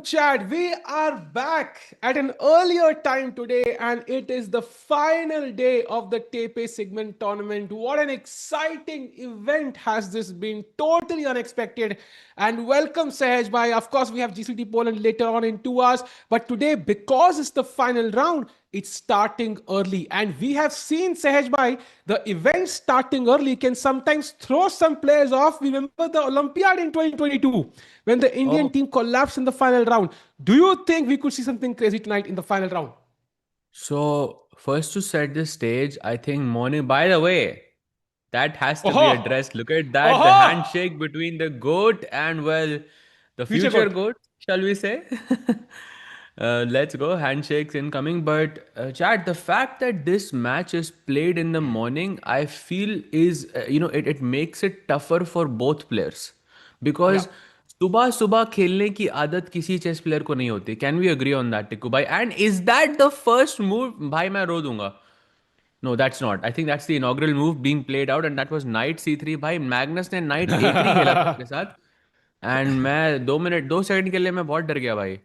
welcome chat. We are back at an earlier time today and it is the final day of the TePe Sigeman Tournament. What an exciting event has this been, totally unexpected. And welcome Sahaj bhai. Of course, we have GCT Poland later on in 2 hours, but today because it's the final round, it's starting early. And we have seen Sahaj bhai, the event starting early can sometimes throw some players off. We remember the Olympiad in 2022 when the Indian Oh, team collapsed in the final round. Do you think we could see something crazy tonight in the final round? so first to set the stage, I think morning. By the way, that has to be Oh, addressed. Look at that, the oh, handshake between the goat and well, the future future goat. goat, shall we say? Let's go, handshakes incoming. But Chad, the fact that this match is played in the morning, I feel is it makes it tougher for both players Yeah. because सुबह सुबह खेलने की आदत किसी chess player को नहीं होती. Can we agree on that Tiku भाई? And is that the first move? भाई मैं रो दूंगा. No that's not. I think that's the inaugural move being played out and that was knight C3. भाई मैग्नस ने नाइट A3 खेला था उसके साथ. एंड मैं 2 मिनट 2 सेकंड के लिए मैं बहुत डर गया भाई.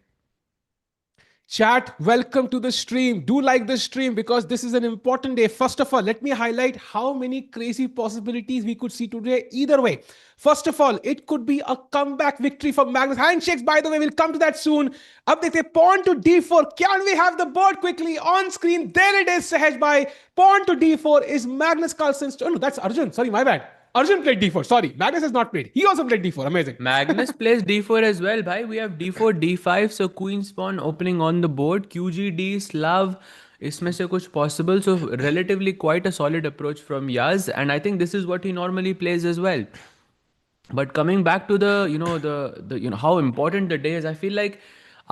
Chat, welcome to the stream. Do like the stream because this is an important day. First of all, let me highlight how many crazy possibilities we could see today either way. First of all, it could be a comeback victory for Magnus. Handshakes, by the way, we'll come to that soon. Up they say pawn to d4. Can we have the board quickly on screen? There it is, Sahaj bhai. Pawn to d4 is Magnus Carlsen's. Oh no, that's Arjun. Sorry, my bad. Arjun played d4. Sorry, Magnus has not played. He also played d4. Amazing. Magnus plays D4 as well, bhai. We have D4, D5, so queen pawn opening on the board. QGD, Slav, इसमें से कुछ possible. So relatively quite a solid approach from Yaz, and I think this is what he normally plays as well. But coming back to the how important the day is, I feel like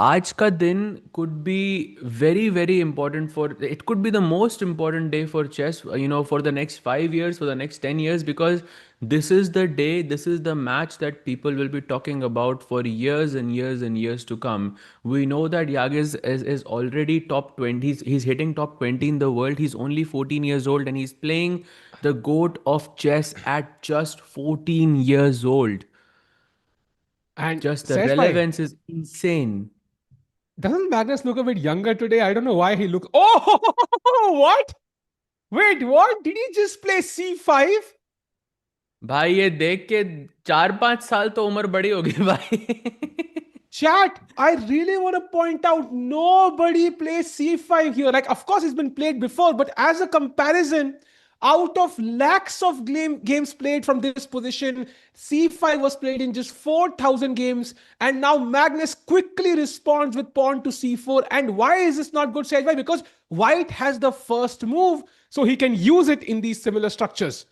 आज का दिन could be very very important for, it could be the most important day for chess, for the next 5 years, for the next 10 years, because this is the day, this is the match that people will be talking about for years and years and years to come. We know that Yagiz is already top 20. He's hitting top 20 in the world. He's only 14 years old and he's playing the goat of chess at just 14 years old. And Just the Sahaj bhai, relevance is insane. doesn't Magnus look a bit younger today? I don't know why he look. Oh, what? Wait, what? Did he just play C5? भाई ये देख के 4-5 साल तो उम्र बड़ी होगी भाई. Chat, I really want to point out nobody plays C5 here. Like, of course, it's been played before, but as a comparison, out of lakhs of games played from this position, C5 was played in just 4,000 games. And now Magnus quickly responds with pawn to C4. And why is this not good, Sahaj bhai? Because white has the first move, so he can use it in these similar structures.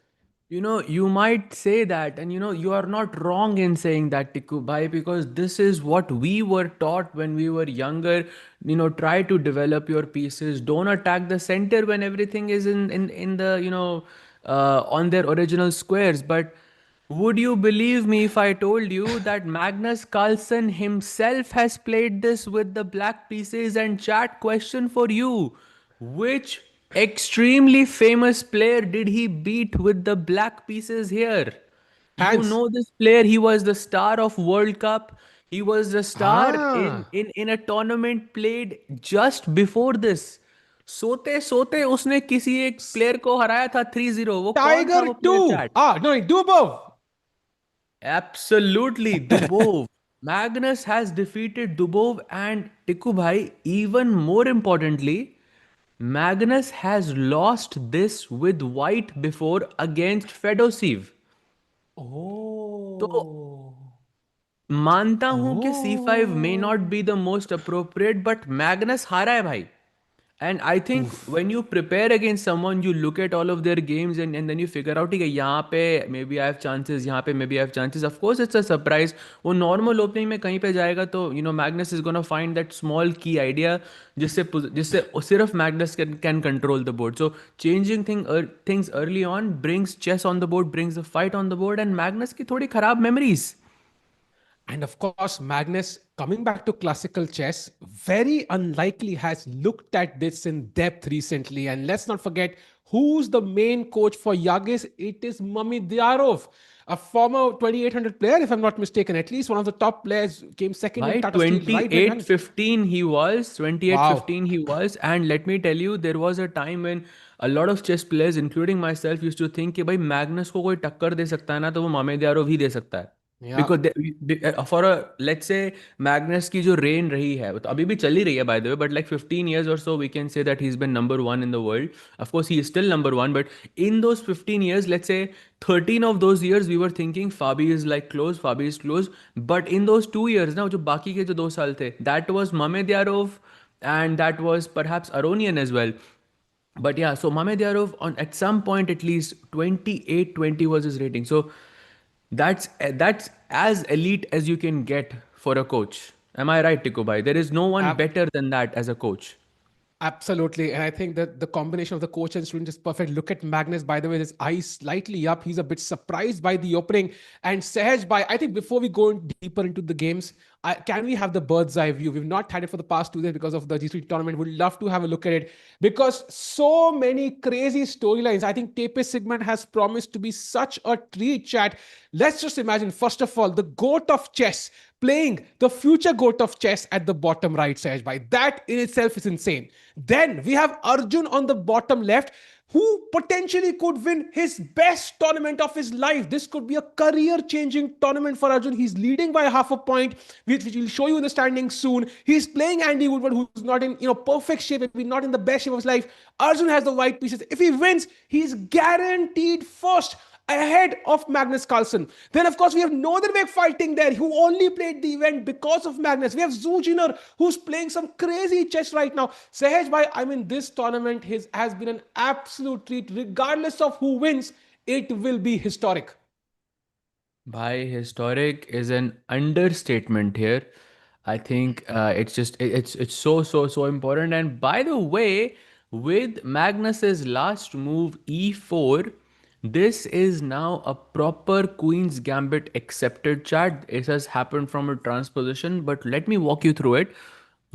You might say that, and you are not wrong in saying that, Tikku Bhai, because this is what we were taught when we were younger. Try to develop your pieces. Don't attack the center when everything is in the, on their original squares. But would you believe me if I told you that Magnus Carlsen himself has played this with the black pieces? And chat, question for you: which extremely famous player did he beat with the black pieces here? You Hands. know this player, he was the star of World Cup. He was the star in, Ah, in, in a tournament played just before this. सोते सोते उसने किसी एक player को हराया था 3-0. वो कौन था Tiger वो player 2. Chat? Ah, no, do above. Absolutely, Dubov. Magnus has defeated Dubov and Tikku Bhai. Even more importantly, Magnus has lost this with white before against Fedosiv. तो Oh. मानता हूं कि C5 may not Oh. be the most appropriate, but Magnus हारा है भाई. And I think Oof. when you prepare against someone, you look at all of their games and then you figure out, ठीक है, यहाँ पे maybe I have chances, यहाँ पे maybe I have chances. Of course, it's a surprise. वो normal opening में कहीं पे जाएगा तो Magnus is gonna find that small key idea जिससे सिर्फ Magnus can control the board. So changing things early on brings chess on the board, brings the fight on the board, and Magnus की थोड़ी खराब memories. And of course, Magnus, coming back to classical chess, very unlikely has looked at this in depth recently. And let's not forget who's the main coach for Yagiz. It is Mamidyarov. a former 2800 player, if I'm not mistaken, at least one of the top players, came second in Why Tata Steel, right when 28-15 he was, twenty-eight wow. fifteen he was. And let me tell you, there was a time when a lot of chess players, including myself, used to think कि भाई Magnus को कोई टक्कर दे सकता है ना तो वो मामेडियारोव ही दे सकता है. Yeah, Because for a, let's say, Magnus की जो reign रही है, तो अभी भी चल ही रही है by the way, but like 15 years or so we can say that he's been number one in the world. Of course he is still number one, but in those 15 years, let's say 13 of those years we were thinking Fabi is like close, Fabi is close. But in those 2 years ना, जो बाकी के जो 2 साल थे, that was Mamedyarov and that was perhaps Aronian as well. But yeah, so Mamedyarov on at some point at least 28-20 was his rating. So that's as elite as you can get for a coach. Am I right, Tikubai? There is no one better than that as a coach. absolutely. And I think that the combination of the coach and student is perfect. Look at Magnus, by the way, his eyes slightly up. He's a bit surprised by the opening. And Sehaj, I think before we go deeper into the games, can we have the bird's eye view? We've not had it for the past 2 days because of the GCT tournament. We'd love to have a look at it because so many crazy storylines. I think TePe Sigeman has promised to be such a treat, chat. Let's just imagine, first of all, the GOAT of chess playing the future GOAT of chess at the bottom right, Sahaj Bhai. That in itself is insane. Then we have Arjun on the bottom left, who potentially could win his best tournament of his life. This could be a career-changing tournament for Arjun. He's leading by half a point, which we'll show you in the standings soon. He's playing Andy Woodward, who's not in perfect shape, maybe not in the best shape of his life. Arjun has the white pieces. If he wins, he's guaranteed first, ahead of Magnus Carlsen. Then, of course, we have Nodirbek fighting there, who only played the event because of Magnus. We have Zujiner, who's playing some crazy chess right now. Sehaj Bhai, I mean, this tournament has been an absolute treat. Regardless of who wins, it will be historic. By historic is an understatement here. I think it's just it's so important. And by the way, with Magnus's last move e4, this is now a proper Queen's Gambit accepted chat. It has happened from a transposition, but let me walk you through it.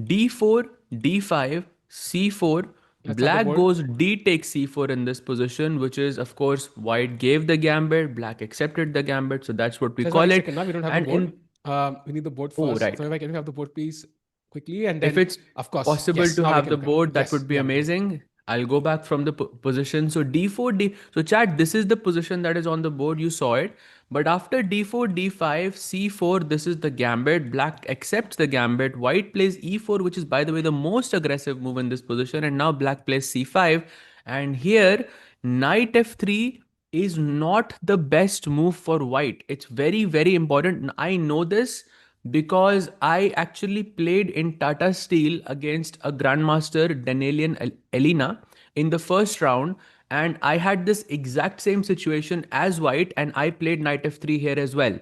D4, D5, C4. Let's have the Black board. goes D takes C4 in this position, which is, of course, white gave the gambit, black accepted the gambit. So that's what we Sehaj Bhai, call a it. second now. We don't have the And board. in, We need the board oh, first. right. So, if I can we have the board, please, quickly. And If then, it's of course, possible yes, to now we have can the look at it. board, that Yes, would we be have the board. amazing. I'll go back from the position. So d4, so chat, this is the position that is on the board. You saw it. But after d4, d5, c4, this is the gambit. Black accepts the gambit. White plays e4, which is, by the way, the most aggressive move in this position. And now black plays c5. And here, knight f3 is not the best move for white. It's very, very important. I know this because I actually played in Tata Steel against a Grandmaster Danielian Elena in the first round, and I had this exact same situation as white, and I played knight f3 here as well.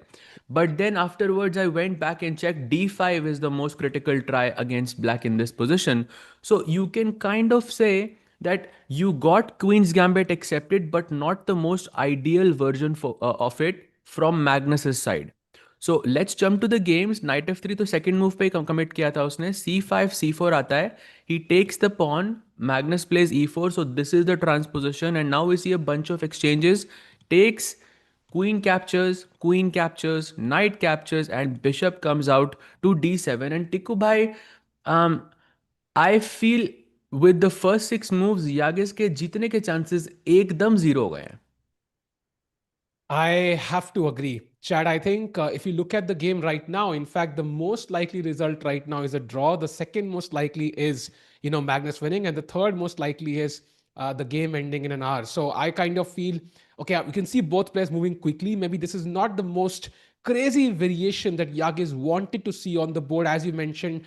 But then afterwards, I went back and checked d5 is the most critical try against black in this position. So you can kind of say that you got Queen's Gambit accepted, but not the most ideal version of it from Magnus's side. So let's jump to the games. Knight f3 तो second move पे commit किया था उसने. c5 c4 आता है. He takes the pawn. Magnus plays e4. So this is the transposition, and now we see a bunch of exchanges. Takes, queen captures, knight captures, and bishop comes out to d7. And Tikku bhai, um, I feel with the first six moves, Yagiz के जीतने के chances एकदम zero हो गए हैं. I have to agree. Chad, I think if you look at the game right now, in fact, the most likely result right now is a draw. The second most likely is, Magnus winning. And the third most likely is the game ending in an hour. So I kind of feel, okay, we can see both players moving quickly. Maybe this is not the most crazy variation that Yagiz wanted to see on the board. As you mentioned,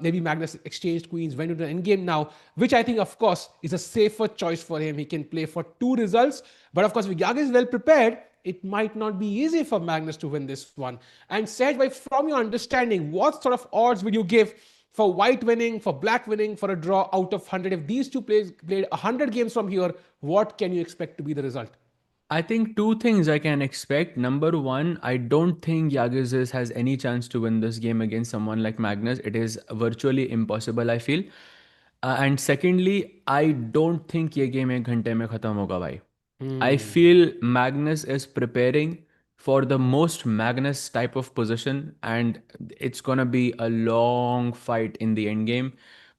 maybe Magnus exchanged queens, went into an endgame now, which I think, of course, is a safer choice for him. He can play for two results. But of course, if Yagiz is well prepared, it might not be easy for Magnus to win this one. And Sehaj, from your understanding, what sort of odds would you give for white winning, for black winning, for a draw out of 100? If these two players played 100 games from here, what can you expect to be the result? I think two things I can expect. Number one, I don't think Yagiz has any chance to win this game against someone like Magnus. It is virtually impossible, I feel. And secondly, I don't think ये game एक घंटे में खत्म होगा भाई. I Hmm. feel Magnus is preparing for the most Magnus type of position, and it's gonna be a long fight in the end game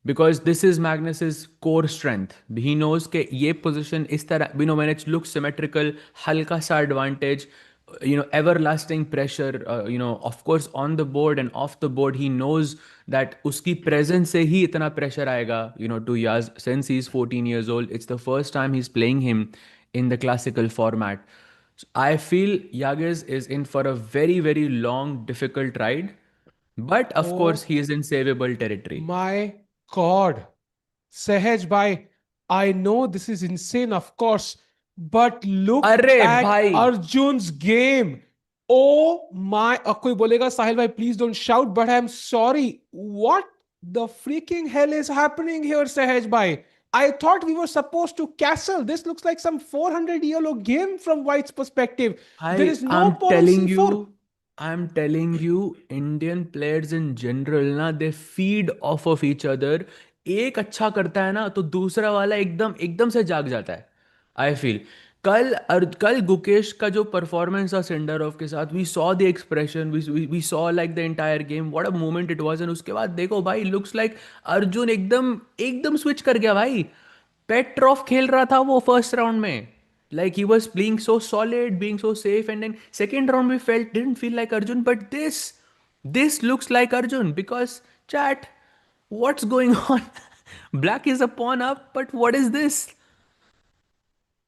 because this is Magnus's core strength. He knows कि ये position इस तरह, when it looks symmetrical, हल्का सा advantage, everlasting pressure, of course on the board and off the board. He knows that उसकी presence से ही इतना pressure आएगा, to Yaz since he's 14 years old. It's the first time he's playing him in the classical format. So I feel Yagiz is in for a very, very long, difficult ride. But of course, Oh he is in savable territory. my God. Sahaj bhai, I know this is insane, of course, but look अरे at भाई, Arjun's game. Oh my, कोई बोलेगा साहिल भाई, please don't shout, but I'm sorry. What the freaking hell is happening here, Sahaj bhai? I thought we were supposed to castle. This looks like some 400 ELO game from White's perspective. There I is no am pawn on telling C4. you, I'm telling you, Indian players in general ना they feed off of each other. एक अच्छा करता है ना तो दूसरा वाला एकदम एकदम से जाग जाता है. आई फील कल गुकेश का जो परफॉर्मेंस था सिंडरॉफ के साथ, we saw the expression, we saw like the entire game, what a moment it was. And उसके बाद देखो भाई, लुक्स लाइक अर्जुन एकदम एकदम स्विच कर गया भाई. पेट्रॉफ खेल रहा था वो फर्स्ट राउंड में. Like he was playing so solid, being so safe, and then second round we didn't feel like Arjun, but this looks like Arjun because chat, what's going on? Black is a pawn up, but what is this?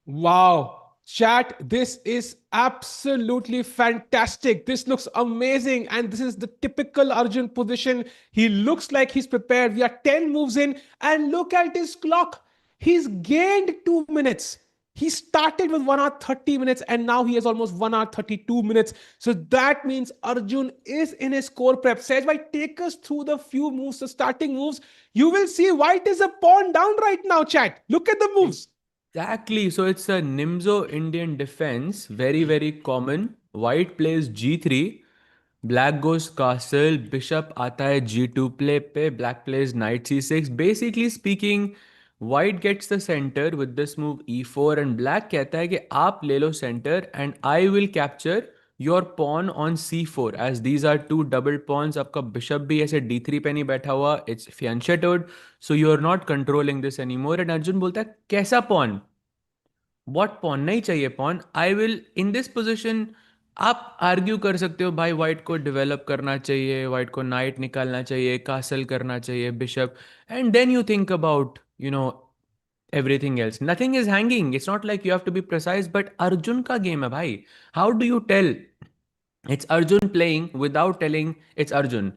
Wow. Chat, this is absolutely fantastic. This looks amazing. And this is the typical Arjun position. He looks like he's prepared. We are 10 moves in. And look at his clock. He's gained 2 minutes. He started with 1 hour 30 minutes and now he has almost 1 hour 32 minutes. So that means Arjun is in his core prep. Sejbhai, take us through the few moves, the starting moves. You will see White is a pawn down right now, chat. Look at the moves. Exactly. So it's a Nimzo Indian defense. Very, very common. White plays g3. Black goes castle. Bishop आता है g2 play पे. Black plays knight c6. Basically speaking, White gets the center with this move e4 and Black कहता है कि आप ले लो center and I will capture your pawn on c4 as these are two double pawns. आपका bishop भी ऐसे d3 पे नहीं बैठा हुआ. It's fianchetted. So you're not controlling this anymore. And Arjun बोलता है कैसा pawn? What pawn? नहीं चाहिए pawn. I will in this position. आप आर्ग्यू कर सकते हो भाई, वाइट को डेवलप करना चाहिए, वाइट को नाइट निकालना चाहिए, कासल करना चाहिए, bishop, and then you think about everything else. Nothing is hanging. It's not like you have to be precise, but Arjun ka game hai bhai. How do you tell it's Arjun playing without telling it's Arjun?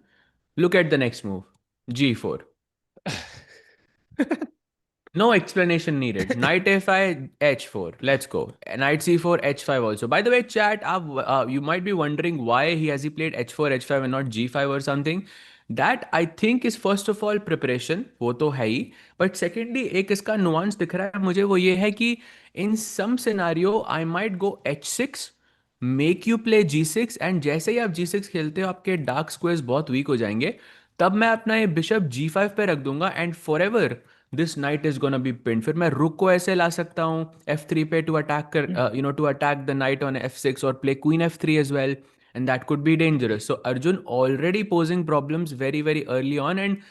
Look at the next move. G4. No explanation needed. Knight f5, h4. Let's go. Knight c4, h5 also. By the way, chat, you might be wondering why he played h4, h5 and not g5 or something. That I think is first of all preparation. वो तो है ही. But secondly, एक इसका nuance दिख रहा है मुझे, वो ये है कि in some scenario I might go h6, make you play g6, and जैसे ही आप g6 खेलते हो आपके dark squares बहुत weak हो जाएंगे. तब मैं अपना ये बिशप g5 पे रख दूंगा and for ever this night is gonna be pin. फिर मैं रुक को ऐसे ला सकता हूँ f3 पे टू अटैक कर to attack the knight on f6 और play queen f3 as well, and that could be dangerous. So Arjun already posing problems very, very early on, and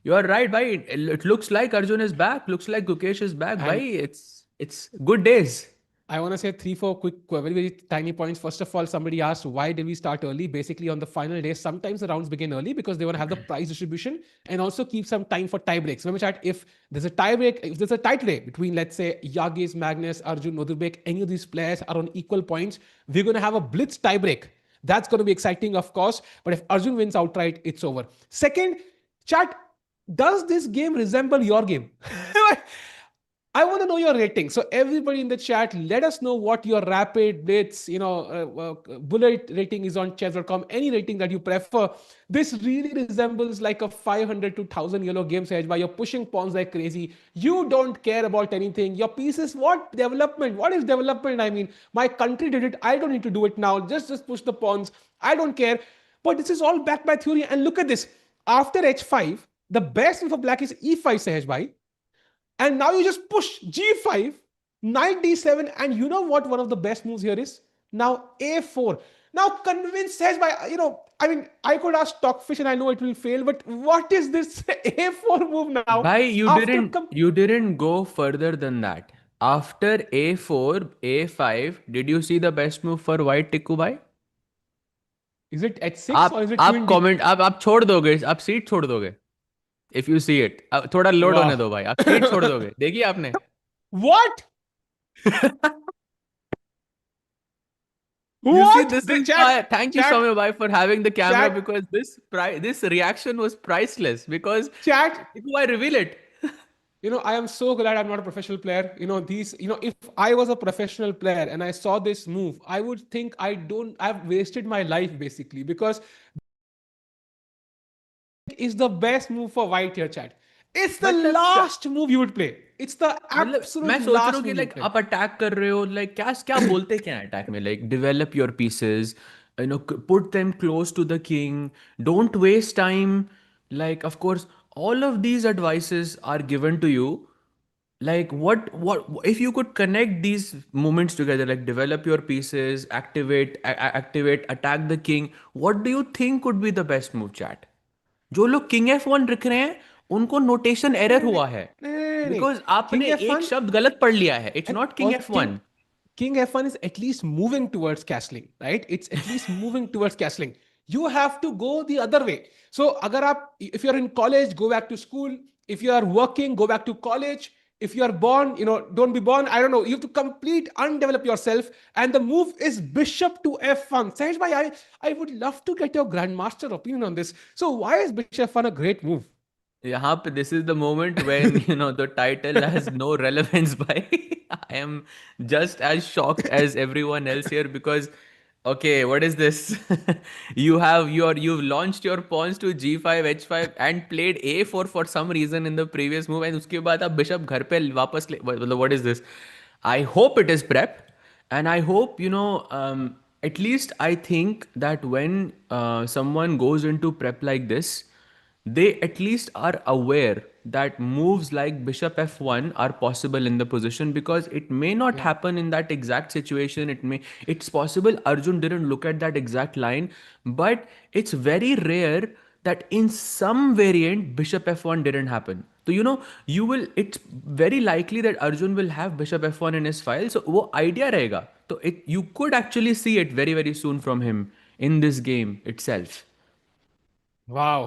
you are right, bhai. It looks like Arjun is back. Looks like Gukesh is back, bhai. And It's good days. I want to say three, four quick, very, very tiny points. First of all, somebody asked, why did we start early? Basically, on the final day, sometimes the rounds begin early because they want to have the prize distribution and also keep some time for tie breaks. Remember, chat, if there's a tie break, if there's a title day between, let's say, Yagiz, Magnus, Arjun, Nodirbek, any of these players are on equal points, we're going to have a blitz tie break. That's going to be exciting, of course. But if Arjun wins outright, it's over. Second, chat, does this game resemble your game? I want to know your rating. So everybody in the chat, let us know what your rapid blitz, bullet rating is on chess.com. Any rating that you prefer. This really resembles like a 500 to 1000 yellow game, Sahaj, where you're pushing pawns like crazy. You don't care about anything. Your piece is what? Development. What is development? I mean, my country did it. I don't need to do it now. Just push the pawns. I don't care. But this is all backed by theory. And look at this. After h5, the best move for black is e5, Sahaj bhai. And now you just push g5, knight d7, and you know what one of the best moves here is? Now A4. Now convince says by, I mean, I could ask Stockfish and I know it will fail, but what is this A4 move now? Bhai, After you didn't go further than that. After A4, A5, did you see the best move for white Tikku bhai? is it H6 or is it आप Queen D? Comment आप छोड़ दोगे, आप seat छोड़ दोगे if you see it. थोड़ा load होने Wow. दो भाई, आप सीट छोड़ दोगे, देखिए आपने। What? You see, What? this The is chat, why. Thank you, chat, Soumya bhai, for having the camera, chat, because this reaction was priceless. Because chat. why reveal it? I am so glad I'm not a professional player. If I was a professional player and I saw this move, I would think I've wasted my life basically, because it's the best move for white here, chat. It's the मतलब last move you would play. It's the मतलब absolute मैं सोच रहा last हूँ कि move you would like play. आप attack कर रहे हो, लाइक क्या क्या बोलते क्या है अटैक में, like develop your pieces, put them close to the king, don't waste time, like of course all of these advices are given to you. Like what if you could connect these moments together, like develop your pieces, activate, attack the king, what do you think would be the best move, chat? जो लोग king F one रख रहे हैं उनको notation error नहीं नहीं हुआ है, नहीं नहीं नहीं बिकॉज King आपने एक F1. शब्द गलत पढ़ लिया है, it's And not king also F one. King F1 is at least moving towards castling, right? It's at least moving towards castling. You have to go the other way. So, if you're in college, go back to school. If you are working, go back to college. If you are born, don't be born. I don't know. You have to complete undevelop yourself. And the move is bishop to F1. Sahesh bhai, I would love to get your grandmaster opinion on this. So, why is bishop F1 a great move? यहाँ पे this is the moment when the title has no relevance by I am just as shocked as everyone else here, because okay, what is this? You've launched your pawns to g5 h5 and played a4 for some reason in the previous move, and उसके बाद आप bishop घर पे वापस ले, मतलब what is this? I hope it is prep, and I hope, at least I think that when someone goes into prep like this, they at least are aware that moves like bishop f1 are possible in the position, because it may not Yeah. happen in that exact situation. It's possible Arjun didn't look at that exact line, but it's very rare that in some variant bishop f1 didn't happen. So it's very likely that Arjun will have bishop f1 in his file, so वो idea रहेगा, so you could actually see it very very soon from him in this game itself. Wow.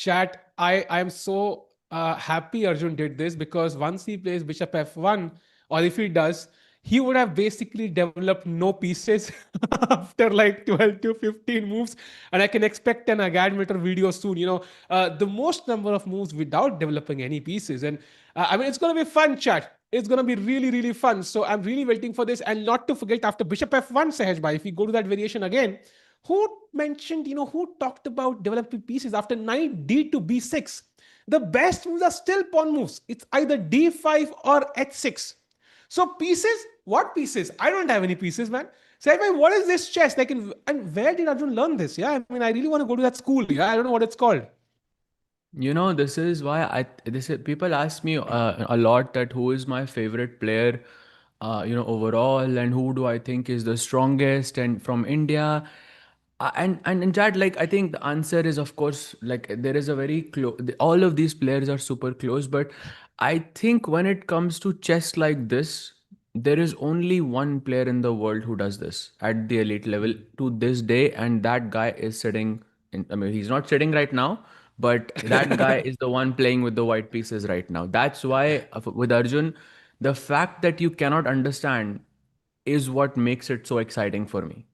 Chat, I am so happy Arjun did this, because once he plays bishop f1, or if he does, he would have basically developed no pieces after like 12 to 15 moves. And I can expect an Agadmeter video soon, the most number of moves without developing any pieces. And I mean, it's going to be fun, chat. It's going to be really, really fun. So I'm really waiting for this. And not to forget, after bishop f1, Sahaj Bhai, if we go to that variation again, who talked about developing pieces after knight d to b6? The best moves are still pawn moves. It's either d5 or h6. So pieces, what pieces? I don't have any pieces, man. Say, what is this chess? And where did Arjun learn this? Yeah, I mean, I really want to go to that school. Yeah, I don't know what it's called. This is why people ask me a lot that who is my favorite player, overall, and who do I think is the strongest and from India. And in chat, like I think the answer is of course like there is a very close. All of these players are super close, but I think when it comes to chess like this, there is only one player in the world who does this at the elite level to this day, and that guy is sitting in, I mean, he's not sitting right now, but that guy is the one playing with the white pieces right now. That's why with Arjun, the fact that you cannot understand is what makes it so exciting for me.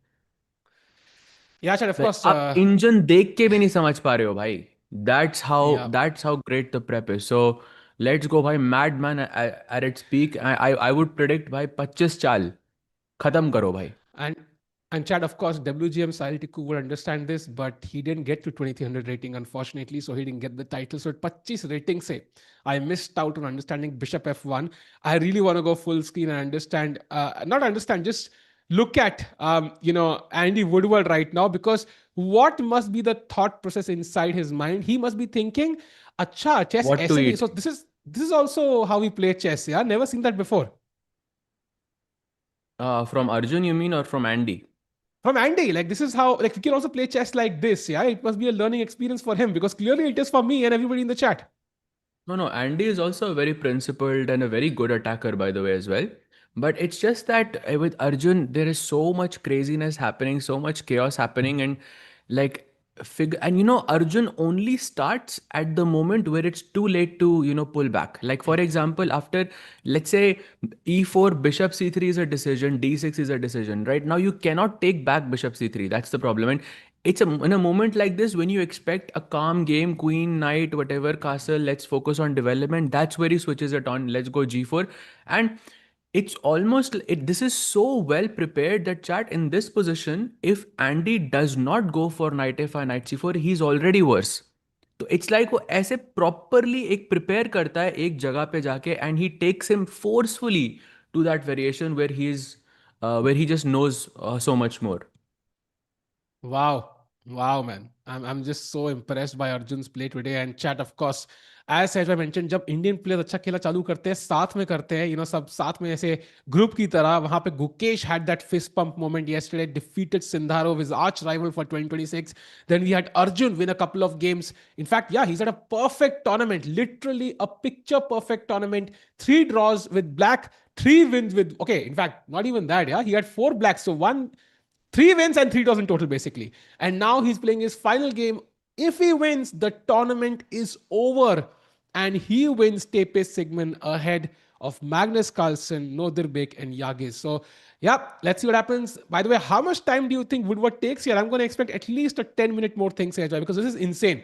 Yeah, Chad, of Like course. आप engine देख के भी नहीं समझ पा रहे हो भाई. That's how Yeah. that's how great the prep is. So let's go भाई, madman at its peak. I would predict भाई 25 चाल खत्म करो भाई. And Chad, of course, WGM Saltiku would understand this, but he didn't get to 2300 rating, unfortunately, so he didn't get the title. So at 25 rating say, I missed out on understanding Bishop F1. I really want to go full screen and understand, not understand, just look at, Andy Woodward right now, because what must be the thought process inside his mind? He must be thinking, Acha, chess What to aise nahi. eat? So this is also how we play chess. Yeah, never seen that before. From Arjun, you mean, or from Andy? From Andy, like this is how like we can also play chess like this. Yeah, it must be a learning experience for him because clearly it is for me and everybody in the chat. No, no, Andy is also a very principled and a very good attacker, by the way, as well. But it's just that with Arjun, there is so much craziness happening, so much chaos happening, and like and Arjun only starts at the moment where it's too late to pull back. Like for example, after, let's say, e4 bishop c3 is a decision, d6 is a decision. Right now, you cannot take back bishop c3. That's the problem, and in a moment like this when you expect a calm game, queen, knight, whatever, castle, let's focus on development. That's where he switches it on. Let's go g4, and it's almost this is so well prepared that chat in this position, if Andy does not go for knight f5, knight c4, he's already worse. तो it's like वो ऐसे properly एक prepare करता है एक जगह पे जाके and he takes him forcefully to that variation where he just knows so much more. Wow. Wow, man. I'm just so impressed by Arjun's play today. And chat, of course, as I mentioned, जब Indian player अच्छा खेला चालू करते हैं साथ में करते हैं सब साथ में ऐसे ग्रुप की तरह वहां पे Gukesh had that fist pump moment yesterday, defeated Sindharov, his arch rival for 2026. Then we had Arjun win a couple of games. In fact, yeah, he's had a perfect tournament, literally a picture perfect tournament. 3 draws with black, 3 wins with, okay, in fact, not even that. Yeah, he had 4 blacks, so 3 wins and 3 draws in total, basically. And now he's playing his final game. If he wins, the tournament is over. And he wins TePe Sigeman ahead of Magnus Carlsen, Nodirbek, and Yagiz. So, yeah, let's see what happens. By the way, how much time do you think Woodward takes here? I'm going to expect at least a 10-minute more thing, Sejai, because this is insane.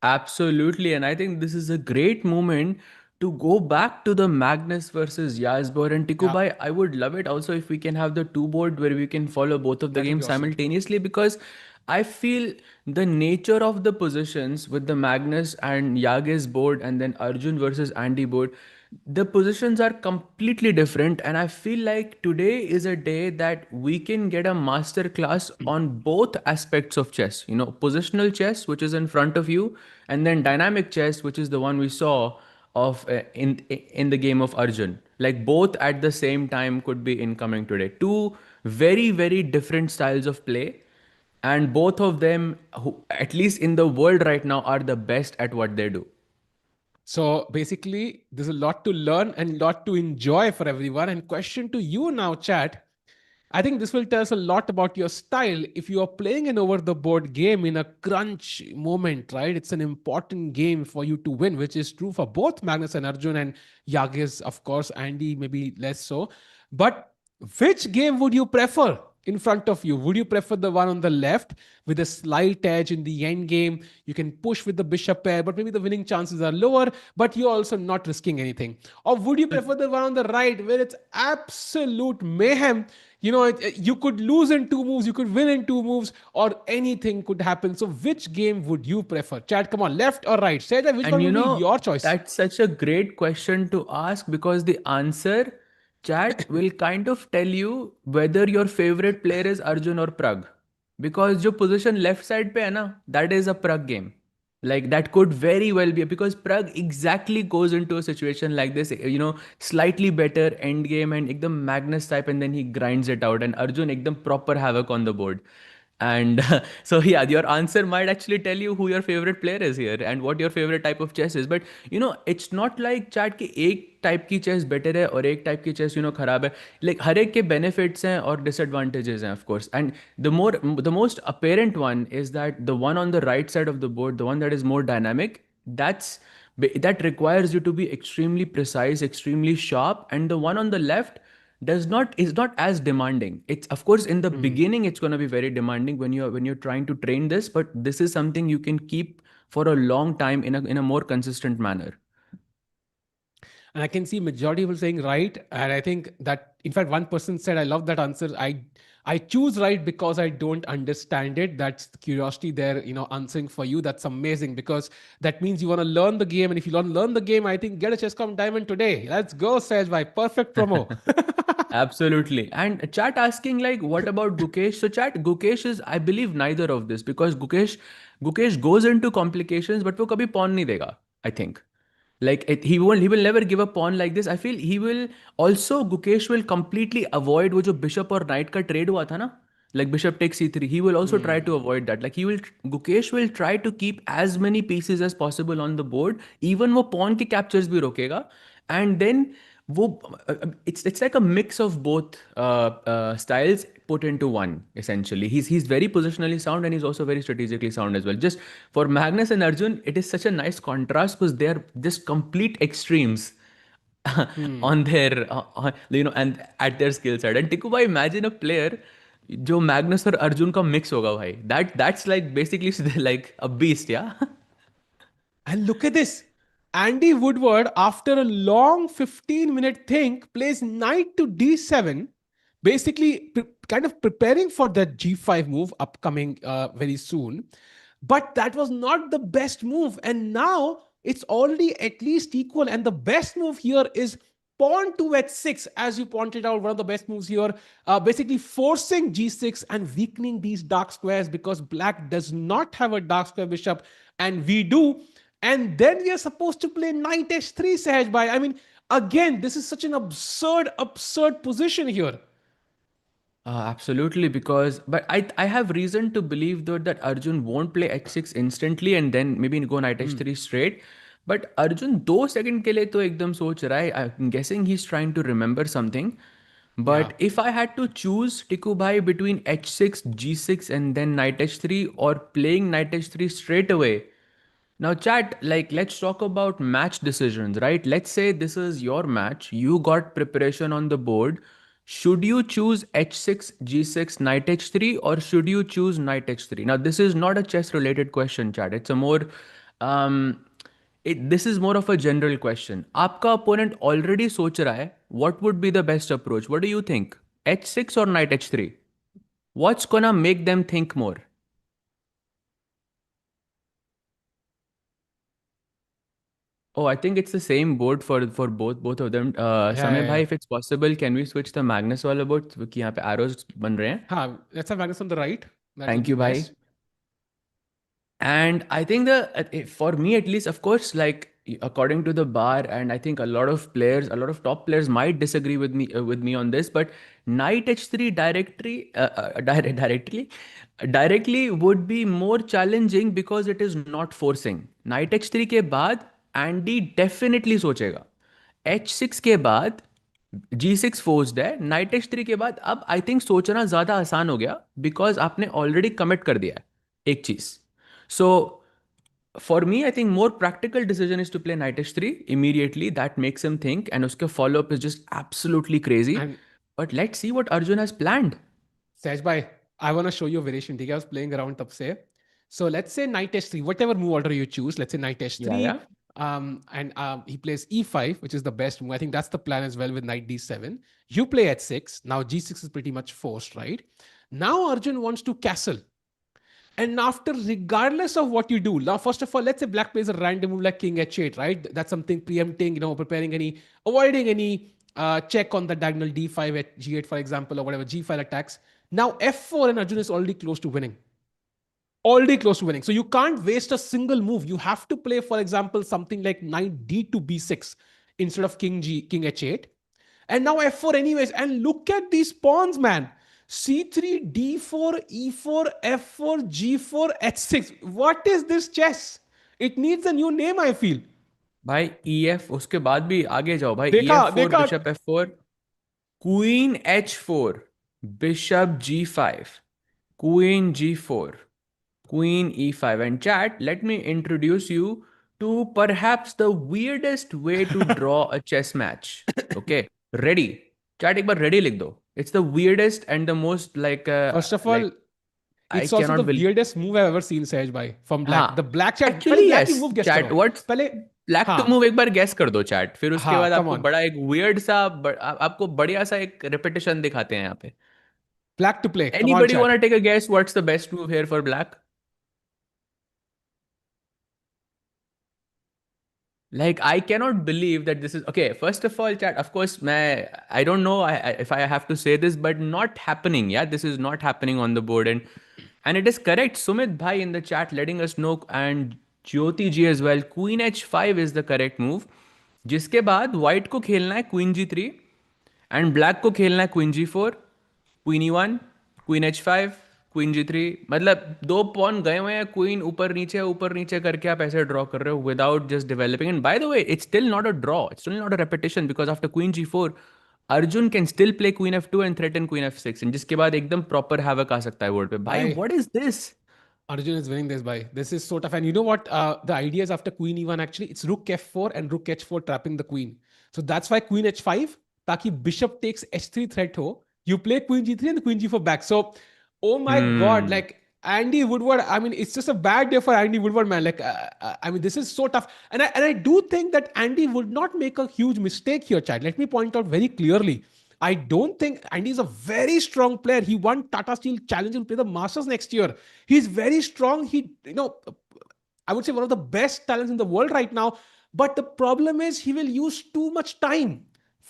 Absolutely, and I think this is a great moment to go back to the Magnus versus Yaz board. And Yeah, Tikubai, I would love it also if we can have the two board where we can follow both of the that would be games awesome. simultaneously, because I feel the nature of the positions with the Magnus and Yagiz board and then Arjun versus Andy board, the positions are completely different, and I feel like today is a day that we can get a master class on both aspects of chess. Positional chess, which is in front of you, and then dynamic chess, which is the one we saw of in the game of Arjun. Like both at the same time could be incoming today. Two very very different styles of play, and both of them, at least in the world right now, are the best at what they do. So basically, there's a lot to learn and a lot to enjoy for everyone. And question to you now, chat. I think this will tell us a lot about your style. If you are playing an over the board game in a crunch moment, right? It's an important game for you to win, which is true for both Magnus and Arjun and Yagiz, of course, Andy, maybe less so. But which game would you prefer in front of you? Would you prefer the one on the left with a slight edge in the end game? You can push with the bishop pair, but maybe the winning chances are lower, but you're also not risking anything. Or would you prefer the one on the right where it's absolute mayhem? You could lose in 2 moves, you could win in 2 moves, or anything could happen. So, which game would you prefer? Chat, come on, left or right? Say that which And one would be your choice? that's such a great question to ask, because the answer, chat, will kind of tell you whether your favorite player is Arjun or Prag. Because जो position left side पे है ना, that is a Prag game. Like that could very well be, because Prag exactly goes into a situation like this, slightly better end game and ekdam Magnus type, and then he grinds it out, and Arjun ekdam proper havoc on the board. And so yeah, your answer might actually tell you who your favorite player is here and what your favorite type of chess is. But it's not like chat कि एक type की chess better है और एक type की chess खराब है. Like हर एक के benefits हैं और disadvantages हैं, of course. And the most apparent one is that the one on the right side of the board, the one that is more dynamic, that requires you to be extremely precise, extremely sharp, and the one on the left does not is not as demanding. It's, of course, in the Hmm. beginning it's going to be very demanding when you're trying to train this, but this is something you can keep for a long time in a more consistent manner. And I can see majority of people saying right. And I think that, in fact, one person said, I love that answer. I choose right because I don't understand it. That's the curiosity there, answering for you. That's amazing because that means you want to learn the game. And if you want to learn the game, I think get a Chesscom Diamond today. Let's go, Sej bhai. Perfect promo. Absolutely. And chat asking like, what about Gukesh? So chat, Gukesh is, I believe, neither of this, because Gukesh goes into complications, but वो कभी pawn नहीं देगा, I think. Like he will never give a pawn like this. I feel he will also, Gukesh will completely avoid वो जो bishop और knight का trade हुआ था ना, like bishop takes c3, he will also try to avoid that. Like he will, Gukesh will try to keep as many pieces as possible on the board, even वो pawn के captures भी रोकेगा. And then वो it's like a mix of both styles put into one essentially. He's very positionally sound, and he's also very strategically sound as well. Just for Magnus and Arjun, it is such a nice contrast because they're just complete extremes Hmm. on their and at their skill set. And Tikuba, imagine a player जो Magnus और अर्जुन का mix होगा भाई, that's like basically like a beast, yeah. And look at this. Andy Woodward, after a long 15-minute think, plays knight to d7, basically kind of preparing for that g5 move upcoming very soon. But that was not the best move. And now it's already at least equal. And the best move here is pawn to h6, as you pointed out, one of the best moves here, basically forcing g6 and weakening these dark squares because black does not have a dark square bishop and we do. And then we are supposed to play knight h3, Sahaj Bhai. I mean, again, this is such an absurd position here. Absolutely, because but I have reason to believe though that Arjun won't play h6 instantly and then maybe go knight h3 straight. But Arjun 2 second के लिए तो एकदम सोच रहा है. I'm guessing he's trying to remember something. Yeah. But if I had to choose Tiku Bhai between h6, g6 and then knight h3 or playing knight h3 straight away, now, chat, like, let's talk about match decisions, right? Let's say this is your match. You got preparation on the board. Should you choose h6, g6, knight h3, or should you choose knight h3? Now, this is not a chess related question, chat. It's a more, um, this is more of a general question. आपका opponent already सोच रहा है, what would be the best approach? What do you think? h6 or knight h3? What's gonna make them think more? Oh, I think it's the same board for both of them. Yeah, Samay yeah, bhai, yeah. if it's possible, can we switch the Magnus वाला board क्योंकि यहाँ पे arrows बन रहे हैं. Let's have Magnus on the right. That would Thank be you, bhai. best. And I think for me at least, of course, like according to the bar, and I think a lot of players, a lot of top players might disagree with me on this, but knight h3 directly would be more challenging because it is not forcing. Knight h3 के बाद Andy definitely सोचेगा. h6 के बाद g6 forced है. Night h3 के बाद अब I think सोचना ज्यादा आसान हो गया बिकॉज आपने ऑलरेडी कमिट कर दिया है एक चीज. So for me, I think more practical decision is to play knight h3 immediately. That makes him think, and uske follow up is just absolutely crazy. And But let's see what Arjun has planned. Sahaj Bhai, I want to show you a variation. ठीक है? I was playing around tab se. So let's say knight h3, whatever move order you choose. Let's say knight Yeah, h3, yeah. and he plays e5, which is the best move. I think that's the plan as well with knight d7. You play h6. Now g6 is pretty much forced, right? Now Arjun wants to castle. And after, regardless of what you do, now, first of all, let's say black plays a random move like king h8, right? That's something preempting, preparing avoiding any check on the diagonal d5 at g8, for example, or whatever, g5 attacks. Now, f4 and Arjun is already close to winning. Already close to winning. So you can't waste a single move. You have to play, for example, something like knight d to b6 instead of king h8. And now f4 anyways. And look at these pawns, man. c3, d4, e4, f4, g4, h6. What is this chess? It needs a new name, I feel. भाई EF उसके बाद भी आगे जाओ भाई. देखा EF4, देखा bishop f4, queen h4, bishop g5, queen g4, queen e5. And chat, let me introduce you to perhaps the weirdest way to draw a chess match. Okay, ready? Chat, एक बार ready लिख दो. It's the weirdest and the most First of like all, I it's also the cannot believe. weirdest move I've ever seen, Sahaj bhai, from black. The हाँ, black chat. पहले actually black की yes. move guess chat करो. What's पहले black to हाँ move एक बार guess कर दो chat, फिर उसके हाँ बाद come आपको on. बड़ा एक वियर्ड सा आपको बढ़िया सा एक रिपीटेशन दिखाते हैं यहाँ पे. Black to play. Come on, anybody want chat. To take a guess what's the best move here for black? Like I cannot believe that this is okay. First of all, chat. Of course, I don't know if I have to say this, but not happening. Yeah, this is not happening on the board, and it is correct. Sumit Bhai in the chat letting us know, and Jyoti ji as well, queen H5 is the correct move. जिसके बाद white को खेलना है queen G3 and black को खेलना है queen G4, queen E1, queen H5, queen G3। मतलब दो पॉन गए हुए हैं, क्वीन ऊपर नीचे करके आप ऐसे ड्रॉ कर रहे हो without just developing. And bye the way it's still not a draw, it's still not a repetition, because after queen G4 Arjun can still play queen F2 and threaten queen F6, and जिसके बाद एकदम proper havoc आ सकता है board पे। भाई भाई what is this? Arjun is winning this by. This is sort of, and you know what? The idea is after Queen E1 actually, it's Rook F4 and Rook H4 trapping the Queen. So that's why Queen H5, ताकि Bishop takes H3 threat ho. You play Queen G3 and Queen G4 back. So, oh my God, Hmm. like Andy Woodward. I mean, it's just a bad day for Andy Woodward, man. Like, I mean, this is so tough, and I do think that Andy would not make a huge mistake here, Chad. Let me point out very clearly. I don't think Andy is a very strong player. He won Tata Steel Challenge and play the Masters next year. He's very strong. I would say one of the best talents in the world right now. But the problem is he will use too much time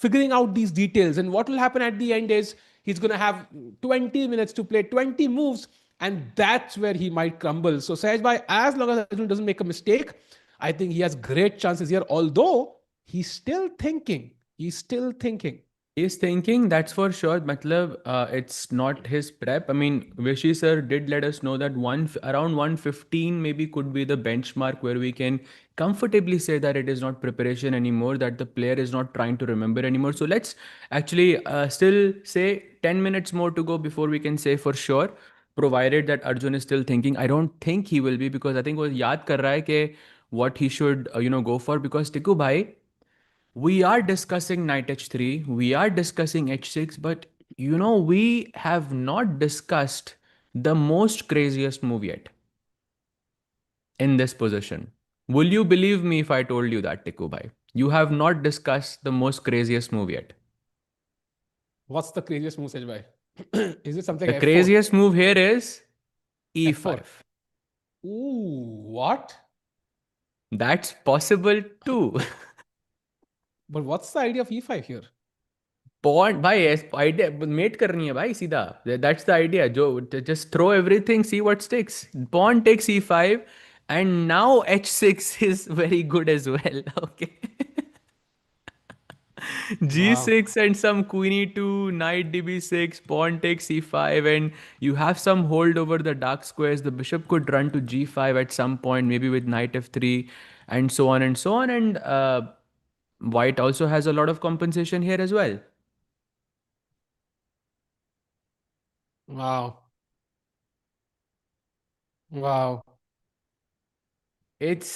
figuring out these details. And what will happen at the end is he's going to have 20 minutes to play 20 moves. And that's where he might crumble. So Sahaj Bhai, as long as Arjun doesn't make a mistake, I think he has great chances here. Although he's still thinking. He's still thinking. He's thinking, that's for sure. Matlab, it's not his prep. I mean, Vishy sir did let us know that around 115 maybe could be the benchmark where we can comfortably say that it is not preparation anymore, that the player is not trying to remember anymore. So let's actually still say 10 minutes more to go before we can say for sure, provided that Arjun is still thinking. I don't think he will be, because I think वो याद कर रहा है कि what he should go for, because Tiku bhai, we are discussing knight h3, we are discussing h6, but we have not discussed the most craziest move yet in this position. Will you believe me if I told you that, Tiku bhai? You have not discussed the most craziest move yet. What's the craziest move, Sahaj Bhai? Is it something The F4? craziest move here is F4. e5. Ooh, what? That's possible too. But what's the idea of E5 here? Point भाई, idea mate करनी है भाई सीधा। That's the idea, जो just throw everything, see what sticks. Pawn takes E5 and now H6 is very good as well. Okay, Wow. G6 and some queen E2, knight DB6, pawn takes E5, and you have some hold over the dark squares. The bishop could run to G5 at some point, maybe with knight F3, and so on and so on. And white also has a lot of compensation here as well. Wow. Wow. It's,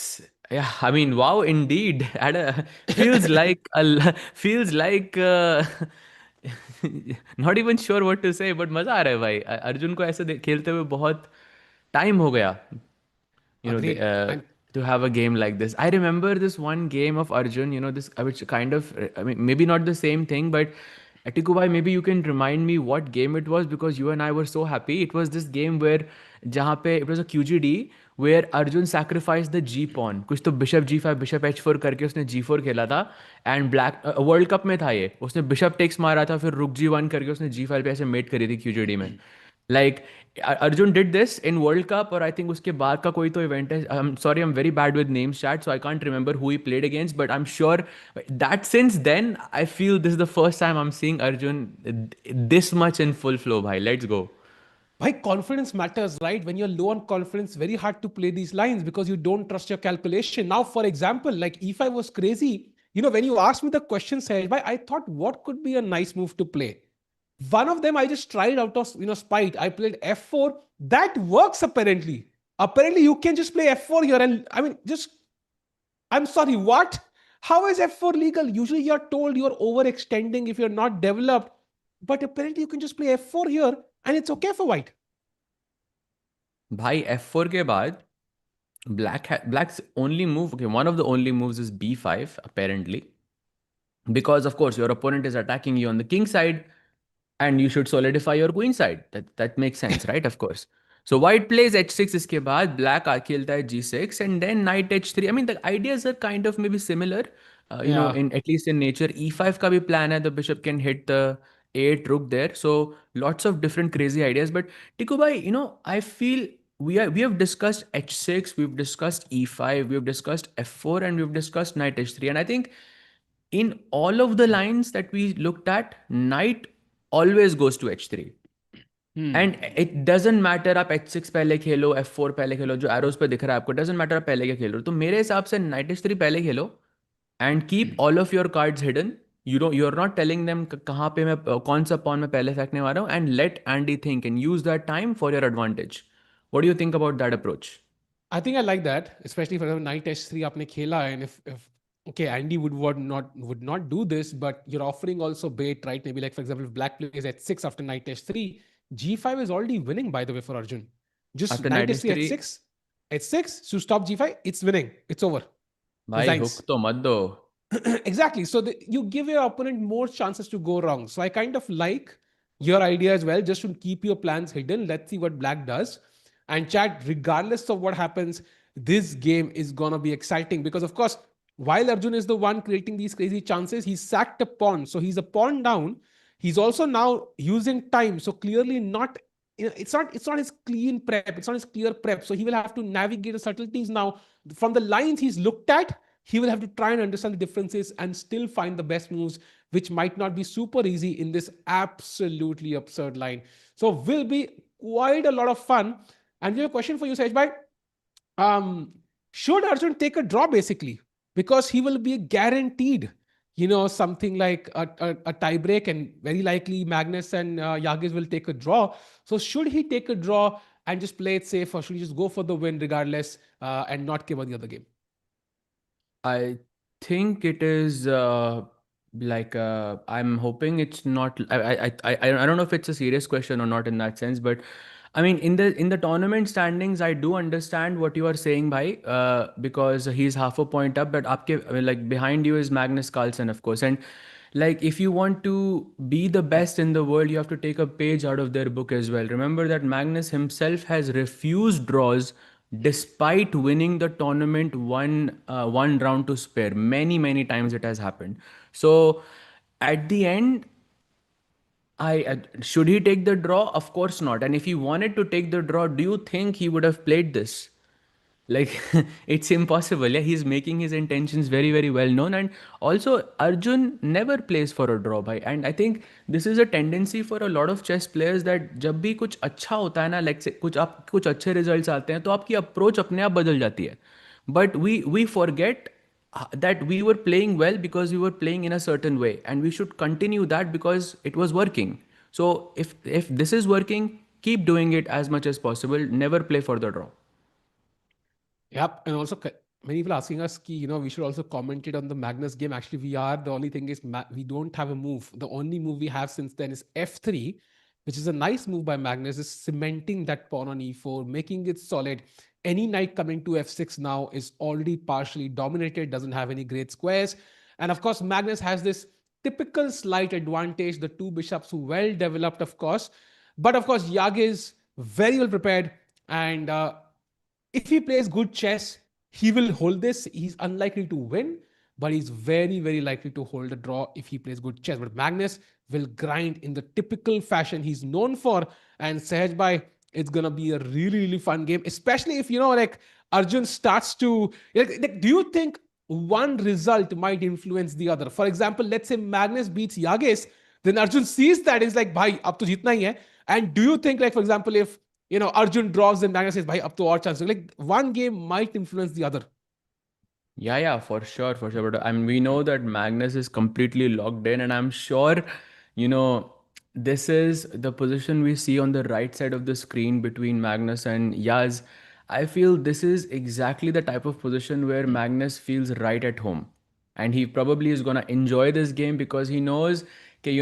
yeah, I mean, wow, indeed. At a, feels like feels like not even sure what to say, but मजा आ रहा है भाई। अर्जुन को ऐसे खेलते हुए बहुत time हो गया, Agreed. And to have a game like this. I remember this one game of Arjun, this which kind of, I mean, maybe not the same thing, but Atiku bhai, maybe you can remind me what game it was, because you and I were so happy. It was this game where जहाँ पे it was a QGD where Arjun sacrificed the G pawn. कुछ तो Bishop G5 Bishop H4 करके उसने G4 खेला था, and Black world cup में था ये। उसने Bishop takes मारा था, फिर Rook G1 करके उसने G5 पे ऐसे मेट करी थी QGD में। Like Arjun did this in World Cup, और I think उसके बाद का कोई तो इवेंट है। I'm sorry, I'm very bad with names, chat, so I can't remember who he played against, but I'm sure that since then I feel this is the first time I'm seeing Arjun this much in full flow. Bhai, let's go. why confidence matters, right? When you're low on confidence, very hard to play these lines because you don't trust your calculation. Now, for example, like E5 was crazy. When you asked me the question, Sahaj bhai, I thought what could be a nice move to play. One of them I just tried out of spite. I played F4. That works apparently. Apparently, you can just play F4 here, and I mean, just I'm sorry, what? How is F4 legal? Usually you're told you're overextending if you're not developed. But apparently you can just play F4 here and it's okay for white. भाई F4 के बाद black's only move, okay, one of the only moves is B5 apparently, because of course your opponent is attacking you on the king side, and you should solidify your queen side. That makes sense, right? Of course. So white plays h6, इसके बाद black खेलता है g6, and then knight h3. I mean, the ideas are kind of maybe similar, Yeah. in at least in nature. e5 का भी plan है, the bishop can hit the a8 rook there. So lots of different crazy ideas. But Tiku bhai, I feel we have discussed h6, we've discussed e5, we've discussed f4, and we've discussed knight h3. And I think in all of the lines that we looked at, knight always goes to h3. Hmm. And it doesn't matter आप H six पहले खेलो, F four पहले खेलो, जो arrows पे दिख रहा है आपको, doesn't matter आप पहले क्या खेल रहे हो। तो मेरे हिसाब से नाइट एच थ्री पहले खेलो and keep all of your cards hidden. You are not telling them कहाँ पे मैं कौन सा पॉन मैं पहले फेंकने वाला हूँ, and let Andy think and use that time for your advantage. What do you think about that approach? I think I like that, especially for example, Knight H3 आपने खेला, and if okay, Andy would not do this, but you're offering also bait, right? Maybe like for example, if Black plays H6 after Knight H3, G5 is already winning, by the way, for Arjun. Just after Knight night H H3 three? H6, H6 to stop G5, it's winning, it's over, भाई hook resigns. तो मत दो। Exactly. So you give your opponent more chances to go wrong. So I kind of like your idea as well, just to keep your plans hidden. Let's see what black does. And chat, regardless of what happens, this game is gonna be exciting because, of course, while Arjun is the one creating these crazy chances, he sacked a pawn, so he's a pawn down. He's also now using time, so clearly not. It's not his clean prep. It's not his clear prep. So he will have to navigate the subtleties now from the lines he's looked at. He will have to try and understand the differences and still find the best moves, which might not be super easy in this absolutely absurd line. So will be quite a lot of fun. And we have a question for you, Sejbhai. Should Arjun take a draw basically? Because he will be guaranteed, something like a tie break, and very likely Magnus and Yagiz will take a draw. So should he take a draw and just play it safe, or should he just go for the win regardless and not give up the other game? I think it is like I'm hoping it's not. I don't know if it's a serious question or not in that sense, but I mean in the tournament standings, I do understand what you are saying, bhai, because he's half a point up, but I mean, like behind you is Magnus Carlsen, of course, and like if you want to be the best in the world, you have to take a page out of their book as well. Remember that Magnus himself has refused draws despite winning the tournament one round to spare. Many times it has happened. So at the end, I should he take the draw? Of course not. And if he wanted to take the draw, do you think he would have played this? Like it's impossible. Yeah, he's making his intentions very well known. And also Arjun never plays for a draw by. And I think this is a tendency for a lot of chess players that जब भी कुछ अच्छा होता है ना, like से कुछ अच्छे results आते हैं, तो आपकी approach अपने आप बदल जाती है. But we forget that we were playing well because we were playing in a certain way, and we should continue that because it was working. So if this is working, keep doing it as much as possible. Never play for the draw. Yep, and also many people asking us, we should also comment it on the Magnus game. Actually, we are. The only thing is we don't have a move. The only move we have since then is F3, which is a nice move by Magnus, is cementing that pawn on E4, making it solid. Any knight coming to F6 now is already partially dominated, doesn't have any great squares. And of course, Magnus has this typical slight advantage, the two bishops well developed, of course. But of course, Yag is very well prepared, and if he plays good chess, he will hold this. He's unlikely to win, but he's very likely to hold a draw if he plays good chess. But Magnus will grind in the typical fashion he's known for. And Sahaj Bhai, it's gonna be a really fun game, especially if like Arjun starts to do you think one result might influence the other? For example, let's say Magnus beats Yagiz, then Arjun sees that, he's like, bhai, ab to jeetna hi hai. And do you think, like, for example, if Arjun draws and Magnus says, bhai, ab to aur chance. Like, one game might influence the other. Yeah, for sure, for sure. But I mean, we know that Magnus is completely locked in, and I'm sure, you know, this is the position we see on the right side of the screen between Magnus and Yaz. I feel this is exactly the type of position where Magnus feels right at home, and he probably is gonna enjoy this game because he knows, okay,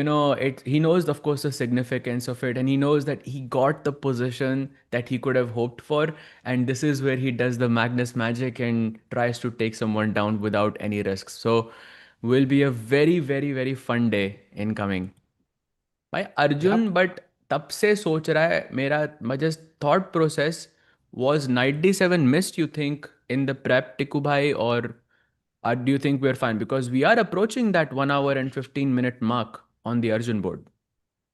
he knows, of course, the significance of it, and he knows that he got the position that he could have hoped for, and this is where he does the Magnus magic and tries to take someone down without any risks. So will be a very fun day incoming. भाई Arjun, Yep. But तब से सोच रहा है मेरा, just thought process was knight d7 missed, you think, in the prep, Tiku bhai, or do you think we're fine? Because we are approaching that 1 hour and 15-minute mark on the Arjun board.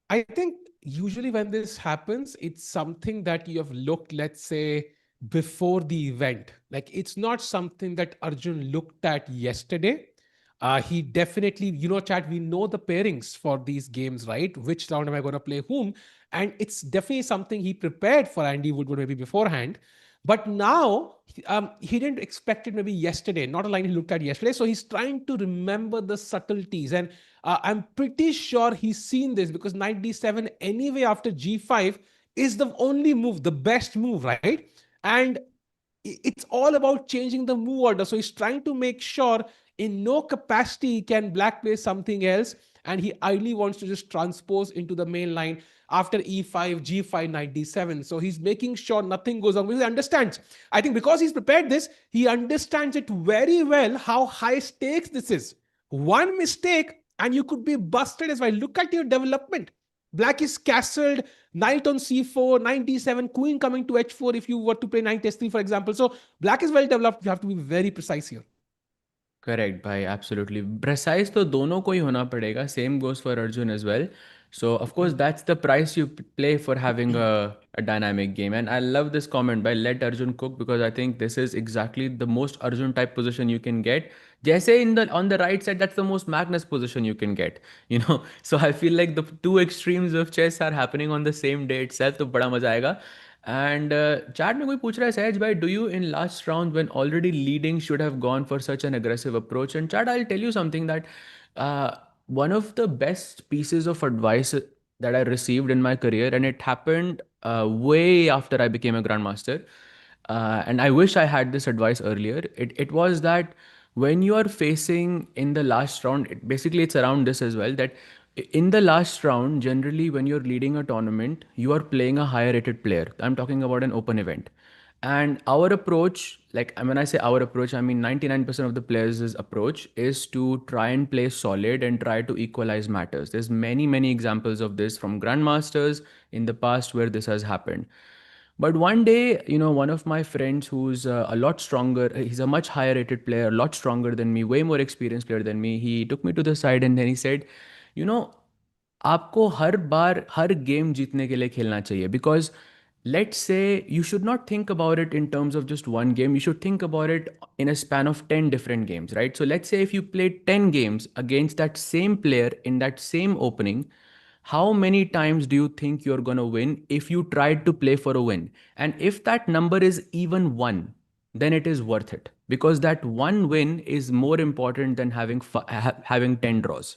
I think usually when this happens, it's something that you have looked, let's say, before the event. Like it's not something that Arjun looked at yesterday. He definitely, chat, we know the pairings for these games, right? Which round am I going to play whom? And it's definitely something he prepared for Andy Woodward maybe beforehand. But now he didn't expect it maybe yesterday, not a line he looked at yesterday. So he's trying to remember the subtleties. And I'm pretty sure he's seen this because knight d7 anyway after g5 is the only move, the best move, right? And it's all about changing the move order. So he's trying to make sure in no capacity can black play something else. And he ideally wants to just transpose into the main line after e5, g5, knight d7. So he's making sure nothing goes wrong because he understands. I think because he's prepared this, he understands it very well how high stakes this is. One mistake and you could be busted as well. Look at your development. Black is castled, knight on c4, knight d7, queen coming to h4 if you were to play knight s3, for example. So black is well developed. You have to be very precise here. Correct भाई absolutely precise तो दोनों को ही होना पड़ेगा same goes for Arjun as well so of course that's the price you play for having a dynamic game. And I love this comment by let Arjun cook because I think this is exactly the most Arjun type position you can get. Jaise in the on the right side, that's the most Magnus position you can get. You know, so I feel like the two extremes of chess are happening on the same day itself. तो बड़ा मजा आएगा. And chat में कोई पूछ रहा है सहज भाई, do you in last round when already leading should have gone for such an aggressive approach? And chat, I'll tell you something that uh, one of the best pieces of advice that I received in my career, and it happened way after I became a grandmaster. And I wish I had this advice earlier. It was that when you are facing in the last round, basically it's around this as well, that in the last round, generally when you're leading a tournament, you are playing a higher rated player. I'm talking about an open event. And our approach, like when I say our approach, I mean 99% of the players' approach is to try and play solid and try to equalize matters. There's many examples of this from grandmasters in the past where this has happened. But one day, one of my friends who's a lot stronger, he's a much higher rated player, a lot stronger than me, way more experienced player than me. He took me to the side and then he said, you know, आपको हर बार हर game जीतने के लिए खेलना चाहिए because let's say you should not think about it in terms of just one game. You should think about it in a span of 10 different games, right? So let's say if you played 10 games against that same player in that same opening, how many times do you think you're going to win if you tried to play for a win? And if that number is even one, then it is worth it because that one win is more important than having 10 draws.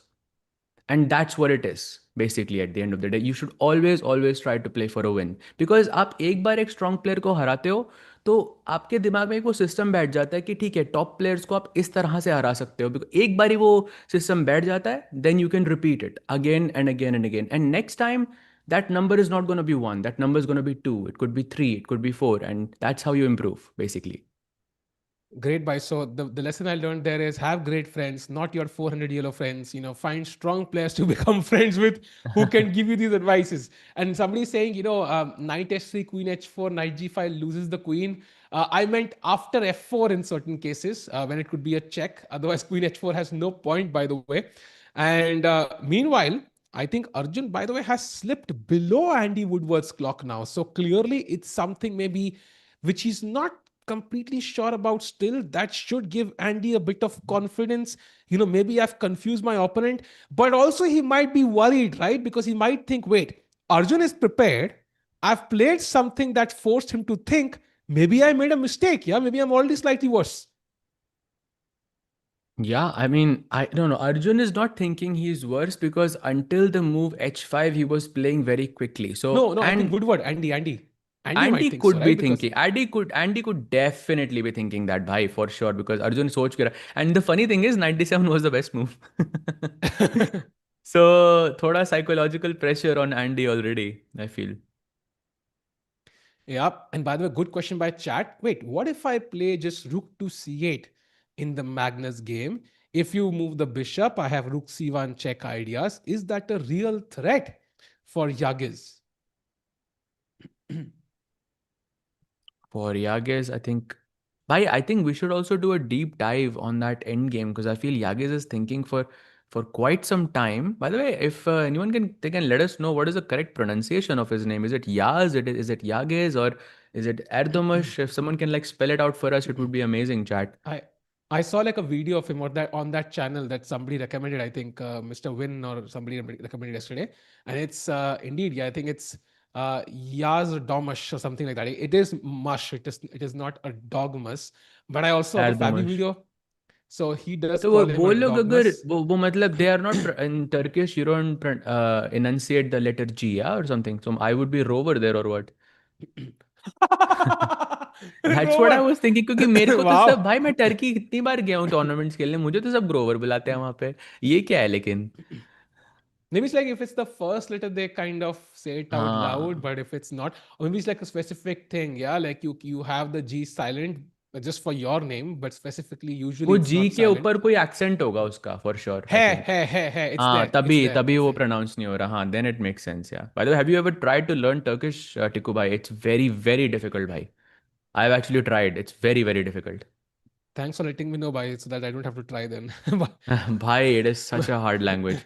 And that's what it is basically at the end of the day. You should always try to play for a win because आप एक बार एक strong player को हराते हो तो आपके दिमाग में एक वो सिस्टम बैठ जाता है कि ठीक है टॉप प्लेयर्स को आप इस तरह से हरा सकते हो बिकॉज एक बार ही वो सिस्टम बैठ जाता है then you can repeat it again and again and again and next time that number is not going to be 1, that number is going to be 2, it could be 3, it could be 4, and that's how you improve basically. Great, bye. So the lesson I learned there is have great friends, not your 400 yellow friends. Find strong players to become friends with who can give you these advices. And somebody saying, knight h3, queen h4, knight g5 loses the queen. I meant after f4 in certain cases when it could be a check. Otherwise, queen h4 has no point, by the way. And meanwhile, I think Arjun, by the way, has slipped below Andy Woodward's clock now. So clearly, it's something maybe which he's not completely sure about still. That should give Andy a bit of confidence. Maybe I've confused my opponent, but also he might be worried, right? Because he might think, wait, Arjun is prepared. I've played something that forced him to think, maybe I made a mistake. Yeah, maybe I'm already slightly worse. Yeah, I mean, I don't know. Arjun is not thinking he's worse because until the move h5, he was playing very quickly. So, No, I think and Woodward, Andy might Andy think so, could be right? Because thinking, Andy could definitely be thinking that, bhai, for sure, because Arjun सोच के रहा. And the funny thing is, 97 was the best move. So, thoda psychological pressure on Andy already, I feel. yeah. And by the way, good question by chat. Wait, what if I play just rook to c8 in the Magnus game? If you move the bishop, I have rook c1 check ideas. Is that a real threat for Yagiz? For Yagiz, I think we should also do a deep dive on that end game because I feel Yagiz is thinking for for quite some time. By the way, if anyone can, they can let us know what is the correct pronunciation of his name. Is it Yaz? Is it Yagiz or is it Erdogmus? If someone can like spell it out for us, it would be amazing, chat. I I saw like a video of him on that channel that somebody recommended. I think Mr. Win or somebody recommended yesterday, and it's indeed, yeah, I think it's Yaz Domash or something like that. It is mush. It is not a dogmus. But I also saw the Fabi Erdogmus. video, so he does तो call him वो a लोग अगर dogmus. वो मतलब they are not in Turkish, you don't enunciate the letter G, yeah, or something. So I would be rover there or what? That's what I Rover. was thinking, क्योंकि मेरे को तो सब, Wow. भाई मैं टर्की कितनी बार गया हूँ टूर्नामेंट्स खेलने, मुझे तो सब ग्रोवर बुलाते हैं वहां पे। ये क्या है लेकिन? Maybe it's like if it's the first letter, they kind of say it out loud, हाँ, but if it's not, or maybe it's like a specific thing, yeah, like you have the G silent just for your name, but specifically, usually वो it's ji not के silent. ऊपर कोई accent होगा उसका for sure, I think. Hey, it's हाँ, there, it's तभी there, तभी it's वो there. प्रोनाउंस नहीं हो रहा। हाँ, then it makes sense. Yeah by the way, have you ever tried to learn Turkish, Tiku भाई? इट्स वेरी वेरी डिफिकल्ट भाई। I have actually tried, it's very very difficult. Thanks for letting me know, by so that I don't have to try then. भाई, it is such a hard language.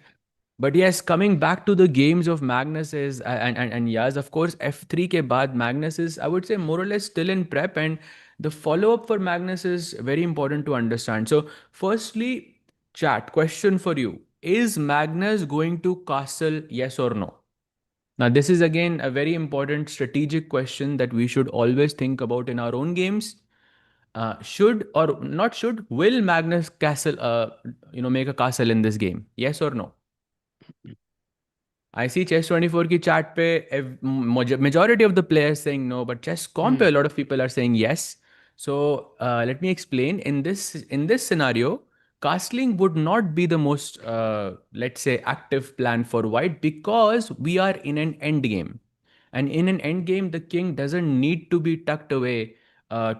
But yes, coming back to the games of Magnus is and Yaz, of course, F3 ke baad Magnus is, I would say, more or less still in prep, and the follow-up for Magnus is very important to understand. So, firstly, chat question for you: is Magnus going to castle, yes or no? Now, this is again a very important strategic question that we should always think about in our own games. Should or not should, will Magnus castle, make a castle in this game? Yes or no? I see Chess24 की chat पे majority of the players saying no, but Chesscom पे Hmm. a lot of people are saying yes. So let me explain. In this scenario, castling would not be the most let's say active plan for White, because we are in an end game. And in an end game, the king doesn't need to be tucked away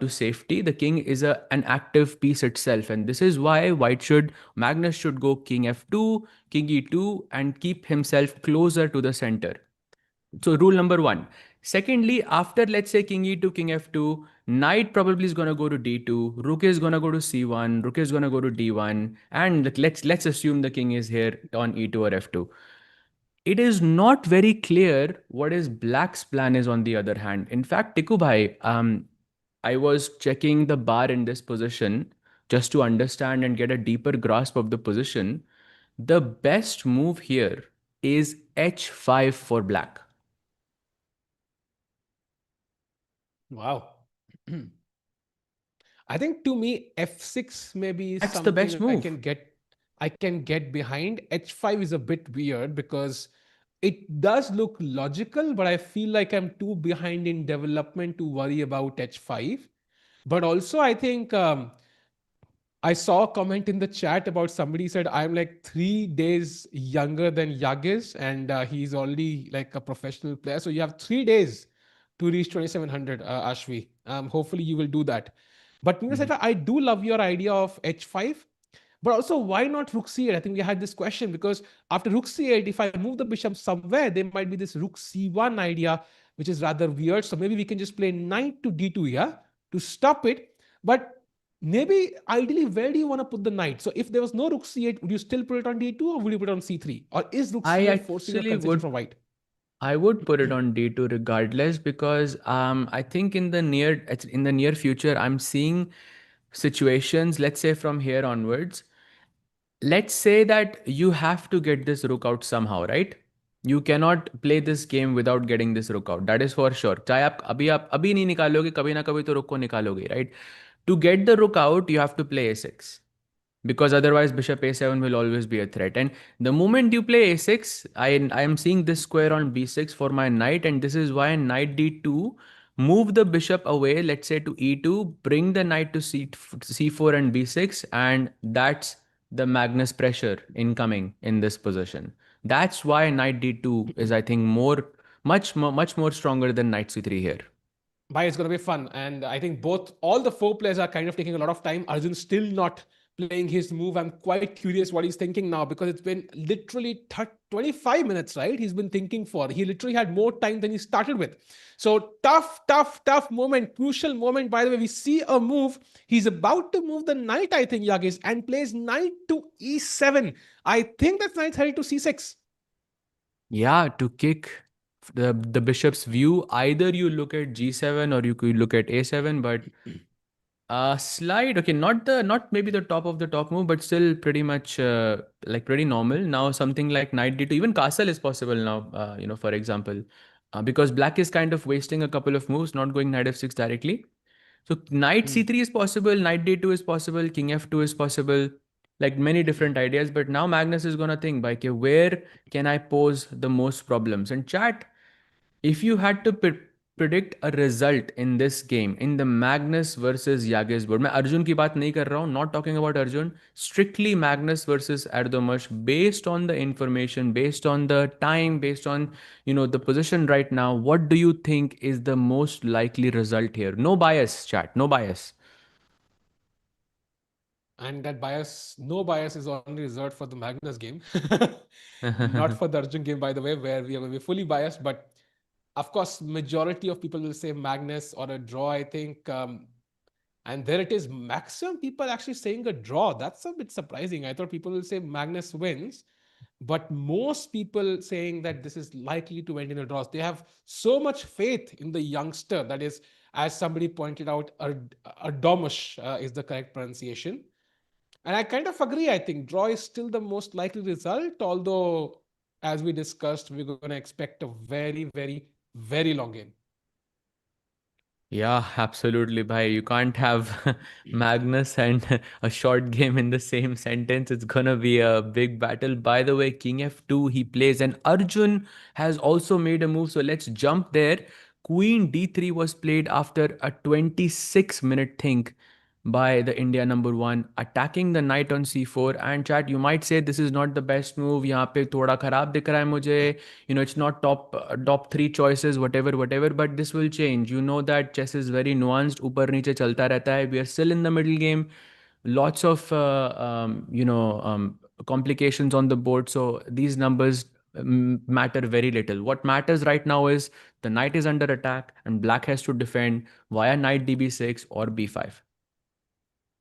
to safety. The king is an active piece itself, and this is why Magnus should go king f2, king e2, and keep himself closer to the center. So rule number one. Secondly, after let's say king e2, king f2, knight probably is gonna go to d2, rook is gonna go to c1, rook is gonna go to d1, and let's assume the king is here on e2 or f2. It is not very clear what is black's plan is on the other hand. In fact, Tiku bhai, I was checking the bar in this position just to understand and get a deeper grasp of the position. The best move here is h5 for black. Wow. I think to me, F6 maybe is That's the something best move. I can get behind. H5 is a bit weird because it does look logical, but I feel like I'm too behind in development to worry about H5. But also, I think I saw a comment in the chat about somebody said I'm like 3 days younger than Yagiz, and he's already like a professional player. So you have 3 days to reach 2700, Ashvi. Hopefully you will do that. But Mhm. I do love your idea of H5. But also, why not Rook C8? I think we had this question because after Rook C8, if I move the bishop somewhere, there might be this Rook C1 idea, which is rather weird. So maybe we can just play Knight to D2, yeah, to stop it. But maybe ideally, where do you want to put the Knight? So if there was no Rook C8, would you still put it on D2 or would you put it on C3? Or is Rook I C8 forcing a actually concession would from White? I would put it on D2 regardless, because I think in the near future I'm seeing situations, let's say from here onwards. Let's say that you have to get this rook out somehow, right? You cannot play this game without getting this rook out. That is for sure. चाहे आप अभी नहीं निकालोगे, कभी ना कभी तो रुक को निकालोगे, right? To get the rook out, you have to play a6, because otherwise bishop a7 will always be a threat. And the moment you play a6, I am seeing this square on b6 for my knight, and this is why knight d2, move the bishop away, let's say to e2, bring the knight to c4 and b6, and that's the Magnus pressure incoming in this position. That's why knight d2 is, I think, much more stronger than knight c3 here. Bhai, it's going to be fun. And I think all the four players are kind of taking a lot of time. Arjun's still not playing his move. I'm quite curious what he's thinking now, because it's been literally 25 minutes, right? He's been thinking for. He literally had more time than he started with. So tough moment, crucial moment. By the way, we see a move. He's about to move the knight, I think, Yagiz, and plays knight to e7. I think that's knight headed to c6. Yeah, to kick the bishop's view, either you look at g7 or you could look at a7, but slide, okay, not maybe the top of the top move, but still pretty much like pretty normal. Now something like knight d2, even castle is possible now. For example, because black is kind of wasting a couple of moves, not going knight f6 directly. So knight Hmm. c3 is possible, knight d2 is possible, king f2 is possible, like many different ideas. But now Magnus is gonna think, by okay, where can I pose the most problems? And chat, if you had to predict a result in this game, in the Magnus versus Yagiz board, मैं अर्जुन की बात नहीं कर रहा हूँ, not talking about Arjun, strictly Magnus versus Erdogmus, based on the information, based on the time, based on the position right now, what do you think is the most likely result here? No bias, chat, no bias. And that bias, no bias, is only reserved for the Magnus game, not for the Arjun game, by the way, where we are going to be fully biased. But of course, majority of people will say Magnus or a draw, I think. And there it is, maximum people actually saying a draw. That's a bit surprising. I thought people will say Magnus wins, but most people saying that this is likely to end in a draw. They have so much faith in the youngster. That is, as somebody pointed out, Erdogmus is the correct pronunciation. And I kind of agree. I think draw is still the most likely result, although, as we discussed, we're going to expect a very, very, very long game. Yeah, absolutely, bhai. You can't have Magnus and a short game in the same sentence. It's gonna be a big battle. By the way, King F2 he plays, and Arjun has also made a move. So let's jump there. Queen D3 was played after a 26-minute think by the India number one, attacking the knight on c4. And chat, you might say this is not the best move. यहाँ पे थोड़ा खराब दिख रहा है मुझे. It's not top three choices, whatever, but this will change. You know that chess is very nuanced, ऊपर नीचे चलता रहता है. We are still in the middle game, lots of complications on the board, so these numbers matter very little. What matters right now is the knight is under attack and black has to defend via knight db6 or b5.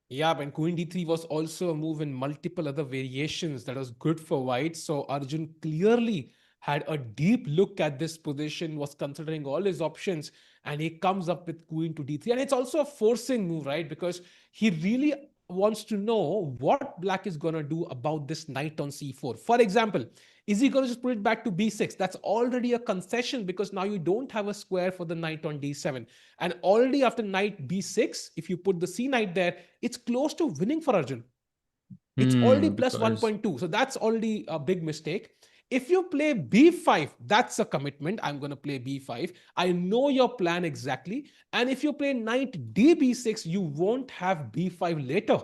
Yeah, and Queen D3 was also a move in multiple other variations that was good for white. So Arjun clearly had a deep look at this position, was considering all his options, and he comes up with Queen to D3. And it's also a forcing move, right? Because he really wants to know what black is going to do about this knight on c4. For example, is he going to just put it back to b6? That's already a concession, because now you don't have a square for the knight on d7. And already after knight b6, if you put the c knight there, it's close to winning for Arjun. It's already plus Because 1.2. So that's already a big mistake. If you play b5, that's a commitment. I'm going to play b5. I know your plan exactly. And if you play knight db6, you won't have b5 later.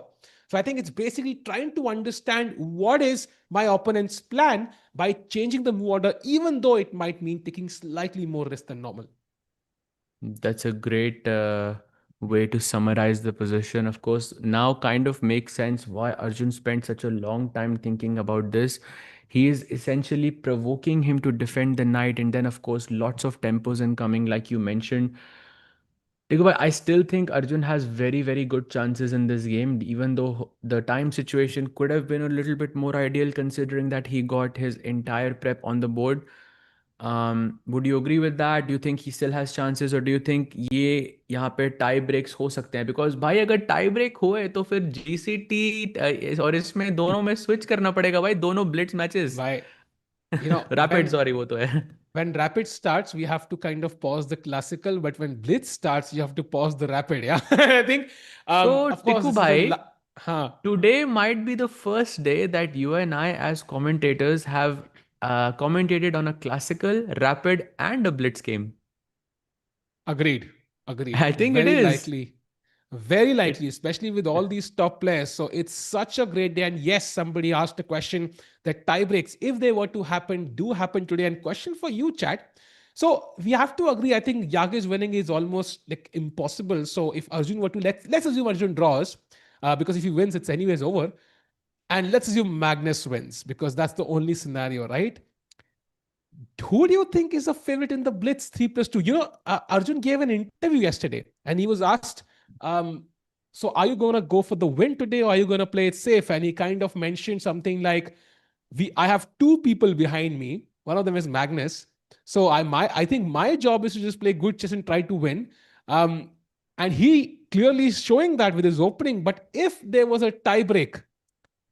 So I think it's basically trying to understand what is my opponent's plan by changing the move order, even though it might mean taking slightly more risk than normal. that's a great way to summarize the position. Of course, now kind of makes sense why Arjun spent such a long time thinking about this. He is essentially provoking him to defend the knight, and then, of course, lots of tempos incoming, like you mentioned. देखो भाई, I still think Arjun has very, very good chances in this game, even though the time situation could have been a little bit more ideal considering that he got his entire prep on the board. Would you agree with that? Do you think he still has chances, or do you think ये यहाँ पे tie breaks हो सकते हैं? Because भाई अगर tie break हुए तो फिर जीसीटी और इसमें दोनों में स्विच करना पड़ेगा भाई, दोनों Blitz matches. Why? You know, rapid sorry वो तो है. when rapid starts, we have to kind of pause the classical, but when blitz starts, you have to pause the rapid. Yeah, I think, So of course, Tiku this is a bhai, huh. today might be the first day that you and I, as commentators, have commentated on a classical, rapid, and a blitz game. Agreed, agreed. I think it is. Very It, likely, especially with all these top players. So it's such a great day. And yes, somebody asked a question that tie breaks, if they were to happen, do happen today. And question for you, chat. So we have to agree. I think Yagiz winning is almost like impossible. So if Arjun were to let's assume Arjun draws. because if he wins, it's anyways over. And let's assume Magnus wins because that's the only scenario, right? Who do you think is a favorite in the Blitz 3+2? Arjun gave an interview yesterday and he was asked, um, so are you going to go for the win today or are you going to play it safe? And he kind of mentioned something like, I have two people behind me. One of them is Magnus. So I think my job is to just play good chess and try to win. Um, and he clearly is showing that with his opening. But if there was a tie break,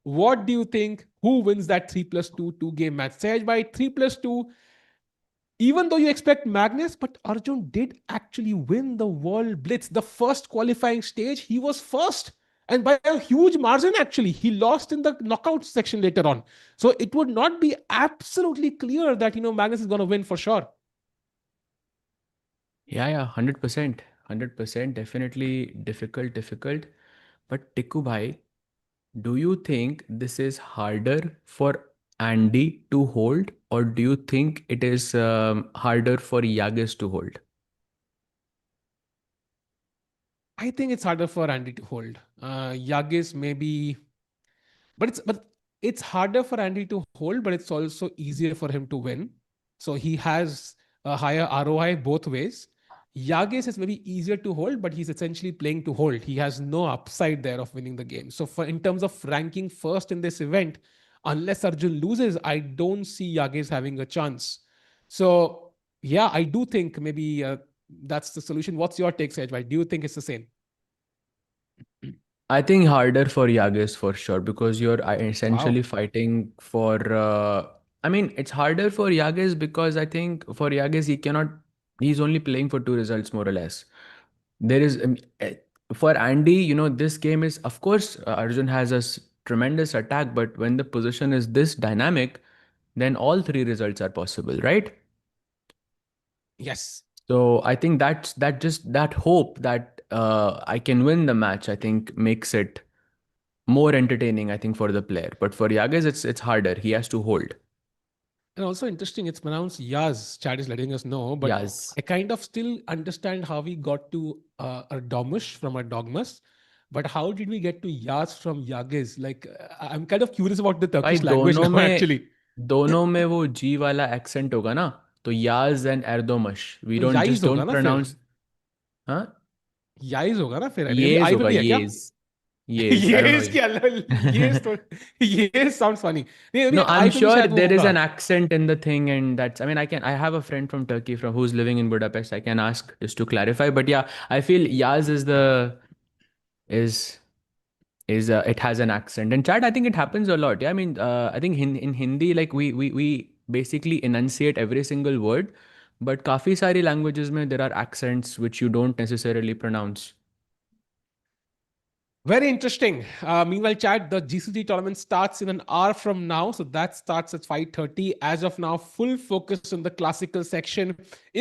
what do you think? Who wins that 3+2 two-game match? Sehaj by 3+2, even though you expect Magnus, but Arjun did actually win the World Blitz. The first qualifying stage, he was first. And by a huge margin, actually. He lost in the knockout section later on. So it would not be absolutely clear that, Magnus is going to win for sure. Yeah, 100%. 100%. Definitely difficult. But Tikku bhai, do you think this is harder for Andy to hold, or do you think it is harder for Yagiz to hold? I think it's harder for Andy to hold. Yagiz maybe, but it's harder for Andy to hold, but it's also easier for him to win. So he has a higher ROI both ways. Yages is maybe easier to hold, but he's essentially playing to hold. He has no upside there of winning the game. So for in terms of ranking first in this event, unless Arjun loses, I don't see Yages having a chance. So yeah, I do think maybe that's the solution. What's your take, Sejbhai? Do you think it's the same? I think harder for Yagiz for sure because you're essentially Wow. fighting for. I mean, it's harder for Yagiz because I think for Yagiz he cannot. He's only playing for two results more or less. There is for Andy, this game is of course Arjun has a tremendous attack, but when the position is this dynamic, then all three results are possible, right? Yes. So I think that just that hope that I can win the match, I think makes it more entertaining, I think, for the player. But for Yagas, it's harder. He has to hold. And also interesting, it's pronounced Yaz. Chat is letting us know, but Yes. I kind of still understand how we got to Erdogmus from Erdogmus. But how did we get to Yaz from Yagiz? Like, I'm kind of curious about the भाई Turkish language now, actually. दोनों में वो जी वाला accent होगा ना तो याज and एर्दोमश we तो डोंट याइज जस्ट होगा डोंट ना फिर? प्रोनाउंस हाँ याइज होगा ना फिर? अभी येज आई पे होगा भी है क्या? येज आई डोंट ये क्या? नो ये साउंड फनी। नहीं, अभी No, I'm आई पे भी sure शायद वो there is होगा। an accent in the thing, and that's. I mean, I have a friend from Turkey from who's living in Budapest. I can ask just to clarify. But yeah, I feel Yaz is it has an accent. And chat, I think it happens a lot. Yeah, I mean, I think in Hindi, like we basically enunciate every single word, but काफी सारी languages में there are accents which you don't necessarily pronounce. Very interesting. Meanwhile, Chad, the GCT tournament starts in an hour from now. So that starts at 5:30. As of now, full focus on the classical section.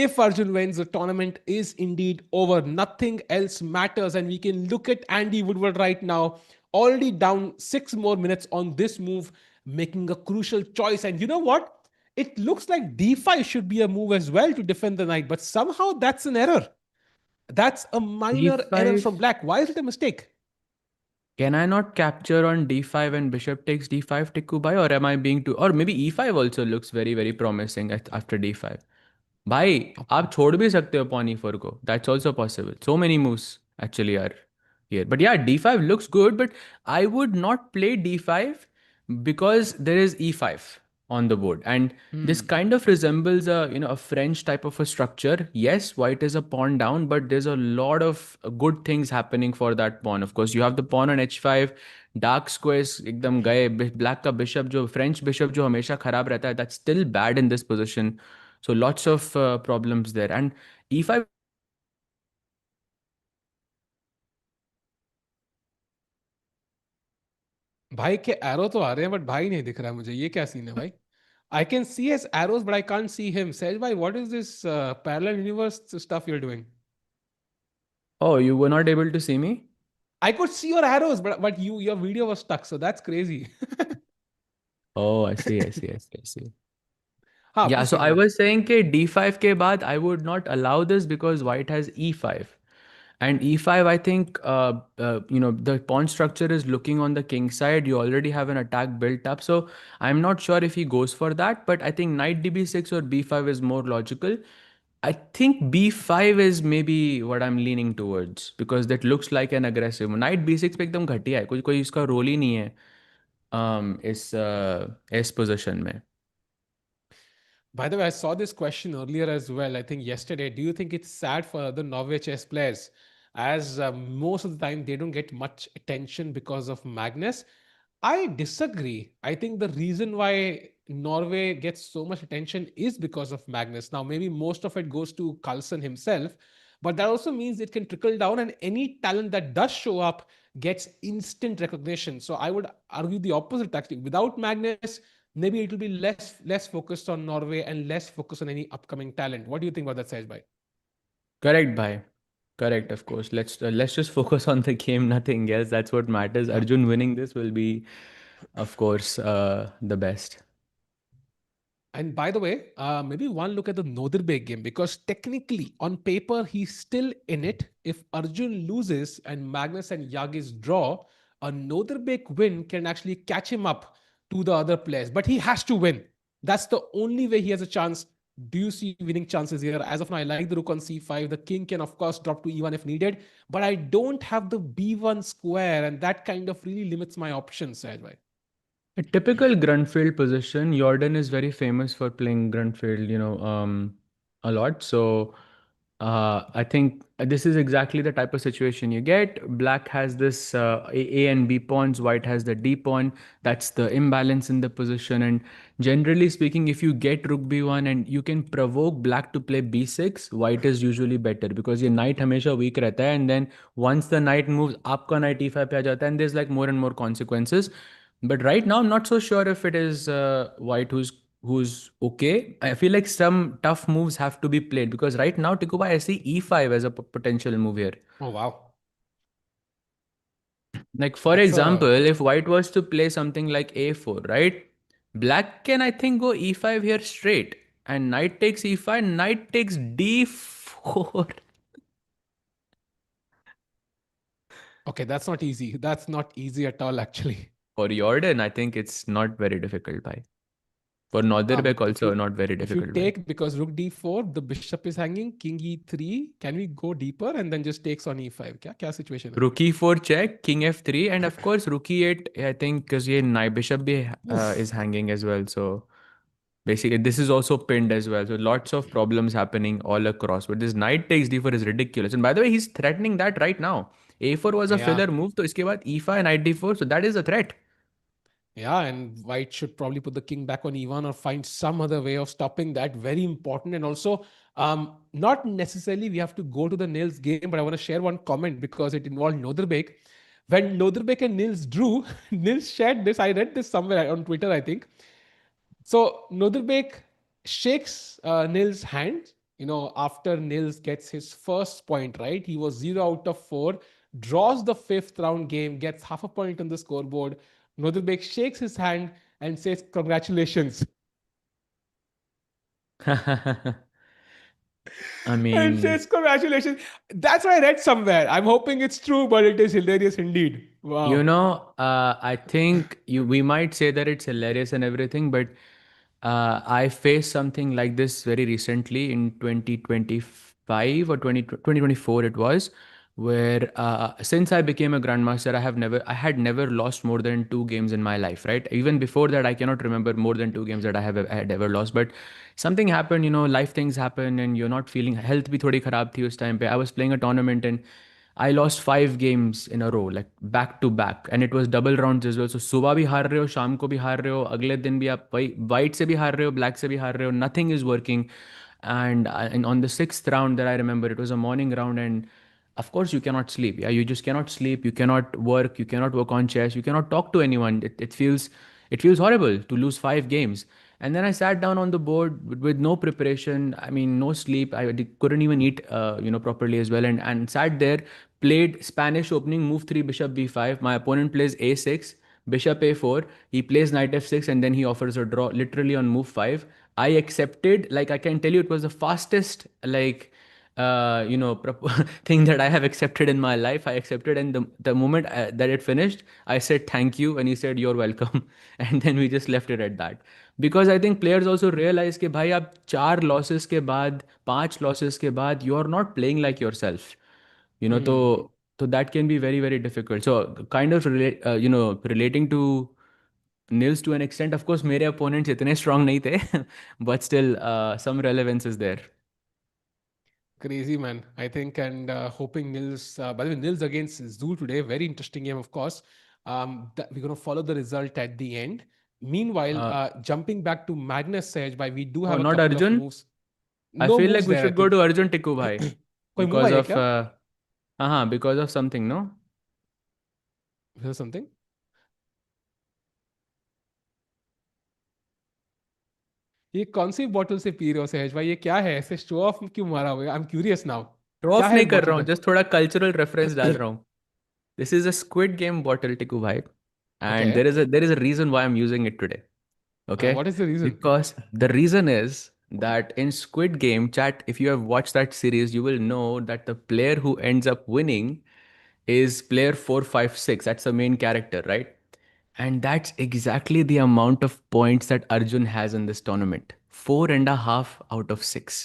If Arjun wins, the tournament is indeed over. Nothing else matters. And we can look at Andy Woodward right now, already down 6 more minutes on this move, making a crucial choice. And you know what? It looks like d5 should be a move as well to defend the knight, but somehow that's an error. That's a minor error D5. from black. Why is it a mistake? Can I not capture on d5 when bishop takes d5 Tikkubai, or am I being too? Or maybe e5 also looks very promising after d5. भाई आप छोड़ भी सकते हो pawn e4 को. That's also possible. So many moves actually are here. But yeah, d5 looks good, but I would not play d5 because there is e5 on the board, and this Hmm. kind of resembles a French type of a structure. Yes, white is a pawn down, but there's a lot of good things happening for that pawn. Of course, you have the pawn on h5, dark squares एकदम गए, black का bishop जो French bishop जो हमेशा खराब रहता है, that's still bad in this position. So lots of problems there, and e5. भाई के एरो तो आ रहे हैं बट भाई नहीं दिख रहा है मुझे, ये क्या सीन है भाई? I can see his arrows but I can't see him. Sej bhai, what is this parallel universe stuff you're doing? Oh, you were not able to see me? I could see your arrows but your video was stuck, so that's crazy. Oh, I see. हाँ, Yeah, please so I continue. was saying कि d5 के बाद I would not allow this because white has e5. And e5, I think, the pawn structure is looking on the king side. You already have an attack built up. So I'm not sure if he goes for that, but I think knight db6 or b5 is more logical. I think b5 is maybe what I'm leaning towards because that looks like an aggressive. Knight b6 पे एकदम घटिया है, कोई कोई इसका role ही नहीं है इस पोजीशन में. By the way, I saw this question earlier as well. I think yesterday. Do you think it's sad for other Norway chess players, as most of the time they don't get much attention because of Magnus? I disagree. I think the reason why Norway gets so much attention is because of Magnus. Now, maybe most of it goes to Carlsen himself, but that also means it can trickle down, and any talent that does show up gets instant recognition. So I would argue the opposite actually. Without Magnus, maybe it will be less focused on Norway and less focused on any upcoming talent. What do you think about that, Sahaj bhai? Correct, bhai. Correct, of course. Let's just focus on the game, nothing else. That's what matters. Yeah. Arjun winning this will be, of course, the best. And by the way, maybe one look at the Nodirbek game, because technically on paper he's still in it. If Arjun loses and Magnus and Yagiz draw, a Nodirbek win can actually catch him up to the other players. But he has to win. That's the only way he has a chance. Do you see winning chances here? As of now, I like the rook on c5. The king can, of course, drop to e1 if needed. But I don't have the b1 square, and that kind of really limits my options, Sahaj. A typical Grunfeld position. Jordan is very famous for playing Grunfeld, a lot. So I think this is exactly the type of situation you get. Black has this A and B pawns, white has the D pawn. That's the imbalance in the position. And generally speaking, if you get rook B1 and you can provoke black to play B6, white is usually better because your knight हमेशा weak रहता है. And then once the knight moves, आपका knight E5 पे आ जाता है, and there's like more and more consequences. But right now, I'm not so sure if it is white who's okay. I feel like some tough moves have to be played because right now Tikuba I see e5 as a potential move here. Oh, wow. Like for That's example, a if white was to play something like a4, right? Black can I think go e5 here straight, and knight takes e5, knight takes d4. okay. That's not easy. That's not easy at all, actually. For Jordan, I think it's not very difficult by. For Nodirbek If also you not very if you difficult by. take, because rook d4, the bishop is hanging, king e3. Can we go deeper and then just takes on e5? क्या situation है? Rook e4 check, king f3, and of course rook e8. I think because ये knight bishop bhi, is Oof. hanging as well. So basically, this is also pinned as well. So lots of problems happening all across. But this knight takes d4 is ridiculous. And by the way, he's threatening that right now. a4 was a Yeah. filler move. So इसके बाद e5 knight d4. So that is a threat. Yeah, and white should probably put the king back on e1 or find some other way of stopping that. Very important. And also, not necessarily we have to go to the Nils game, but I want to share one comment because it involved Nodirbek. When Nodirbek and Nils drew, Nils shared this. I read this somewhere on Twitter, I think. So Nodirbek shakes Nils' hand, after Nils gets his first point, right? He was 0 out of 4, draws the fifth round game, gets half a point on the scoreboard. Nodirbek shakes his hand and says, "Congratulations," I and mean, says, "Congratulations." That's what I read somewhere. I'm hoping it's true, but it is hilarious indeed. Wow. I think we might say that it's hilarious and everything, but I faced something like this very recently in 2025 or 2024 it was, where since I became a grandmaster, I had never lost more than two games in my life, right? Even before that, I cannot remember more than two games that I had ever lost. But something happened, life things happen, and you're not feeling health भी थोड़ी खराब थी उस time पे. I was playing a tournament and I lost 5 games in a row, like back to back, and it was double rounds as well. So सुबह भी हार रहे हो, शाम को भी हार रहे हो, अगले दिन भी आप white से भी हार रहे हो, black से भी हार रहे हो. Nothing is working, and on the sixth round that I remember, it was a morning round, and of course you cannot sleep. Yeah, you just cannot sleep. You cannot work. You cannot work on chess. You cannot talk to anyone. It feels horrible to lose 5 games. And then I sat down on the board with no preparation. I mean, no sleep. Couldn't even eat, properly as well. And sat there, played Spanish opening, move three, bishop b5. My opponent plays a6, bishop a4. He plays knight f6, and then he offers a draw literally on move 5. I accepted. Like I can tell you, it was the fastest, like thing that I have accepted in my life. I accepted, and the moment that it finished, I said thank you, and he said you're welcome, and then we just left it at that. Because I think players also realize कि भाई आप 4 losses के बाद 5 losses के बाद you are not playing like yourself. Hmm. So that can be very very difficult. So kind of relating to Nils to an extent. Of course, मेरे opponents इतने strong नहीं थे, but still some relevance is there. Crazy man, I think, and hoping Nils. By the way, Nils against Zul today, very interesting game, of course. We're gonna follow the result at the end. Meanwhile, Uh, jumping back to Magnus Sage, by we do oh, have a not couple of Arjun. moves. I No feel like moves we there, I should go think. to Arjun Tikku bhai कोई move because आई है of क्या? because of something, no? Is there something? ये कौन सी bottle से P रहे हो सहज भाई? ये क्या है? ऐसे शो ऑफ क्यों मारा हुआ है? I am curious now. Show क्या ऑफ है नहीं इस कर बॉटल रहा हूँ, पे? जस्ट थोड़ा कल्चरल रेफरेंस डाल रहा हूँ. This is a Squid Game bottle, Tikku bhai, and Okay. there is a reason why I'm using it today. Okay, What is the reason? because the reason is that in Squid Game chat, if you have watched that series, you will know that the player who ends up winning is player 456. That's the main character, right? And that's exactly the amount of points that Arjun has in this tournament. 4.5 out of 6.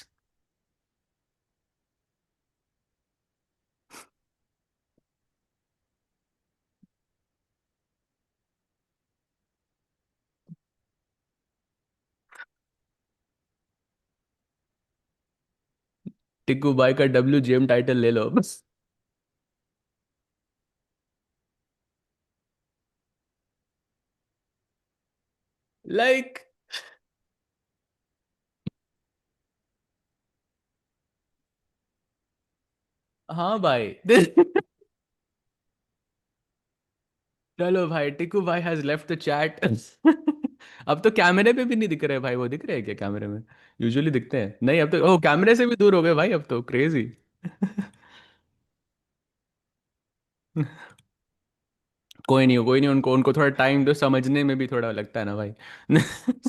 Tikku भाई का WGM title ले लो बस. Like, हाँ भाई. चलो भाई, टिक्कू भाई has left the chat. अब तो कैमरे पे भी नहीं दिख रहे भाई. वो दिख रहे हैं क्या कैमरे में? यूजुअली दिखते हैं. नहीं, अब तो कैमरे से भी दूर हो गए भाई, अब तो क्रेजी. कोई नहीं, उनको उनको थोड़ा टाइम दो, समझने में भी थोड़ा लगता है ना भाई.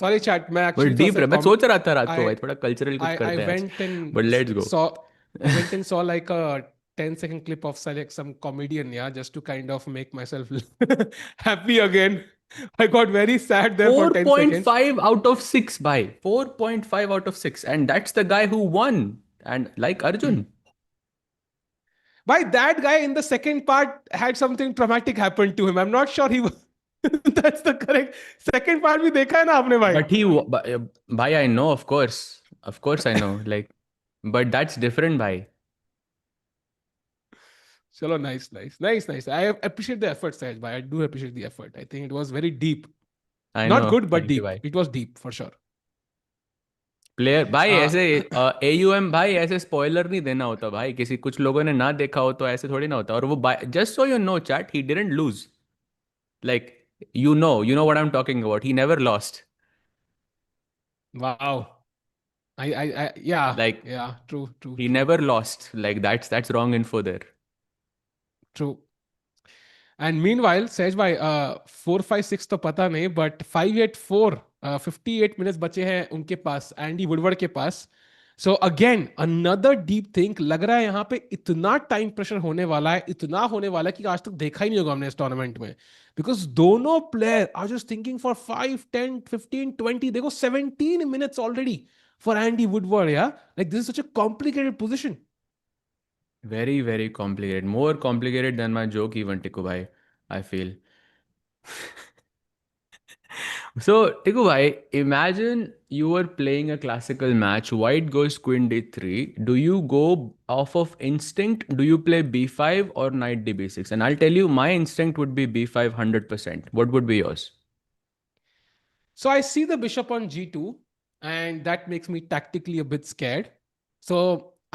सॉरी चैट, मैं बट एक्चुअली थोड़ा डीप सा रहे, मैं सोच रहा था रात को आई भाई थोड़ा कल्चरल कुछ I करते हैं आज. went and but let's go. saw I went and saw like a 10-second clip of select some comedian, yeah, just to kind of make myself happy again. I got very sad there for 10 seconds. 4.5 out of 6 भाई. 4.5 out of 6, and that's the guy who won. And like Arjun. By that guy in the second part had something traumatic happen to him. I'm not sure he was. That's the correct second part भी देखा है ना आपने भाई? But bhai, I know, of course I know, like, but that's different, bhai. Chalo, nice. I appreciate the effort, Sahaj bhai. I do appreciate the effort. I think it was very deep. I Not know, good, but thank you, deep. bhai. It was deep for sure. Player भाई Uh, ऐसे AUM भाई ऐसे spoiler नहीं देना होता भाई. किसी कुछ लोगों ने ना देखा हो तो ऐसे थोड़ी ना होता. और वो just so you know chat, he didn't loose. Like, you know what I'm talking about. He never lost. wow. Yeah, Like, yeah. True, he true, never lost. Like, that's wrong info there. true. And meanwhile, Sahaj bhai, 4-5-6 तो पता नहीं, but 5-8-4, 58 minutes बचे हैं उनके पास, Andy Woodward के पास. So again another deep think. लग रहा है यहाँ पे इतना टाइम प्रेशर होने वाला है, इतना होने वाला है कि आज तक देखा ही नहीं होगा हमने इस टूर्नामेंट में. बिकॉज दोनों player are just thinking for 5, 10, 15, 20. देखो 17 minutes already for Andy Woodward. Yeah like this is such a complicated position. Very, very complicated. More complicated than my joke even, Tiku bhai, I feel. So, Tiku bhai, imagine you were playing a classical match. White goes queen d3. Do you go off of instinct? Do you play b5 or knight db6? And I'll tell you, my instinct would be b5 100%. What would be yours? So I see the bishop on g2, and that makes me tactically a bit scared. So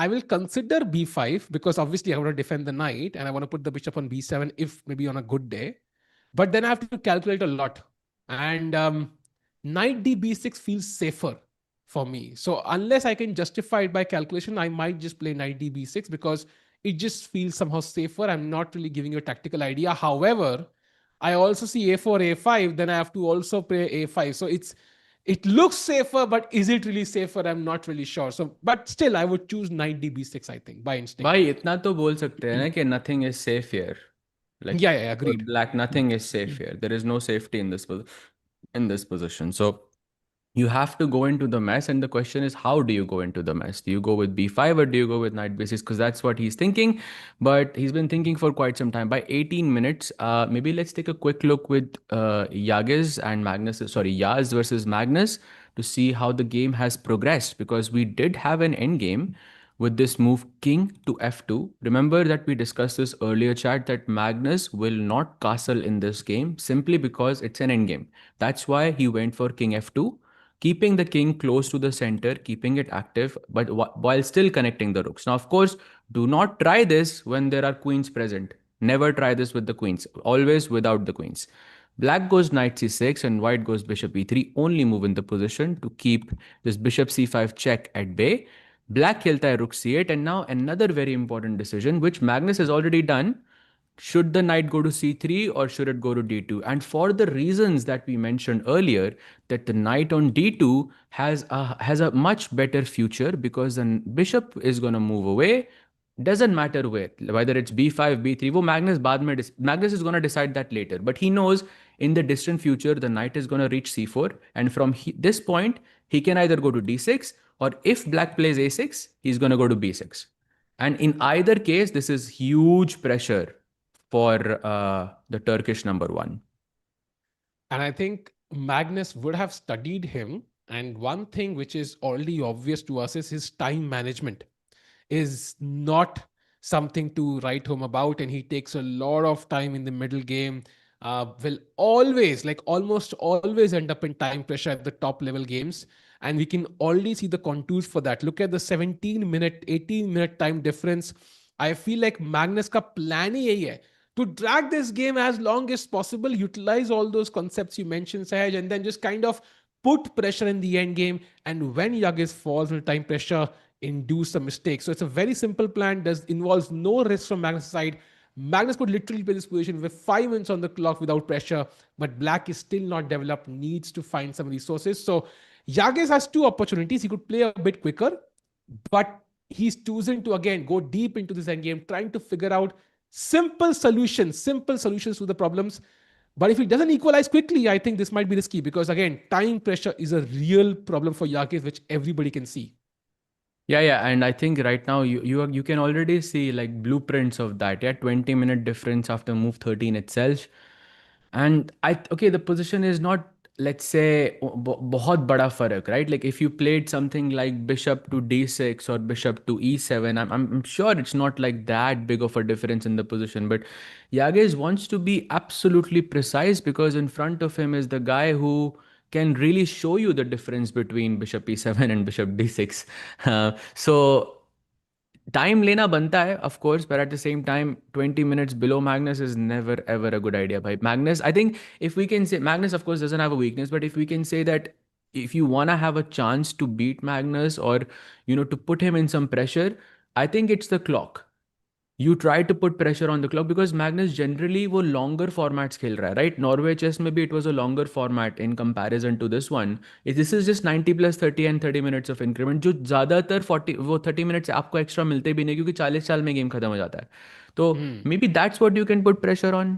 I will consider b5 because obviously I want to defend the knight and I want to put the bishop on b7 if maybe on a good day. But then I have to calculate a lot. And knight d b6 feels safer for me. So unless I can justify it by calculation, I might just play knight db6 because it just feels somehow safer. I'm not really giving you a tactical idea. However, I also see a4, a5, then I have to also play a5. So It looks safer, but is it really safer? I'm not really sure. So, but still, I would choose knight db6, I think, by instinct. भाई इतना तो बोल सकते हैं ना कि nothing is safe here. Like Yeah, yeah, for agreed. black, nothing is safe here. There is no safety in this position. So you have to go into the mess, and the question is, how do you go into the mess? Do you go with b5 or do you go with knight b6? Because that's what he's thinking, but he's been thinking for quite some time. By 18 minutes, maybe let's take a quick look with Yagiz and Magnus, sorry, Yaz versus Magnus, to see how the game has progressed, because we did have an end game with this move king to f2. Remember that we discussed this earlier, chat, that Magnus will not castle in this game simply because it's an endgame. That's why he went for king f2, keeping the king close to the center, keeping it active, but while still connecting the rooks. Now, of course, do not try this when there are queens present. Never try this with the queens, always without the queens. Black goes knight c6 and white goes bishop e3, only move in the position to keep this bishop c5 check at bay. Black khelta hai rook c8, and now another very important decision, which Magnus has already done. Should the knight go to c3 or should it go to d2? And for the reasons that we mentioned earlier, that the knight on d2 has a much better future, because the bishop is going to move away. Doesn't matter where, whether it's b5, b3. वो Magnus बाद में Magnus is going to decide that later. But he knows in the distant future the knight is going to reach c4, and from this point he can either go to d6, or if black plays a6, he's going to go to b6. And in either case, this is huge pressure for the Turkish number one. And I think Magnus would have studied him. And one thing which is already obvious to us is his time management is not something to write home about. And he takes a lot of time in the middle game. Will always, like almost always, end up in time pressure at the top level games. And we can already see the contours for that. Look at the 17-minute, 18-minute time difference. I feel like Magnus का plan ही यही है to drag this game as long as possible, utilize all those concepts you mentioned, Sahaj, and then just kind of put pressure in the end game. And when Yagiz falls in time pressure, induce some mistakes. So it's a very simple plan, does involves no risk from Magnus' side. Magnus could literally play this position with 5 minutes on the clock without pressure, but black is still not developed, needs to find some resources. So Yagiz has two opportunities. He could play a bit quicker, but he's choosing to again go deep into this endgame, trying to figure out simple solutions to the problems. But if he doesn't equalize quickly, I think this might be risky, because again, time pressure is a real problem for Yagiz, which everybody can see. Yeah, and I think right now you can already see like blueprints of that. Yeah, 20-minute difference after move 13 itself. And okay, the position is not, let's say, बहुत बड़ा फर्क, right? Like if you played something like bishop to d6 or bishop to e7, I'm sure it's not like that big of a difference in the position. But Yagiz wants to be absolutely precise, because in front of him is the guy who can really show you the difference between bishop e7 and bishop d6. So time lena banta hai, of course, but at the same time, 20 minutes below Magnus is never ever a good idea. By Magnus, I think if we can say, Magnus, of course, doesn't have a weakness, but if we can say that if you want to have a chance to beat Magnus, or to put him in some pressure, I think it's the clock. You try to put pressure on the clock, because Magnus generally वो longer formats खेल रहा है, right? Norway chess maybe it was a longer format in comparison to this one. This is just 90 plus 30 and 30 minutes of increment, जो ज़्यादातर 40 वो 30 minutes आपको extra मिलते भी नहीं, क्योंकि 40 साल में game खत्म हो जाता है. तो maybe that's what you can put pressure on,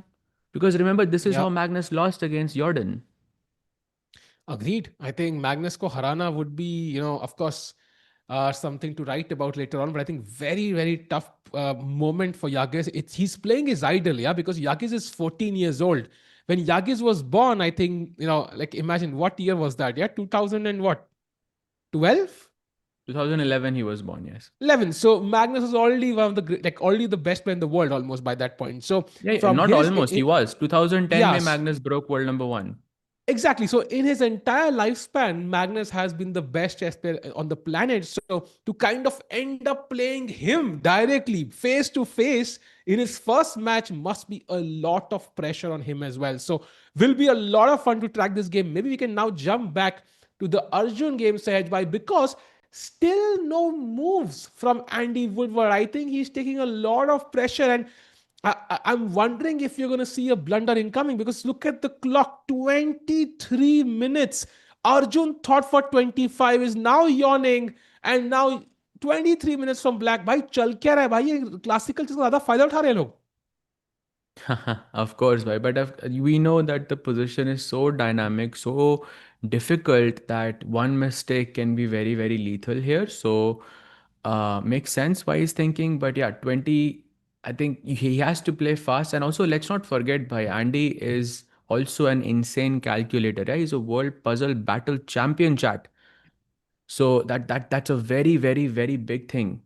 because remember, this is Yeah, how Magnus lost against Jordan. agreed. I think Magnus ko harana would be, of course, something to write about later on. But I think very, very tough moment for Yagiz. He's playing his idol, yeah, because Yagiz is 14 years old. When Yagiz was born, I think, like imagine what year was that? Yeah, 2000 and what? 12? 2011 he was born, yes. 11. So Magnus was already one of like already the best player in the world almost by that point. So Yeah, from not his, almost. He was. 2010 mein yes, Magnus broke world number one. exactly. So in his entire lifespan, Magnus has been the best chess player on the planet. So to kind of end up playing him directly, face to face in his first match must be a lot of pressure on him as well. So will be a lot of fun to track this game. Maybe we can now jump back to the Arjun game, Sahaj Bhai, because still no moves from Andy Woodward. I think he's taking a lot of pressure, and I'm wondering if you're going to see a blunder incoming, because look at the clock, 23 minutes. Arjun thought for 25, is now yawning, and now 23 minutes from black. भाई चल क्या रहा है भाई, ये classical चीज का ज्यादा फायदा उठा रहे हैं लोग. Of course, bhai. But we know that the position is so dynamic, so difficult that one mistake can be very, very lethal here. So, makes sense why he's thinking. But yeah, 20, I think he has to play fast. And also, let's not forget, bhai, Andy is also an insane calculator. Yeah? He's a world puzzle battle champion, chat. So that's a very, very, very big thing.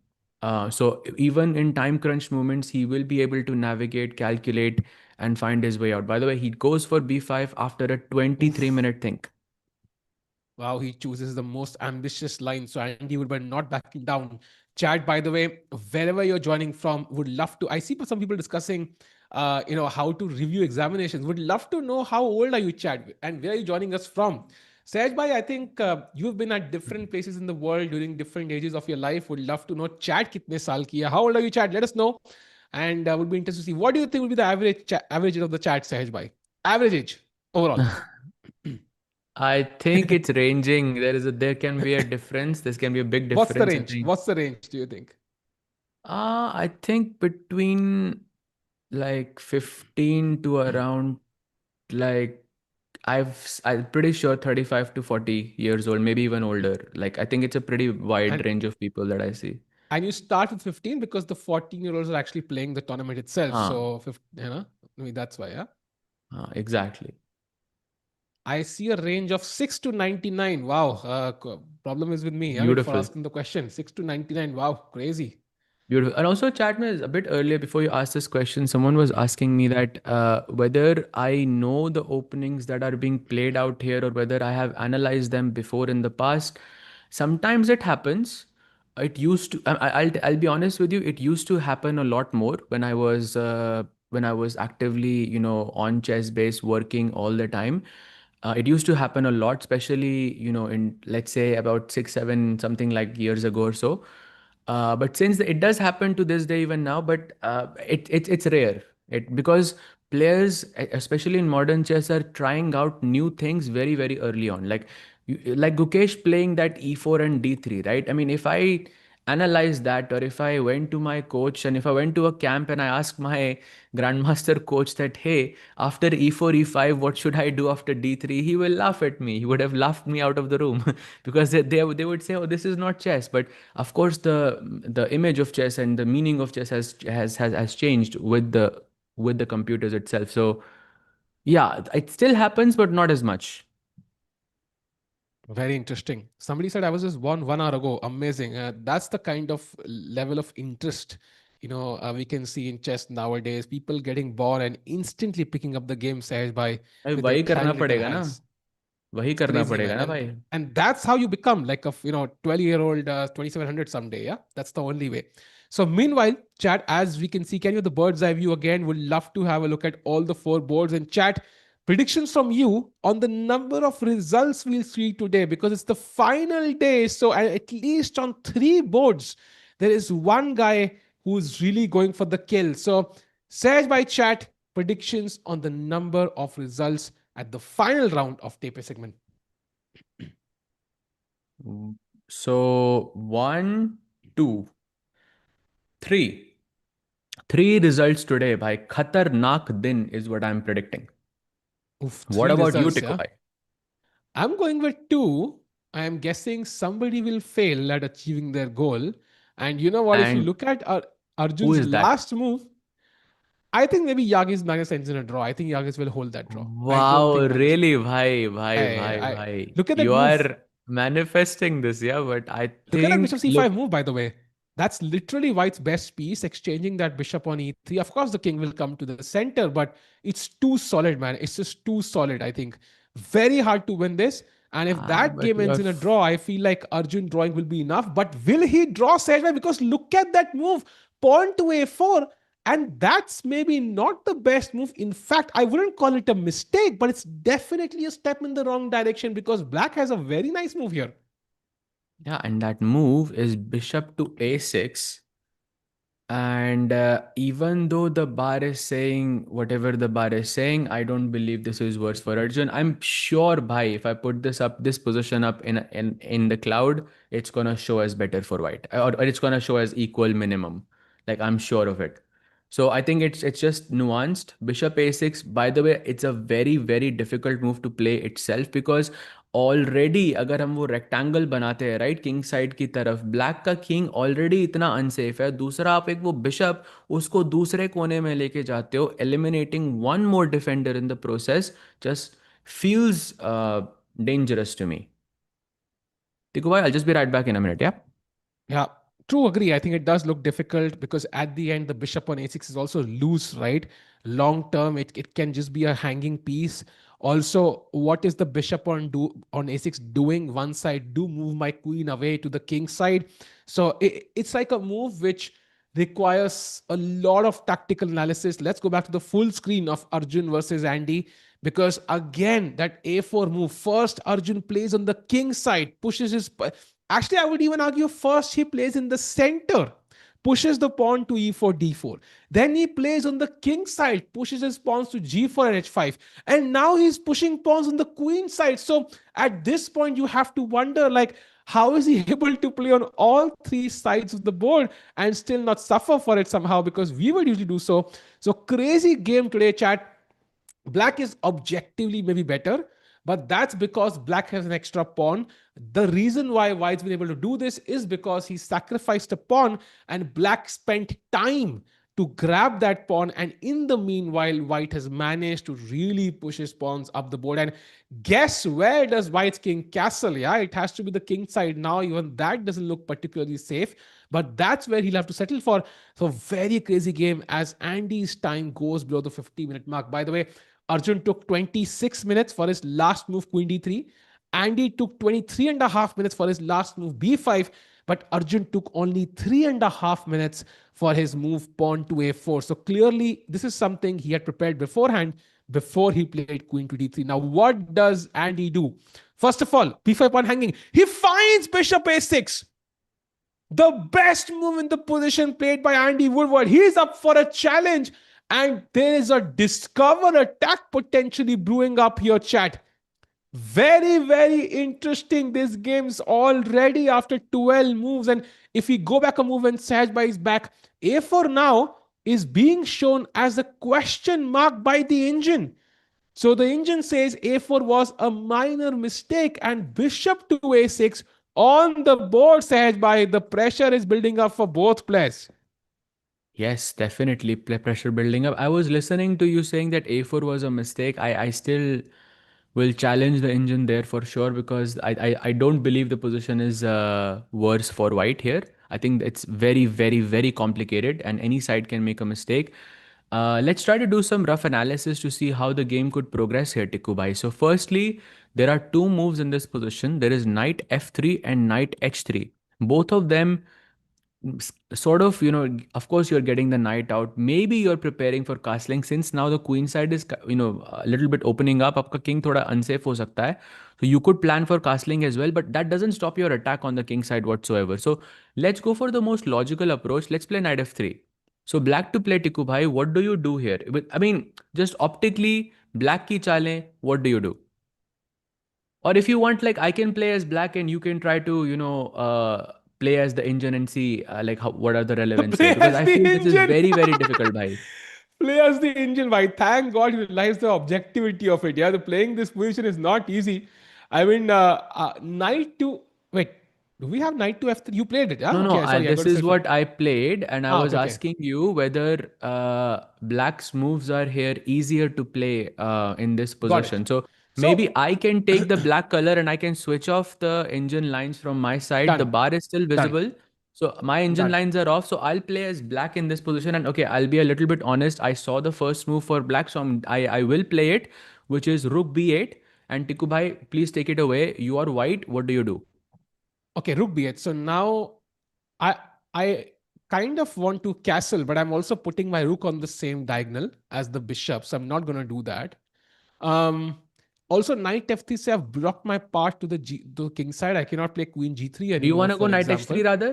So even in time crunch moments, he will be able to navigate, calculate, and find his way out. By the way, he goes for b5 after a 23-minute think. Wow, he chooses the most ambitious line. So Andy Woodward not backing down. Chat, by the way, wherever you're joining from, would love to. I see some people discussing, how to review examinations. Would love to know how old are you, Chad, and where are you joining us from? Sahaj bhai, I think you've been at different places in the world during different ages of your life. Would love to know, Chad, kitne saal ki hai? How old are you, Chad? Let us know, and would be interested to see what do you think will be the average age of the chat, Sahaj bhai? Average age overall. I think it's ranging. There can be a difference. This can be a big What's the difference. I range? think. What's the range, do you think? I think between like 15 to around like I'm pretty sure 35 to 40 years old, maybe even older. Like I think it's a pretty wide And range of people that I see. and you start with 15 because the 14-year-olds are actually playing the tournament itself. Huh, So, I mean, that's why, yeah. exactly. I see a range of 6 to 99. Wow. Problem is with me, I mean, for Beautiful. asking the question. 6 to 99. Wow. Crazy. Beautiful. And also, chat me a bit earlier before you asked this question, someone was asking me that whether I know the openings that are being played out here or whether I have analyzed them before in the past. Sometimes it happens. It used to. I'll be honest with you. It used to happen a lot more when I was actively on chess base working all the time. It used to happen a lot, especially in let's say about 6, 7 something like years ago or so. But since it does happen to this day even now, but it's rare. Because players, especially in modern chess, are trying out new things very very early on. Like Gukesh playing that e4 and d3, right? I mean, if I analyze that, or if I went to my coach and if I went to a camp and I asked my grandmaster coach that, hey, after e4 e5, what should I do after d3, he will laugh at me. He would have laughed me out of the room because they would say, oh, this is not chess. But of course, the image of chess and the meaning of chess has changed with the computers itself. So yeah, it still happens, but not as much. Very interesting. Somebody said I was just born 1 hour ago. Amazing. That's the kind of level of interest we can see in chess nowadays. People getting born and instantly picking up the game, Sahaj, by भाई with their वही करना tiny little पड़ेगा ना. hands. वही It's करना crazy, पड़ेगा man. ना and भाई. and that's how you become like a 12-year-old 2700 someday. Yeah, that's the only way. So meanwhile, chat, as we can see, can you the bird's eye view again? Would love to have a look at all the four boards and chat predictions from you on the number of results we'll see today, because it's the final day. So at least on three boards there is one guy who's really going for the kill. So says by chat, predictions on the number of results at the final round of TePe segment. So one, two, three. Three results today, bhai. Khatarnak din is what I'm predicting. Oof, What three about you, results, Tiku yeah. bhai? I'm going with two. I am guessing somebody will fail at achieving their goal. And you know what? If you And look at who Arjun's is that? last move, I think maybe Yagiz Magnus ends in a draw. I think Yagiz will hold that draw. I don't Wow, think Magnus. really, bhai, bhai, bhai, I bhai. look at that You move. are manifesting this, yeah, but I Look at that bishop think, c5 look, move, by the way. That's literally White's best piece, exchanging that bishop on e3. Of course, the king will come to the center, but it's too solid, man. It's just too solid, I think. Very hard to win this. And if that but game you are ends in a draw, I feel like Arjun drawing will be enough. But will he draw Sejai? Because look at that move. Pawn to a4. And that's maybe not the best move. In fact, I wouldn't call it a mistake, but it's definitely a step in the wrong direction because Black has a very nice move here. yeah, and that move is bishop to a6. And even though the bar is saying whatever the bar is saying, I don't believe this is worse for Arjun. I'm sure, bhai, if I put this position up in the cloud, it's gonna show as better for white, or it's gonna show as equal minimum. Like I'm sure of it. So I think it's just nuanced. Bishop a6, by the way, it's a very very difficult move to play itself because already अगर हम वो rectangle बनाते हैं right king side की तरफ black का king already इतना unsafe है दूसरा आप एक वो बिशप उसको दूसरे कोने में लेके जाते हो eliminating one more defender in the process just feels dangerous to me देखो भाई I just be right back in a minute या Yeah, true, agree. I think it does look difficult because at the end, the bishop on a6 is also loose, right? Long term, it can just be a hanging piece. Also, what is the bishop on a6 doing? One side, do move my queen away to the king side. So it's like a move which requires a lot of tactical analysis. Let's go back to the full screen of Arjun versus Andy. Because again, that a4 move, first Arjun plays on the king side, pushes his. Actually, I would even argue first he plays in the center, pushes the pawn to e4, d4. Then he plays on the king side, pushes his pawns to g4 and h5. And now he's pushing pawns on the queen side. So at this point, you have to wonder, like, how is he able to play on all three sides of the board and still not suffer for it somehow? Because we would usually do so. So crazy game today, chat. Black is objectively maybe better, but that's because black has an extra pawn. The reason why white's been able to do this is because he sacrificed a pawn and black spent time to grab that pawn. And in the meanwhile, white has managed to really push his pawns up the board. And guess where does white's king castle? Yeah, it has to be the king side now. Even that doesn't look particularly safe, but that's where he'll have to settle for. So, very crazy game as Andy's time goes below the 50-minute mark. By the way, Arjun took 26 minutes for his last move, Queen D3. Andy took 23 and a half minutes for his last move, B5. But Arjun took only 3.5 minutes for his move, Pawn to A4. So clearly, this is something he had prepared beforehand before he played Queen to D3. Now, what does Andy do? First of all, B5 pawn hanging. He finds Bishop A6. The best move in the position played by Andy Woodward. He's up for a challenge. And there is a discover attack potentially brewing up here, chat. Very, very interesting. This game's already after 12 moves. And if we go back a move and Sahaj is back, A4 now is being shown as a question mark by the engine. So the engine says A4 was a minor mistake and bishop to A6 on the board, Sahaj. The pressure is building up for both players. Yes, definitely pressure building up. I was listening to you saying that a4 was a mistake. I still will challenge the engine there for sure because I don't believe the position is worse for white here. I think it's very, very, very complicated and any side can make a mistake. Let's try to do some rough analysis to see how the game could progress here, Tikubai. So firstly, there are two moves in this position. There is knight f3 and knight h3. Both of them sort of, of course you're getting the knight out, maybe you're preparing for castling since now the queen side is a little bit opening up, आपका king थोड़ा unsafe हो सकता है, so you could plan for castling as well, but that doesn't stop your attack on the king side whatsoever. So let's go for the most logical approach. Let's play knight f3. So black to play, Tiku bhai, what do you do here? I mean, just optically black की चालें, what do you do? Or if you want, like, I can play as black and you can try to, play as the engine and see like what are the relevance here. Play Because as I the feel this is engine. very, very difficult, bhai. Play as the engine. Why? Thank God you realize the objectivity of it. Yeah, the playing this position is not easy. I mean, knight to wait. Do we have knight to f3? You played it, yeah? No, no, Okay, sorry, I this got to is say for. what I played, and I Ah, was okay, okay. asking you whether black's moves are here easier to play in this Got it. position. So maybe So I can take the black color and I can switch off the engine lines from my side. The done, bar is still done, visible. So my engine done. lines are off. So I'll play as black in this position. And okay, I'll be a little bit honest. I saw the first move for black, so I will play it, which is rook b8. And Tiku bhai, please take it away. You are white. What do you do? Okay, rook b8. So now I I kind of want to castle, but I'm also putting my rook on the same diagonal as the bishop, so I'm not going to do that. Um, Also, knight f3 say I've blocked my path to the king side. I cannot play queen g3 Do you anymore, want to go for knight example. h3 rather?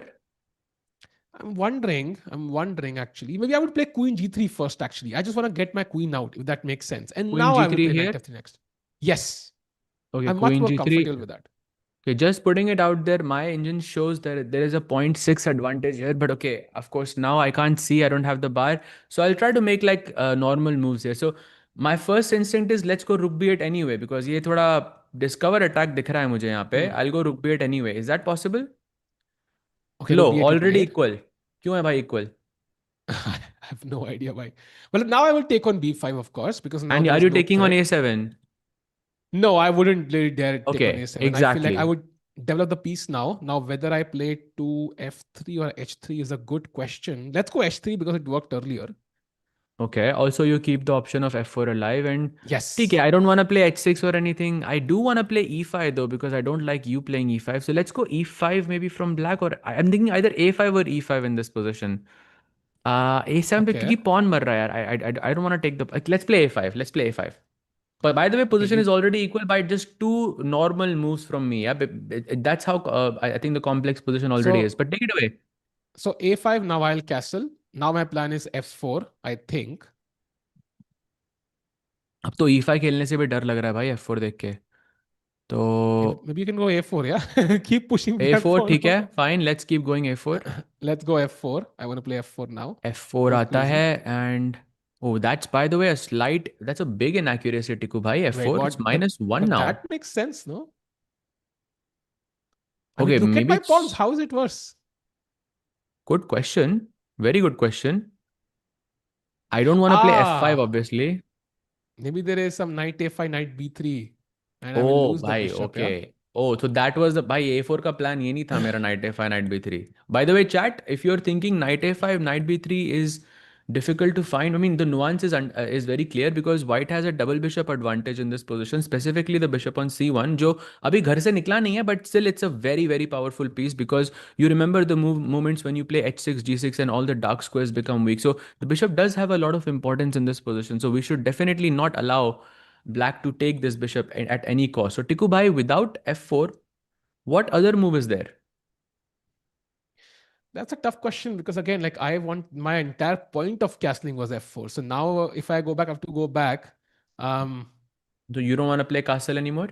I'm wondering actually. Maybe I would play Queen G3 first, actually. I just want to get my queen out, if that makes sense. And Queen now I will G3 play Knight here. F3 next. Yes. Okay, I'm much Queen more G3. comfortable with that. Okay, just putting it out there, my engine shows that there is a point 0.6 advantage here, but okay, of course, now I can't see, I don't have the bar. So I'll try to make like normal moves here. So my first instinct is let's go rook b8 anyway, because ये थोड़ा discover attack दिख रहा है मुझे यहाँ पे. Hmm. I'll go rook b8 anyway. Is that possible? Okay, low, rook b8 to already b8. equal. क्यों है भाई equal? I have no idea why. Well, now I will take on b5, of course, because now And there are is you no taking on threat. a7? No, I wouldn't really dare take on Okay, a7. I feel like I exactly. would develop the piece now. Now, whether I play to f3 or h3 is a good question. Let's go h3 because it worked earlier. Okay. Also, you keep the option of f4 alive. And TK, Yes. I don't want to play h6 or anything. I do want to play e5 though, because I don't like you playing e5. So let's go e5 maybe from black, or I'm thinking either a5 or e5 in this position. A7 पे Okay. क्योंकि pawn मर रहा है यार. I don't want to take the. Like, let's play a5. Let's play a5. But by the way, Okay. position is already equal by just two normal moves from me. Yeah, that's how I think the complex position already is. So But take it away. so a5. Now I'll castle. Now my plan is f4. I think. अब तो e5 खेलने से भी डर लग रहा है भाई f4 देख के. Okay, तो maybe you can go a4. Yeah. Keep pushing that a4 pawn ठीक है. out. Fine, let's keep going a4. Let's go f4. I want to play f4 now. f4 Go आता है. crazy. And oh, that's by the way a slight, that's a big inaccuracy, Tiku bhai. Wait, f4, it's what? But -1 but now. that makes sense, no? I mean, Okay, look at maybe my pawns. it's How is it worse? good question. Very good question. I don't want to play f5 Ah, obviously. maybe there is some knight a5, knight b3, and I will Oh lose the भाई, bishop. Yeah. okay. Oh, so that was the भाई a4 का plan ये नहीं था मेरा knight a5 knight b3. By the way, chat, if you're thinking knight a5 knight b3 is difficult to find, I mean the nuance is very clear, because white has a double bishop advantage in this position, specifically the bishop on c1 जो अभी घर से निकला नहीं है, but still it's a very very powerful piece, because you remember the moments when you play h6 g6 and all the dark squares become weak. So the bishop does have a lot of importance in this position, so we should definitely not allow black to take this bishop at any cost. So Tiku bhai, without f4, what other move is there? That's a tough question because again, like I want my entire point of castling was f4. So now if I go back, I have to go back. Um, So you don't want to play castle anymore?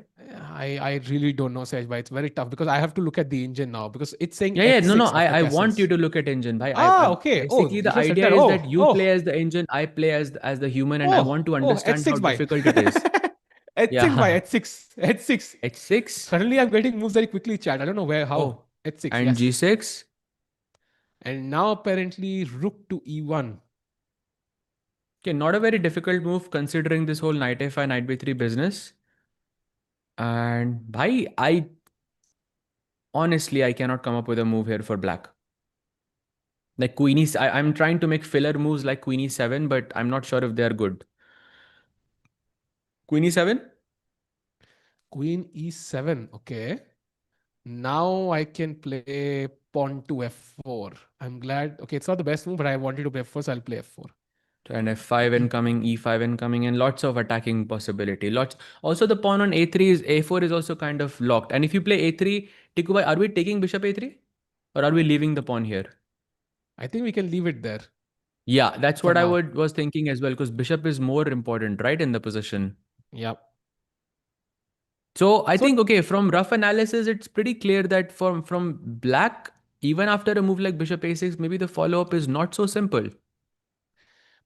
I really don't know, Sej, It's very tough because I have to look at the engine now because it's saying Yeah, yeah, no, no. f6 I, after I want you castles. to look at engine, bhai. Ah, okay. Oh, Basically you the should have said idea that. is that you play Oh, as the engine, I play as the human, and I want to understand how h6 by. difficult it is. h6 by Yeah, h6. h6. Suddenly I'm getting moves very quickly, chat. I don't know where, how. Oh, h6, and yes. g6. And now apparently rook to e1. Okay, not a very difficult move considering this whole knight a5 knight b3 business. And bhai, I honestly I cannot come up with a move here for black. Like I'm trying to make filler moves like Queen e7, but I'm not sure if they are good. Queen e7? Queen e7. Okay. Now I can play pawn to f4. I'm glad. Okay, it's not the best move, but I wanted to play f4, so I'll play f4. And f5 incoming, e5 incoming, and lots of attacking possibility. Lots. Also, the pawn on a3 is a4 is also kind of locked. And if you play a3, Tikubai, are we taking bishop a3? Or are we leaving the pawn here? I think we can leave it there Yeah, that's for what I now. was thinking as well, because bishop is more important, right, in the position. Yep. So I think, So, okay, from rough analysis, it's pretty clear that from black, even after a move like bishop a6, maybe the follow-up is not so simple.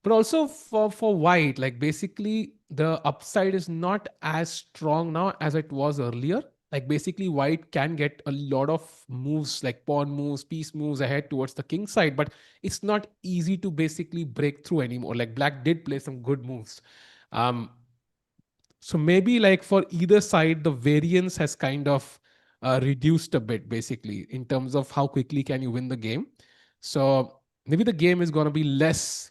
but also for white, like basically the upside is not as strong now as it was earlier. Like basically white can get a lot of moves like pawn moves, piece moves ahead towards the king side, but it's not easy to basically break through anymore. Like black did play some good moves. Um, so maybe like for either side, the variance has kind of reduced a bit basically in terms of how quickly can you win the game. So maybe the game is going to be less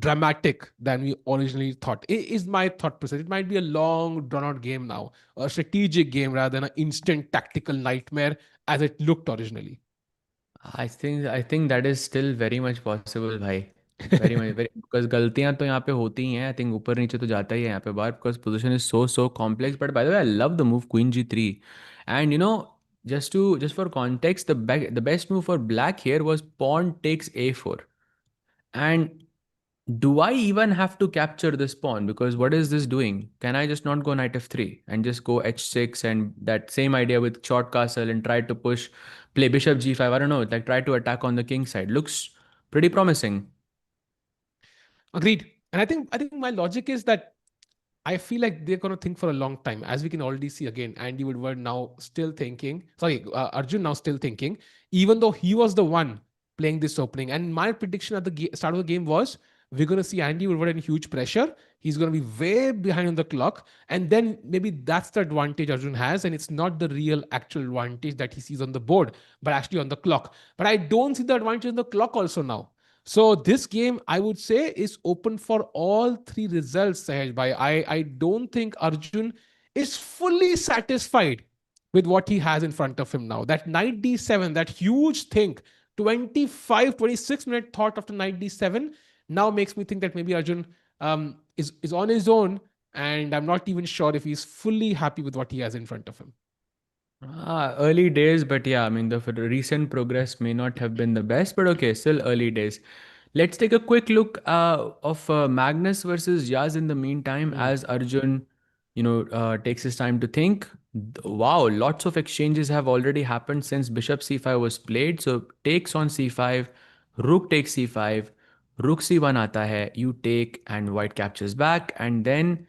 dramatic than we originally thought. It is my thought process. It might be a long, drawn out game now, a strategic game rather than an instant tactical nightmare as it looked originally. I think that is still very much possible, भाई. Very much, very, because गलतियां तो यहाँ पे होती ही हैं. I think ऊपर नीचे तो जाता ही है यहाँ पे बाहर, because position is so complex. But by the way, I love the move Queen G3, and just for context, the best move for black here was pawn takes a4. And do I even have to capture this pawn? Because what is this doing? Can I just not go knight f3 and just go h6, and that same idea with short castle and try to push, play bishop g5? I don't know, like try to attack on the king side. Looks pretty promising. Agreed. And I think my logic is that I feel like they're going to think for a long time. As we can already see again, Andy Woodward now still thinking, sorry, Arjun now still thinking, even though he was the one playing this opening. And my prediction at the start of the game was we're going to see Andy Woodward in huge pressure. He's going to be way behind on the clock. And then maybe that's the advantage Arjun has. And it's not the real actual advantage that he sees on the board, but actually on the clock. But I don't see the advantage on the clock also now. So this game, I would say, is open for all three results, Sahaj bhai. I don't think Arjun is fully satisfied with what he has in front of him now. That knight d7, that huge thing, 25, 26 minute thought after knight d7 now makes me think that maybe Arjun is on his own, and I'm not even sure if he's fully happy with what he has in front of him. Early days, but yeah, I mean, the recent progress may not have been the best, but okay, still early days. Let's take a quick look of Magnus versus Yaz in the meantime, Hmm. as Arjun, takes his time to think. Wow, lots of exchanges have already happened since Bishop c5 was played. So takes on c5, Rook takes c5, Rook c1 aata hai, you take, and White captures back, and then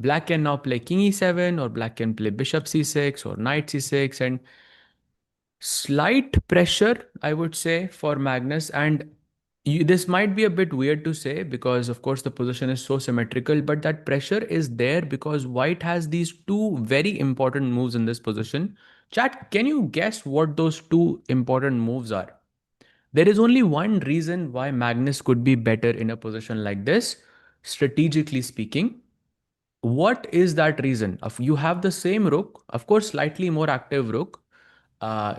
Black can now play King e7, or Black can play Bishop c6 or Knight c6, and slight pressure, I would say, for Magnus. And this might be a bit weird to say because, of course, the position is so symmetrical, but that pressure is there because White has these two very important moves in this position. Chat, can you guess what those two important moves are? There is only one reason why Magnus could be better in a position like this, strategically speaking. What is that reason? You have the same rook, of course, slightly more active rook,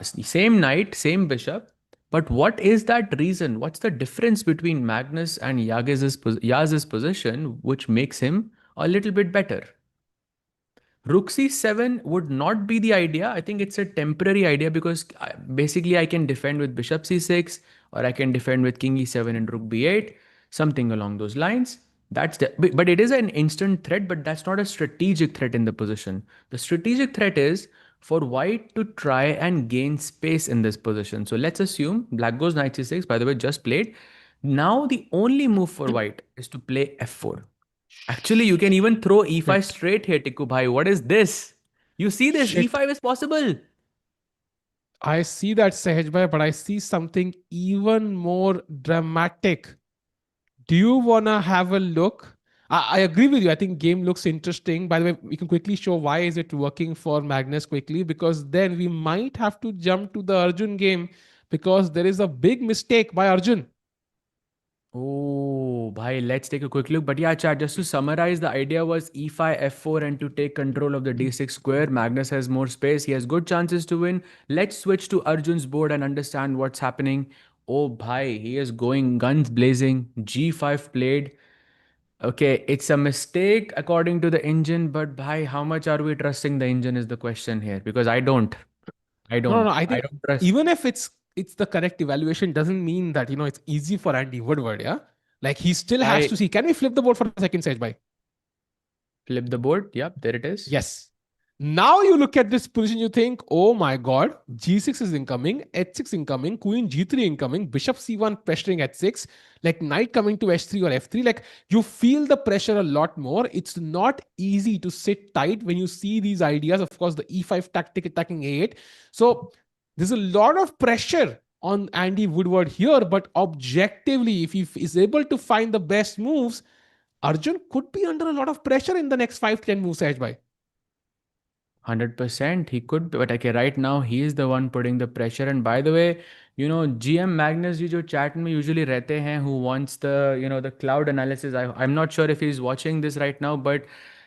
same knight, same bishop. But what is that reason? What's the difference between Magnus and Yaz's position, which makes him a little bit better? Rook c7 would not be the idea. I think it's a temporary idea because basically I can defend with bishop c6, or I can defend with king e7 and rook b8, something along those lines. But it is an instant threat, but that's not a strategic threat in the position. The strategic threat is for white to try and gain space in this position. So let's assume black goes knight c6, by the way, just played. Now the only move for white is to play f4. Actually, you can even throw e5 Shit. straight here, Tikku bhai. What is this? You see this? Shit. e5 is possible. I see that, Sahaj bhai, but I see something even more dramatic. Do you wanna have a look? I agree with you. I think game looks interesting. By the way, we can quickly show why is it working for Magnus quickly, because then we might have to jump to the Arjun game because there is a big mistake by Arjun. Oh, bhai, let's take a quick look. But yeah, chat, just to summarize, the idea was e5, f4, and to take control of the d6 square. Magnus has more space. He has good chances to win. Let's switch to Arjun's board and understand what's happening. Oh, bhai, he is going guns blazing. g5 played. Okay, it's a mistake according to the engine, but bhai, how much are we trusting the engine is the question here, because I don't. I No, no, no. don't. I I think don't trust. even if it's the correct evaluation, doesn't mean that it's easy for Andy Woodward. Yeah, like he still has I to see. Can we flip the board for a second, Sage by? flip the board. Yep, there it is. Yes. Now you look at this position, you think, oh my god, g6 is incoming, h6 incoming, queen g3 incoming, bishop c1 pressuring h6, like knight coming to h3 or f3. Like you feel the pressure a lot more. It's not easy to sit tight when you see these ideas. Of course, the e5 tactic attacking a8. So there's a lot of pressure on Andy Woodward here, but objectively, if he is able to find the best moves, Arjun could be under a lot of pressure in the next 5 to 10 moves, Sahaj. 100%. He could, but okay, right now he is the one putting the pressure. And by the way, GM Magnus, ji jo chat में usually रहते हैं, who wants the cloud analysis. I'm not sure if he's watching this right now, but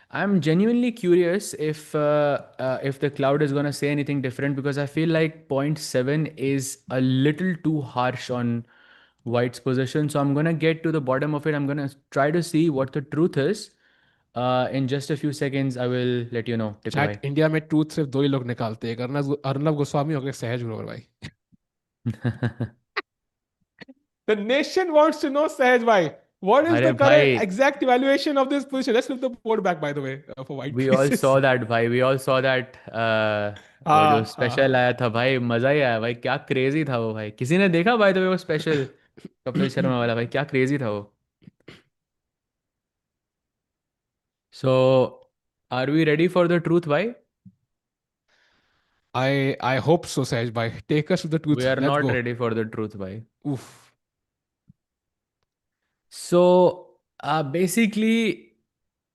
I'm genuinely curious if the cloud is gonna say anything different, because I feel like point 7 is a little too harsh on White's position. So I'm gonna get to the bottom of it. I'm gonna try to see what the truth is. In just a few seconds, I will let you know, Tipe chat bhai. India में truth सिर्फ दो ही लोग निकालते हैं, एक अर्नब गोस्वामी और एक सहज ग्रोवर भाई. The nation wants to know, Sahaj bhai, what is अरे the current भाई, exact evaluation of this position? Let's flip the board back, by the way, for white we all pieces. saw that भाई, we all saw that. वो जो हाँ special हाँ आया था भाई, मजा ही आया भाई, क्या क्रेजी था वो भाई. किसी ने देखा भाई तो वो स्पेशल कपिल हाँ. शर्मा वाला भाई, क्या क्रेजी था वो. So, are we ready for the truth भाई? I hope so, Sahaj bhai. Take us to the We truth. are Let's not go. ready for the truth भाई. Oof. So, basically,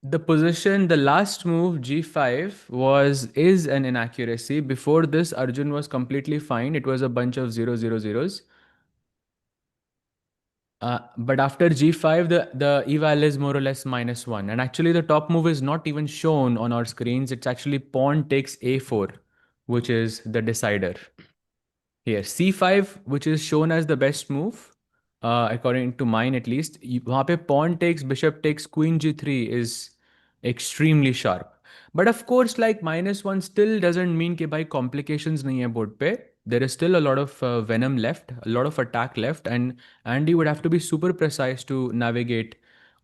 the position, the last move g5 is an inaccuracy. Before this, Arjun was completely fine. It was a bunch of 0 0 0s. But after g5, the eval is more or less -1. And actually, the top move is not even shown on our screens. It's actually pawn takes a4, which is the decider. Here, c5, which is shown as the best move, according to mine at least. वहाँ पे pawn takes, bishop takes, queen g3 is extremely sharp. But of course, like -1 still doesn't mean कि भाई complications नहीं है board पे. There is still a lot of venom left, a lot of attack left, and Andy would have to be super precise to navigate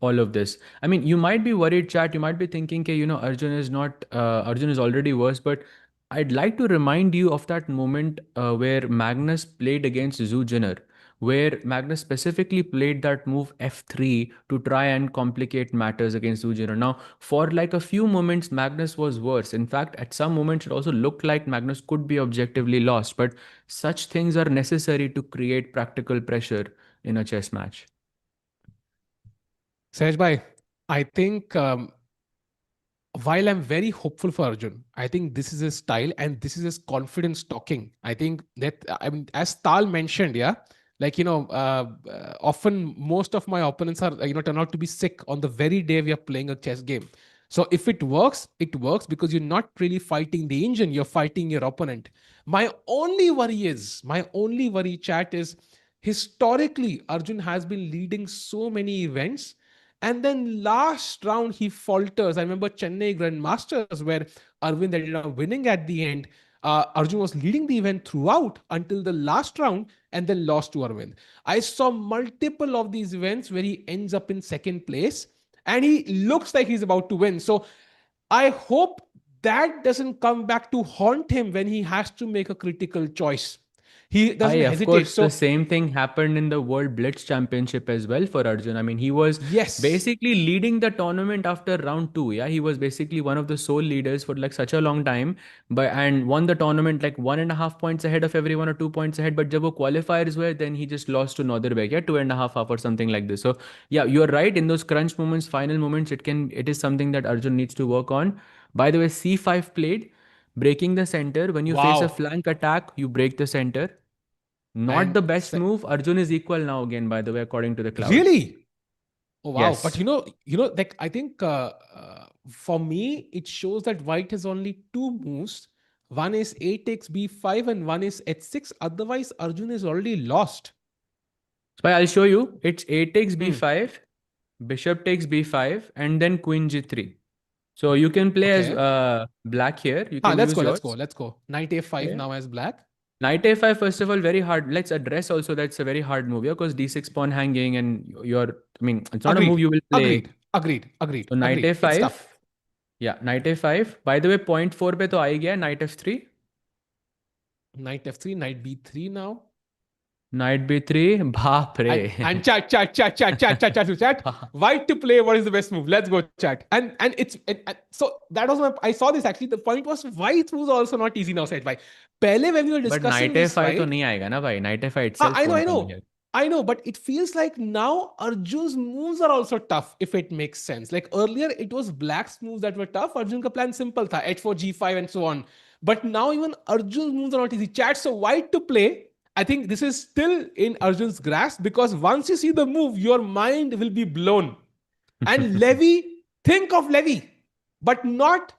all of this. I mean, you might be worried, chat. You might be thinking, okay, Arjun is not, Arjun is already worse, but I'd like to remind you of that moment where Magnus played against Zhu Jinner, where Magnus specifically played that move f3 to try and complicate matters against Zhu Jinner. Now, for like a few moments, Magnus was worse. In fact, at some moments, it also looked like Magnus could be objectively lost. But such things are necessary to create practical pressure in a chess match. Sahaj bhai, I think while I'm very hopeful for Arjun, I think this is his style and this is his confidence talking. I think that, I mean, as Tal mentioned, yeah, like, often most of my opponents are, turn out to be sick on the very day we are playing a chess game. So if it works because you're not really fighting the engine, you're fighting your opponent. My only worry, chat, is historically, Arjun has been leading so many events, and then last round he falters. I remember Chennai Grand Masters where Arvind ended up winning at the end. Arjun was leading the event throughout until the last round and then lost to Arvind. I saw multiple of these events where he ends up in second place and he looks like he's about to win. So I hope that doesn't come back to haunt him when he has to make a critical choice. He doesn't Of hesitate. course, the So, same thing happened in the World Blitz Championship as well for Arjun. I mean, he was yes, basically leading the tournament after round two. Yeah, he was basically one of the sole leaders for like such a long time, but and won the tournament like 1.5 points ahead of everyone or 2 points ahead. But जब वो qualifiers were, then he just lost to Nodirbek. Yeah, 2.5 half or something like this. So yeah, you're right. In those crunch moments, final moments, it is something that Arjun needs to work on. By the way, C5 played, breaking the center. When you face a wow. flank attack, you break the center. Not And the best move. Arjun is equal now again, by the way, according to the cloud. really? Oh wow! But Yes. like I think for me it shows that White has only two moves. One is A takes B5 and one is H6. Otherwise, Arjun is already lost. So I'll show you. It's A takes Hmm. B5, Bishop takes B5, and then Queen G3. So you can play as Okay. black here. You Ah, can let's use go. Let's go. yours. Let's go. Knight A5 Okay. now as black. Knight A5, first of all, very hard. Let's address also that's a very hard move, yeah, because D6 pawn hanging and I mean, it's not a move Agreed. you will play. Agreed. Agreed. Agreed. So Knight Agreed. It's A5. tough. Yeah, Knight A5. By the way, point 4 पे तो आ ही गया Knight F3. Knight F3. Knight B3 now. Knight B3. बाप रे. And chat. White to play. What is the best move? Let's go chat. And and so that was I saw this actually. The point was white moves are also not easy now. Said why? Pehle when we were but discussing night this F I तो fight, नहीं आएगा ना भाई night F I itself I know, I won't come know. here. I know, but it feels like now Arjun's moves are also tough if it makes sense. Like earlier, it was Black's moves that were tough. Arjun ka plan simple tha, H4, G5, and so on. But now even Arjun's moves are not easy. Chat, so white to play. I think this is still in Arjun's grasp because once you see the move, your mind will be blown. And Levy, think of Levy, but not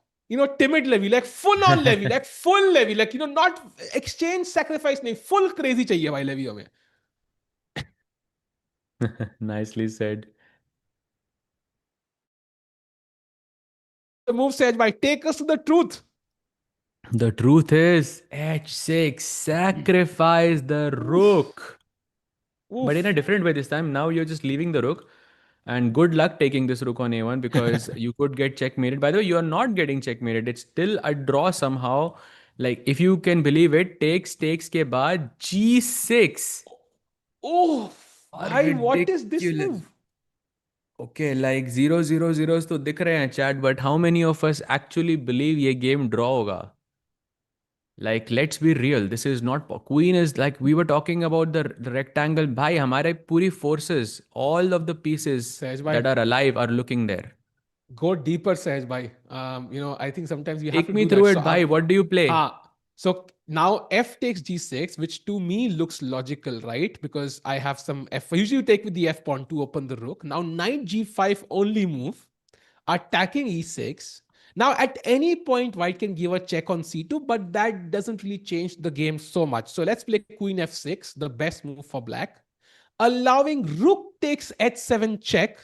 timid Levy, like full on Levy, like full Levy, like not exchange sacrifice, nahi, full crazy chahiye bhai Levy hame. Nicely said. the move, Sej bhai? Take us to the truth. The truth is, h6, sacrifice the Oof. rook. But in a Oof. different way this time. Now you're just leaving the rook. And good luck taking this rook on a1 because you could get checkmated. By the way, you are not getting checkmated. It's still a draw somehow. Like, if you can believe it, takes ke baad g6. Oof. Are Bhai, what is this ridiculous. move? Okay, like 0 0 0s तो दिख रहे हैं chat, but how many of us actually believe ये game draw होगा? Like, let's be real. This is not queen is like we were talking about the rectangle. भाई हमारे पूरी forces, all of the pieces Sej that bhai, are alive are looking there. go deeper, Sej bhai. I think sometimes we have to Take do me that. through So, it, bhai. What do you play? so now f takes g6, which to me looks logical, right? Because I have some f. Usually you take with the f pawn to open the rook. Now knight g5 only move, attacking e6. Now at any point white can give a check on c2, but that doesn't really change the game so much. So let's play queen f6, the best move for black, allowing rook takes h7 check,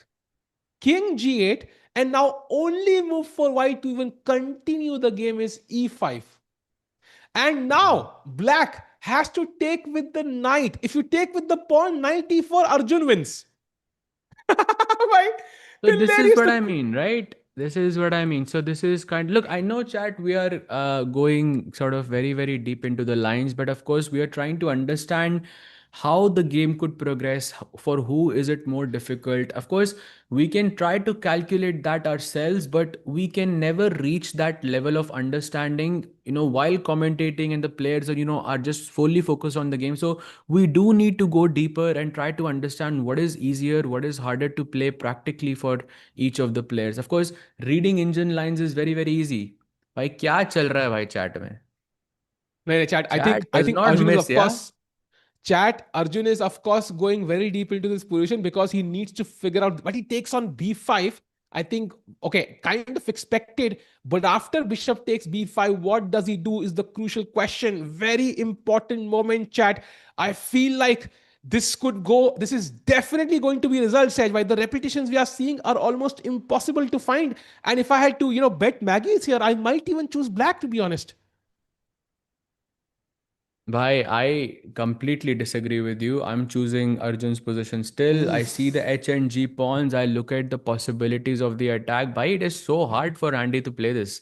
king g8, and now only move for white to even continue the game is e5. And now black has to take with the knight. If you take with the pawn, knight e4, Arjun wins. Right? So this is Hilarious. what I mean, right? This is what I mean. So this is kind. Look, I know, chat. We are going sort of very, very deep into the lines, but of course, we are trying to understand how the game could progress. For who is it more difficult? Of course, we can try to calculate that ourselves, but we can never reach that level of understanding. While commentating, and the players are just fully focused on the game. So we do need to go deeper and try to understand what is easier, what is harder to play practically for each of the players. Of course, reading engine lines is very very easy. भाई क्या चल रहा है भाई chat में? No, no, chat. I think Chat I does think not Arjun is miss, of yeah. course chat. Arjun is of course going very deep into this position because he needs to figure out. But he takes on b5. I think okay, kind of expected. But after bishop takes b5, what does he do? Is the crucial question. Very important moment, chat. I feel like this could go. This is definitely going to be results, Saj. Why the repetitions we are seeing are almost impossible to find. And if I had to, bet Maggie's here, I might even choose black to be honest. Bhai, I completely disagree with you. I'm choosing Arjun's position still. I see the Oof. H and G pawns. I look at the possibilities of the attack. Bhai, it is so hard for Andy to play this.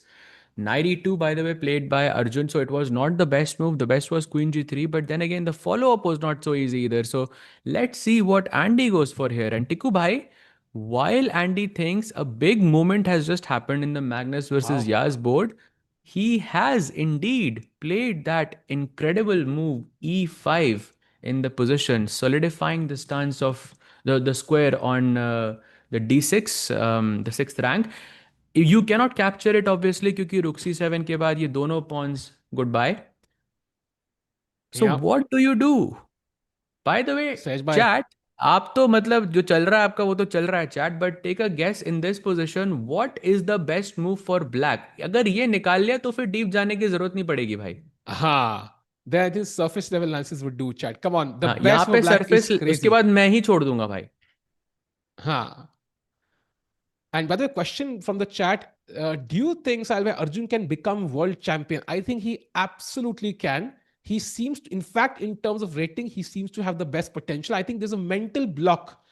Knight e2, by the way, played by Arjun, so it was not the best move. The best was Queen g3, but then again, the follow-up was not so easy either. So let's see what Andy goes for here. And Tiku Bhai, while Andy thinks a big moment has just happened in the Magnus versus Wow. Yaz board, he has indeed played that incredible move e5 in the position, solidifying the stance of the square on the d6, the sixth rank. You cannot capture it obviously क्योंकि rook c7 के बाद ये दोनों pawns goodbye. So Yeah. what do you do? By the way, Saj bhai. chat, आप तो मतलब जो चल रहा है आपका वो तो चल रहा है chat, but take a guess in this position, what is the best move for black? अगर ये निकाल लिया तो फिर deep जाने की जरूरत नहीं पड़ेगी भाई. Aha. Then I think surface level analysis would do, chat. Come on. The हाँ, यहाँ best for पे black सरफेस is उसके crazy. बाद मैं ही छोड़ दूंगा भाई. Huh. And by the way, question from the chat, do you think Salve Arjun can become world champion? I think he absolutely can. He seems to, in fact, in terms of rating, he seems to have the best potential. I think there's a mental block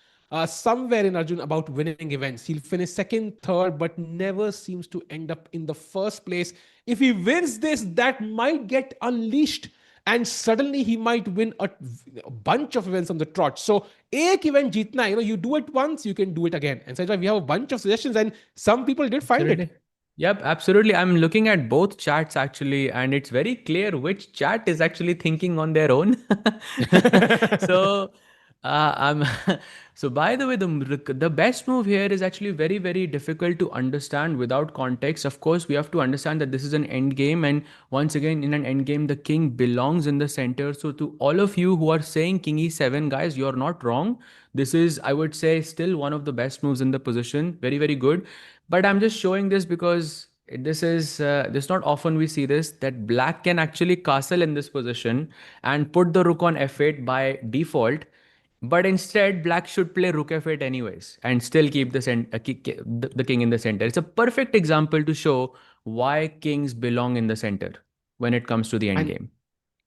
somewhere in Arjun about winning events. He'll finish second, third, but never seems to end up in the first place. If he wins this, that might get unleashed and suddenly he might win a bunch of events on the trot. So एक event जीतना, you do it once, you can do it again. And so that's why we have a bunch of suggestions, and some people did find Absolutely. it. Yep, absolutely. I'm looking at both chats actually, and it's very clear which chat is actually thinking on their own. So, I'm so by the way, the best move here is actually very, very difficult to understand without context. Of course, we have to understand that this is an end game, and once again, in an end game, the king belongs in the center. So, to all of you who are saying king e7, guys, you're not wrong. This is, I would say, still one of the best moves in the position. Very, very good. But I'm just showing this because this not often we see this, that black can actually castle in this position and put the rook on f8 by default. But instead, black should play rook f8 anyways and still keep the king in the center. It's a perfect example to show why kings belong in the center when it comes to the And endgame.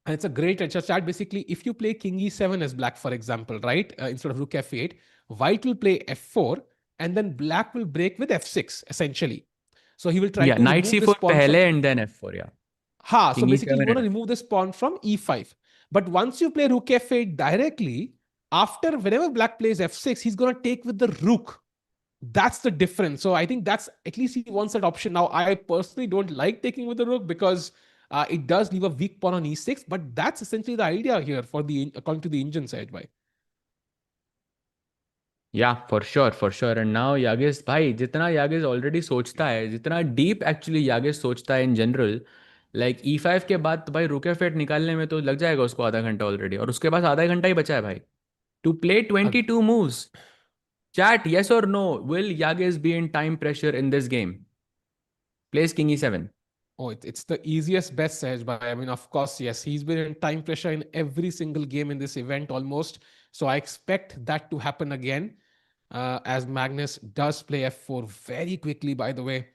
And it's a great chat. Basically, if you play king e7 as black, for example, right, instead of rook f8, white will play f4, and then black will break with f6, essentially. So he will try Yeah, to knight remove this c4 pawn pehle from. and then f4. Yeah, Ha, so king basically, you e7 want and to f4. remove this pawn from e5. But once you play rook f8 directly, after whenever black plays f6, he's going to take with the rook. That's the difference. So I think that's at least he wants that option. Now, I personally don't like taking with the rook because it does leave a weak pawn on e6, but that's essentially the idea here for the according to the engine side. By Yeah, for sure. And now Yagiz, भाई जितना Yagiz already सोचता है, जितना deep actually Yagiz सोचता है in general, like e5 के बाद तो भाई रुक एफ8 निकालने में तो लग जाएगा उसको आधा घंटा ऑलरेडी, और उसके पास आधा घंटा ही बचा है भाई to play Ag- 22 moves. Chat, yes or no? Will Yagiz be in time pressure in this game? Plays king e7. it's the easiest bet, Sahaj. By I mean, of course, yes, he's been in time pressure in every single game in this event almost. So I expect that to happen again. As Magnus does play f4 very quickly, by the way.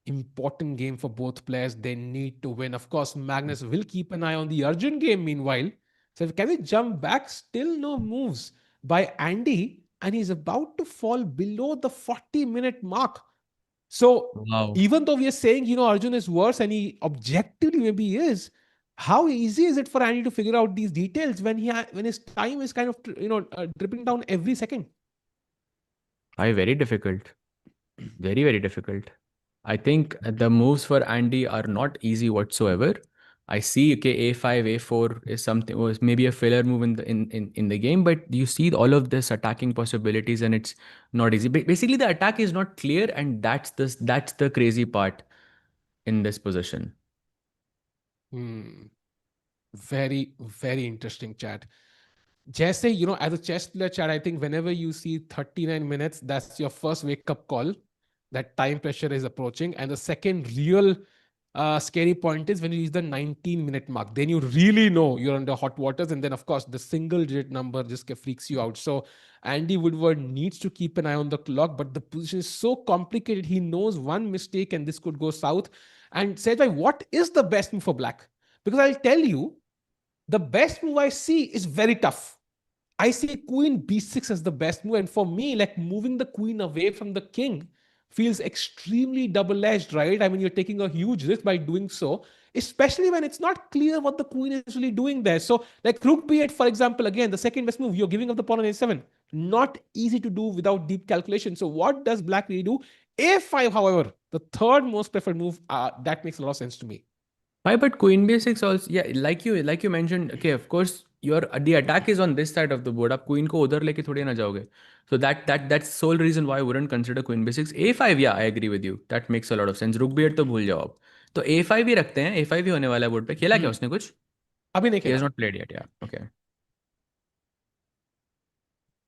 Important game for both players. They need to win. Of course, Magnus will keep an eye on the Arjun game meanwhile. So can we jump back? Still no moves by Andy, and he's about to fall below the 40-minute mark. So Wow. even though we are saying, Arjun is worse and he objectively maybe is, how easy is it for Andy to figure out these details when when his time is kind of dripping down every second? Hi, very difficult. Very, very difficult. I think the moves for Andy are not easy whatsoever. I see, okay, a5, a4 is something, was maybe a filler move in the game, but you see all of this attacking possibilities and it's not easy. Basically, the attack is not clear, and that's the crazy part in this position. Hmm. Very, very interesting chat. Jesse, as a chess player, Chad, I think whenever you see 39 minutes, that's your first wake up call that time pressure is approaching. And the second real scary point is when you reach the 19-minute mark. Then you really know you're under hot waters. And then, of course, the single digit number just freaks you out. So Andy Woodward needs to keep an eye on the clock, but the position is so complicated. He knows one mistake and this could go south. And said, what is the best move for black? Because I'll tell you, the best move I see is very tough. I see queen b6 as the best move. And for me, like moving the queen away from the king feels extremely double edged, right? I mean, you're taking a huge risk by doing so, especially when it's not clear what the queen is really doing there. So, like rook b8, for example, again, the second best move, you're giving up the pawn on a7. Not easy to do without deep calculation. So, what does black really do? a5, however, the third most preferred move, that makes a lot of sense to me. Why, but Queen B6 also, yeah, like you mentioned, okay, of course, your the attack is on this side of the board. आप Queen को उधर लेके थोड़ी ना जाओगे. So that's sole reason why I wouldn't consider Queen B6. A5, yeah, I agree with you. That makes a lot of sense. रुक B8 तो भूल जाओ आप. तो A5 ही रखते हैं. A5 ही होने वाला है बोर्ड पे. खेला क्या Hmm. उसने कुछ? अभी नहीं He has खेला. not played yet. Yeah. Okay.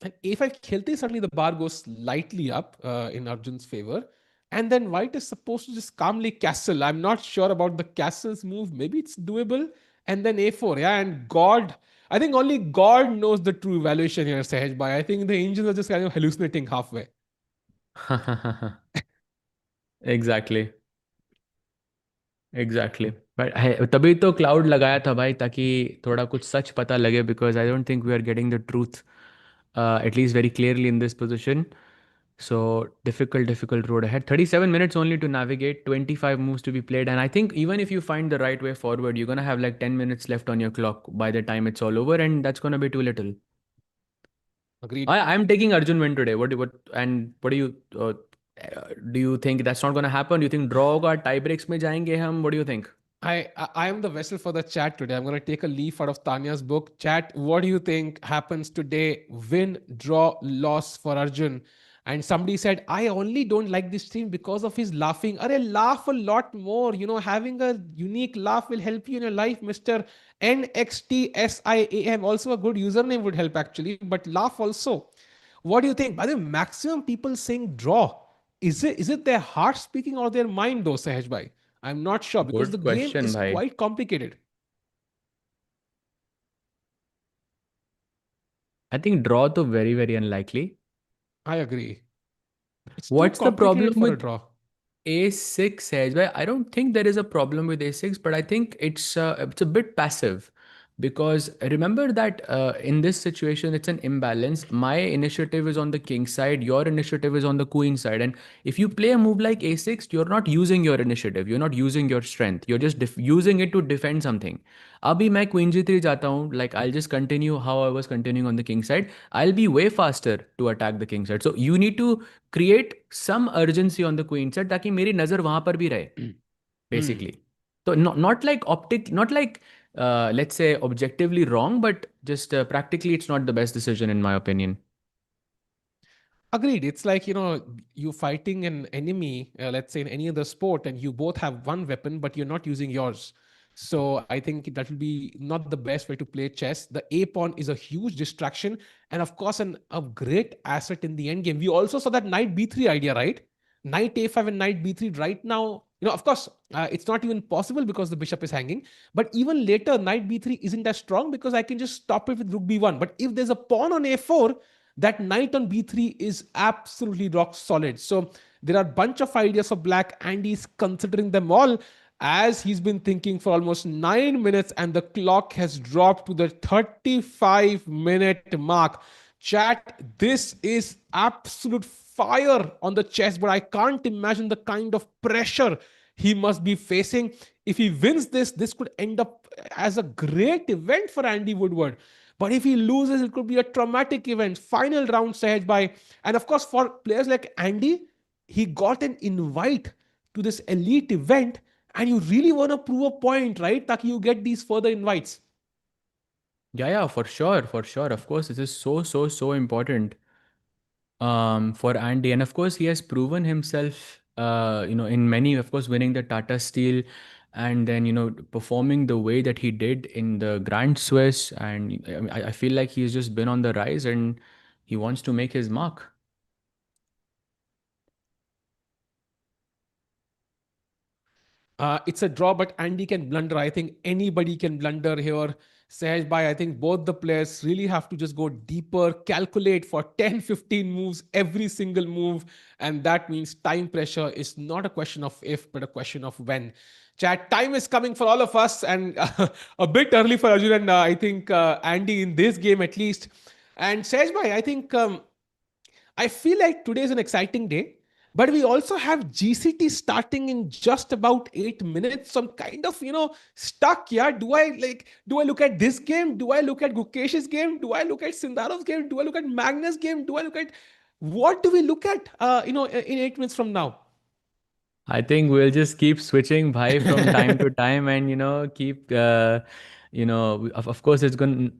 And a5 khelte, suddenly the bar goes slightly up in Arjun's favor. And then white is supposed to just calmly castle. I'm not sure about the castle's move. Maybe it's doable. And then a4. Yeah. And God, I think only God knows the true evaluation here, Sahaj Bhai. I think the angels are just kind of hallucinating halfway. Exactly. Exactly but तभी तो cloud लगाया था भाई, ताकि थोड़ा कुछ सच पता लगे, because I don't think we are getting the truth at least very clearly in this position. So difficult road ahead. 37 minutes only to navigate, 25 moves to be played, and I think even if you find the right way forward, you're gonna have like 10 minutes left on your clock by the time it's all over, and that's gonna be too little. Agreed. I'm taking Arjun win today. What do you think that's not gonna happen? Do you think draw होगा, tie breaks में जाएंगे हम? What do you think? I am the vessel for the chat today. I'm going to take a leaf out of Tanya's book. Chat, what do you think happens today? Win, draw, loss for Arjun. And somebody said, I only don't like this stream because of his laughing. Arey, laugh a lot more. Having a unique laugh will help you in your life, Mr. NXTSIAM. Also, a good username would help actually, but laugh also. What do you think? By the way, maximum people saying draw. Is it their heart speaking or their mind though, Sahaj bhai? I'm not sure because the Good game question, is bhai. quite complicated. I think draw to very, very unlikely. I agree. It's too What's the complicated problem for a with draw. A6 edge? Well, I don't think there is a problem with A6, but I think it's a bit passive because remember that in this situation it's an imbalance. My initiative is on the king side, your initiative is on the queen side, and if you play a move like A6, you're not using your initiative, you're not using your strength, you're just using it to defend something. अभी मैं queen g3 जाता हूँ, like I'll just continue how I was continuing on the king side. I'll be way faster to attack the king side. So you need to create some urgency on the queen side ताकि मेरी नजर वहां पर भी रहे Hmm. basically. So not like optic, not like let's say objectively wrong, but just practically it's not the best decision in my opinion. Agreed. It's like, you fighting an enemy, let's say in any other sport, and you both have one weapon, but you're not using yours. So I think that will be not the best way to play chess. The A pawn is a huge distraction, and of course, a great asset in the end game. We also saw that knight B3 idea, right? Knight A5 and knight B3 right now. Of course, it's not even possible because the bishop is hanging. But even later, knight B3 isn't as strong because I can just stop it with rook B1. But if there's a pawn on A4, that knight on b3 is absolutely rock solid. So there are a bunch of ideas for black, and he's considering them all as he's been thinking for almost 9 minutes, and the clock has dropped to the 35-minute mark. Chat, this is absolute fire on the chessboard. I can't imagine the kind of pressure he must be facing. If he wins this could end up as a great event for Andy Woodward. But if he loses, it could be a traumatic event. Final round, Sahaj by. And of course, for players like Andy, he got an invite to this elite event. And you really want to prove a point, right? That you get these further invites. Yeah, for sure, for sure. Of course, this is so important for Andy, and of course, he has proven himself. In many, of course, winning the Tata Steel, and then performing the way that he did in the Grand Swiss, and I feel like he's just been on the rise, and he wants to make his mark. It's a draw, but Andy can blunder. I think anybody can blunder here. Sahaj Bhai, I think both the players really have to just go deeper, calculate for 10, 15 moves, every single move. And that means time pressure is not a question of if, but a question of when. Chat, time is coming for all of us, and a bit early for Arjun and I think Andy in this game at least. And Sahaj Bhai, I think I feel like today is an exciting day, but we also have GCT starting in just about 8 minutes. So I'm kind of, stuck. Yeah. Do I look at this game? Do I look at Gukesh's game? Do I look at Sindarov's game? Do I look at Magnus' game? Do I look at what do we look at, in 8 minutes from now? I think we'll just keep switching bhai from time to time, and keep of course it's going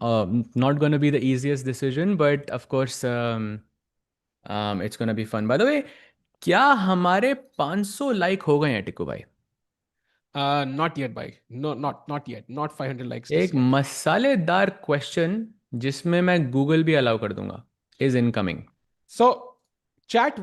not going to be the easiest decision, but of course it's going to be fun. By the way, क्या हमारे 500 like हो गए हैं टिकू भाई? Not yet, by no, not yet. Not 500 likes just एक yet. मसालेदार question जिसमें मैं गूगल भी अलाउ कर दूंगा is incoming. So, chat,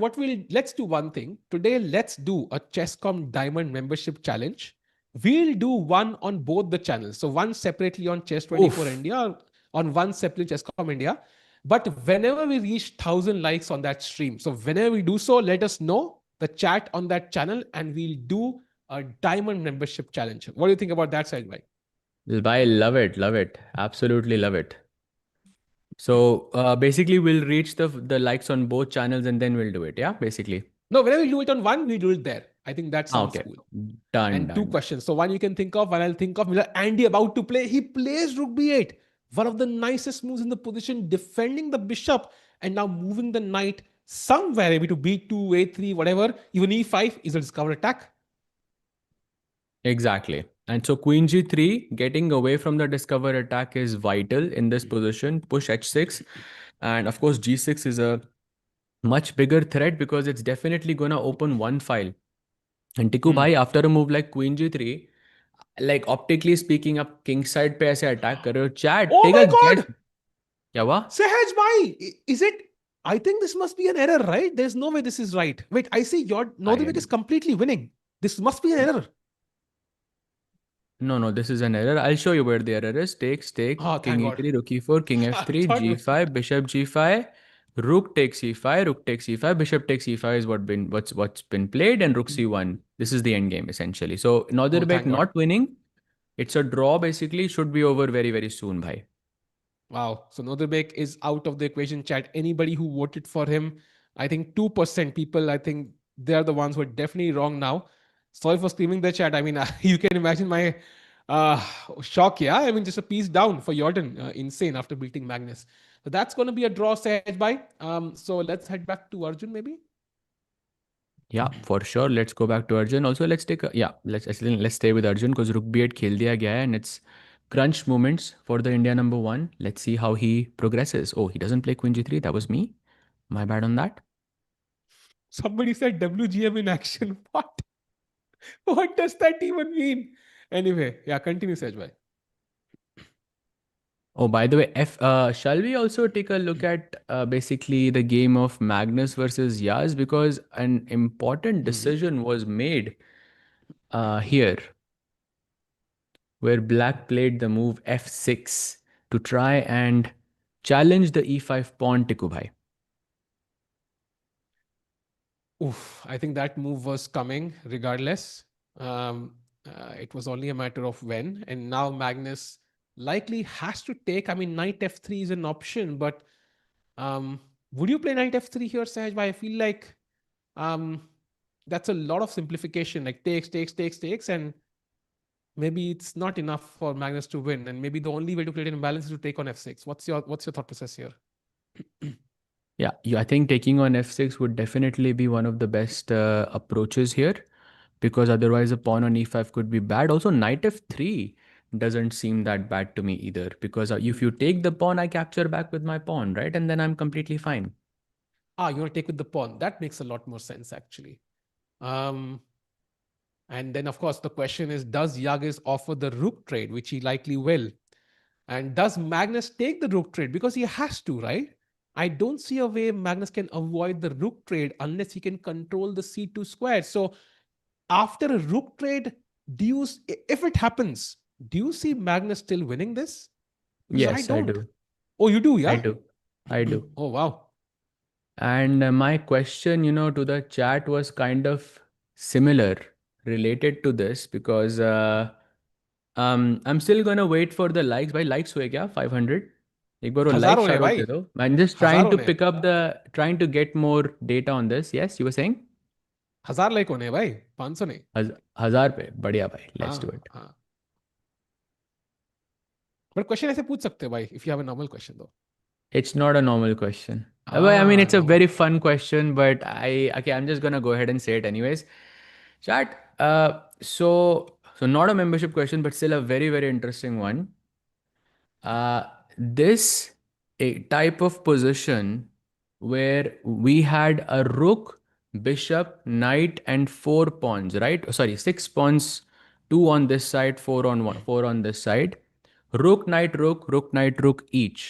let's do one thing. Today, let's do a Chesscom Diamond membership challenge. We'll do one on both the channels. So, one separately on Chess24 Oof. India, on one separately Chesscom India. But whenever we reach 1,000 likes on that stream, so whenever we do so, let us know the chat on that channel, and we'll do a Diamond membership challenge. What do you think about that side, Mike? I love it, absolutely love it. So basically, we'll reach the likes on both channels and then we'll do it. Yeah, basically. No, whenever we do it on one, we do it there. I think that sounds Okay. cool. Done, And two done. questions. So one you can think of, one I'll think of. Andy about to play. He plays rook b8. One of the nicest moves in the position, defending the bishop and now moving the knight somewhere, maybe to b2, a3, whatever. Even e5 is a discover attack. Exactly. And so queen g3, getting away from the discover attack is vital in this position. Push h6. And of course, g6 is a much bigger threat because it's definitely going to open one file. And Tiku Hmm. bhai, after a move like queen g3, like optically speaking, up king side पे ऐसे attack कर रहे हो. Chat, Oh take a my guess. God! क्या हुआ? Sehaj bhai, is it? I think this must be an error, right? There's no way this is right. Wait, I see your I Nodirbek is completely winning. This must be an error. No, no, this is an error. I'll show you where the error is. Oh, Take, king thank God. e3, rook e4, king I f3, thought you. g5, bishop g5, rook takes e5, rook takes e5, bishop takes e5 is what's been played, and rook c1. This is the end game essentially. So Oh, Nodirbek thank God. not winning. It's a draw basically. Should be over very very soon, bhai. Wow. So Nodirbek is out of the equation, chat. Anybody who voted for him, I think 2% people, I think they're the ones who are definitely wrong now. Sorry for screaming the chat. I mean, you can imagine my uh, shock. Yeah. I mean, just a piece down for Jordan. Insane after beating Magnus. So that's going to be a draw, Sahaj bhai. So let's head back to Arjun maybe. Yeah, for sure. Let's go back to Arjun. Also, let's take a yeah. Let's stay with Arjun because Rook B8 खेल दिया गया है and it's crunch moments for the India number one. Let's see how he progresses. Oh, he doesn't play Queen G3. That was me. My bad on that. Somebody said WGM in action. What? What does that even mean? Anyway, yeah, continue, Sahaj bhai. Oh, by the way, shall we also take a look at basically the game of Magnus versus Yaz because an important Mhm. decision was made here where Black played the move f6 to try and challenge the e5 pawn, Tikubhai. Oof, I think that move was coming regardless. It was only a matter of when. And now Magnus likely has to take. I mean, knight f3 is an option, but um, would you play knight f3 here, Sahaj? I feel like um, that's a lot of simplification. Like takes, and maybe it's not enough for Magnus to win. And maybe the only way to create an imbalance is to take on f6. What's your thought process here? Yeah, I think taking on f6 would definitely be one of the best approaches here because otherwise a pawn on e5 could be bad. Also, knight f3 doesn't seem that bad to me either because if you take the pawn, I capture back with my pawn, right? And then I'm completely fine. You want to take with the pawn. That makes a lot more sense, actually. Um, And then, of course, the question is, does Yagiz offer the rook trade, which he likely will? And does Magnus take the rook trade? Because he has to, right? I don't see a way Magnus can avoid the rook trade unless he can control the c2 square. So after a rook trade, if it happens, do you see Magnus still winning this? Because I Yes, I don't. do. Oh, you do, I yeah? do. I do. Oh, wow. And my question, to the chat was kind of similar, related to this because I'm still gonna wait for the likes. भाई likes हुए क्या 500? एक बार वो like हजारों ने shout out भाई दे दो. I'm just trying हजारों to ने pick up trying to get more data on this. Yes, you were saying? 1000 like होने भाई 500 नहीं 1000 पे बढ़िया भाई. Let's do हाँ it. हाँ बट क्वेश्चन ऐसे पूछ सकते हो भाई if you have a normal question दो It's not a normal question. Well, I mean, it's a normal very fun question, but okay, I'm just gonna go ahead and say it anyways. Chat. So not a membership question, but still a very, very interesting one. This a type of position where we had a rook, bishop, knight, and four pawns, right? Sorry, six pawns, two on this side, four on one, four on this side. Rook, knight, rook each.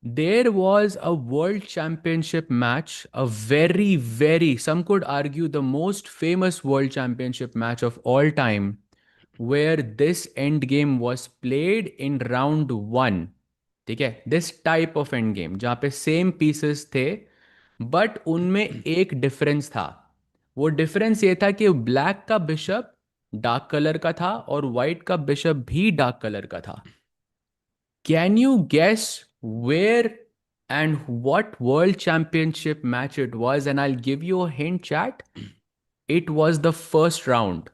There was a world championship match, a very, very, some could argue the most famous world championship match of all time, where this end game was played in round one. ठीक है this type of end game जहाँ पे same pieces थे but उनमें एक difference था वो difference ये था कि ब्लैक का बिशप डार्क कलर का था और वाइट का बिशप भी डार्क कलर का था can you guess where and what world championship match it was? And I'll give you a hint, chat. It was the first round.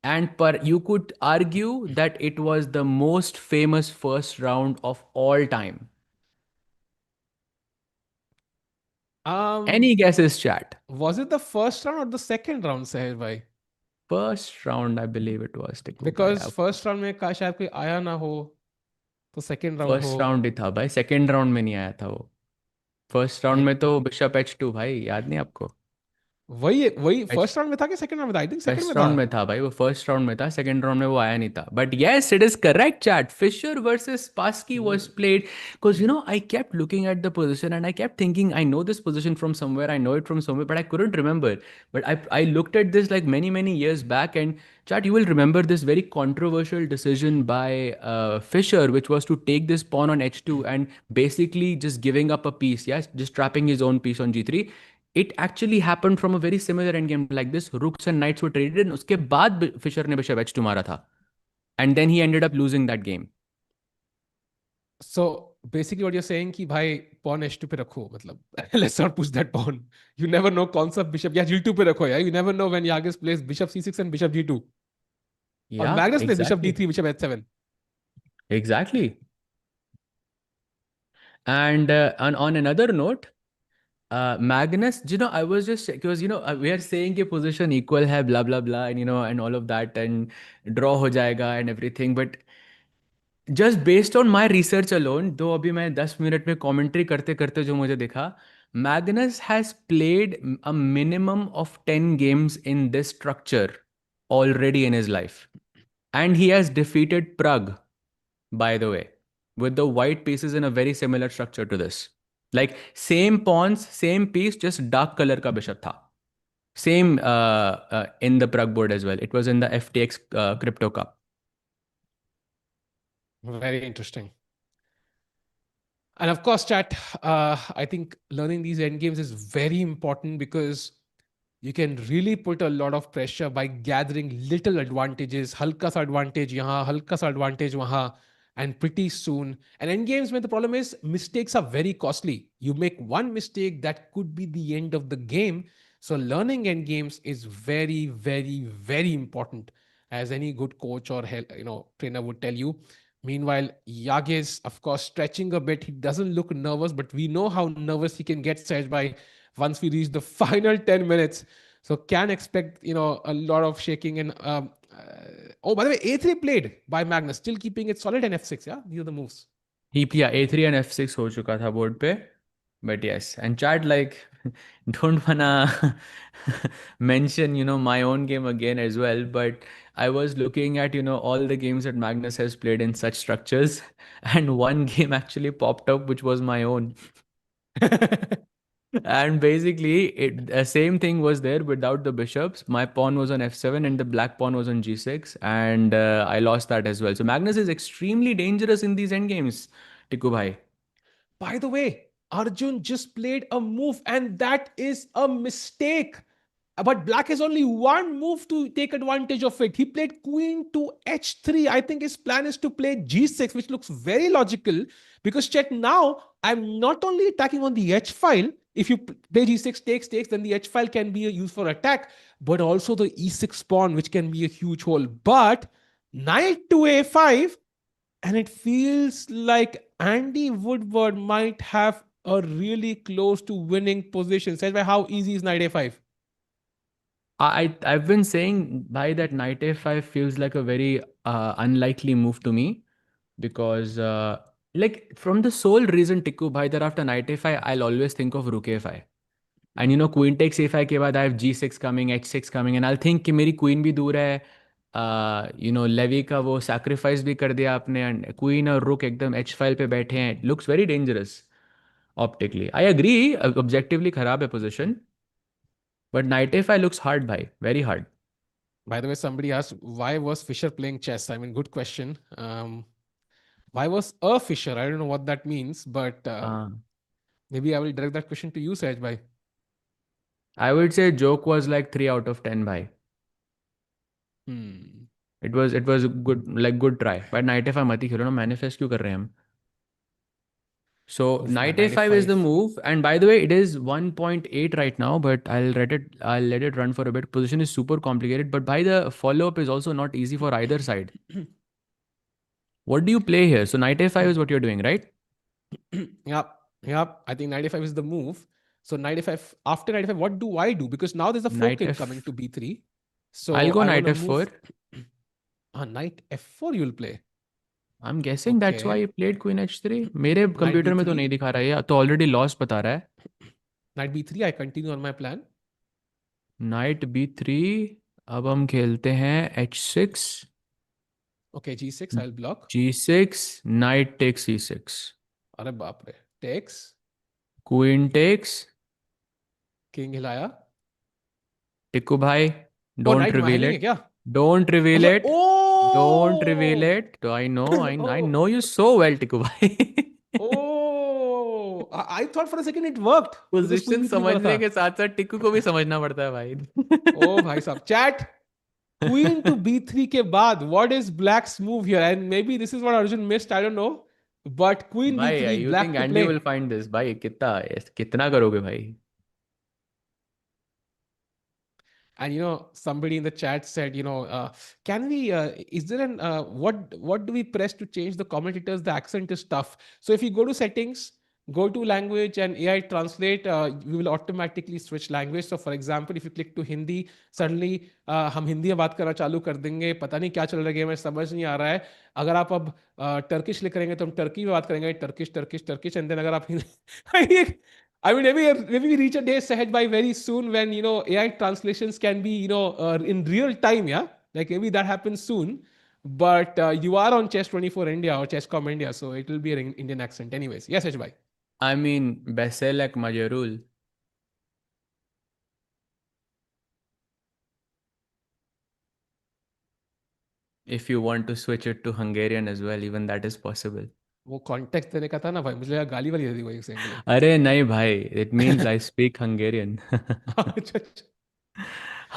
And you could argue that it was the most famous first round of all time. um Any guesses, chat? was it the first round or the second round Sahil bhai First round, I believe it was, Tiku bhai. because first round में काश शायद कोई आया ना हो तो second round हो first round ही था भाई सेकेंड राउंड में नहीं आया था वो फर्स्ट राउंड लाइक में तो बिशप H2 भाई याद नहीं आपको वही वही फर्स्ट राउंड में था कि सेकंड राउंड में था? आई थिंक सेकंड में फर्स्ट था। राउंड में था भाई, वो फर्स्ट राउंड में था, सेकंड राउंड में वो आया नहीं था, but yes it is correct chat, Fischer versus Spassky was played, because I kept looking at the position and I kept thinking I know this position from somewhere, I know it from somewhere, but I couldn't remember. But I looked at this like many years back, and chat, you will remember this very controversial decision by Fisher, which was to take this pawn on h2 and basically just giving up a piece, yes, just trapping his own piece on g3. It actually happened from a very similar endgame like this. Rooks and knights were traded, and उसके बाद Fisher ने bishop h2 मारा था, and then he ended up losing that game. So basically what you saying कि भाई pawn h2 पे रखो, मतलब let's not push that pawn. You never know कौन सा बिशप या g2 पे रखो यार, you never know when Yagiz place bishop c6 and bishop g2, और Yeah, Magnus place bishop exactly. d3 bishop h7। Exactly. And on another note, Magnus, I was just because we are saying कि position equal है, blah blah blah, and and all of that, and draw हो जाएगा and everything, but just based on my research alone, दो अभी मैं 10 minute में commentary करते करते जो मुझे दिखा, Magnus has played a minimum of 10 games in this structure already in his life. And he has defeated Prague, by the way, with the white pieces in a very similar structure to this. Like same pawns, same piece, just dark color का bishop था. Same in the Prague board as well. It was in the FTX Crypto Cup. Very interesting. And of course, chat, I think learning these end games is very important because you can really put a lot of pressure by gathering little advantages, halka sa advantage yahan, halka sa advantage wahan, and pretty soon. And end games, when the problem is mistakes are very costly. You make one mistake that could be the end of the game. So learning end games is very important, as any good coach or trainer would tell you. Meanwhile, Yagiz, of course, stretching a bit. He doesn't look nervous, but we know how nervous he can get stretched by once we reach the final 10 minutes. So can expect, a lot of shaking. And oh, by the way, A3 played by Magnus, still keeping it solid, and F6. Yeah, these are the moves. Yeah, A3 and F6 हो चुका था board पे. But yes, and chat, like, don't wanna mention, my own game again as well. But I was looking at, all the games that Magnus has played in such structures, and one game actually popped up, which was my own. And basically, the same thing was there without the bishops. My pawn was on f7 and the black pawn was on g6, and I lost that as well. So Magnus is extremely dangerous in these endgames, Tiku bhai. By the way, Arjun just played a move, and that is a mistake. But Black has only one move to take advantage of it. He played Queen to H3. I think his plan is to play G6, which looks very logical because check now, I'm not only attacking on the H file. If you play G6 takes, then the H file can be used for attack, but also the E6 pawn, which can be a huge hole. But knight to A5, and it feels like Andy Woodward might have a really close to winning position. Said by how easy is knight A5? I've been saying by that knight a5 feels like a very unlikely move to me, because like from the sole reason, Tiku bhai, that after knight a5 I'll always think of rook a5. And queen takes a5 के बाद I have g6 coming, h6 coming, and I'll think कि मेरी queen भी दूर है, levy का वो sacrifice भी कर दिया आपने, and queen और rook एकदम h file पे बैठे हैं, looks very dangerous optically. I agree, objectively खराब है position, but knight a5 looks hard bhai, very hard. By the way, somebody asked, why was Fisher playing chess? I mean, good question. Why was a Fisher? I don't know what that means, but Uh, maybe I will direct that question to you, Saj bhai. I would say joke was like 3 out of 10 bhai. Hmm. It was a good, like, good try, but knight a5 मत ही खेलो ना, manifest क्यों कर रहे हैं हम? So Oof, man, knight knight a5 is the f5. move, and by the way, it is 1.8 right now. But I'll let it run for a bit. Position is super complicated, but by the follow up is also not easy for either side. What do you play here? So knight a5 is what you're doing, right? Yep, yep. I think knight f5 is the move. So knight f5, after knight f5, what do I do? Because now there's a Knight fork f. coming to b3. I'll So go I knight want to f4. move. Knight f4 you'll play. I'm guessing that's why Okay. he played queen h3. मेरे Knight computer में तो नहीं b3. दिखा रहा है, ये तो already lost बता रहा है. Knight b3. I continue on my plan. Night B3। अब हम खेलते हैं H6। Okay, G6, I'll block. G6, knight takes E6, अरे बाप रे. Takes. queen takes, King हिलाया. टिकू भाई, ओ don't नाइट वहां है reveal नहीं है it, क्या? don't reveal मतलब it, don't reveal O. it. Do I know, I O. know you so well, टिकू भाई। Oh, I thought for a second it worked because Queen position B3 पड़ा था. समझने के साथ साथ टिकू को भी समझना पड़ता है भाई। ओ भाई साहब, chat. Queen to B3 के बाद, what is Black's move here? And maybe this is what Arjun missed. I don't know. But Queen भाई B3, you think Black to Andy play. Will find this? भाई कितना कितना करोगे भाई? And somebody in the chat said, can we? Is there an what do we press to change the commentators? The accent is tough. So if you go to settings, go to language and AI translate, we will automatically switch language. So for example, if you click to Hindi, suddenly हम हिंदी में बात करना चालू कर देंगे. पता नहीं क्या चल रहा है, गेम में समझ नहीं आ रहा है. अगर आप अब टर्किश लिख रहेंगे तो हम टर्की में बात करेंगे, Turkish Turkish Turkish. And then अगर आप I mean, maybe we reach a day ahead by very soon when AI translations can be in real time, yeah. Like maybe that happens soon, but you are on Chess 24 India or Chesscom India, so it will be an Indian accent, anyways. Yes, Ashbhai. I mean बेसेलक मजरूल। If you want to switch it to Hungarian as well, even that is possible. वो context देने का था ना भाई, मुझे लगा गाली वाली दे दी कोई उससे के लिए. अरे नहीं भाई, it means I speak Hungarian. अच्छा अच्छा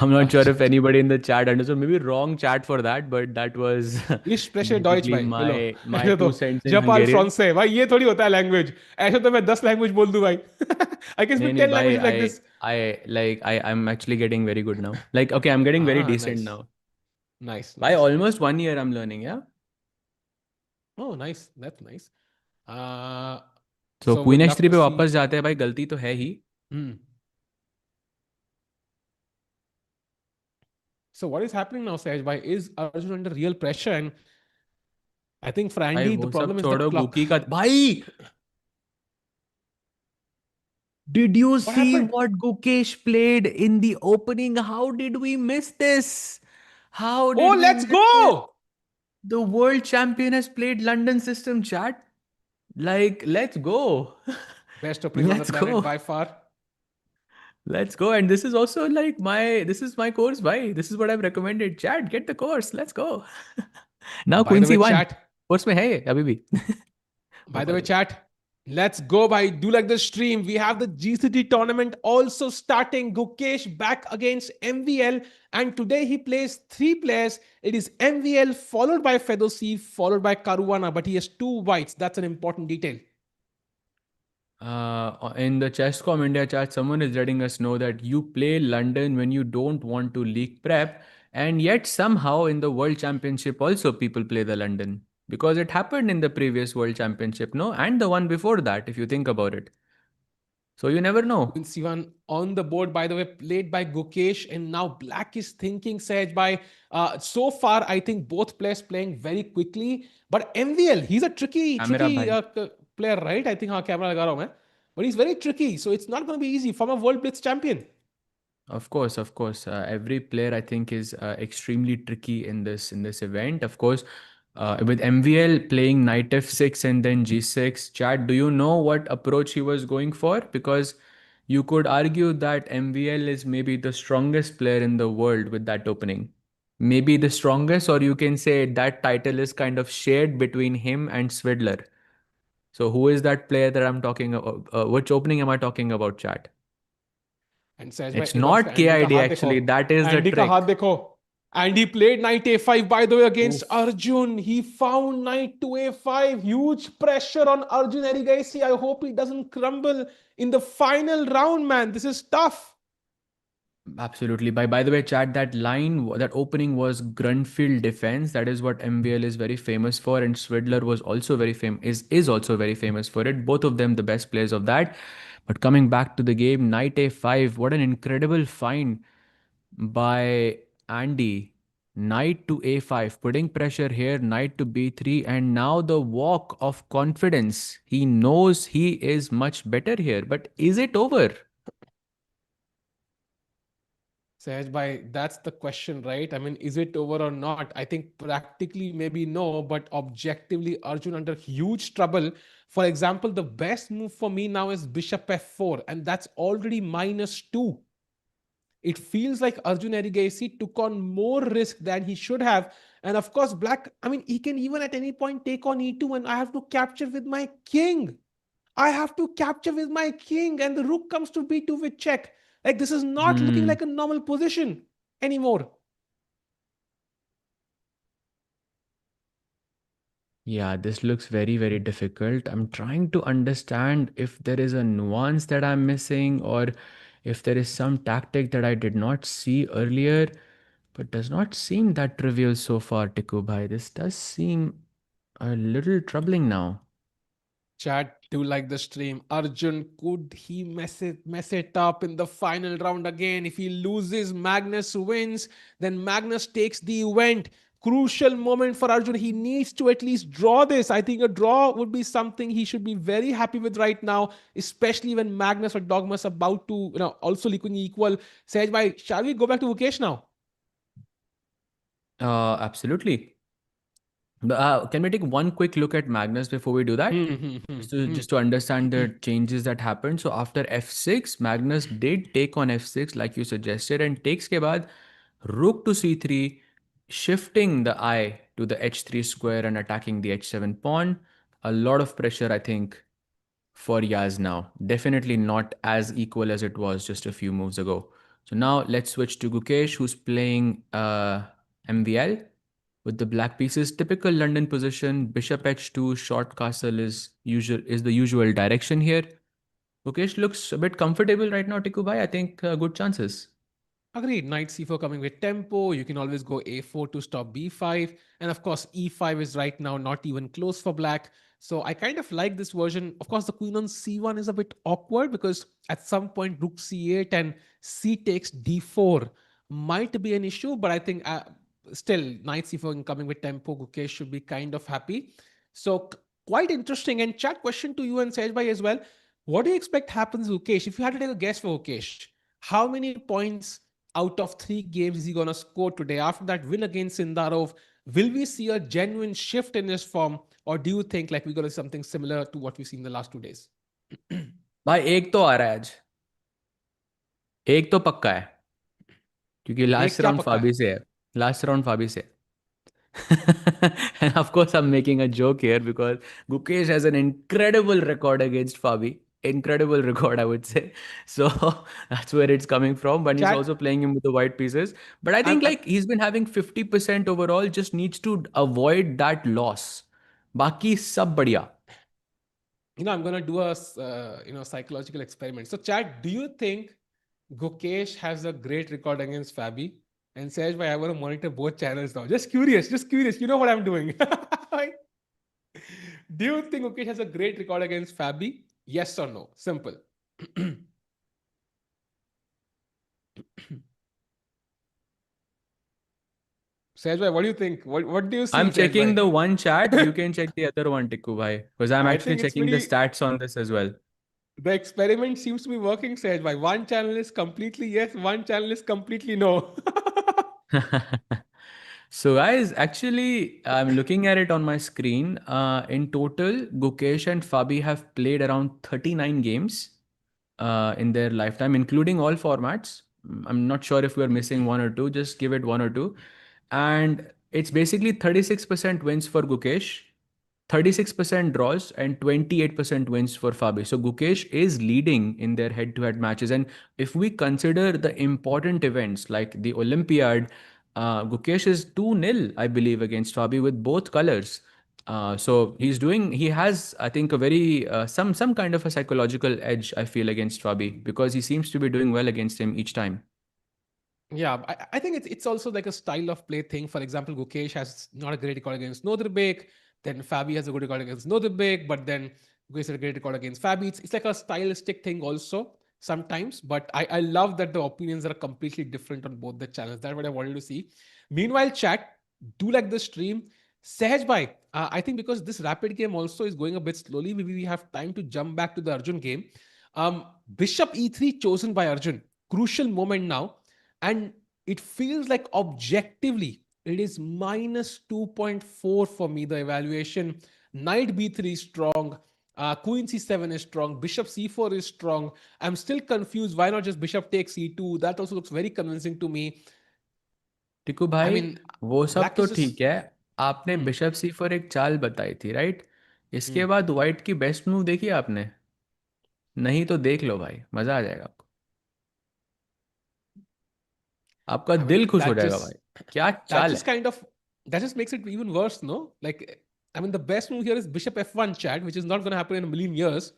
I'm not sure if अच्छा. anybody in the chat understood. Maybe wrong chat for that, but that was Ich spreche Deutsch basically भाई, हेलो. my ऐसे तो two cents in Japan Hungarian. France से भाई, ये थोड़ी होता है लैंग्वेज. ऐसे तो मैं 10 लैंग्वेज बोल दूं भाई. I can नहीं speak नहीं 10 भाई, languages like this. I'm actually getting very good now. Like okay, I'm getting very Ah, decent nice. now. Nice, By nice, nice. almost 1 year I'm learning, yeah. Oh, nice. That's nice. Uh, So so Queen we'd love H3 to पे वापस see. जाते हैं भाई, गलती तो है ही। Hmm. So what is happening now, Sahaj bhai? Is Arjun under real pressure? And I think for भाई Andy, the वो सब problem is the छोड़ो, clock. गुकी का भाई। Did you What see happened? what Gukesh played in the opening? How did we miss this? How Oh, did we let's miss this? go! The world champion has played London system, chat. Like, let's go. Best opening on the Let's planet go. by far. Let's go. And this is also like this is my course, bhai. This is what I've recommended. Chat, get the course. Let's go. Now By Queen the way, C1. chat. Course में है ये अभी भी। By the बता way, दो। chat. Let's go, by do like the stream. We have the GCT tournament also starting. Gukesh back against MVL, and today he plays three players. It is MVL followed by Fedosi, followed by Caruana, but he has two whites. That's an important detail. In the Chesscom India chat, someone is letting us know that you play London when you don't want to leak prep, and yet somehow in the World Championship also people play the London because it happened in the previous World Championship, no, and the one before that, if you think about it. So you never know. Queen C1 on the board, by the way, played by Gukesh, and now Black is thinking, Saj, by so far, I think both players playing very quickly. But MVL, he's a tricky, Camera tricky bhai. player, right? I think हाँ camera लगा रहा हूँ मैं. But he's very tricky, so it's not going to be easy from a World Blitz champion. Of course, of course. Every player I think is extremely tricky in this event. Of course, with MVL playing knight f6 and then g6. Chad, do you know what approach he was going for? Because you could argue that MVL is maybe the strongest player in the world with that opening. Maybe the strongest, or you can say that title is kind of shared between him and Swidler. So who is that player that I'm talking about? Which opening am I talking about, Chad? And Saj bhai, It's एक बार फिर not Andy का KID हाथ देखो. actually. That is the Andy का हाथ trick. देखो. And he played knight a5, by the way, against Oof. Arjun. He found knight to a5. Huge pressure on Arjun Erigaisi. I hope he doesn't crumble in the final round, man. This is tough. Absolutely. By the way, chat, that line, that opening was Grunfield defense. That is what MVL is very famous for, and Swidler was also very famous is also very famous for it. Both of them the best players of that. But coming back to the game, knight a5. What an incredible find by Andy. Knight to a5, putting pressure here. Knight to b3, and now the walk of confidence. He knows he is much better here, but is it over? Sahaj bhai, that's the question, right? I mean, is it over or not? I think practically maybe no, but objectively, Arjun under huge trouble. For example, the best move for me now is Bishop f4, and that's already -2. It feels like Arjun Erigaisi took on more risk than he should have. And of course, Black, I mean, he can even at any point take on e2, and I have to capture with my king. I have to capture with my king, and the rook comes to b2 with check. Like, this is not looking Hmm. like a normal position anymore. Yeah, this looks very, very difficult. I'm trying to understand if there is a nuance that I'm missing or if there is some tactic that I did not see earlier, but does not seem that trivial so far, Tiku bhai. This does seem a little troubling now. Chat, do like the stream. Arjun, could he mess it up in the final round again? If he loses, Magnus wins. Then Magnus takes the event. Crucial moment for Arjun. He needs to at least draw this. I think a draw would be something he should be very happy with right now, especially when Magnus or Dogmas about to, also looking equal. Sahaj bhai, shall we go back to Mukesh now? Absolutely. But, can we take one quick look at Magnus before we do that? Hmm, hmm, hmm, Just to understand the changes that happened. So after f6, Magnus did take on f6 like you suggested, and takes ke baad rook to c3, shifting the eye to the h3 square and attacking the h7 pawn. A lot of pressure, I think, for Yaz now. Definitely not as equal as it was just a few moves ago. So now let's switch to Gukesh, who's playing MVL with the black pieces. Typical London position. Bishop h2, short castle is the usual direction here. Gukesh looks a bit comfortable right now, Tikubai. I think good chances. Agreed. Knight c4 coming with tempo. You can always go a4 to stop b5. And of course, e5 is right now not even close for black. So I kind of like this version. Of course, the queen on c1 is a bit awkward because at some point, rook c8 and c takes d4 might be an issue. But I think still, knight c4 coming with tempo, Gukesh should be kind of happy. So quite interesting. And chat question to you and Sejbhai as well. What do you expect happens, Gukesh? If you had to take a guess for Gukesh, how many points out of 3 games is he going to score today? After that win against Sindarov, will we see a genuine shift in his form, or do you think like we're going to see something similar to what we've seen in the last 2 days? भाई एक तो आ रहा है आज. एक तो पक्का है क्योंकि एक लास्ट क्या राउंड पक्का है? फाबी से है. लास्ट राउंड फाबी से. And of course, I'm making a joke here because Gukesh has an incredible record against Fabi. Incredible record, I would say. So that's where it's coming from. But he's Chat, also playing him with the white pieces. But I think I'm like he's been having 50% overall, just needs to avoid that loss. Baki sab badhiya. I'm going to do a psychological experiment. So, chat, do you think Gukesh has a great record against Fabi? And Sej, I want to monitor both channels now. Just curious, just curious. You know what I'm doing. Do you think Mukesh has a great record against Fabi? Yes or no? Simple. Sejbhai, what do you think? What do you see, I'm checking Sejbhai? the one chat. You can check the other one, Tikku bhai, because I'm I actually think it's checking the pretty. stats on this as well. The experiment seems to be working, Sejbhai. One channel is completely yes, one channel is completely no. So guys, actually, I'm looking at it on my screen. In total, Gukesh and Fabi have played around 39 games in their lifetime, including all formats. I'm not sure if we're missing one or two. Just give it one or two. And it's basically 36% wins for Gukesh, 36% draws, and 28% wins for Fabi. So Gukesh is leading in their head-to-head matches. And if we consider the important events like the Olympiad, Gukesh is 2-0, I believe, against Fabi with both colors. So he has, I think, a very some kind of a psychological edge, I feel, against Fabi because he seems to be doing well against him each time. Yeah, I think it's also like a style of play thing. For example, Gukesh has not a great record against Nodirbek. Then Fabi has a good record against Nodirbek, but then Gukesh has a great record against Fabi. It's like a stylistic thing also sometimes. But I love that the opinions are completely different on both the channels. That's what I wanted to see. Meanwhile, chat, do like the stream. Sehaj bhai, I think because this rapid game also is going a bit slowly, maybe we have time to jump back to the Arjun game. Bishop e3 chosen by Arjun. Crucial moment now. And it feels like objectively it is minus 2.4 for me, the evaluation. Knight b3 is strong, queen c7 is strong, bishop c4 is strong. I'm still confused, why not just bishop takes e2? That also looks very convincing to me. Tiku I भाई, mean, वो सब black तो is ठीक just है। आपने hmm, bishop सी four एक चाल बताई थी, राइट? इसके hmm. बाद वाइट की बेस्ट मूव देखी आपने? नहीं तो देख लो भाई, मजा आ जाएगा आपको। आपका I दिल mean, खुश हो जाएगा भाई। क्या that चाल just है! kind of that just makes it even worse, no? Like, I mean, the best move here is bishop f1 chat, which is not going to happen in a million years.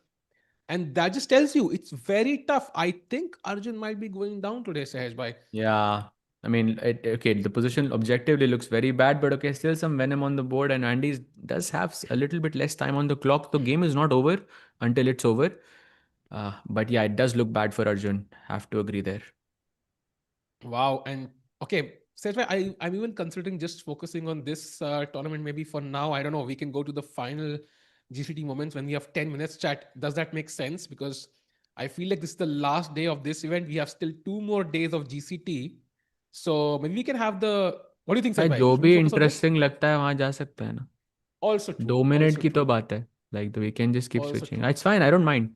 And that just tells you it's very tough. I think Arjun might be going down today, Sahaj bhai. Yeah, I mean, okay, the position objectively looks very bad, but okay, still some venom on the board, and Andy does have a little bit less time on the clock. The game is not over until it's over. But yeah, it does look bad for Arjun. Have to agree there. Wow. And okay, Sahaj bhai, I'm even considering just focusing on this tournament maybe for now. I don't know. We can go to the final GCT moments when we have 10 minutes chat. Does that make sense? Because I feel like this is the last day of this event. We have still 2 more days of GCT. So maybe we can have the. What do you think, Sahaj भाई bhai? जो Should we भी focus on this? Interesting लगता है वहां जा सकते हैं ना। Also true. 2 मिनट Also की तो true. बात है। Like we can just keep Also switching, true. It's fine, I don't mind.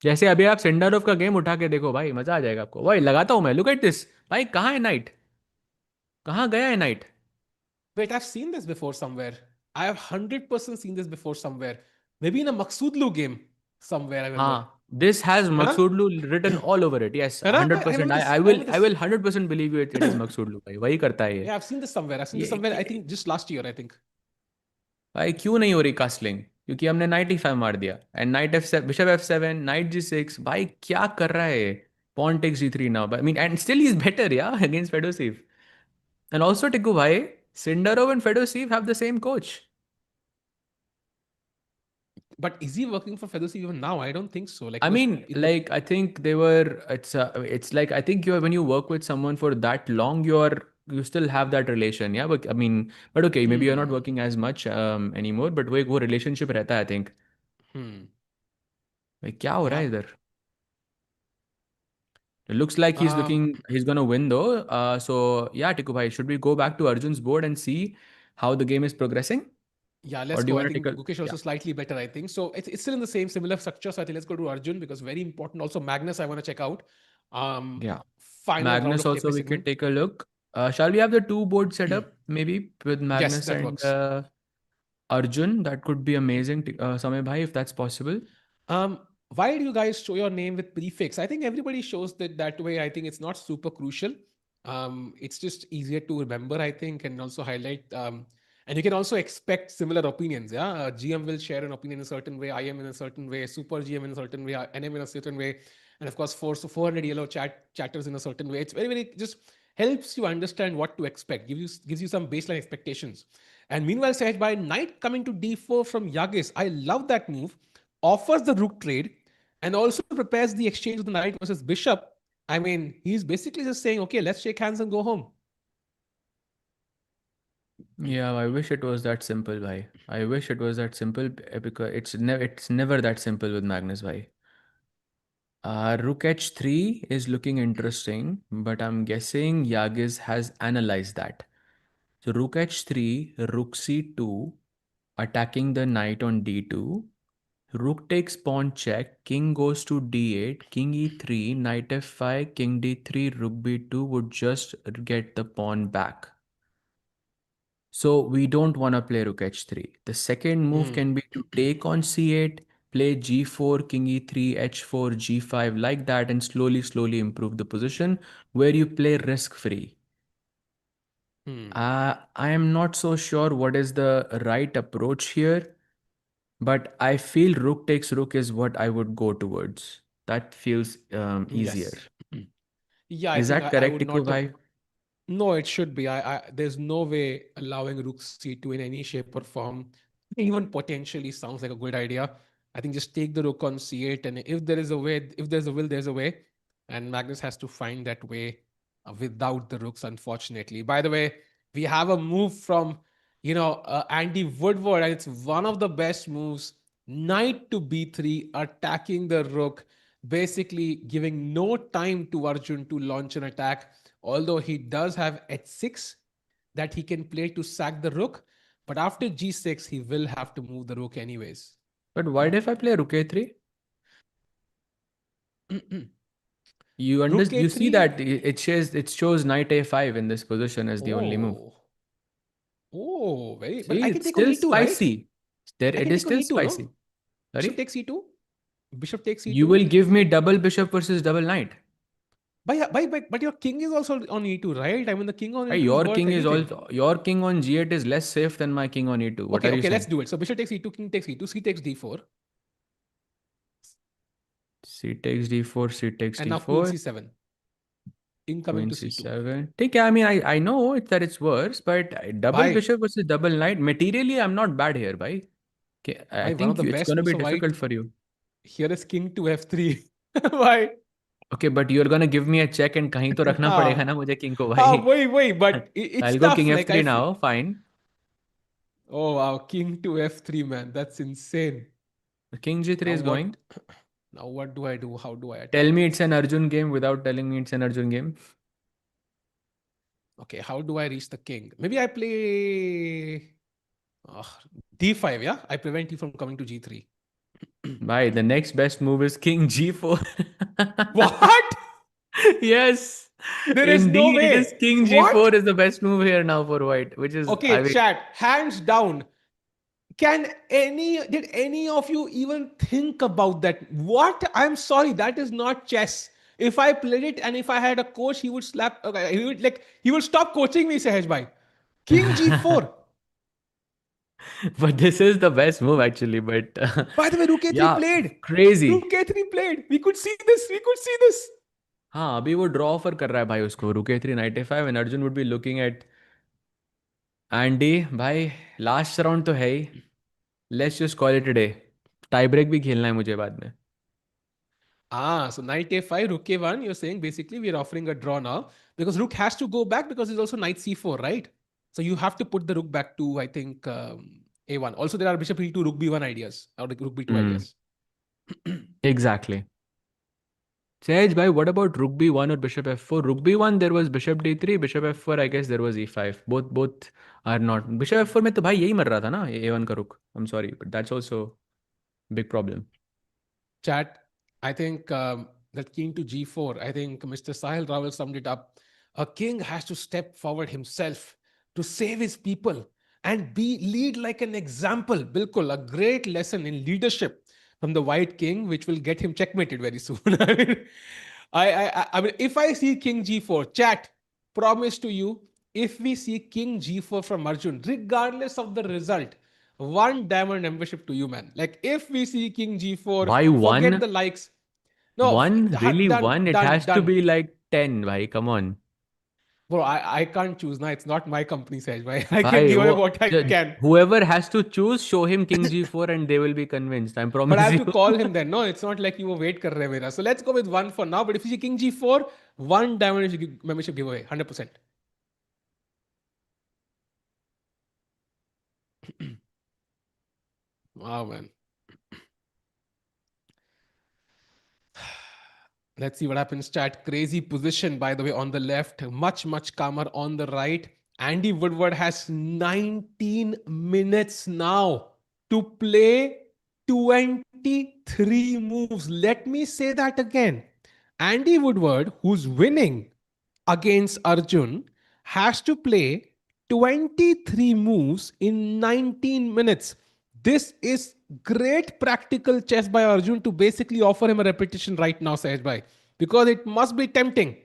जैसे अभी आप सेंडर ऑफ का गेम उठा के देखो भाई, मजा आ जाएगा आपको। भाई लगाता हूँ मैं, लुक एट दिस। भाई कहाँ है नाइट? कहाँ गया है night? Wait, I've seen this before somewhere. I have 100% seen this before somewhere. Maybe in a Maksudlu game somewhere, I remember. हाँ, this has है ना? Maksudlu written all over it. Yes, है ना? I 100%। remember I, this. I I will remember I this. will 100% believe you, it is Maksudlu भाई, वही करता है ये। Yeah, I've seen this somewhere. I've seen this somewhere, I ये think just last year, I think. भाई क्यों नहीं हो रही कास्टलिंग? क्योंकि हमने नाइट ई फाइव मार दिया, and knight f bishop f seven, knight g six. भाई क्या कर रहा है? Pawn takes g three now, I mean, and still he is better yeah against Fedoseev. And also Tiku भाई, Sindarov and Fedoseev have the same coach. But is he working for Fedosi even now? I don't think so. Like I it was mean, in the like I think they were. It's like I think you when you work with someone for that long, you still have that relation. Yeah, but I mean, but okay, maybe you're not hmm. working as much anymore. But वो relationship रहता है, I think. Hmm. भाई क्या हो रहा Yeah. है इधर? It looks like he's gonna win though. So yeah, Tiku bhai, should we go back to Arjun's board and see how the game is progressing, Yeah, or let's do you go. I want to take think a Gukesh yeah also slightly better, I think. So it's still in the same similar structure. So I think let's go to Arjun because very important. Also, Magnus, I want to check out. Um, yeah Final round Magnus of also TePe we could segment. take a look. Shall we have the two board setup maybe with Yes, Magnus that and works. Arjun? That could be amazing, Samay bhai, if that's possible. Why do you guys show your name with prefix? I think everybody shows that way. I think it's not super crucial. It's just easier to remember, I think, and also highlight. And you can also expect similar opinions. Yeah, GM will share an opinion in a certain way, IM in a certain way, Super GM in a certain way, NM in a certain way, and of course, 400 yellow chatters in a certain way. It's very just helps you understand what to expect. Gives you some baseline expectations. And meanwhile, Sahaj, by knight coming to d4 from Yagiz, I love that move, offers the rook trade, and also prepares the exchange of the knight versus bishop. I mean, he's basically just saying, okay, let's shake hands and go home. Yeah, I wish it was that simple, bhai. I wish it was that simple because it's never that simple with Magnus, bhai. Rook h3 is looking interesting, but I'm guessing Yagiz has analyzed that. So rook h3, rook c2, attacking the knight on d2. Rook takes pawn check, king goes to d8, king e3, knight f5, king d3, rook b2 would just get the pawn back. So we don't want to play rook h3. The second move Hmm. can be to take on c8, play g4, king e3, h4, g5 like that, and slowly improve the position where you play risk free. Hmm. I am not so sure what is the right approach here, but I feel rook takes rook is what I would go towards. That feels easier. Yes. Yeah, I Is think that I correct, would Tiku not. bhai? No, it should be. There's no way allowing rook c2 in any shape or form, even potentially sounds like a good idea. I think just take the rook on c8, and if there is a way, if there's a will, there's a way, and Magnus has to find that way without the rooks. Unfortunately, by the way, we have a move from Andy Woodward, and it's one of the best moves. Knight to b3, attacking the rook. basically giving no time to Arjun to launch an attack. Although he does have h6 that he can play to sack the rook, but after g6 he will have to move the rook anyways. But why if I play rook a3? Rook You see a3. that it shows knight a5 in this position as the only move. Oh, very. But See, I can it's take on still e2, right? spicy. There, I it can is take on still e2, spicy. no? Bishop Sorry? takes e2. Bishop takes You e2. will give me double bishop versus double knight. But your king is also on e2, right? I mean, the king on Why e2 is your worth king is anything. also your king on g8 is less safe than my king on e2. What Okay, are you okay, let's saying? do it. So bishop takes e2, king takes e2, c takes d4, C takes d4, c takes and now queen d4, c7, incoming queen to c2. c7. Take, I mean, I know that it's worse, but double Bye. bishop versus double knight. Materially, I'm not bad here, bhai. Okay, I Bye. One of think the it's best gonna moves be of white. difficult for you. Here is king to f3. Bye. Okay, but you're gonna give me a check and कहीं तो रखना पड़ेगा हाँ ना मुझे king को भाई. wait, but it's I'll go tough. king Like f3 now. Fine. oh wow, king to f3, man, that's insane. King g3 Now is what? going. Now what do I do? How do I Tell attack me it's this? an Arjun game without telling me it's an Arjun game. Okay, how do I reach the king? Maybe I play d5. Yeah, I prevent you from coming to g3. Bhai, the next best move is king g4. What? Yes, There is no indeed, it is way. king What? g4 is the best move here now for white, which is, I Okay, mean, chat. Hands down. Did any of you even think about that? What? I'm sorry, that is not chess. If I played it and if I had a coach, he would slap. Okay, he would stop coaching me, Sahaj bhai. King g4. but this is the best move actually. But By the way, Rook a3 yeah, played. crazy. Rook a3 played. We could see this. We could see this. हाँ अभी वो draw offer कर रहा है भाई उसको रुक ए3 नाइट ए5 and Arjun would be looking at Andy भाई लास्ट राउंड तो है ही let's just call it a day tie break भी खेलना है मुझे बाद में So knight a5, rook a1. You're saying basically we're offering a draw now because rook has to go back because it's also knight c4, right? So you have to put the rook back to, I think, a1. Also, there are bishop e2, rook b1 ideas or like rook b2 ideas. Exactly Sage bhai, what about rook b1 or bishop f4? Rook b1 there was bishop d3, bishop f4 I guess there was e5. Both are not. Bishop f4 में तो भाई यही मर रहा था ना a1 का रुक. I'm sorry, but that's also big problem. Chat, I think that king to g4, I think Mr. Sahil Rawal summed it up. A king has to step forward himself to save his people and lead like an example. Bilkul, a great lesson in leadership from the white king, which will get him checkmated very soon. I mean, if I see king g4, chat, promise to you, if we see king g4 from Arjun, regardless of the result, one diamond membership to you, man. Like if we see king g4, Why forget one? the likes. No, One? Really done, one? It done, has to done. be like 10, bhai. Come on. Bro, I can't choose now. It's not my company, Saj. I can Bhai, give away what I can. whoever has to choose, show him king g4 and they will be convinced. I But I promise have you. to call him then. No, it's not like you were wait kar rahe mera. So let's go with one for now. But if you see king g4, one diamond membership giveaway, 100%. Wow, man. Let's see what happens, chat. Crazy position, by the way, on the left. Much, much calmer on the right. Andy Woodward has 19 minutes now to play 23 moves. Let me say that again. Andy Woodward, who's winning against Arjun, has to play 23 moves in 19 minutes. This is great practical chess by Arjun to basically offer him a repetition right now, Sahaj Bhai, because it must be tempting.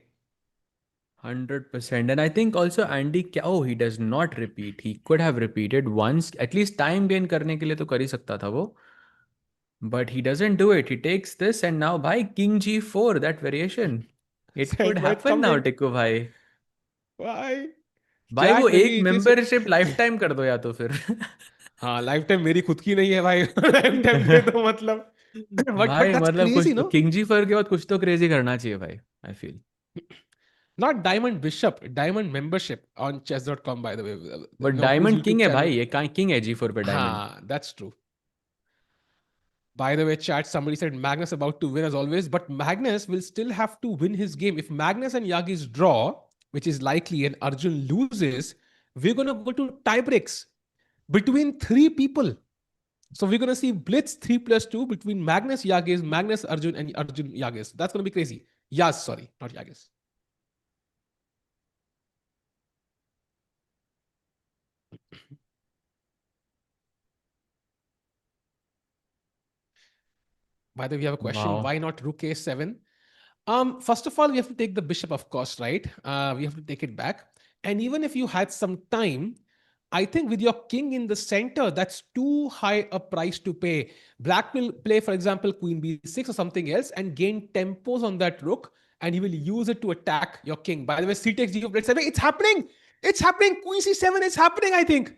100%. And I think also Andy, oh, he does not repeat. He could have repeated once. At least time gain करने के लिए तो कर ही सकता था वो. But he doesn't do it. He takes this and now by king g4, that variation. It could Sahaj Bhai, it's happen now, coming. Tikku bhai. Why? भाई वो Chat, एक maybe it is. Membership life time कर दो या तो फिर हाँ, life time मेरी खुद की नहीं है भाई. लाइफ टाइम दे दो मतलब. But भाई that's मतलब crazy, कुछ no? किंग जी फोर के बाद कुछ तो क्रेजी करना चाहिए भाई I feel Not Diamond Bishop, Diamond Membership on chess.com, by the way. But Noku's diamond YouTube king है channel. भाई ये किंग है जी4 पे diamond That's true. By the way, chat, somebody said Magnus about to win as always, but Magnus will still have to win his game. If Magnus and Yagiz draw, which is likely, and Arjun loses, we're going to go to tiebreaks between three people. So we're going to see Blitz 3 plus 2 between Magnus Yagiz, Magnus Arjun, and Arjun Yagiz. That's going to be crazy. Yaz, sorry, not Yagiz. By the way, we have a question. Wow. Why not Rook A7? First of all, we have to take the bishop, of course, right? We have to take it back. And even if you had some time, I think with your king in the center, that's too high a price to pay. Black will play, for example, queen b6 or something else and gain tempos on that rook, and he will use it to attack your king. By the way, c takes d4, it's happening. It's happening. Queen c7 is happening, I think.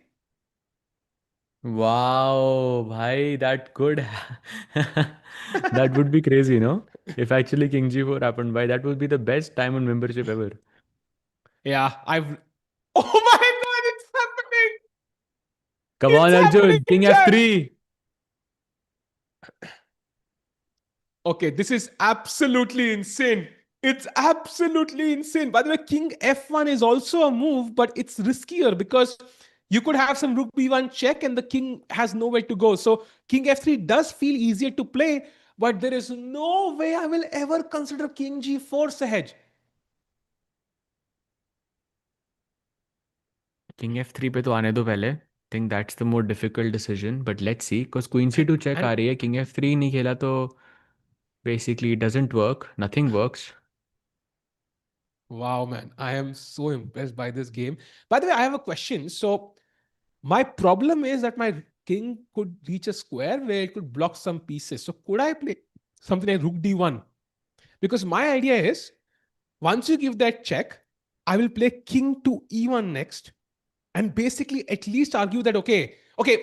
Wow, bhai, that could that would be crazy, no? If actually King G4 happened, bhai, that would be the best diamond membership ever. Yeah, I've. Oh my god, it's happening! Come on, It's happening, Arjun, King chat! F3. Okay, this is absolutely insane. It's absolutely insane. By the way, King F1 is also a move, but it's riskier because you could have some Rook B1 check and the king has nowhere to go. So King F3 does feel easier to play, but there is no way I will ever consider King G4 Sahaj. King F3 पे तो आने दो पहले. Think that's the more difficult decision, but let's see. Because Queen C2 check And आ रही है. King F3 नहीं खेला तो basically it doesn't work. Nothing works. wow, man, I am so impressed by this game. By the way, I have a question. So my problem is that my king could reach a square where it could block some pieces. So could I play something like Rook D1? Because my idea is once you give that check, I will play King to E1 next and basically at least argue that okay,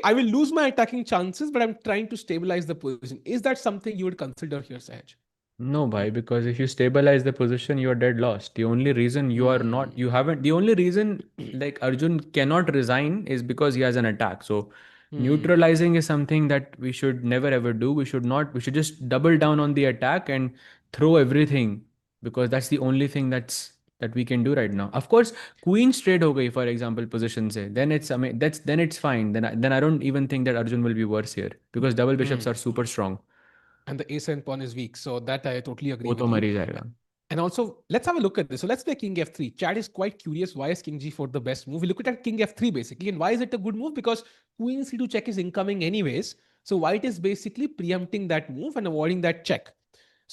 I will lose my attacking chances, but I'm trying to stabilize the position. Is that something you would consider here, Sahaj? No, bhai, because if you stabilize the position, you are dead lost. The only reason you are not, Hmm. you haven't, the only reason like Arjun cannot resign is because he has an attack. So Hmm. neutralizing is something that we should never ever do. We should not, we should just double down on the attack and throw everything because that's the only thing that we can do right now. Of course, queen straight ho gayi, for example, position se, then it's, I mean, then it's fine. Then I don't even think that Arjun will be worse here because double bishops Hmm. are super strong. And the A7 pawn is weak. So that I totally agree वो with तो you. मर ही जाएगा. And also, let's have a look at this. So let's play King F3. Chad is quite curious. Why is King G4 the best move? We look at King F3 basically. And why is it a good move? Because Queen C2 check is incoming anyways. So White is basically preempting that move and avoiding that check.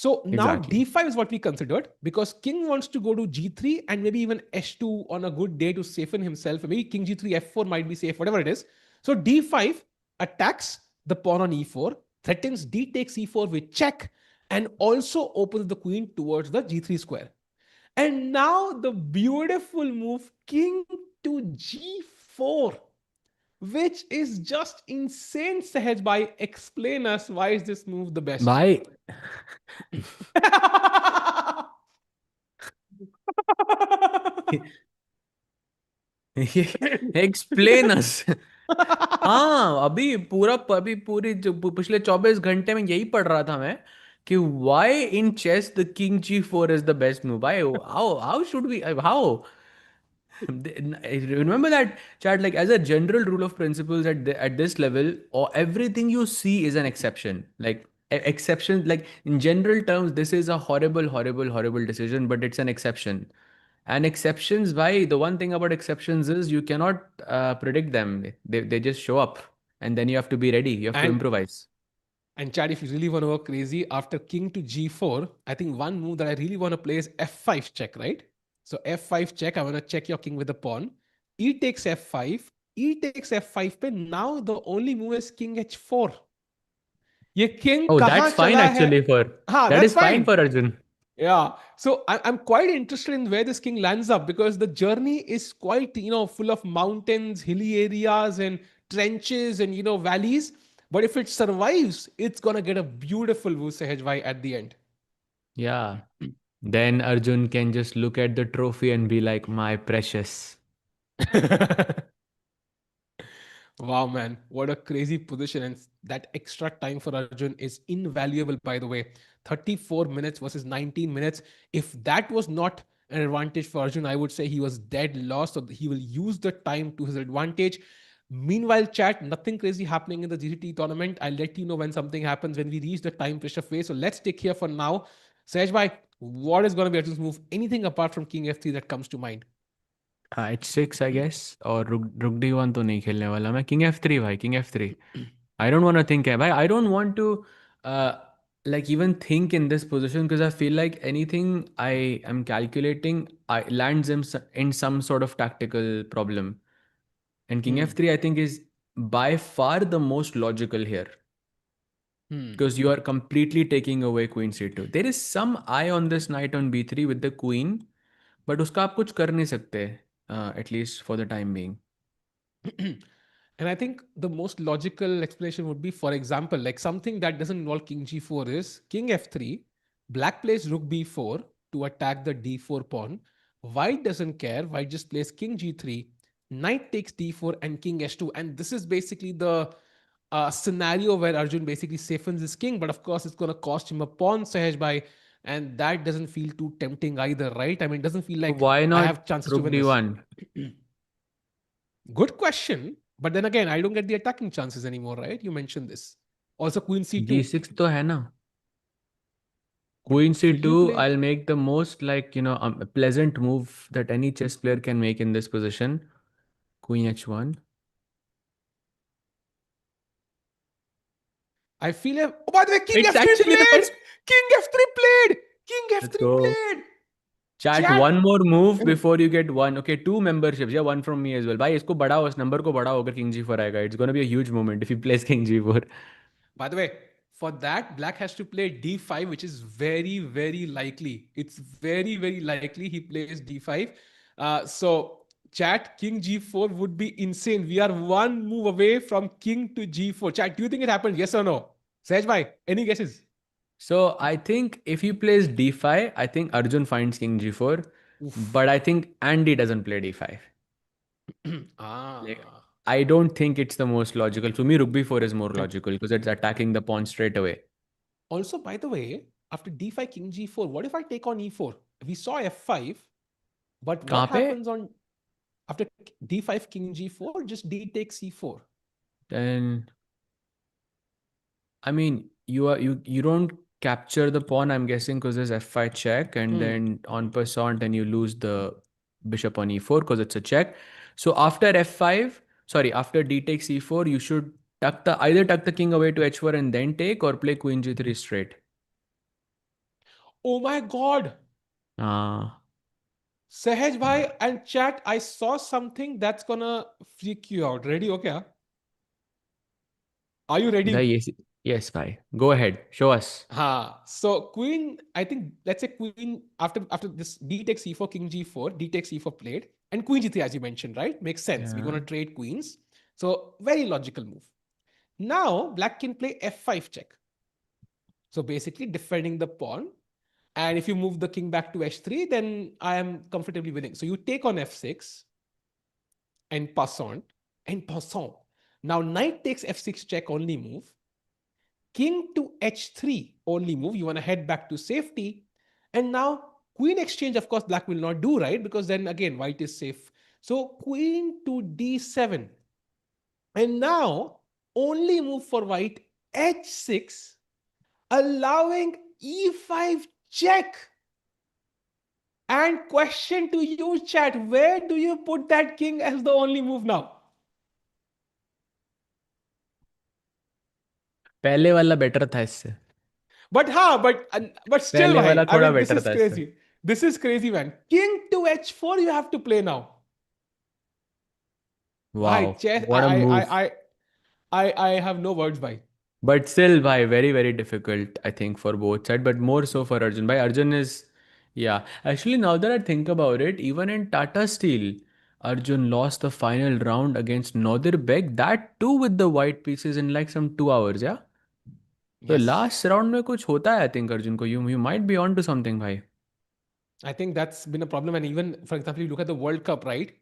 So now Exactly. D5 is what we considered because King wants to go to G3 and maybe even H2 on a good day to safeten himself. Maybe King G3, F4 might be safe, whatever it is. So D5 attacks the pawn on E4, threatens D takes E4 with check, and also opens the queen towards the G3 square. And now the beautiful move, King to G4, which is just insane, Sahaj. By explain us why is this move the best? भाई explain us. हाँ, अभी पूरी जो पिछले 24 घंटे में यही पढ़ रहा था मैं कि why in chess the king G4 is the best move. भाई how should we how remember that chat, like as a general rule of principles at this level, or everything you see is an exception. Like exception, like in general terms, this is a horrible decision, but it's an exception. And exceptions, why, the one thing about exceptions is you cannot predict them. They just show up, and then you have to be ready, you have to and improvise. And Chad, if you really want to go crazy, after king to g4, I think one move that I really want to play is f5 check, right? So f5 check, I want to check your king with a pawn. E takes f5, e takes f5 पे. Now the only move is king h4. ये king Oh, कहाँ that's fine चला है? actually for हाँ, that that's is fine fine. for Arjun. Yeah. So I'm quite interested in where this king lands up because the journey is quite, full of mountains, hilly areas, and trenches and, valleys. But if it survives, it's going to get a beautiful Wusehejwai at the end. Yeah. Then Arjun can just look at the trophy and be like, my precious. Wow, man, what a crazy position. And that extra time for Arjun is invaluable, by the way. 34 minutes versus 19 minutes. If that was not an advantage for Arjun, I would say he was dead lost, or he will use the time to his advantage. Meanwhile, chat, nothing crazy happening in the GCT tournament. I'll let you know when something happens when we reach the time pressure phase. So let's take here for now. Sahaj bhai, what is going to be Arjun's move? Anything apart from King F3 that comes to mind? H6 I guess, और रुक D1 तो नहीं खेलने वाला मैं. King F3 भाई, King F3. I don't want to think है भाई. I don't want to uh, like even think in this position because I feel like anything I am calculating I lands in some sort of tactical problem. And King Hmm. F3 I think is by far the most logical here Hmm. because you are completely taking away Queen C2. There is some eye on this knight on B3 with the Queen, but उसका आप कुछ कर नहीं सकते, at least for the time being. And I think the most logical explanation would be, for example, like something that doesn't involve king g4 is king f3, black plays rook b4 to attack the d4 pawn. White doesn't care. White just plays king g3, knight takes d4, and king s2. And this is basically the scenario where Arjun basically siphons his king, but of course, it's going to cost him a pawn, Sahaj Bhai. And that doesn't feel too tempting either, right? I mean, it doesn't feel So like why I not have chances to Rook win this. D1? Good question. But then again, I don't get the attacking chances anymore, right? You mentioned this. Also, Queen C2. G6 तो है ना. But Queen will you C2, play? I'll make the most like, a pleasant move that any chess player can make in this position. Queen H1. I feel. Oh, by the way, King It's F3 actually the played! best. King F3 played! King Let's F3 go. played! Chat Chat! one more move before you get one. Okay, two memberships. Yeah, one from me as well. भाई इसको बढ़ाओ, इस number को बढ़ाओ अगर King G4 आएगा. It's gonna be a huge moment if he plays King G4. By the way, for that, Black has to play D5, which is very, very likely. It's very, very likely he plays D5. So, chat, King G4 would be insane. We are one move away from King to G4. Chat, do you think it happened? Yes or no? Sej bhai, any guesses? So I think if he plays D5, I think Arjun finds King G4. Oof. But I think Andy doesn't play D5. Like, Ah. I don't think it's the most logical. To me, Rook B4 is more logical because it's attacking the pawn straight away. Also, by the way, after D5, King G4, what if I take on E4? We saw F5, but what कहाँ पे? happens on after D5, King G4? Just D takes C4. Then I mean, you don't capture the pawn. I'm guessing because there's F5 check, and Hmm. then on passant, and you lose the bishop on E4 because it's a check. So after F5, sorry, after D takes E4, you should either tuck the king away to H4 and then take, or play Queen G3 straight. Oh my God. Ah, Sahaj bhai and chat, I saw something that's gonna freak you out. Ready? Okay. Are you the ready? yes, yes, bhai. Go ahead, show us. Ha. So queen, I think let's say queen after this D takes C4, King G4, D takes C4 played, and Queen G3 as you mentioned, right? Makes sense. We're Yeah. gonna trade queens. So very logical move. Now black can play F5 check. So basically defending the pawn. And if you move the king back to H3, then I am comfortably winning. So you take on F6 and passant and passant. Now knight takes F6 check only move. King to H3 only move. You want to head back to safety. And now queen exchange, of course, black will not do, right? Because then again, white is safe. So queen to D7. And now only move for white H6, allowing E5 check. And question to you, chat, where do you put that king as the only move now? पहले वाला better था इससे. But still, पहले bhai, वाला I थोड़ा mean, this better is था इससे. crazy. This is crazy, man. King to H4, you have to play now. Bhai, Wow, chess, what a move. I have no words, bhai. But still, bhai, very, very difficult, I think, for both sides, but more so for Arjun. Bhai, Arjun is, yeah. Actually, now that I think about it, even in Tata Steel, Arjun lost the final round against Nodirbek, that too with the white pieces in like some 2 hours, yeah? So Yes. last round में कुछ होता है, I think, Arjun को. You might be on to something, bhai. I think that's been a problem. And even, for example, you look at the World Cup, right?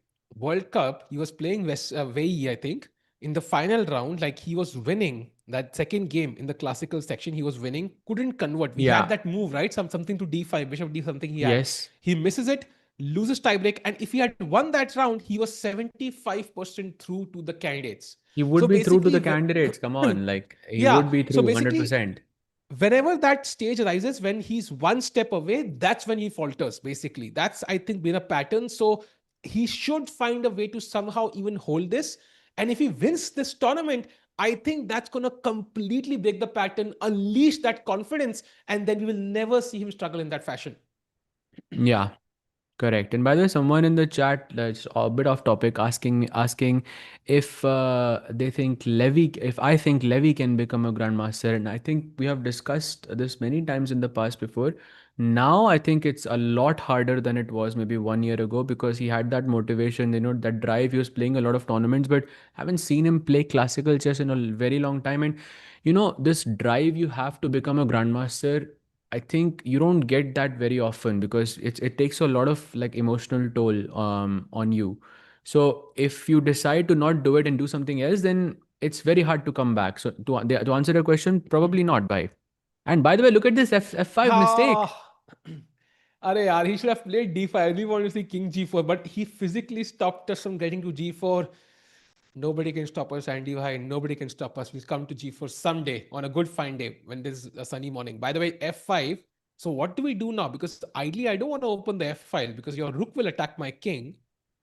World Cup, he was playing West, Wei, I think. in the final round, like he was winning that second game in the classical section, he was winning, couldn't convert. We had Yeah. that move, right? Something to d5, bishop d something he had. Yes. He misses it, loses tiebreak, and if he had won that round, he was 75% through to the candidates. He So would be through to basically, the candidates. Come on. Like, he yeah. would be So through basically, 100%. whenever that stage arises when he's one step away, that's when he falters. Basically, that's, I think, been a pattern. So he should find a way to somehow even hold this, and if he wins this tournament, I think that's going to completely break the pattern, unleash that confidence, and then we will never see him struggle in that fashion. Yeah. Correct. And by the way, someone in the chat, that's a bit off topic, asking if they think Levy, if I think Levy can become a grandmaster. And I think we have discussed this many times in the past before. Now I think it's a lot harder than it was maybe 1 year ago, because he had that motivation, that drive. He was playing a lot of tournaments, but haven't seen him play classical chess in a very long time. And this drive you have to become a grandmaster, I think you don't get that very often, because it takes a lot of like emotional toll on you. So if you decide to not do it and do something else, then it's very hard to come back. So to answer your question, probably not by. And by the way, look at this F5 mistake. Ah, Arey yaar, he should have played d5. I really want to see king g4, but he physically stopped us from getting to g4. Nobody can stop us, Andy. Bhai. Nobody can stop us. We'll come to G4 someday on a good fine day when there's a sunny morning. By the way, F5. So what do we do now? Because ideally, I don't want to open the F file because your rook will attack my king.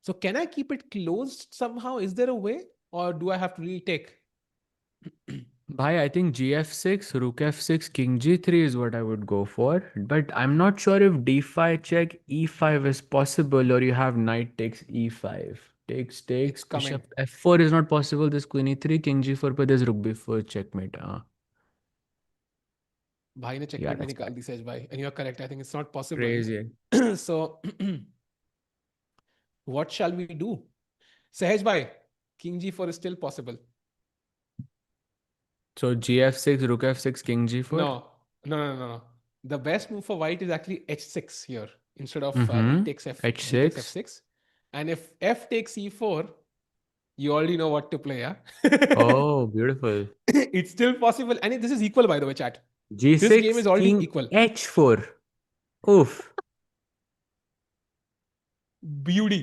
So can I keep it closed somehow? Is there a way? Or do I have to retake? Bhai, I think GF6, Rook F6, King G3 is what I would go for. But I'm not sure if D5 check E5 is possible, or you have Knight takes E5. Takes, It's coming. Bishop F4 is not possible. There's Queen E3, King G4, but there's Rook B4 checkmate. भाई ने Yeah, checkmate में that's निकाल bad. दी सहज भाई. And you're correct. I think it's not possible. Crazy. So what shall we do? Sahej bhai, King G4 is still possible. So GF6, Rook F6, King G4. No, no. The best move for white is actually h6 here instead of rook Mm-hmm. takes f, g takes H6. f6. And if f takes e4, you already know what to play, yeah? Oh, beautiful. It's still possible. And this is equal, by the way, chat. This game G6, is already King equal. H4. Oof. Beauty.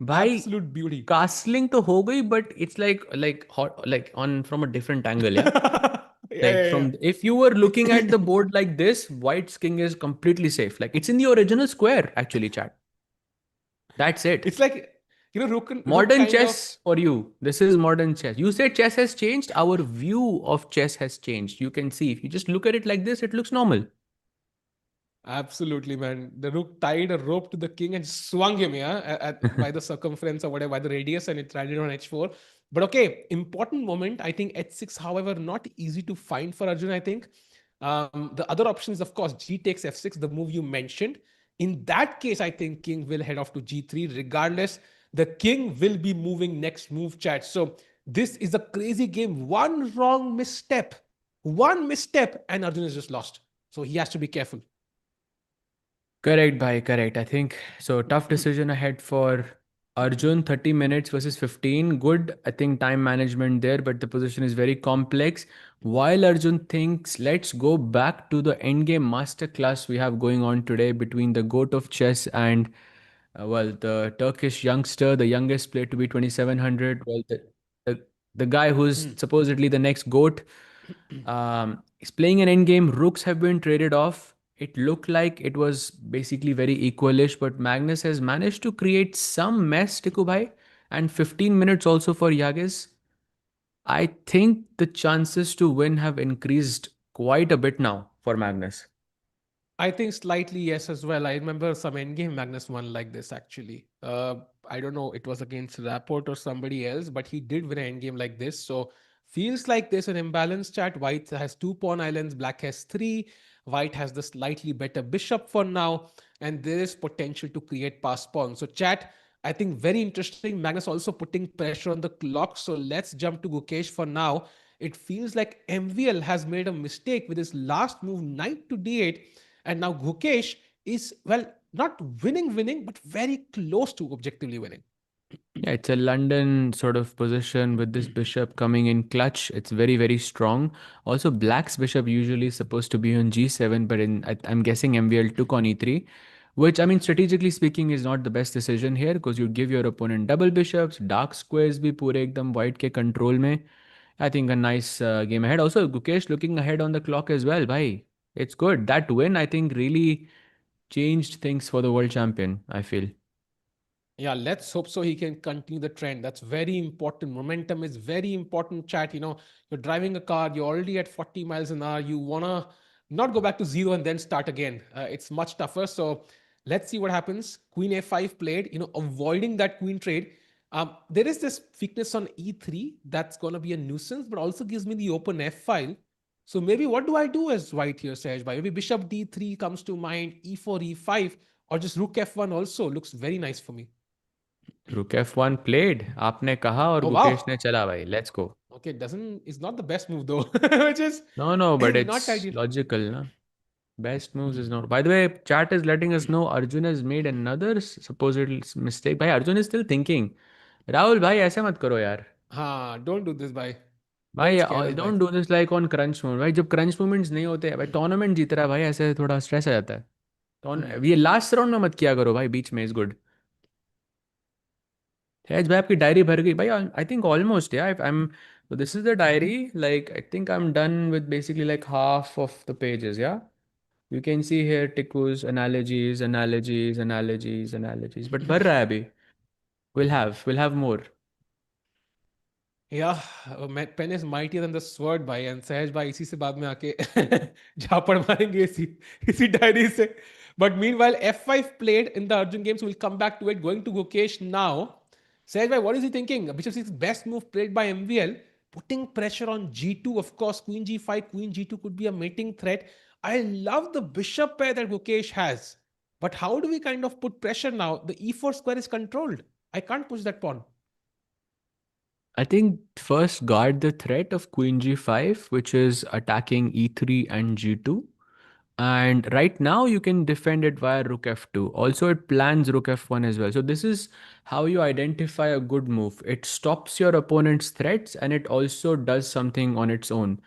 भाई Absolute beauty. castling तो हो गई, but it's like hot, like on from a different angle, yeah. Like Yeah. from, if you were looking at the board like this, white's king is completely safe. Like it's in the original square actually, chat. That's it. It's like, rook Modern kind of. chess for you. This is modern chess. You said chess has changed. Our view of chess has changed. You can see if you just look at it like this, it looks normal. Absolutely, man. The rook tied a rope to the king and swung him, yeah, by the circumference or whatever, by the radius, and it landed on h4. But okay, important moment. I think h6, however, not easy to find for Arjun, I think. The other option is, of course, g takes f6, the move you mentioned. In that case, I think king will head off to g3. Regardless, the king will be moving next move, chat. So this is a crazy game. One misstep, and Arjun is just lost. So he has to be careful. Correct, bhai, correct. I think so. Tough decision ahead for Arjun. 30 minutes versus 15. Good, I think, time management there, but the position is very complex. While Arjun thinks, let's go back to the endgame masterclass we have going on today between the GOAT of chess and, well, the Turkish youngster, the youngest player to be 2700. Well, the, the guy who's Hmm. supposedly the next GOAT. He's playing an endgame. Rooks have been traded off. It looked like it was basically very equalish, but Magnus has managed to create some mess, Tikubai, and 15 minutes also for Yagiz. I think the chances to win have increased quite a bit now for Magnus. I think slightly yes as well. I remember some endgame Magnus won like this actually. I don't know, it was against Rapport or somebody else, but he did win an endgame like this. So feels like there's an imbalance chat. White has two pawn islands, black has three. White has the slightly better bishop for now, and there is potential to create pass pawn. So chat, I think very interesting. Magnus also putting pressure on the clock. So let's jump to Gukesh for now. It feels like MVL has made a mistake with his last move, knight to d8, and now Gukesh is, well, not winning, but very close to objectively winning. Yeah, it's a London sort of position with this bishop coming in clutch. It's very, very strong. Also, black's bishop usually is supposed to be on g7, but I'm guessing MVL took on e3, which I mean, strategically speaking, is not the best decision here because you give your opponent double bishops, dark squares भी पूरे एकदम white के control में. I think a nice game ahead. Also, Gukesh looking ahead on the clock as well. Bhai, it's good. That win, I think, really changed things for the world champion, I feel. Yeah, let's hope so he can continue the trend. That's very important. Momentum is very important, chat. You're driving a car, you're already at 40 miles an hour. You want to not go back to zero and then start again. It's much tougher. So let's see what happens. Queen a5 played, avoiding that queen trade. There is this weakness on e3 that's going to be a nuisance, but also gives me the open f file. So maybe what do I do as white here, Sahaj? Maybe bishop d3 comes to mind, e4, e5, or just rook f1 also looks very nice for me. रुक F1 played. आपने कहा और Oh Gukesh wow. ने चला भाई. Let's go. Okay, doesn't is not the best move though, which is No, no, but not it's ideal. logical, na? Best moves is not. By the way, chat is letting us know Arjun has made another supposed mistake. भाई Arjun is still thinking. Rahul भाई ऐसे मत करो यार. Ha, don't do this, bhai. Don't भाई scare us, bhai. don't do this like on crunch moment. भाई जब crunch moments नहीं होते भाई टूर्नामेंट जीत रहा है भाई ऐसे थोड़ा स्ट्रेस आ जाता है. ये लास्ट राउंड में मत किया करो भाई बीच में इज गुड. Hedge भाई आपकी डायरी भर गई भाई. आई थिंक ऑलमोस्ट या I am. So this is the diary. Like I think I'm done with basically like half of the pages. Yeah. You can see here Tiku's analogies, analogies, analogies, analogies. But भर रहा है अभी. We'll have more. Yeah, pen is mightier than the sword, भाई. And सहज भाई इसी से बाद में आके झापड़ मारेंगे इसी डायरी से. But meanwhile, F5 played in the Arjun games. We'll come back to it. Going to Gukesh now. Sahaj bhai, what is he thinking? Bishop 6 best move played by MVL. Putting pressure on G2. Of course, Queen G5, Queen G2 could be a mating threat. I love the bishop pair that Gukesh has. But how do we kind of put pressure now? The E4 square is controlled. I can't push that pawn. I think first guard the threat of Queen G5, which is attacking E3 and G2. And right now you can defend it via Rook F2. Also, it plans Rook F1 as well. So this is how you identify a good move. It stops your opponent's threats and it also does something on its own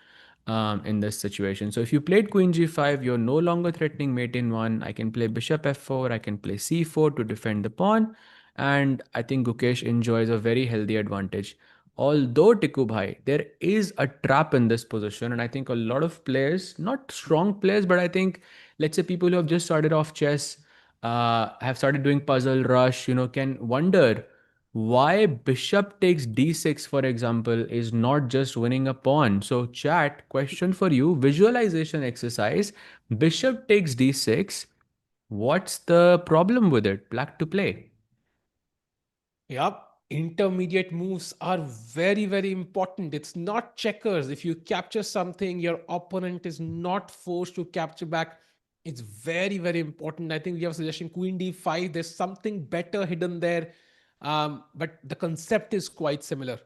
in this situation. So if you played Queen G5, you're no longer threatening mate in one. I can play Bishop F4. I can play C4 to defend the pawn. And I think Gukesh enjoys a very healthy advantage. Although Tiku Bhai, there is a trap in this position, and I think a lot of players, not strong players, but I think let's say people who have just started off chess, have started doing puzzle rush, can wonder why bishop takes d6, for example, is not just winning a pawn. So, chat question for you: visualization exercise. Bishop takes d6. What's the problem with it? Black to play. Yep. Intermediate moves are very, very important. It's not checkers. If you capture something, your opponent is not forced to capture back. It's very, very important. I think we have a suggestion Queen D5. There's something better hidden there. But the concept is quite similar.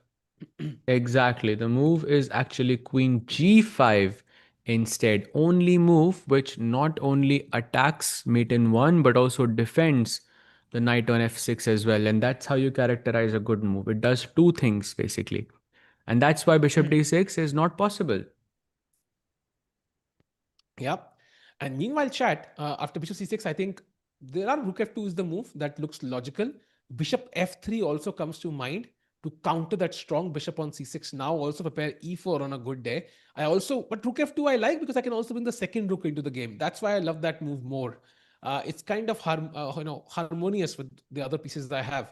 Exactly. The move is actually Queen G5 instead. Only move which not only attacks mate in one but also defends the knight on f6 as well. And that's how you characterize a good move. It does two things basically. And that's why bishop d6 is not possible. Yep. And meanwhile, chat, after bishop c6, I think there are rook f2 is the move that looks logical. Bishop f3 also comes to mind to counter that strong bishop on c6. Now also prepare e4 on a good day. But rook f2 I like because I can also bring the second rook into the game. That's why I love that move more. It's kind of harmonious with the other pieces that I have.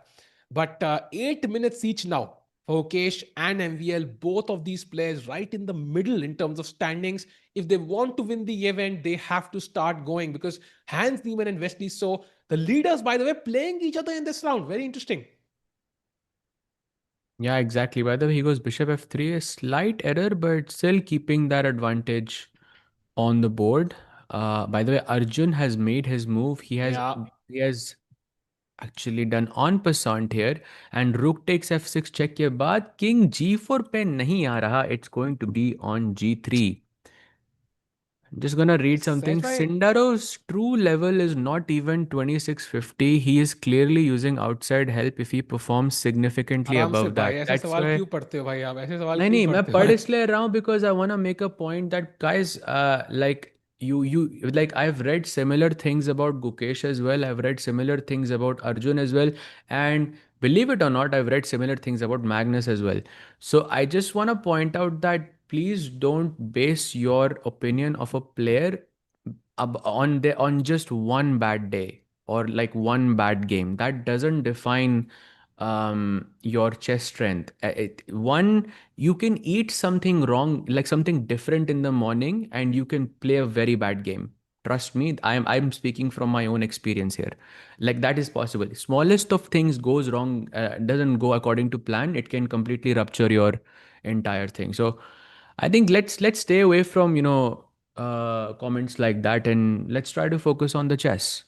But 8 minutes each now for Mukesh and MVL, both of these players right in the middle in terms of standings. If they want to win the event, they have to start going because Hans Niemann and Wesley So, the leaders, by the way, playing each other in this round. Very interesting. Yeah, exactly. By the way, he goes bishop f3, a slight error, but still keeping that advantage on the board. By the way, Arjun has made his move. Yeah. He has actually done on passant here, and rook takes f6 check के बाद king g4 पे नहीं आ रहा. It's going to be on g3. Just gonna read something. Sci-fi. Sindaro's true level is not even 2650. He is clearly using outside help if he performs significantly आराम से above भाई, that. ऐसे That's सवाल why. क्यों पढ़ते हो भाई, आप ऐसे सवाल नहीं क्यों नहीं, मैं पढ़ते हो पढ़ भाई? इसलिए रहा हूँ because I want to make a point that guys, you like, I've read similar things about Gukesh as well. I've read similar things about Arjun as well, and believe it or not, I've read similar things about Magnus as well. So I just want to point out that please don't base your opinion of a player on just one bad day or like one bad game. That doesn't define your chess strength. One, you can eat something wrong, like something different in the morning, and you can play a very bad game. Trust me, I'm speaking from my own experience here. Like that is possible. Smallest of things goes wrong, doesn't go according to plan. It can completely rupture your entire thing. So I think let's stay away from comments like that, and let's try to focus on the chess.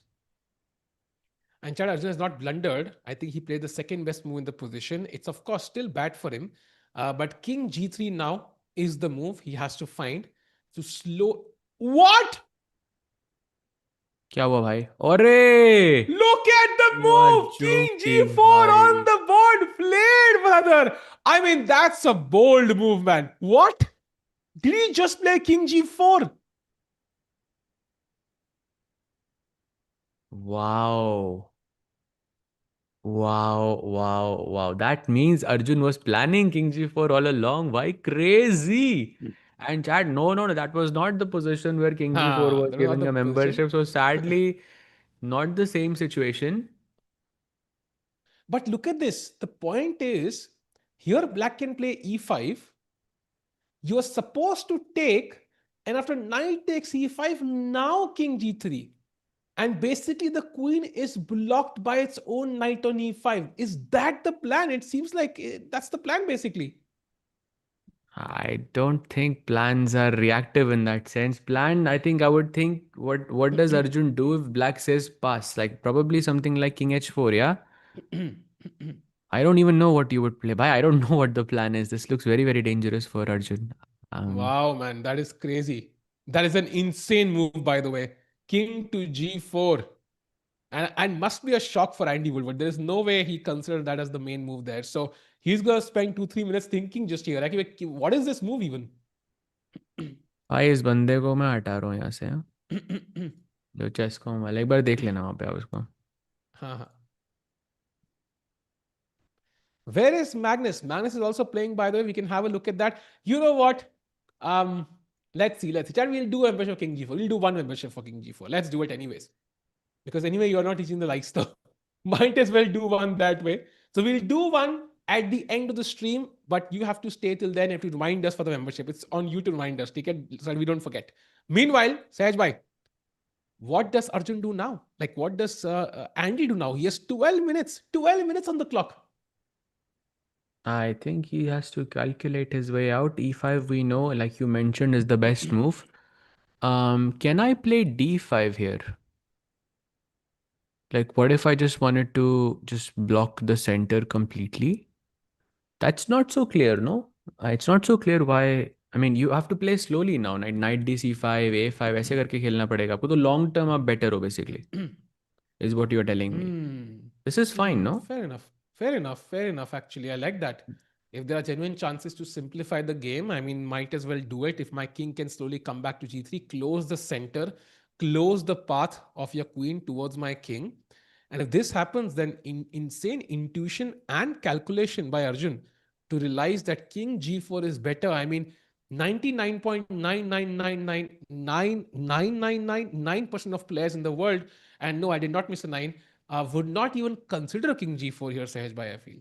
And Chad Arjun has not blundered. I think he played the second best move in the position. It's of course still bad for him, but King G3 now is the move he has to find to slow. What? क्या हुआ भाई? अरे, Look at the you are move! King joking, G4 on bhai. the board, played, brother. I mean, that's a bold move, man. What? Did he just play King G4? Wow. Wow, wow, wow. That means Arjun was planning King G4 all along. Why crazy? And Chad, no, no, no, that was not the position where King G4 was That was not giving the a position. membership. So sadly, not the same situation. But look at this. The point is, here black can play e5. You're supposed to take, and after knight takes e5, now king g3. And basically, the queen is blocked by its own knight on e5. Is that the plan? It seems like that's the plan, basically. I don't think plans are reactive in that sense. Plan, I think I would think what does Arjun do if black says pass? Like probably something like King H4, yeah? I don't even know what you would play by. I don't know what the plan is. This looks very, very dangerous for Arjun. Um, Wow, man, that is crazy. That is an insane move, by the way. King to g4. And must be a shock for Andy Woodward. There is no way he considered that as the main move there. So he's going to spend 2-3 minutes thinking just here. Like, what is this move even? भाई इस बंदे को मैं हटा रहा हूँ यहाँ से, हाँ? जो चेसकॉम वाला, एक बार देख लेना वहाँ पे आप उसको. हाँ हाँ. Where is Magnus? Magnus is also playing, by the way. We can have a look at that. You know what? Um, let's see. Let's see. Chat, we'll do a membership for King G4. We'll do one membership for King G4. Let's do it anyways. Because anyway, you're not teaching the like stuff. Might as well do one that way. So we'll do one at the end of the stream, but you have to stay till then. You have to remind us for the membership. It's on you to remind us. Take it so we don't forget. Meanwhile, Sahaj bhai, what does Arjun do now? Like, what does Andy do now? He has 12 minutes. 12 minutes on the clock. I think he has to calculate his way out. E5 we know, like you mentioned, is the best move. Can I play D5 here? Like, what if I just wanted to just block the center completely? That's not so clear, no? It's not so clear why. I mean, you have to play slowly now. Knight D C5, A5, ऐसे करके खेलना पड़ेगा आपको. तो long term आप better हो basically, is what you're telling me. This is fine, no? Fair enough. Fair enough. Fair enough. Actually, I like that. If there are genuine chances to simplify the game, I mean, might as well do it. If my king can slowly come back to g3, close the center, close the path of your queen towards my king. And if this happens, then insane intuition and calculation by Arjun to realize that king g4 is better. I mean, 99.9999999% of players in the world, and no, I did not miss a nine, would not even consider king g4 here, Sahaj Bhai, I feel.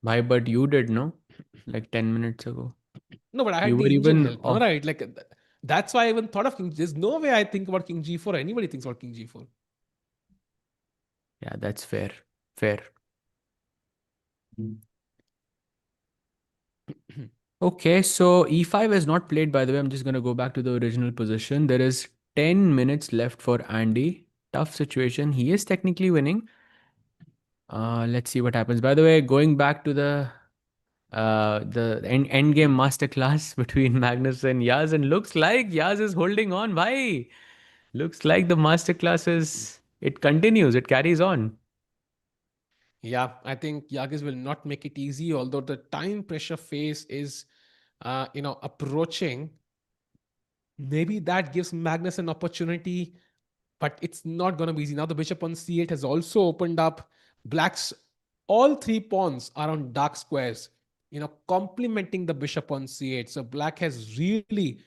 Why, but you did, no? Like 10 minutes ago. No, but I You had were the engine even help. No, off. right? Like that's why I even thought of king. There's no way I think about king g4. Anybody thinks about king g4. Yeah, that's fair. Fair. Okay, so E5 is not played, by the way. I'm just going to go back to the original position. There is 10 minutes left for Andy. Tough situation. He is technically winning. Let's see what happens. By the way, going back to the the endgame masterclass between Magnus and Yaz, and looks like Yaz is holding on. Bhai, looks like the masterclass is it continues, it carries on. Yeah, I think Yagiz will not make it easy, although the time pressure phase is, approaching. Maybe that gives Magnus an opportunity, but it's not going to be easy. Now the bishop on c8 has also opened up. Black's all three pawns are on dark squares, complementing the bishop on c8. So black has really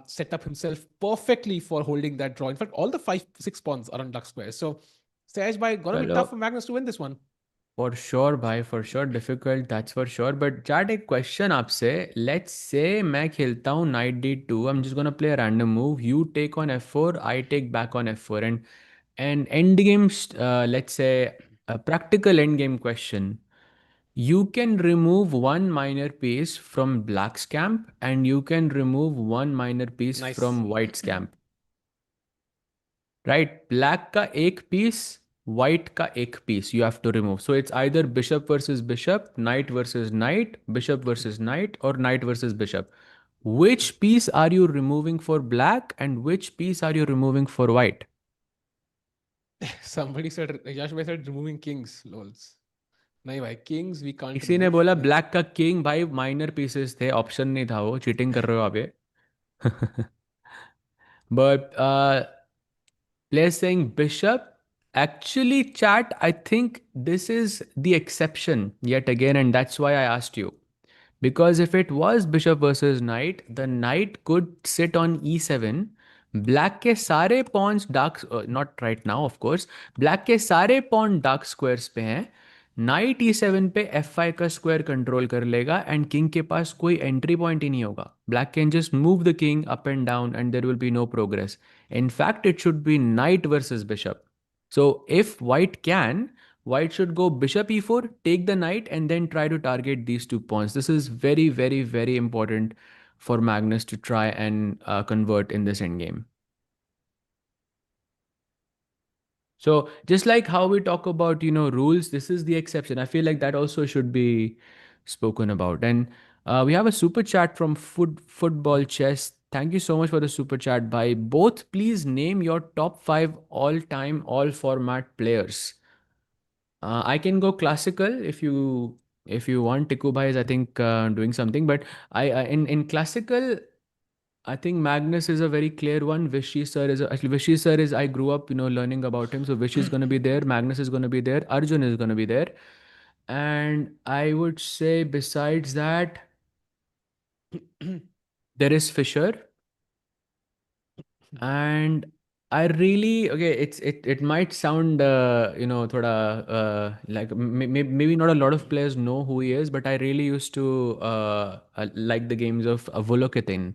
set up himself perfectly for holding that draw. In fact, all the five, six pawns are on dark squares. So Sahaj bhai, gonna be Chalo, tough for Magnus to win this one. for sure, bhai, for sure, difficult, that's for sure. But chat, एक question आपसे. Let's say मैं खेलता हूँ knight d2. I'm just gonna play a random move. You take on f4, I take back on f4, and end game. Let's say a practical end game question. You can remove one minor piece from black's camp, and you can remove one minor piece Nice. from white's camp. Right? Black का एक piece, white का एक piece you have to remove. So it's either bishop versus bishop, knight versus knight, bishop versus knight, or knight versus bishop. Which piece are you removing for black, and which piece are you removing for white? Somebody said, Yash bhai said removing kings, lols. नहीं भाई, kings we can't किसी ने remove. बोला Let's. Black का king, भाई minor pieces थे, option नहीं था, वो चीटिंग कर रहे हो आप ये. But players saying bishop. Actually, chat, I think this is the exception yet again, and that's why I asked you. Because if it was bishop versus knight, the knight could sit on e7. Black के सारे pawns dark, not right now of course. Black के सारे pawn dark squares पे हैं. Knight e7 पे f5 का square control कर लेगा, and king के पास कोई entry point ही नहीं होगा. Black can just move the king up and down, and there will be no progress. In fact, it should be knight versus bishop. So if white can, white should go bishop e4, take the knight, and then try to target these two pawns. This is very, very, very important for Magnus to try and convert in this endgame. So just like how we talk about, rules, this is the exception. I feel like that also should be spoken about. And we have a super chat from Football Chess. Thank you so much for the super chat. By both, please name your top five all-time, all-format players. I can go classical if you want. Tiku Bhai is, I think, doing something. But in classical, I think Magnus is a very clear one. Vishy sir is actually Vishy sir is, I grew up learning about him. So Vishy is going to be there. Magnus is going to be there. Arjun is going to be there. And I would say besides that, there is Fisher. And I really, okay, it might sound thoda like maybe not a lot of players know who he is, but I really used to like the games of Voloketin.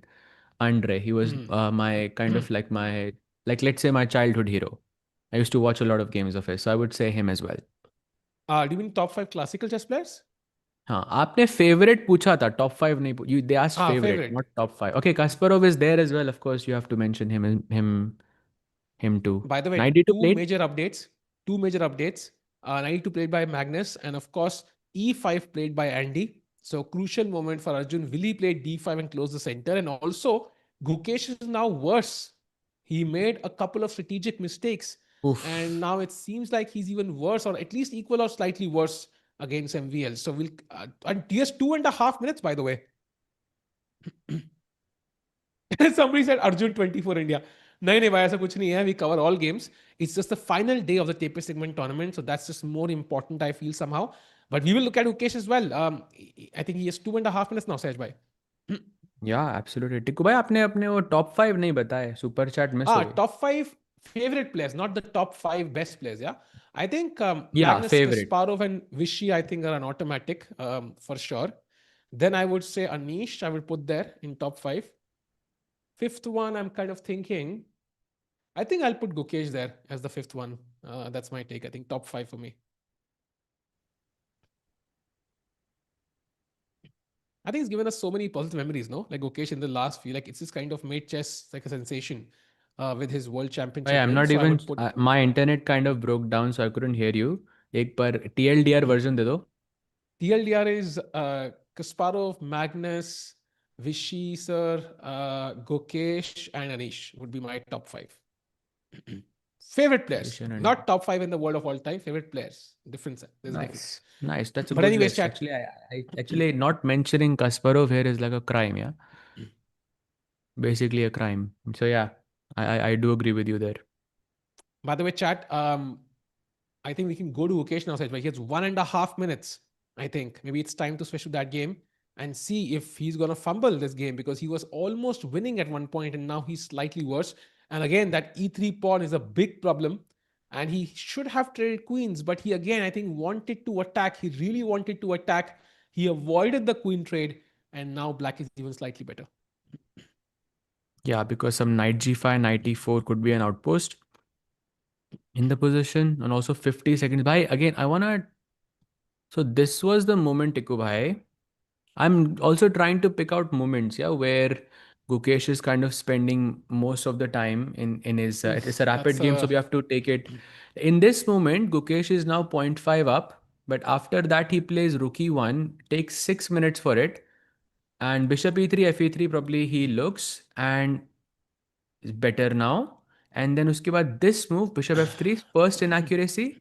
Andre, he was my kind of like my, like, let's say, my childhood hero. I used to watch a lot of games of his, so I would say him as well. Do you mean top five classical chess players? हाँ, आपने favorite पूछा था, top five नहीं you they asked Ah, favorite, favorite. not top five. Okay, Kasparov is there as well. Of course, you have to mention him too. By the way, 92 two played. major updates. Two major updates. 92 played by Magnus, and of course, E5 played by Andy. So crucial moment for Arjun. Willie played D5 and closed the center. And also, Gukesh is now worse. He made a couple of strategic mistakes. And Oof. now it seems like he's even worse, or at least equal or slightly worse against MVL. So we'll and he has 2.5 minutes, by the way. Somebody said Arjun 24 India. नहीं नहीं भाई, ऐसा कुछ नहीं है. We cover all games. It's just the final day of the TePe Sigeman tournament, so that's just more important, I feel, somehow. But we will look at Ukesh as well. I think he has 2.5 minutes now, Sahaj bhai. Yeah, absolutely. टिकू भाई, आपने अपने वो top five नहीं बताए, super chat miss हो गई. Top five favorite players, not the top five best players. Yeah, I think Yeah, Magnus, favorite. Kasparov, and Vishy, I think, are an automatic for sure. Then I would say Anish, I would put there in top five. Fifth one, I'm kind of thinking. I think I'll put Gukesh there as the fifth one. That's my take. I think top five for me. I think it's given us so many positive memories, no? Like Gukesh in the last few, like it's just kind of made chess like a sensation with his world Hey, championship I'm win. not So I even. would put My internet kind of broke down, so I couldn't hear you. एक पर TLDR version दे दो. TLDR is Kasparov, Magnus, Vishy, sir, Gokesh, and Anish would be my top five. Favorite players, Asian and not top five in the world of all time. Favorite players. Difference. There's a difference. nice, nice. That's a But good anyways, list. chat. Actually, I actually not mentioning Kasparov here is like a crime. Yeah, basically a crime. So yeah, I do agree with you there. By the way, chat. I think we can go to occasional side, but he has 1.5 minutes. I think maybe it's time to switch to that game and see if he's gonna fumble this game because he was almost winning at one point and now he's slightly worse. And again, that e3 pawn is a big problem. And he should have traded queens, but he again, I think, wanted to attack. He really wanted to attack. He avoided the queen trade, and now black is even slightly better. Yeah, because some knight g5, knight e4 could be an outpost in the position, and also 50 seconds. Bhai, again, I wanna. So this was the moment, Tiku bhai. I'm also trying to pick out moments, yeah, where Gukesh is kind of spending most of the time in his. It's a Oof, rapid that's game, so a we have to take it. In this moment, Gukesh is now 0.5 up, but after that he plays rook e1, takes 6 minutes for it, and bishop e3, f e3 probably he looks and is better now. And then उसके बाद this move bishop f3 first inaccuracy,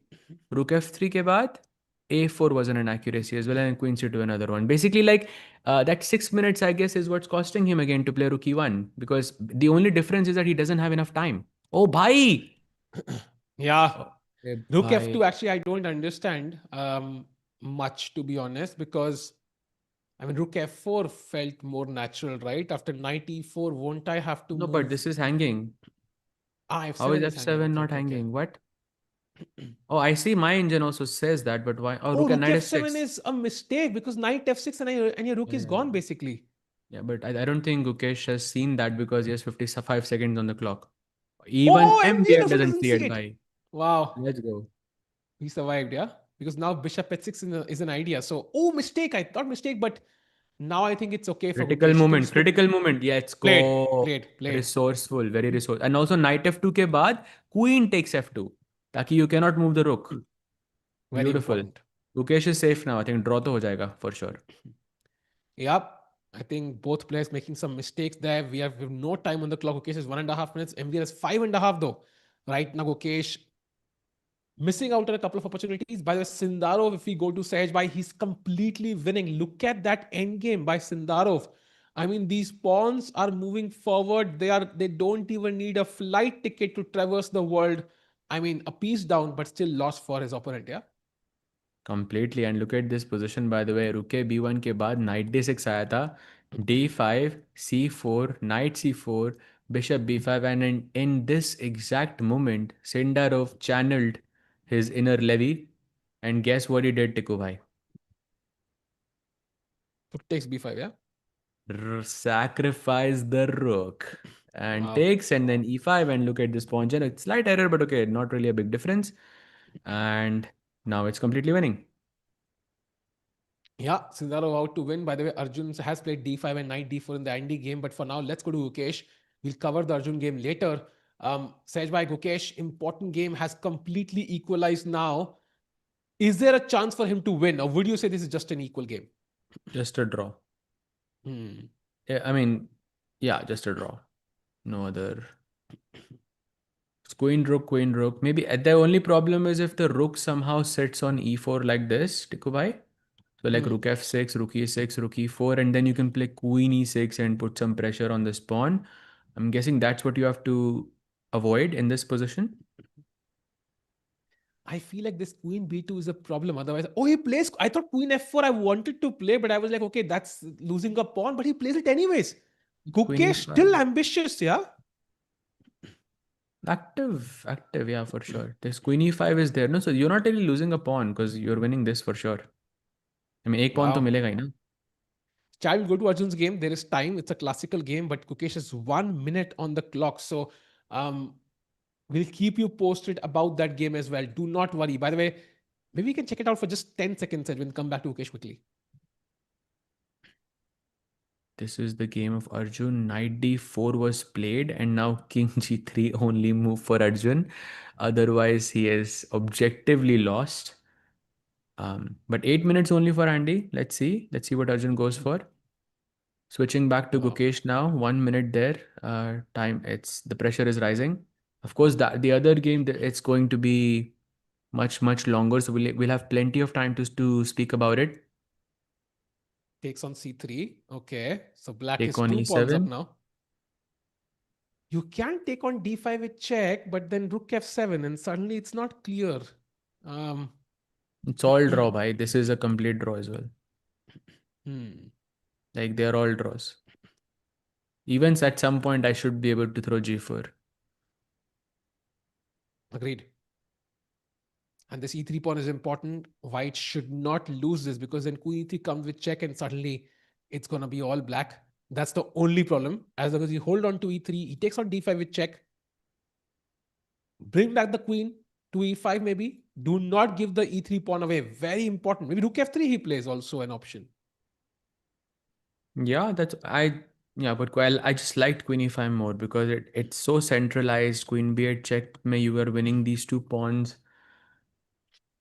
rook f3 के बाद a4 was an inaccuracy as well, and queen c2 another one. Basically, like that 6 minutes, I guess, is what's costing him again to play rook e1 because the only difference is that he doesn't have enough time. Oh, bhai! yeah. Okay, Rook f2, bhai. actually, I don't understand much, to be honest, because I mean, rook f4 felt more natural, right? After knight e4, won't I have to No, but move? this is hanging. Ah, How is f7 is hanging. f7 Okay, not okay, okay. hanging? What? Oh, I see my engine also says that, but why? Oh, Oh, rook at rook knight f7 f6. is a mistake because knight f6 and your rook is Yeah. gone, basically. Yeah, but I don't think Gukesh has seen that because he has 55 seconds on the clock. Even Oh, MVN MBN also doesn't doesn't see see it it. by. Wow, Let's go. he survived, yeah? Because now bishop h6 is an idea. So, oh, mistake. I thought mistake, but now I think it's okay for Critical Gukesh. He can moment. just look. Critical moment. Yeah, let's Played, go. played, played. Resourceful. Very resourceful. And also knight f2 के बाद queen takes f2. ताकि you cannot move the rook. Very Beautiful. important. Gukesh is safe now. I think draw तो हो जाएगा for sure. Yep. I think both players making some mistakes there. We have no time on the clock. Mukesh is 1.5 minutes. MVR is 5.5 though. Right now, Mukesh missing out on a couple of opportunities. By the way, Sindarov, if we go to Sahaj, he's completely winning. Look at that end game by Sindarov. I mean, these pawns are moving forward. They don't even need a flight ticket to traverse the world. I mean, a piece down, but still lost for his opponent. Yeah. Completely. And look at this position, by the way. रुके b1 के बाद knight d6 आया था. d5, c4, knight c4, bishop b5. And in this exact moment, Sindarov channeled his inner levy. And guess what he did, Tiku bhai? Rook takes b5. Yeah. Sacrifice the rook. And Wow. takes, and then e5. And look at this pawn chain. It's slight error, but okay, not really a big difference. And now it's completely winning. Yeah, Sinzaro out to win. By the way, Arjun has played d5 and knight d4 in the Andy game. But for now, let's go to Gukesh. We'll cover the Arjun game later. Sejbhai, Gukesh, important game has completely equalized now. Is there a chance for him to win, or would you say this is just an equal game? Just a draw. Hmm. Yeah, I mean, yeah, just a draw. No other. It's queen rook, queen rook. Maybe the only problem is if the rook somehow sits on e4 like this, Tikubai. So like Hmm. rook f6, rook e6, rook e4, and then you can play queen e6 and put some pressure on this pawn. I'm guessing that's what you have to avoid in this position. I feel like this queen b2 is a problem. Otherwise, oh, he plays. I thought queen f4 I wanted to play, but I was like, okay, that's losing a pawn, but he plays it anyways. Queen Gukesh e5. still ambitious, yeah? Active, active, yeah, for sure. This queen e5 is there. No, so you're not really losing a pawn because you're winning this for sure. I mean, एक pawn तो Wow. मिलेगा ही ना. Child will go to Arjun's game. There is time. It's a classical game, but Kukesh is 1 minute on the clock. So um, we'll keep you posted about that game as well. Do not worry. By the way, maybe we can check it out for just 10 seconds and we'll come back to Kukesh quickly. This is the game of Arjun. Knight d4 was played, and now king g3 only move for Arjun. Otherwise, he is objectively lost. But 8 minutes only for Andy. Let's see. Let's see what Arjun goes for. Switching back to Wow. Gukesh now. 1 minute there. Time. It's the pressure is rising. Of course, the other game it's going to be much longer. So we'll have plenty of time to speak about it. Takes on c3. Okay. So black Take is on 2 pawns up e7. now. You can take on d5 with check, but then rook f7, and suddenly it's not clear. Um, It's all draw, bhai. This is a complete draw as well. hmm. Like they are all draws. Even at some point, I should be able to throw g4. Agreed. And this e3 pawn is important. White should not lose this, because then queen e3 comes with check and suddenly it's going to be all black. That's the only problem. As long as you hold on to e3, he takes on d5 with check. Bring back the queen to e5 maybe. Do not give the e3 pawn away. Very important. Maybe rook f3 he plays also an option. Yeah, but I just liked Queen e5 more because it's so centralized. Queen b8 check, may you were winning these 2 pawns.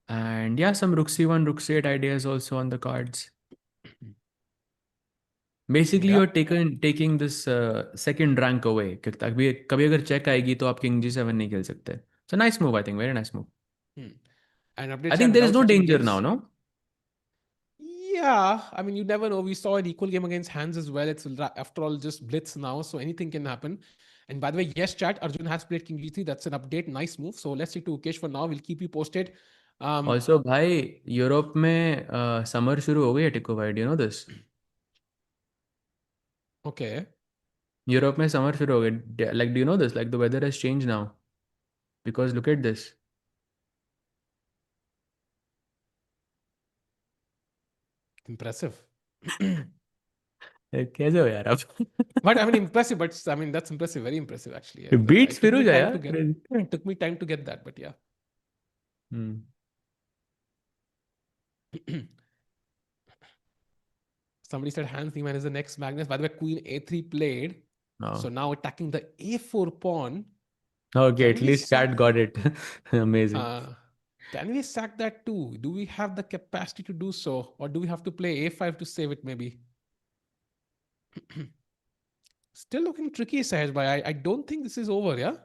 And yeah, some rook c1, rook c8 ideas also on the cards. Basically, Yeah. you're taking this second rank away. कभी कभी अगर check आएगी तो आप king g7 नहीं खेल सकते. It's a nice move, I think. Very nice move. Hmm. And update I chat think there is without no switching danger now, games. no? Yeah, I mean, you never know. We saw an equal game against Hands as well. It's after all just blitz now, so anything can happen. And by the way, yes, chat, Arjun has played King G3. That's an update. Nice move. So let's stick to Ukesh for now. We'll keep you posted. Also, भाई Europe में summer शुरू हो गई है टिको भाई. Do you know this? Okay. Europe में summer शुरू हो गई. Like, do you know this? Like, the weather has changed now. Because look at this. Impressive. कैसे हो यार आप? But I mean, impressive. But I mean, that's impressive. Very impressive, actually. Yeah. But beats it took फिर हो me जाए time यार. to get. It took me time to get that. But yeah. Hmm. Somebody said Hans Niemann is the next Magnus. By the way, Queen A3 played. So No. now attacking the A4 pawn. Okay, Can at we least sack? cat got it. Amazing. Can we sack that too? Do we have the capacity to do so? Or do we have to play A5 to save it maybe? Still looking tricky, Sahaj bhai. I don't think this is over, yeah?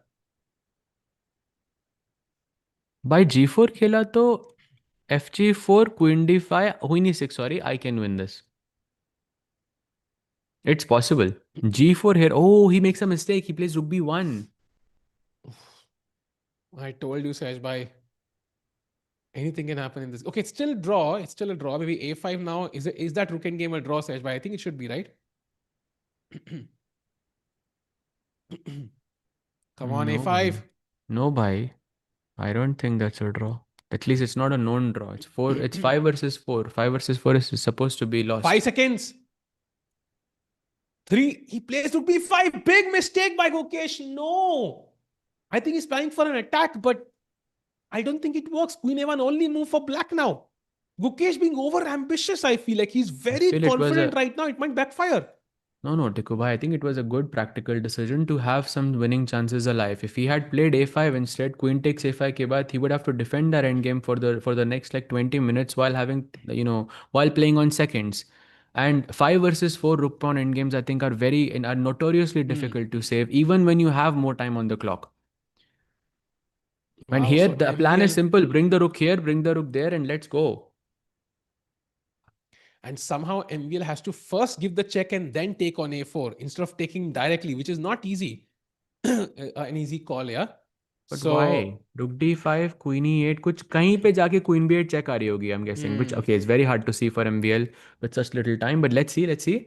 By g4 खेला तो fg4 queen d5 queen e6. Sorry, I can win this. It's possible. G4 here. Oh, he makes a mistake. He plays rook b1. I told you, Sahaj bhai. Anything can happen in this. Okay, it's still a draw. It's still a draw. Maybe A5 now. Is that rook endgame a draw, Sahaj bhai? I think it should be, right? Come on, No, bhai. A5. No, bhai. I don't think that's a draw. At least it's not a known draw. It's four. It's 5 versus 4. 5 versus 4 is supposed to be lost. 5 seconds. 3. He plays rook b5. Big mistake by Gokesh. No. I think he's planning for an attack, but I don't think it works. Queen a1 only move for black now. Gukesh being over ambitious, I feel like he's I very feel it was confident a right now. It might backfire. no, Tikubai. I think it was a good practical decision to have some winning chances alive. If he had played a5 instead, queen takes a5 ke baad, he would have to defend that endgame for the next like 20 minutes while having while playing on seconds. And 5 versus 4 rook pawn endgames I think are notoriously Hmm. difficult to save even when you have more time on the clock. And Wow. here So the plan is MVL, simple: bring the rook here, bring the rook there, and let's go. and somehow MVL has to first give the check and then take on a4 instead of taking directly, which is not easy. An easy call, yeah. But why? So, Rook d5, queen e8, कुछ कहीं पे जाके queen b8 check आ रही होगी, I'm guessing. Which hmm. okay, it's very hard to see for MVL with such little time. But let's see, let's see.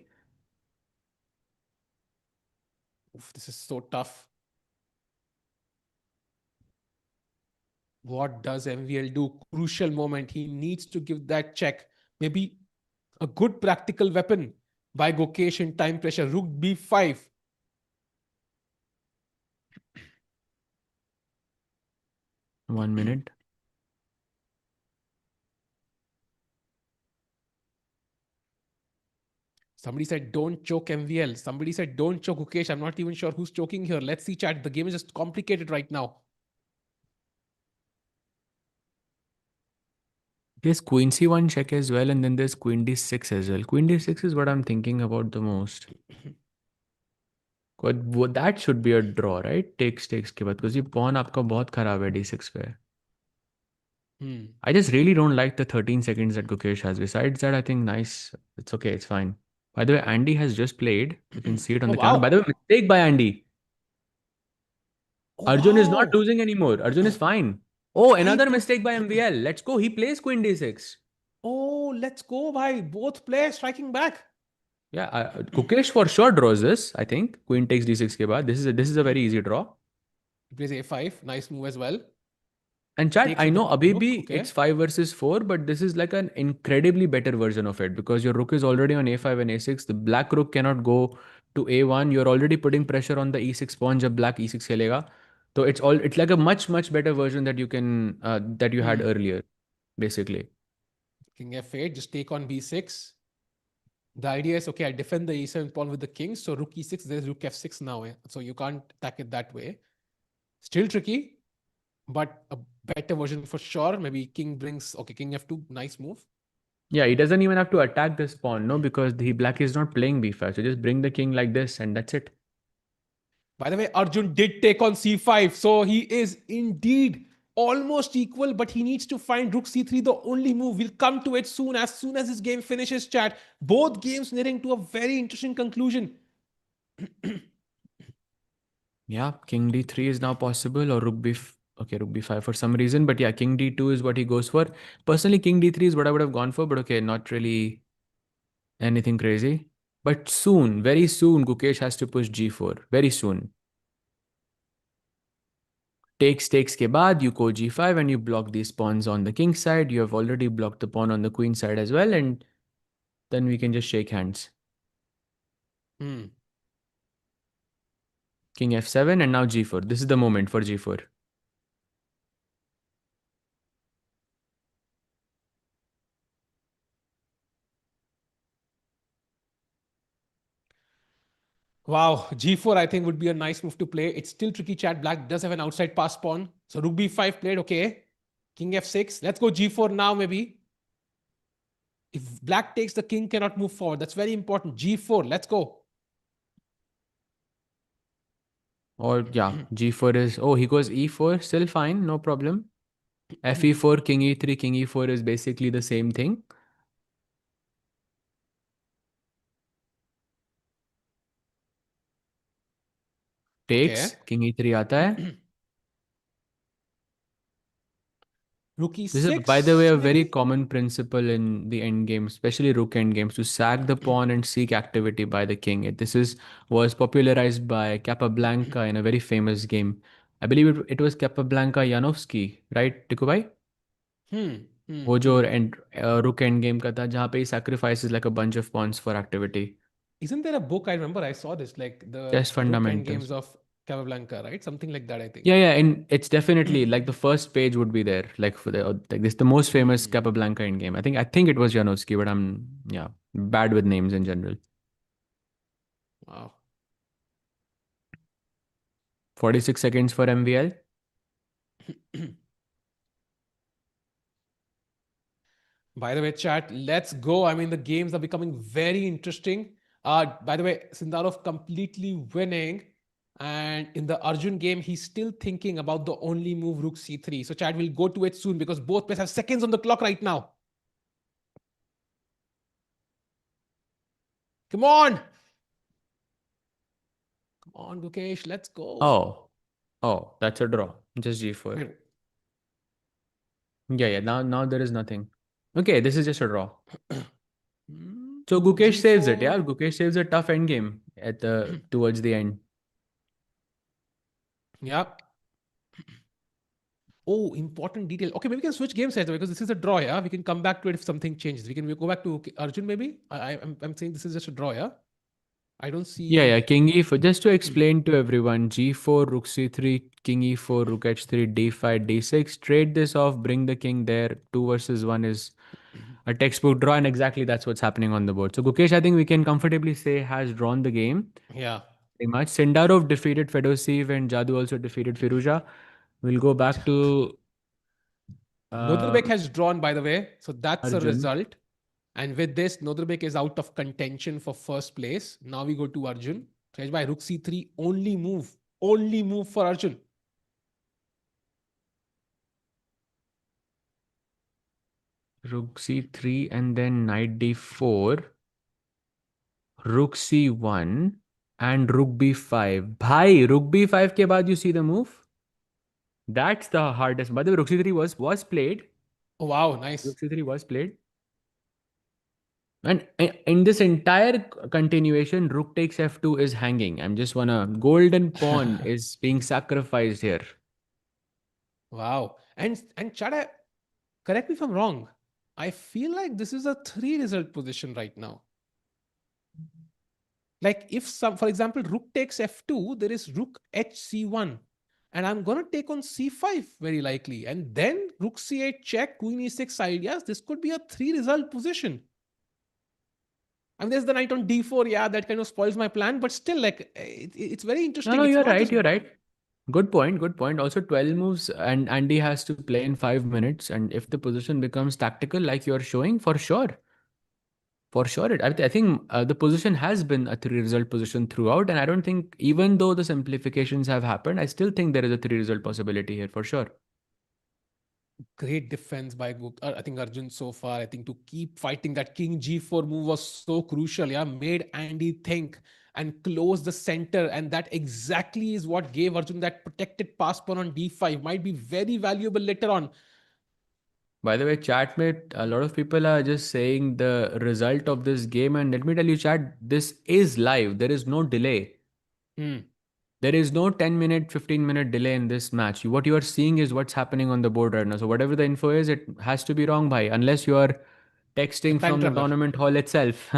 Oof, this is so tough. What does MVL do? Crucial moment. He needs to give that check. Maybe a good practical weapon by Gokesh in time pressure. Rook b5. 1 minute. Somebody said, don't choke MVL. Somebody said, don't choke Ukesh. I'm not even sure who's choking here. Let's see, chat. The game is just complicated right now. There's queen c1 check as well, and then there's queen d6 as well. Queen d6 is what I'm thinking about the most. That should be a draw, right? Takes के बाद, because ये pawn आपका बहुत खराब है d6 पे. Hmm. I just really don't like the 13 seconds that Gukesh has. Besides that, I think nice. It's okay. It's fine. By the way, Andy has just played. You can see it on Oh the camera. By the wow. way, mistake by Andy. Oh Arjun is not wow. losing anymore. Arjun is fine. Oh, Bhai, another mistake by MVL. Let's go. He plays queen d6. oh, let's go, bhai. Both players striking back. Yeah, Gukesh for sure draws this. I think queen takes d6 के बाद. This is a very easy draw. He plays a5. Nice move as well. And chat, Takes I with the know abhi rook. bhi Okay. it's 5 versus 4, but this is like an incredibly better version of it because your rook is already on a5 and a6. The black rook cannot go to a1. You're already putting pressure on the e6 pawn जब black e6 खेलेगा. So it's like a much better version that you can that you had Hmm. earlier, basically. King f8. Just take on b6. The idea is okay. I defend the e7 pawn with the king. So rook e6. There's rook f6 now. So you can't attack it that way. Still tricky, but a better version for sure. Maybe king brings. Okay, king f2. Nice move. Yeah, he doesn't even have to attack this pawn, no, because the black is not playing b5. So just bring the king like this and that's it. By the way, Arjun did take on c5, so he is indeed almost equal, but he needs to find rook c3, the only move. We'll come to it soon as this game finishes, chat. Both games nearing to a very interesting conclusion. Yeah, king d3 is now possible or okay, rook b5 for some reason, but yeah, king d2 is what he goes for. Personally, king d3 is what I would have gone for, but okay, not really anything crazy. But soon, very soon, Gukesh has to push g4. Very soon. Takes ke baad, you go g5 and you block these pawns on the king side. You have already blocked the pawn on the queen side as well, and then we can just shake hands. Hmm. King f7 and now g4. This is the moment for g4. Wow, g4 I think would be a nice move to play. It's still tricky, chat. Black does have an outside pass pawn. So rook b5 played, okay. King f6. Let's go g4 now, maybe. If black takes, the king cannot move forward. That's very important. G4, let's go. Or yeah, g4 is, oh, he goes e4, still fine, no problem. fe4, king e3, king e4 is basically the same thing. Takes, Okay. king e3 आता है. Rook This is, by the e6, way, a very maybe? common principle in the end game, especially rook end games, to sack the pawn and seek activity by the king. This is was popularized by Capablanca in a very famous game. I believe it was Capablanca Janovsky, right, Tikubai? Hmm. Hmm. वो जो Hmm. rook end game का था जहाँ पे he sacrifices like a bunch of pawns for activity. Isn't there a book? I remember I saw this, like the Chess Rook and fundamentals. Games of Casablanca, right? Something like that, I think. Yeah, and it's definitely like the first page would be there, like for the like this the most famous Hmm. Capablanca in game. I think it was Janowski, but I'm yeah bad with names in general. Wow. 46 seconds for MVL. By the way, chat, let's go. I mean, the games are becoming very interesting. By the way, Sindarov completely winning. And in the Arjun game, he's still thinking about the only move, Rook C3. So, chat, we'll go to it soon because both players have seconds on the clock right now. Come on. Come on, Gukesh, let's go. Oh, that's a draw. Just G4. Wait. Yeah. Now there is nothing. Okay, this is just a draw. So Rook Gukesh saves it. Yeah, G4. Gukesh saves a tough end game at the towards the end. Yeah. Oh, important detail. Okay, maybe we can switch game sets because this is a draw. Yeah, we can come back to it if something changes. We go back to Arjun. Maybe I'm saying this is just a draw. Yeah, I don't Yeah. see. King E4. Just to explain to everyone, G4, Rook C3, King E4, Rook H3, D5, D6. Trade this off, bring the king there. 2 versus 1 is a textbook draw, and exactly that's what's happening on the board. So Gukesh, I think we can comfortably say has drawn the game. Yeah. Pretty much. Sindarov defeated Fedosiv and Jadu also defeated Firuja. We'll go back to Nodirbek Um, has drawn, by the way, so that's a Arjun. result. And with this, Nodirbek is out of contention for first place. Now we go to Arjun. By Rook C3, only move for Arjun. Rook c3 and then knight d4. Rook c1 and rook b5. Bhai, rook b5 के बाद you see the move? That's the hardest. By the way, rook c3 was played. Oh, wow, Rook nice. c3 was played. And in this entire continuation, rook takes f2 is hanging. I'm just wanna golden pawn is being sacrificed here. Wow. And Chada, correct me if I'm wrong. I feel like this is a three result position right now. Like if some, for example, rook takes f2, there is rook hc1. And I'm going to take on c5 very likely. And then rook c8 check, queen e6 ideas. This could be a three result position. I mean, there's the knight on d4. Yeah, that kind of spoils my plan. But still, like, it's very No, interesting. no, It's you're not right. just You're right. Good point. Good point. Also, 12 moves, and Andy has to play in 5 minutes. And if the position becomes tactical, like you're showing, for sure. For sure. I think the position has been a three result position throughout. And I don't think, even though the simplifications have happened, I still think there is a three result possibility here for sure. great defense by I think Arjun so far. I think to keep fighting that king g4 move was so crucial. Yeah, made Andy think and close the center, and that exactly is what gave Arjun that protected pass pawn on d5. Might be very valuable later on. By the way, chat mate, a lot of people are just saying the result of this game. And let me tell you, chat, this is live. There is no delay. Hmm. There is no 10-minute, 15-minute delay in this match. What you are seeing is what's happening on the board right now. So whatever the info is, it has to be wrong, bhai, unless you are A texting time from the traveler. tournament hall itself.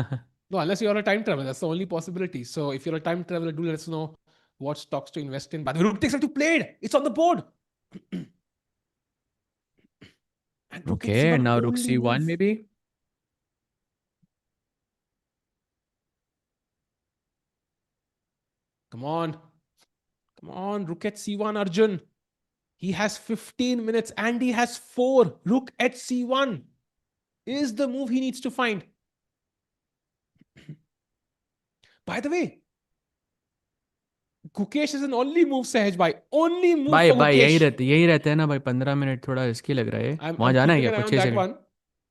No, unless you're a time traveler, that's the only possibility. So if you're a time traveler, do let us know what stocks to invest in. By the way, rook takes f2 played. It's on the board. And rook Okay, and h1 now rook only c1 move. maybe. Come on. Come on. Rook h1, Arjun. He has 15 minutes and he has 4. Rook hc1 is the move he needs to find. By the way, Gukesh is an only move, Sahaj bhai. Only move भाई for भाई Gukesh. यही रहते हैं ना भाई, 15 minute थोड़ा risky लग रहा है। वहां I'm जाना है keeping क्या an eye कुछ on छह that second one.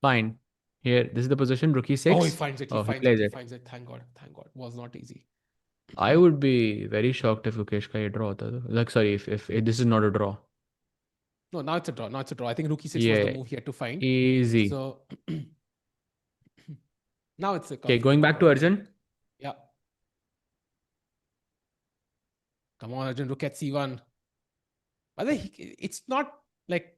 Fine, here this is the position, रुकी Oh, he 6। finds it. He Oh, he finds it. plays He it। finds it. Thank God. Thank God. Was not easy. I would be very shocked if Mukesh का ये draw होता तो, like sorry, if this is not a draw। No, now it's a draw. Now it's a draw. I think rook e6 was the Yeah, move he had to find. easy। So now it's a Okay, going comfortable back draw, to I think. Arjun। Yeah. Come on, Arjun. Rook at c1. By the way, it's not like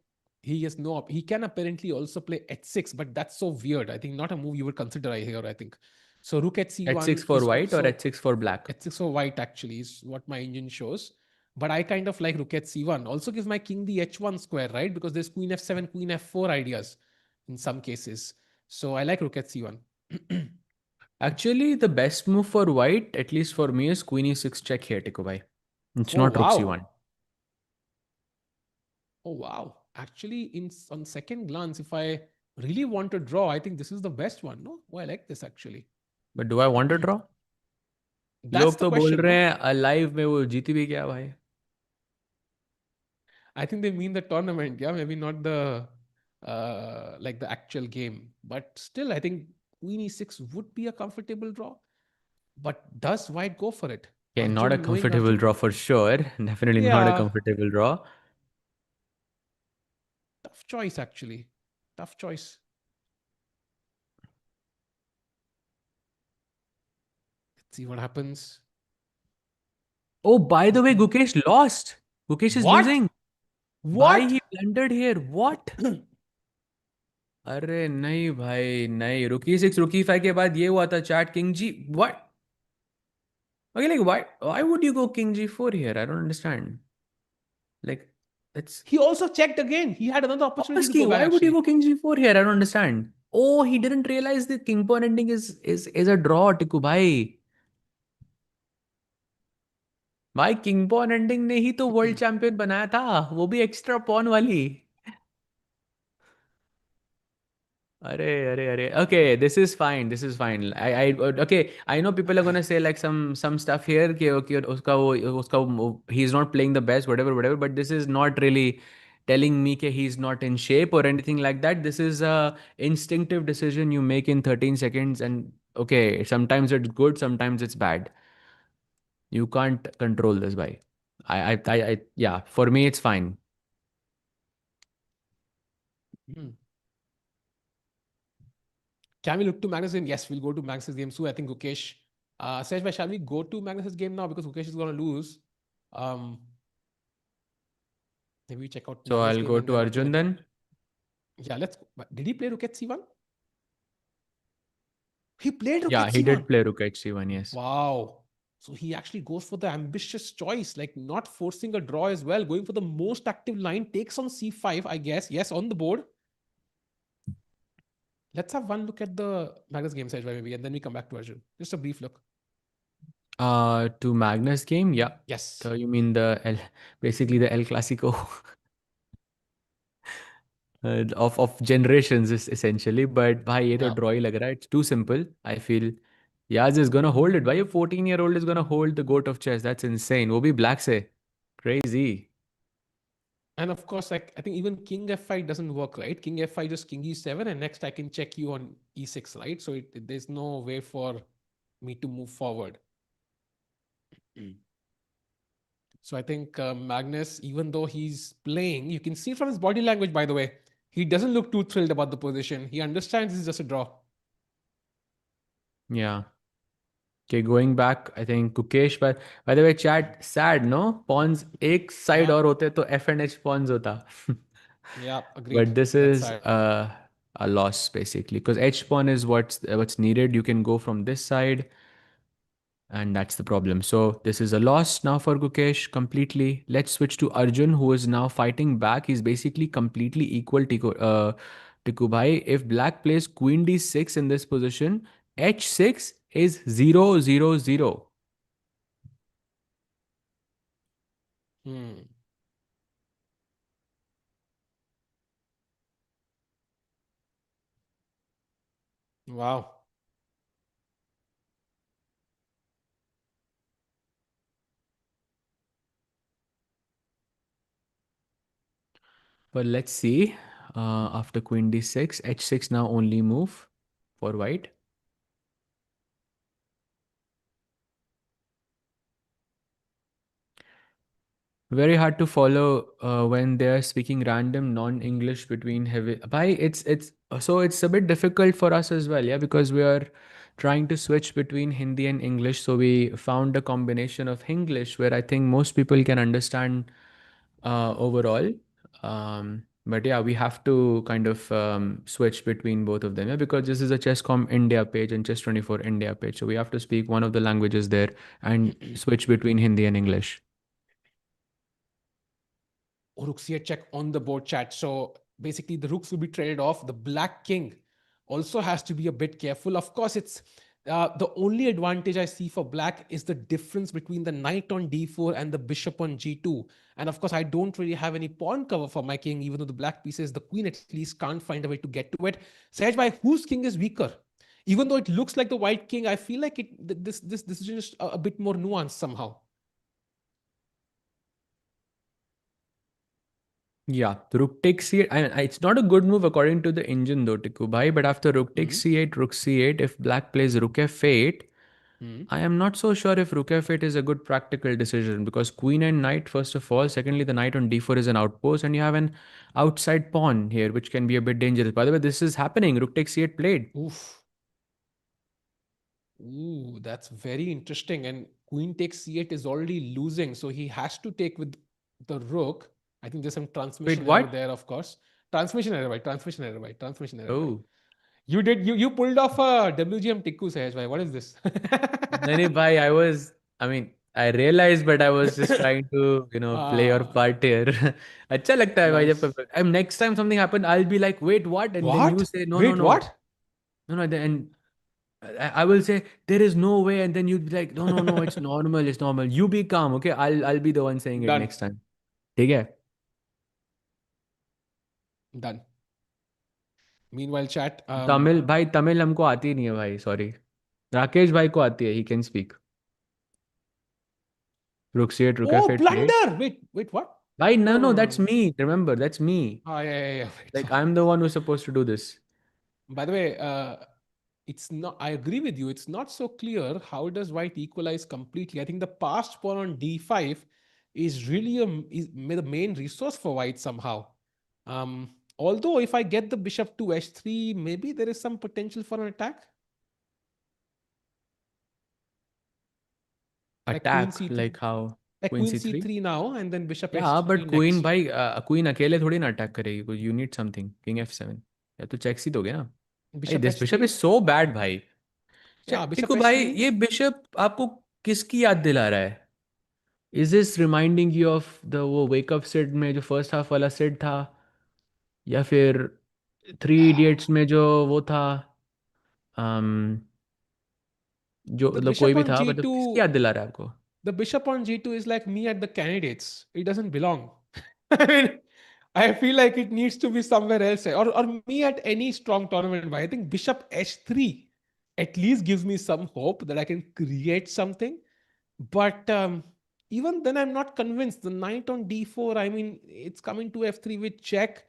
he has no. He can apparently also play h6, but that's so weird. I think not a move you would consider here. I think so. Rook at c1 h6 for is white or also h6 for black? h6 for white. Actually, is what my engine shows. But I kind of like rook at c1. Also gives my king the h1 square, right? Because there's queen f7, queen f4 ideas in some cases. So I like rook at c1. Actually, the best move for white, at least for me, is queen e6 check here, Tiku bhai। It's Oh not rook wow. c1। Oh wow. Actually, in on second glance, if I really want to draw, I think this is the best one. No, oh, I like this actually. But do I want to draw? That's लोग the तो बोल question, रहे no? हैं live में वो जीती भी क्या भाई। I think they mean the tournament, yeah, maybe not the like the actual game. But still, I think Queen E6 would be a comfortable draw. But does White go for it? Okay, not a Arjun, knowing comfortable Arjun, draw for sure, definitely not a yeah, comfortable draw। tough choice actually. Tough choice. Let's see what happens. Oh, by the way, Gukesh lost। Gukesh is What? losing। Bhai, What? he blundered here। What? अरे नहीं भाई नहीं, रुकी 6 रुकी 5 के बाद ये हुआ था चैट, किंग जी what. Okay, like why would you go king g4 here? I don't understand। Like it's He also checked again. He had another opportunity to asking go back why would you actually. go king g4 here? I don't understand। Oh, he didn't realize the king pawn ending is a draw, टिकू भाई। भाई king pawn ending ने ही तो world champion बनाया था, वो भी extra pawn वाली। Arey. Okay, this is fine. This is fine. Okay. I know people are gonna say like some stuff here. कि okay, he's not playing the best, whatever. But this is not really telling me that he's not in shape or anything like that. This is a instinctive decision you make in 13 seconds, and okay, sometimes it's good, sometimes it's bad. You can't control this by. Yeah. For me, it's fine. Hmm. Can we look to Magnus' game? Yes, we'll go to Magnus' game soon. I think Gukesh. Sej, shall we go to Magnus' game now because Gukesh is going to lose? Um, Maybe we check out So Magnus' I'll game go and to then I think Arjun then. yeah, let's. Did he play Rook at C1? He played Rook Yeah, at he C1. did play Rook H1, yes. Wow. So he actually goes for the ambitious choice, like not forcing a draw as well, going for the most active line, takes on C5, I guess. Yes, on the board. Let's have one look at the Magnus game side maybe, and then we come back to Arjun. Just a brief look. To Magnus game, yeah. Yes. So you mean basically the El Clasico of generations is essentially. But bhai, ye to Yeah. draw hi lag raha hai. It's too simple. I feel Yaz is gonna hold it. Why a 14-year-old is gonna hold the goat of chess? That's insane. Wo bhi black se. Crazy. And of course, like I think even King F5 doesn't work, right? King F5 just King E7, and next I can check you on E6, right? So there's no way for me to move forward. Mm. So I think Magnus, even though he's playing, you can see from his body language, by the way, he doesn't look too thrilled about the position. He understands this is just a draw. Yeah. Okay, going back, I think Kukesh, but by the way, chat, sad, no? Pawns एक side Yeah, और होते तो F and H pawns होता. yeah, agreed. But this That's is sad. a loss basically because H pawn is what's needed. You can go from this side, and that's the problem. So this is a loss now for Gukesh completely. Let's switch to Arjun, who is now fighting back. He's basically completely equal to Kubai. If Black plays Queen D6 in this position, H6 is 0-0-0. Hmm. Wow. But let's see. After Queen D6, H6 now only move for white. Very hard to follow when they are speaking random non-English between heavy. Bhai, it's a bit difficult for us as well, yeah, because we are trying to switch between Hindi and English. So we found a combination of English where I think most people can understand overall. But yeah, we have to kind of switch between both of them, yeah, because this is a Chesscom India page and Chess24 India page. So we have to speak one of the languages there and switch between Hindi and English. Rook c8 check on the board chat. So basically, the rooks will be traded off. The black king also has to be a bit careful. Of course, it's the only advantage I see for black is the difference between the knight on d4 and the bishop on g2. And of course, I don't really have any pawn cover for my king, even though the black pieces, the queen at least can't find a way to get to it. Sahaj bhai, whose king is weaker? Even though it looks like the white king, I feel like this decision is a bit more nuanced somehow. Yeah, the rook takes c8. And it's not a good move according to the engine though, Tiku bhai. But after rook takes Hmm. c8, rook c8, if black plays rook f8, Hmm. I am not so sure if rook f8 is a good practical decision because queen and knight, first of all. Secondly, the knight on d4 is an outpost, and you have an outside pawn here, which can be a bit dangerous. By the way, this is happening. Rook takes c8 played. Oof. Ooh, that's very interesting. And queen takes c8 is already losing, so he has to take with the rook. I think there's some Wait, transmission error what? there, of course. Transmission error, by transmission error, by transmission error, by. Oh, You pulled off a WGM Tikku, Sahaj bhai. What is this? Nani bhai, I mean, I realized, but I was just trying to, play your Ah, part here. अच्छा लगता है भाई nice. जब next time something happened, I'll be like, wait, what? And then you What? say, no, no, Wait, no, what? no, no. And I will say, there is no way. And then you'd be like, no, no, no, it's normal, it's normal. You be calm, okay? I'll be the one saying it Done. next time. ठीक है? Done. Meanwhile, chat. Tamil भाई, तमिल हमको आती नहीं है भाई, sorry. Rakesh भाई को आती है, ही कैन स्पीक। रुक से रुक Oh, फिट लेट। blunder. Wait, what? भाई No, no no, no, no, no, that's no. Me, remember that's me. Ah, yeah. Wait, like sorry. I am the one who supposed to do this. By the way, it's not. I agree with you. It's not so clear how does white equalize completely. I think the passed pawn on d5 is really the main resource for white somehow. Although if I get the bishop to h3, maybe there is some potential for an attack, like queen attack c3, like how? like queen queen C three? c3 now, and then bishop या but h3 queen next. भाई, queen अकेले थोड़ी ना attack करेगी, कुछ you need something, king F7। या तो checks ही दोगे ना। भाई Bishop this bishop is h3. So bad भाई। Yeah, bishop टिकू भाई, h3. ये बिशप आपको किसकी याद दिला रहा है? Is this reminding you of the वो वेकअप सेट में जो फर्स्ट हाफ वाला सेट था, या फिर थ्री इडियट्स में जो वो था, um, जो The मतलब कोई bishop भी on था, मतलब किसकी g2. याद दिला रहा है आपको? The bishop on g2 is like me at the candidates. It doesn't belong. I mean, I feel like it needs to be somewhere else. Or me at any strong tournament. But I think bishop h3 at least gives me some hope that I can create something. But even then, I'm not convinced. The knight on d4, I mean, it's coming to f3 with check.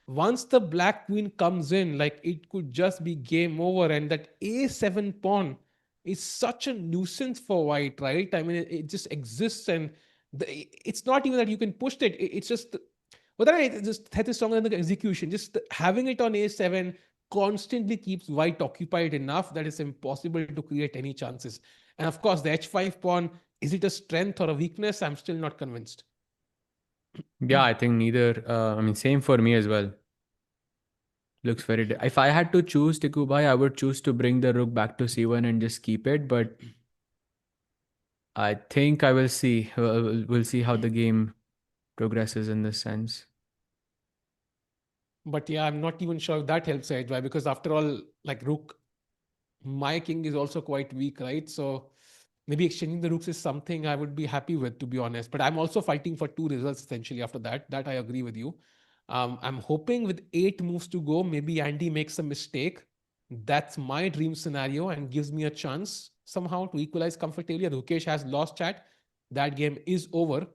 Once the black queen comes in, like it could just be game over. And that a7 pawn is such a nuisance for white, right? I mean, it just exists, and it's not even that you can push it. It's just, but then it just that is stronger than the execution. Just having it on a7 constantly keeps white occupied enough that it's impossible to create any chances. And of course, the h5 pawn, is it a strength or a weakness? I'm still not convinced. Yeah, I think neither. I mean, same for me as well. Looks very. If I had to choose Tiku Bhai, I would choose to bring the rook back to c1 and just keep it. But I think I will see. We'll see how the game progresses in this sense. But yeah, I'm not even sure if that helps edge, why? Because after all, like rook, my king is also quite weak, right? So maybe exchanging the rooks is something I would be happy with, to be honest. But I'm also fighting for two results essentially after that. That I agree with you. I'm hoping with 8 moves to go, maybe Andy makes a mistake. That's my dream scenario and gives me a chance somehow to equalize comfortably. Rukesh has lost chat. That game is over.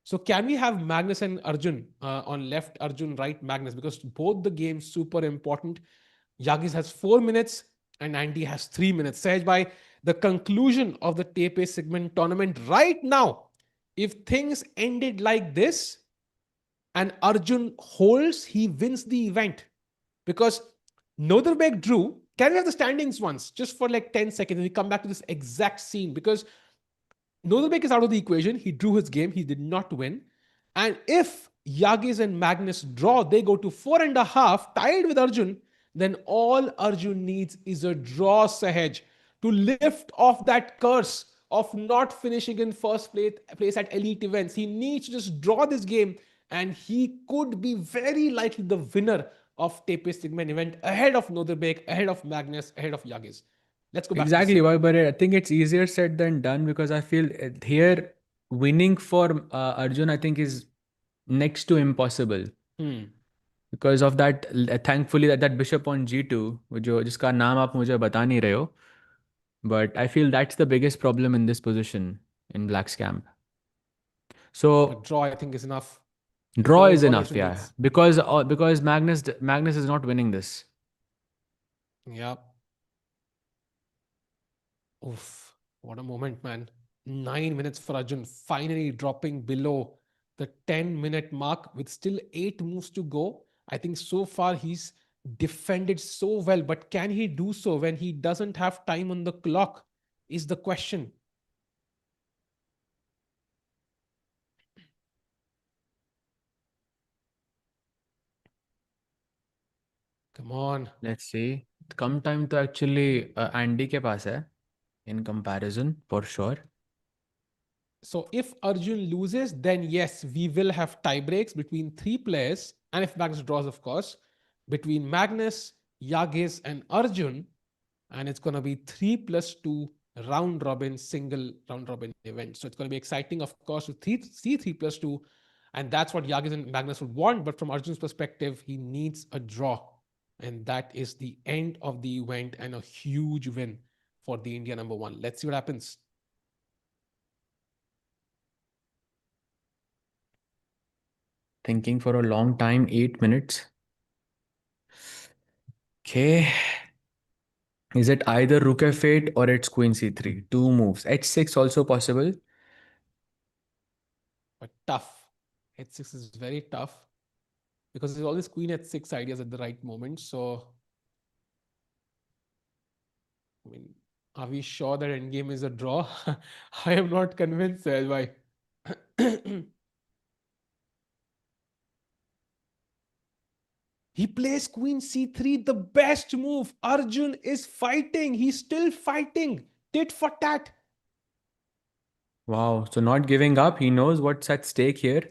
So can we have Magnus and Arjun on left, Arjun right, Magnus? Because both the games super important. Yagiz has 4 minutes and Andy has 3 minutes. Sahaj by the conclusion of the TePe Sigeman tournament right now, if things ended like this and Arjun holds, he wins the event because Nodirbek drew. Can we have the standings once just for like 10 seconds? And we come back to this exact scene because Nodirbek is out of the equation. He drew his game. He did not win. And if Yagiz and Magnus draw, they go to 4.5, tied with Arjun. Then all Arjun needs is a draw, Sahaj, to lift off that curse of not finishing in first place at elite events. He needs to just draw this game, and he could be very likely the winner of TePe Sigeman event ahead of Nodirbek, ahead of Magnus, ahead of Yagiz. Let's go back to the Exactly, scene. why? But I think it's easier said than done, because I feel here winning for Arjun, I think, is next to impossible Hmm. because of that. Thankfully, that bishop on g2, जो जिसका नाम आप मुझे बता नहीं रहे हो, but I feel that's the biggest problem in this position in Black's camp. But So draw, I think, is enough. Is draw is all enough, Arjun yeah, needs. because Magnus is not winning this. Yeah. Oof. What a moment, man. 9 minutes for Arjun, finally dropping below the 10-minute mark with still 8 moves to go. I think so far he's defended so well, but can he do so when he doesn't have time on the clock? Is the question. Come on. Let's see. Come time तो actually Andy के पास है in comparison, for sure. So if Arjun loses, then yes, we will have tie breaks between three players. And if Magnus draws, of course, between Magnus, Yagiz, and Arjun. And it's going to be 3+2 round robin, single round robin event. So it's going to be exciting, of course, to see 3+2. And that's what Yagiz and Magnus would want. But from Arjun's perspective, he needs a draw. And that is the end of the event and a huge win for the India number one. Let's see what happens. Thinking for a long time, 8 minutes. Okay. Is it either rook f8 or it's queen c3? Two moves. h6 also possible. But tough. H6 is very tough because there's always queen h6 ideas at the right moment. So, I mean, are we sure that endgame is a draw? I am not convinced, why. He plays queen c3, the best move. Arjun is fighting. He's still fighting. Tit for tat. Wow. So not giving up. He knows what's at stake here.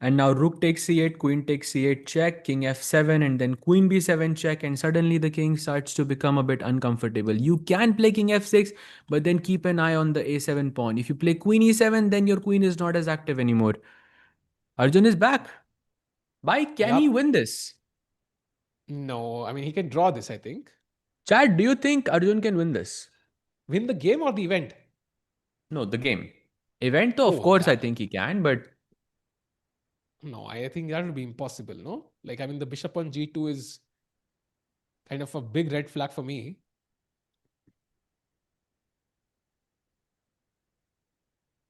And now rook takes c8, queen takes c8 check, king f7, and then queen b7 check. And suddenly the king starts to become a bit uncomfortable. You can play king f6, but then keep an eye on the a7 pawn. If you play queen e7, then your queen is not as active anymore. Arjun is back. Bye. Can he Yup. win this? No, I mean, he can draw this, I think. Chad, do you think Arjun can win this? Win the game or the event? No, the game. Event, though, of Oh, course, I that. think he can, but No, I think that would be impossible, no? Like, I mean, the bishop on g2 is kind of a big red flag for me.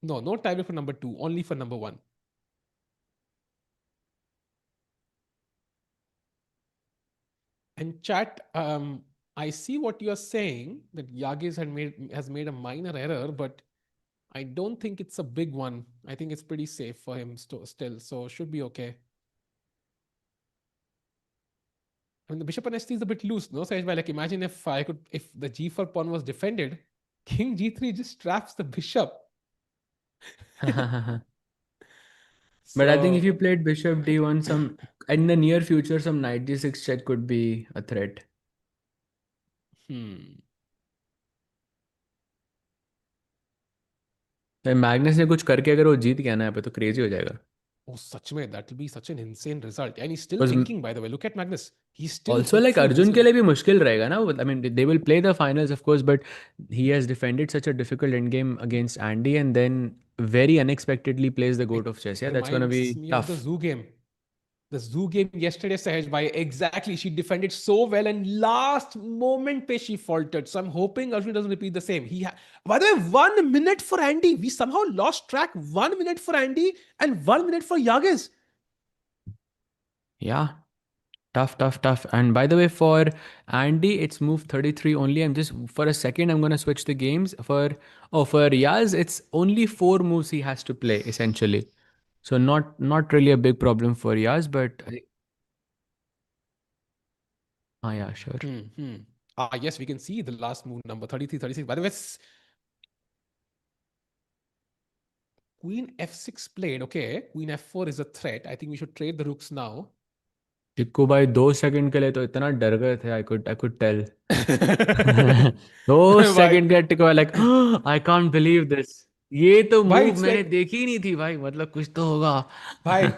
No, no tiebreak for number two, only for number one. And chat, I see what you're saying that Yagiz has made a minor error, but I don't think it's a big one. I think it's pretty safe for him still, so should be okay. I mean, the bishop on h3 is a bit loose, no? So, like, imagine if the g4 pawn was defended, king g3 just traps the bishop. but I think if So, you played bishop d1, some in the near future, some knight g6 check could be a threat. hmm. तो Magnus ने कुछ करके अगर वो जीत गया ना यहाँ पे तो क्रेजी हो जाएगा. Oh, such way, that will be such an insane result. And he's still Because thinking, by the way. Look at Magnus. He's still also like hopeful. Arjun के लिए भी मुश्किल रहेगा ना. I mean they will play the finals of course, but he has defended such a difficult endgame against Andy and then very unexpectedly plays the It goat of chess. Yeah, that's gonna reminds be me of the tough. zoo game. The zoo game yesterday, Sahaj Bhai. Exactly. She defended so well, and last moment pe she faltered. So I'm hoping Arjun doesn't repeat the same. By the way, 1 minute for Andy. We somehow lost track. 1 minute for Andy and 1 minute for Yagiz. Yeah. Tough, tough, tough. And by the way, for Andy, it's move 33 only. I'm just for a second, I'm gonna switch the games. For Yaz, it's only four moves he has to play, essentially. So not really a big problem for Yaz, but yeah, sure. Hmm. Ah, yes, we can see the last move number 33, 36. By the way, Queen f6 played. Okay, Queen f4 is a threat. I think we should trade the rooks now. Tikku भाई 2 second के लिए तो इतना डर गए थे. I could tell. 2 second के टिक्कू भाई like I can't believe this. ये तो Bhai, मूव it's मैंने like, देखी ही नहीं थी भाई. मतलब कुछ तो होगा. bhai,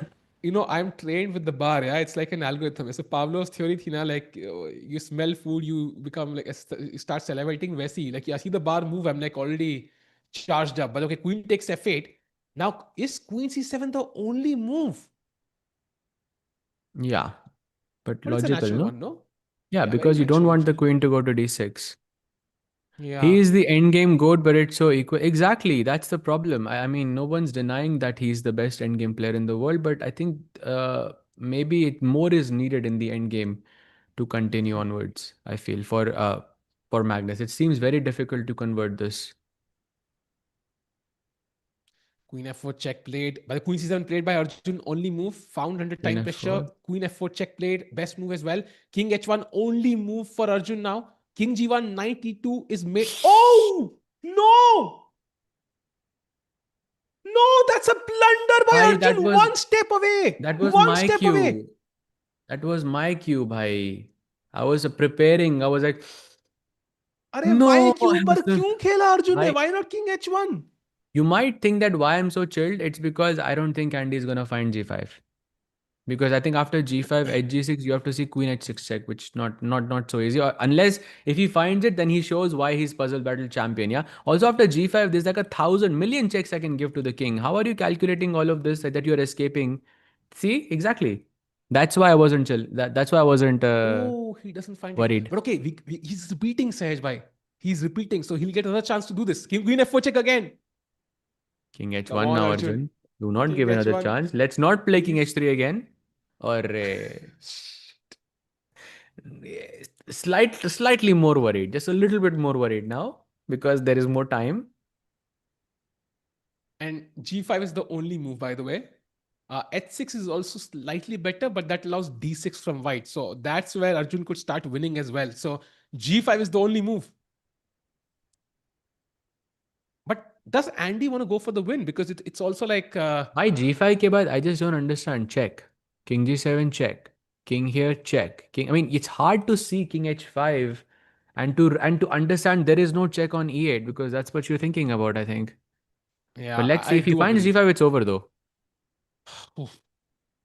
I'm trained with the bar. Yeah, it's like an algorithm. So Pavlov's theory, thina, like you smell food, you become like you start salivating. Vesi, like I see the bar move, I'm like already charged up. But okay, Queen takes f8. Now is Queen c7 the only move? Yeah, but But it's a logical, natural no? one, no? Yeah, Yeah, very because you don't natural want the actually. queen to go to d6. He Yeah. is the end game goat, but it's so equal. Exactly, that's the problem. I mean, no one's denying that he's the best end game player in the world, but I think maybe more is needed in the end game to continue onwards. I feel for Magnus, it seems very difficult to convert this. Queen f4 check played. But the Queen c7 played by Arjun, only move, found under Queen time pressure. f4. Queen f4 check played, best move as well. King h1, only move for Arjun now. King g1, 92 is made. Oh! No! No, that's a blunder by Bhai, Arjun. One step away. that was One my step away. cue. That was my cue, bhai. I was preparing. I was like, अरे my no, क्यों I पर was not. क्यों खेला अर्जुन ने? Bhai, Why not king h1? you might think that why I'm so chilled, it's because I don't think Andy is gonna find g5. Because I think after g5, hg6, you have to see queen h6 check, which not so easy. Or unless if he finds it, then he shows why he's puzzle battle champion. Yeah. Also after g5, there's like 1,000,000,000 checks I can give to the king. How are you calculating all of this that you're escaping? See exactly. That's why I wasn't chill. That's why I wasn't Oh, he doesn't find it. worried. But okay, he's repeating, Sahaj bhai. He's repeating, so he'll get another chance to do this. Queen F4 check again. King Come h1 on, now, Arjun. Arjun. Do not King give another H1, chance. Let's not play king please. h3 again. Or slightly more worried, just a little bit more worried now because there is more time. And G5 is the only move, by the way. H6 is also slightly better, but that allows D6 from white. So that's where Arjun could start winning as well. So G5 is the only move. But does Andy want to go for the win? Because it's also like Why g5 ke baad? I just don't understand. Check. King g7 check. King here check. King. I mean, it's hard to see king h5 and to understand there is no check on e8 because that's what you're thinking about, I think. But yeah, let's see I if he do finds agree. g5, it's over though. Oof.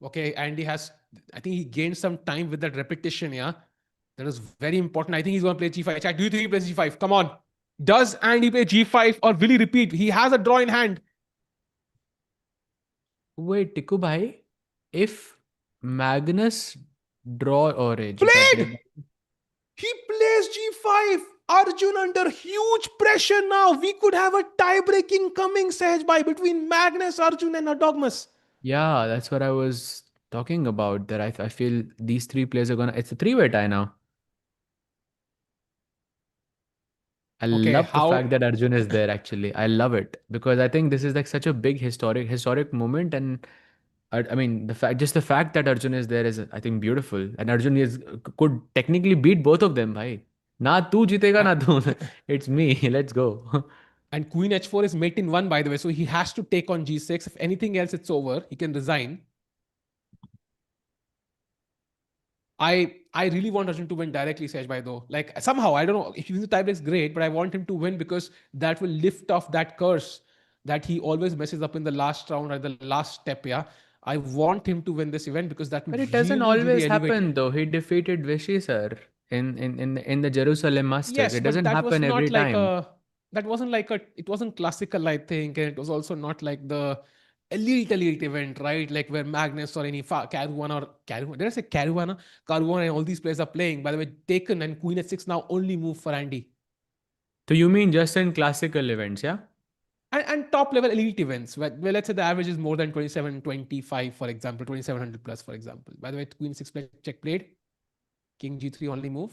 Okay, Andy has. I think he gained some time with that repetition. Yeah, that is very important. I think he's going to play G5. Chat, do you think he plays G5? Come on. Does Andy play G5 or will he repeat? He has a draw in hand. Wait, Tiku bhai, if Magnus draw or g5 Played. played. He plays G5. Arjun under huge pressure now. We could have a tie-breaking coming, Sahaj Bhai, between Magnus, Arjun, and Erdogmus. Yeah, that's what I was talking about. That I feel these three players are gonna. It's a three-way tie now. I Okay, love the fact how? that Arjun is there. Actually, I love it because I think this is like such a big historic moment, and I mean the fact that Arjun is there is I think beautiful, and Arjun is could technically beat both of them. Bhai, na tu jitega na tu. It's me. Let's go. And Queen H4 is mate in one, by the way, so he has to take on G6. If anything else, it's over. He can resign. I really want Arjun to win directly, Sej Bhai, though. Like somehow, I don't know if he wins the tiebreaks, great, but I want him to win because that will lift off that curse that he always messes up in the last round or the last step. Yeah, I want him to win this event because that will But it doesn't really always elevate. happen though. He defeated Vishy sir in the Jerusalem Masters. Yes, It but doesn't that was happen not every like time. a that wasn't like a it wasn't classical, I think, and it was also not like the elite event, right? Like where Magnus or any Caruana or Caruana, did I say Caruana? Caruana and all these players are playing. By the way, Taken and Queen H6 now only move for Andy. So you mean just in classical events, yeah? And top level elite events, where let's say the average is more than 2725, for example, 2700 plus, for example. By the way, Queen 6 check played, King G3 only move.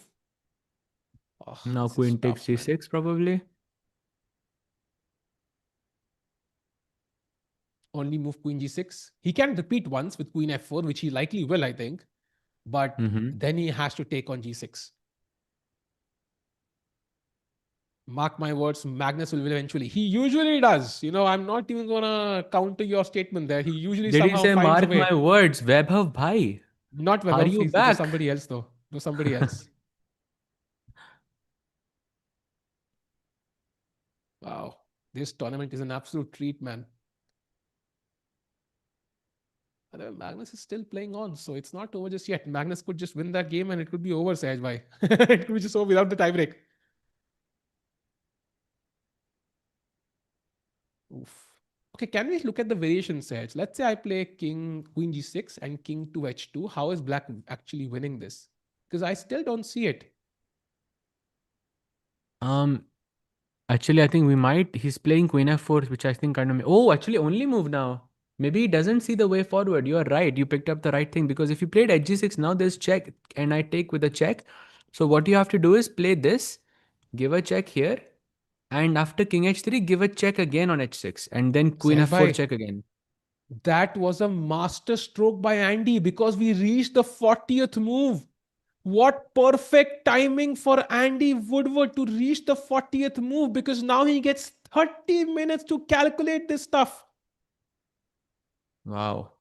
Oh, Now this is Queen takes tough, man. C6 probably. Only move Queen G6. He can repeat once with Queen F4, which he likely will, I think. But Mm-hmm. then he has to take on G6. Mark my words, Magnus will win eventually. He usually does. I'm not even gonna counter your statement there. He usually Did he somehow say finds a mark my way. words? Vaibhav bhai, Not are Webber, you it was back? somebody else though. It was somebody else. Wow. This tournament is an absolute treat, man. Magnus is still playing on, so it's not over just yet. Magnus could just win that game and it could be over, Sahaj bhai. It could be just over without the tiebreak. Oof. Okay, can we look at the variation sets? Let's say I play King Queen G6 and King to H2. How is Black actually winning this? Because I still don't see it. Um, Actually, I think we might. He's playing Queen F4, which I think kind of. Oh, actually, only move now. Maybe he doesn't see the way forward. You are right. You picked up the right thing because if you played H6 now, there's check, and I take with a check. So what you have to do is play this, give a check here, and after King H3, give a check again on H6, and then Queen Sahaj F4 bhai, check again. that was a master stroke by Andy because we reached the 40th move. What perfect timing for Andy Woodward to reach the 40th move because now he gets 30 minutes to calculate this stuff. Wow.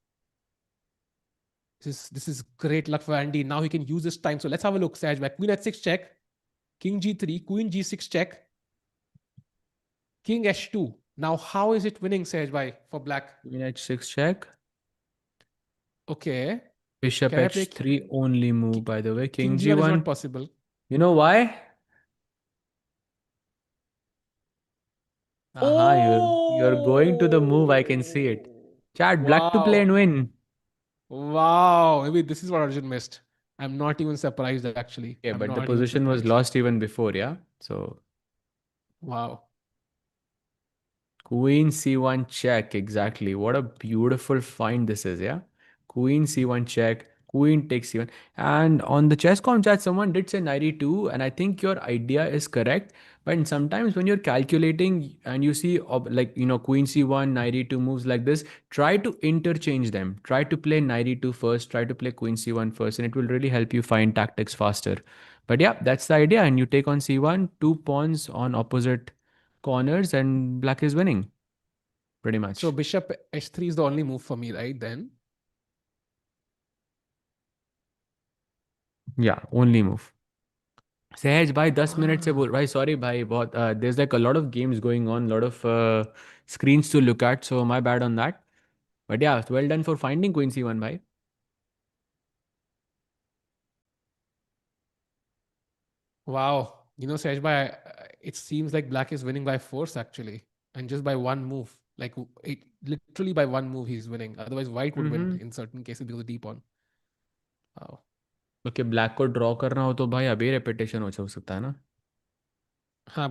This is great luck for Andy. Now he can use this time. So let's have a look. Saj, Queen H6 check, King G3, Queen G6 check, King H2. Now how is it winning, Saj, for Black? Queen H6 check. Okay. Bishop Can I play h3 only move, by the way. king King g1 is not g1. possible. You know why? Aha, you're going to the move. I can see it. Oh, Chat, black to play and wow. win. Wow. Maybe this is what Arjun missed. I'm not even surprised, actually. Okay, I'm but the not even position was surprised. lost even before, yeah? So Wow. Queen c1 check, exactly. What a beautiful find this is, yeah? Queen c1 check, queen takes c1. And on the Chesscom chat, someone did say knight e2, and I think your idea is correct. But sometimes when you're calculating and you see like, queen c1, knight e2 moves like this, try to interchange them. Try to play knight e2 first, try to play queen c1 first, and it will really help you find tactics faster. But yeah, that's the idea. And you take on c1, two pawns on opposite corners, and black is winning pretty So much. bishop h3 is the only move for me, right? Then. Yeah, only move. सहज भाई 10 minute से बोल Ah. भाई sorry भाई बहुत there's like a lot of games going on, lot of screens to look at, so my bad on that. But yeah, well done for finding queen c1 bhai. Wow. Sehaj, it seems like black is winning by force, actually. And just by one move. Like, it literally by one move he's winning. Otherwise, white would win hmm. in certain cases because of the deep pawn. Wow. Okay black को draw करना हो तो भाई अभी repetition हो सकता है ना.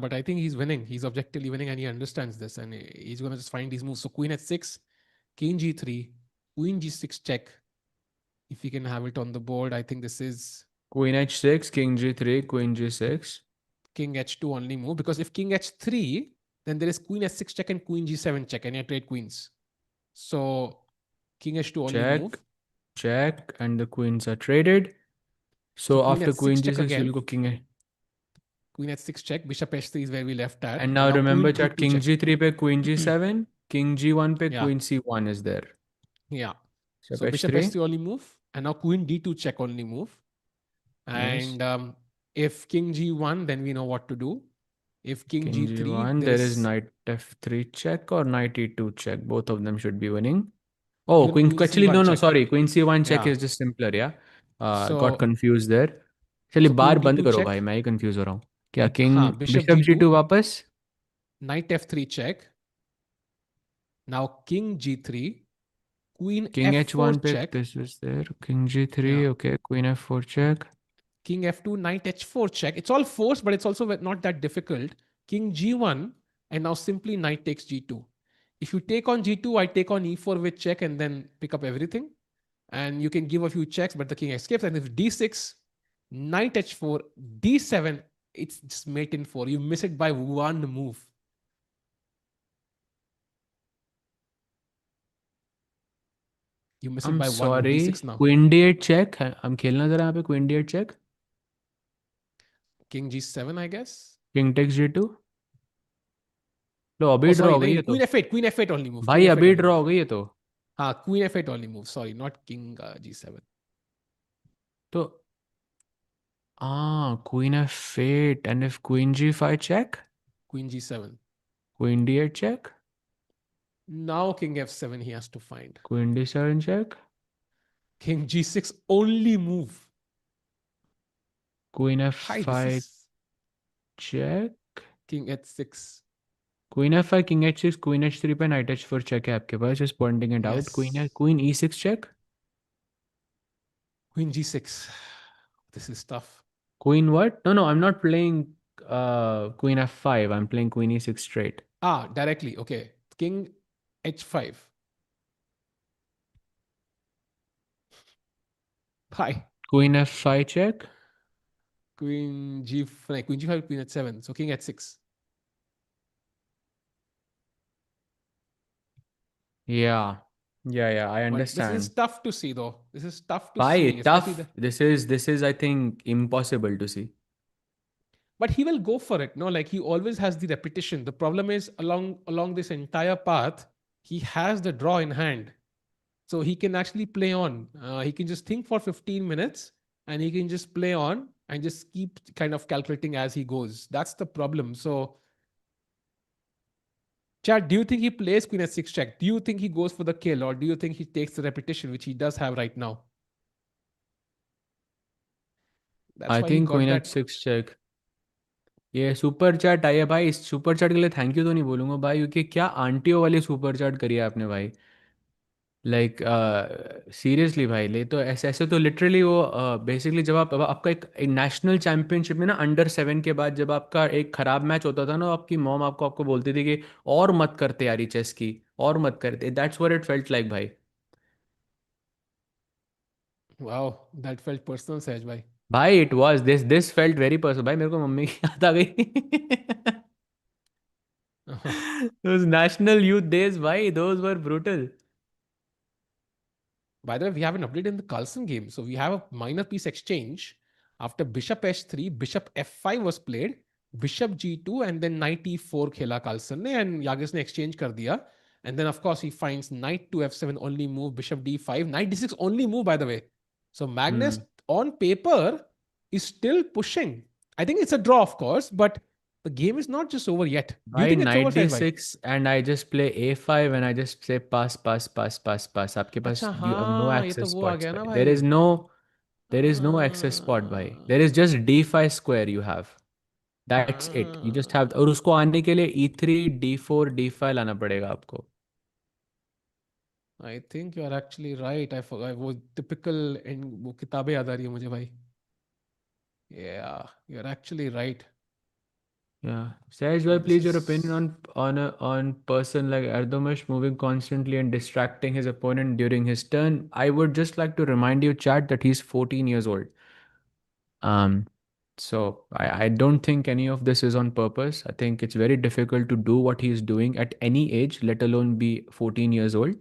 But I think he's winning. He's objectively winning and he understands this. And he's going to just find these moves. So queen h6, king g3, queen g6 check. If he can have it on the board, I think this is queen h6, king g3, queen g6. king h2 only move. Because if king h3, then there is queen h6 check and queen g7 check. And you trade queens. So king h2 only Check, move. check, and the queens are traded. So So queen after h6 queen check g6, you'll again. go king. Queen h6 check. Bishop h3 is where we left at. And And now now remember queen chat, d2 king check. g3 pe queen g7, king g1 pe Yeah. queen c1 is there. Yeah. Bishop So bishop h3. h3 only move. And now queen d2 check only move. Yes. And if king g1, then we know what to do. If king King g3, g1, there there is is knight f3 check or knight e2 check. Both of them should be winning. Oh, even queen. queen Actually, c1 no, no, check. sorry. Queen c1 check Yeah. is just simpler, yeah. Got So confused there. चलिए so बार queen बंद d2 करो check. भाई मैं ही confuse हो रहा हूँ. क्या king Bishop bishop g2, g2 वापस. knight f3 check. Now king g3, queen King f4 h1 पे check. this is there. King g3, Yeah. okay. Queen f4 check. King f2, knight h4 check. It's all forced, but it's also not that difficult. King g1, and now simply knight takes g2. If you take on g2, I take on e4 with check and then pick up everything. And you can give a few checks, but the king escapes. And if d6, knight h4, d7, it's just mate in 4. You miss it by one move. You miss it I'm by one move. sorry. d6 now. Queen d8 check. हम खेलना जरा यहाँ पे queen d8 check. King g7, I guess. King takes g2. Low Oh, अभी draw sorry. हो गई है तो. Queen f8. Queen f8 only move. Queen भाई f8 अभी only ड्रॉ move. हो गई है तो. Queen f8 only move. Sorry, not king g7. तो queen f8 and if queen g5 check, Queen g7. queen d8 check, Now king f7 he has to find. queen d7 check, King g6 only move. queen Hi, this f5 is check, king h6. queen f5, king h6, queen h3 पे knight h4 check है आपके पास. Just pointing it out. Yes. Queen e6 check. Queen g6. This is tough. Queen what? No, no, I'm not playing queen f5. I'm playing queen e6 straight. Directly. Okay. King h5. Hi. Queen f5 check. Queen g5, queen h7. So king h6. Yeah. Yeah, I But this is understand. tough to see, though. This is tough to Bhai, see, especially tough. the. This is I think impossible to see. But he will go for it. No, like he always has the repetition. The problem is along this entire path, he has the draw in hand. So he can actually play on. He can just think for 15 minutes and he can just play on and just keep kind of calculating as he goes. That's the problem. So, Chad, do you think he plays queen h6 check? Do you think he goes for the kill or do you think he takes the repetition, which he does have right now? That's I why he think got queen that. h6 check. ये super chat आई है भाई, इस super chat के लिए thank you तो नहीं बोलूंगा भाई, क्योंकि क्या आंटियों वाली सुपर चैट करी है आपने भाई। लाइक सीरियसली भाई, ले तो ऐसे ऐसे तो लिटरली वो बेसिकली जब आप आपका एक नेशनल चैंपियनशिप में ना अंडर 7 के बाद जब आपका एक खराब मैच होता था ना, आपकी मॉम आपको आपको बोलती थी कि और मत करते यारी चेस की, और मत करते, that's what it felt like भाई। वाओ, दैट फेल्ट पर्सनल सहज भाई. भाई it was this felt very personal भाई, मेरे को मम्मी की याद आ गई। those national youth days भाई, those were brutal. By the way, we have an update in the Carlsen game. So we have a minor piece exchange. After bishop h3, bishop f5 was played, bishop g2, and then knight e4 khela Carlsen ne, and Yagiz ne exchange kar diya. And then, of course, he finds knight to f7 only move, bishop d5, knight d6 only move, by the way. So Magnus, Hmm. on paper, is still pushing. I think it's a draw, of course, but the game is not just over yet. Do you भाई think it's over, knight d Sahaj bhai? Six and I just play ए5 and I just say pass पास पास पास पास, आपके पास अच्छा no हाँ, ये तो access वो आ spots गया ना भाई, भाई. There is no access spot भाई, देर इज Uh, जस्ट डी5 square you have, that's it, you just have, और उसको आने के लिए E3 D4 D5 लाना पड़ेगा आपको। I think you are actually right. I forgot वो टिपिकल वो किताबें याद आ रही है मुझे भाई. Yeah you are actually right. Yeah. Sahaj bhai, this please is your opinion on person like Erdogmus moving constantly and distracting his opponent during his turn. I would just like to remind you, chat, that he's 14 years old. Um, so I don't think any of this is on purpose. I think it's very difficult to do what he's doing at any age, let alone be 14 years old.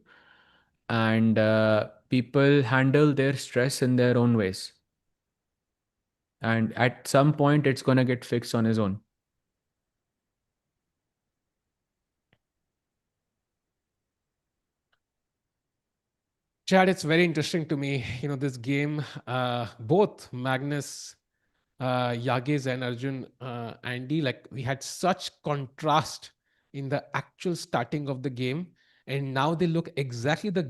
And people handle their stress in their own ways. And at some point, it's gonna get fixed on his own. Chad, it's very interesting to me, this game. Both Magnus, Yagiz, and Arjun, Andy, like we had such contrast in the actual starting of the game, and now they look exactly the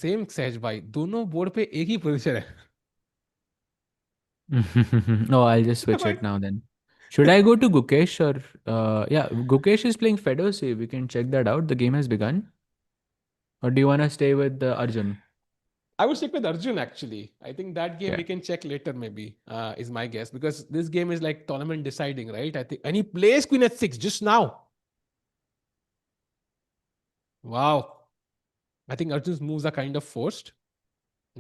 same. Sahaj bhai, दोनों board पे एक ही position है. Oh, I'll just switch it now then. Should I go to Gukesh or yeah, Gukesh is playing Fedo, so we can check that out. The game has begun. Or do you want to stay with Arjun? I would stick with Arjun actually. I think that game Yeah. we can check later, maybe, is my guess, because this game is like tournament deciding, right? I think, and he plays Queen h6 just now. Wow. I think Arjun's moves are kind of forced.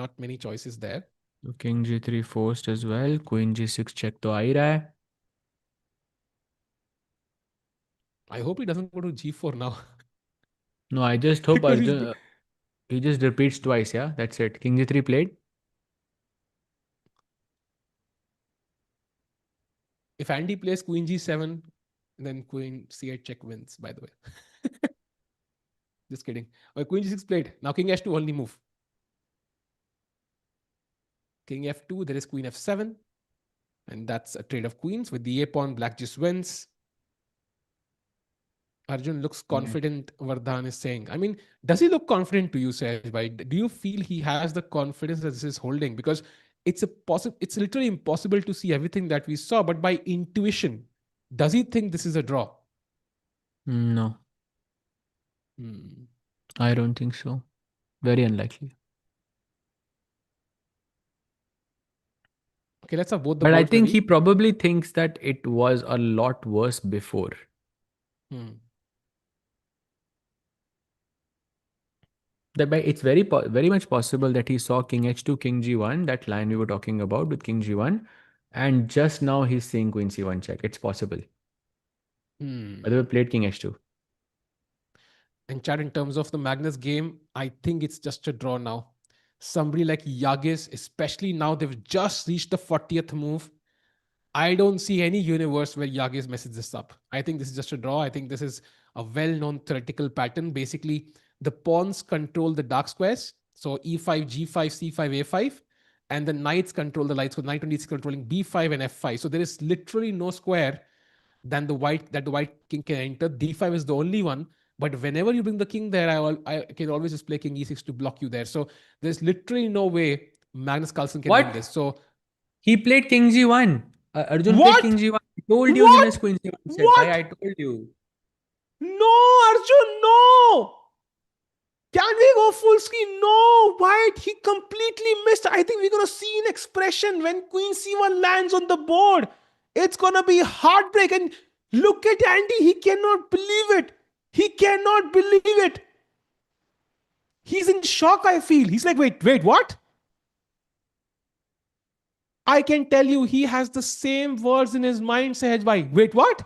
Not many choices there. So King G3 forced as well. Queen G6 check तो आ ही रहा है. I hope he doesn't go to g4 now. No, I just hope because he's, Arjun he just repeats twice. Yeah, that's it. King G3 played. if Andy plays Queen g7, then Queen c8 check wins, by the way. Just kidding. Queen g6 played. Now King h2 only move. King f2, there is Queen f7. And that's a trade of queens. With the a pawn, black just wins. Arjun looks Yeah. confident, Vardhan is saying. I mean, does he look confident to you, Sahaj? Do you feel he has the confidence that this is holding? Because it's literally impossible to see everything that we saw, but by intuition, does he think this is a draw? No, Hmm. I don't think so. Very unlikely. Okay, let's have both the But I boards think he ready. probably thinks that it was a lot worse before. Hmm. It's very much possible that he saw King H2, King G1, that line we were talking about with King G1, and just now he's seeing Queen C1 check. It's possible. By the Hmm. way, played King H2. And Chad, in terms of the Magnus game, I think it's just a draw now. Somebody like Yagiz, especially now they've just reached the 40th move. I don't see any universe where Yagiz messes this up. I think this is just a draw. I think this is a well-known theoretical pattern. Basically, the pawns control the dark squares. So e5, g5, c5, a5. And the knights control the lights. So knight on d6 controlling b5 and f5. So there is literally no square than the white king can enter. D5 is the only one. But whenever you bring the king there, I can always just play king e6 to block you there. So there's literally no way Magnus Carlsen can win What? this. So He played King G1. Arjun played What? King G1. I told you he What? missed Queen C1 check. Bhai, What? I told you. No, Arjun, no! Can we go full screen? No, White, he completely missed. I think we're gonna see an expression when Queen C1 lands on the board. It's gonna be heartbreak. And look at Andy, he cannot believe it. He cannot believe it. He's in shock, I feel. He's like, wait, what? I can tell you he has the same words in his mind, Sahaj Bhai. Wait, what?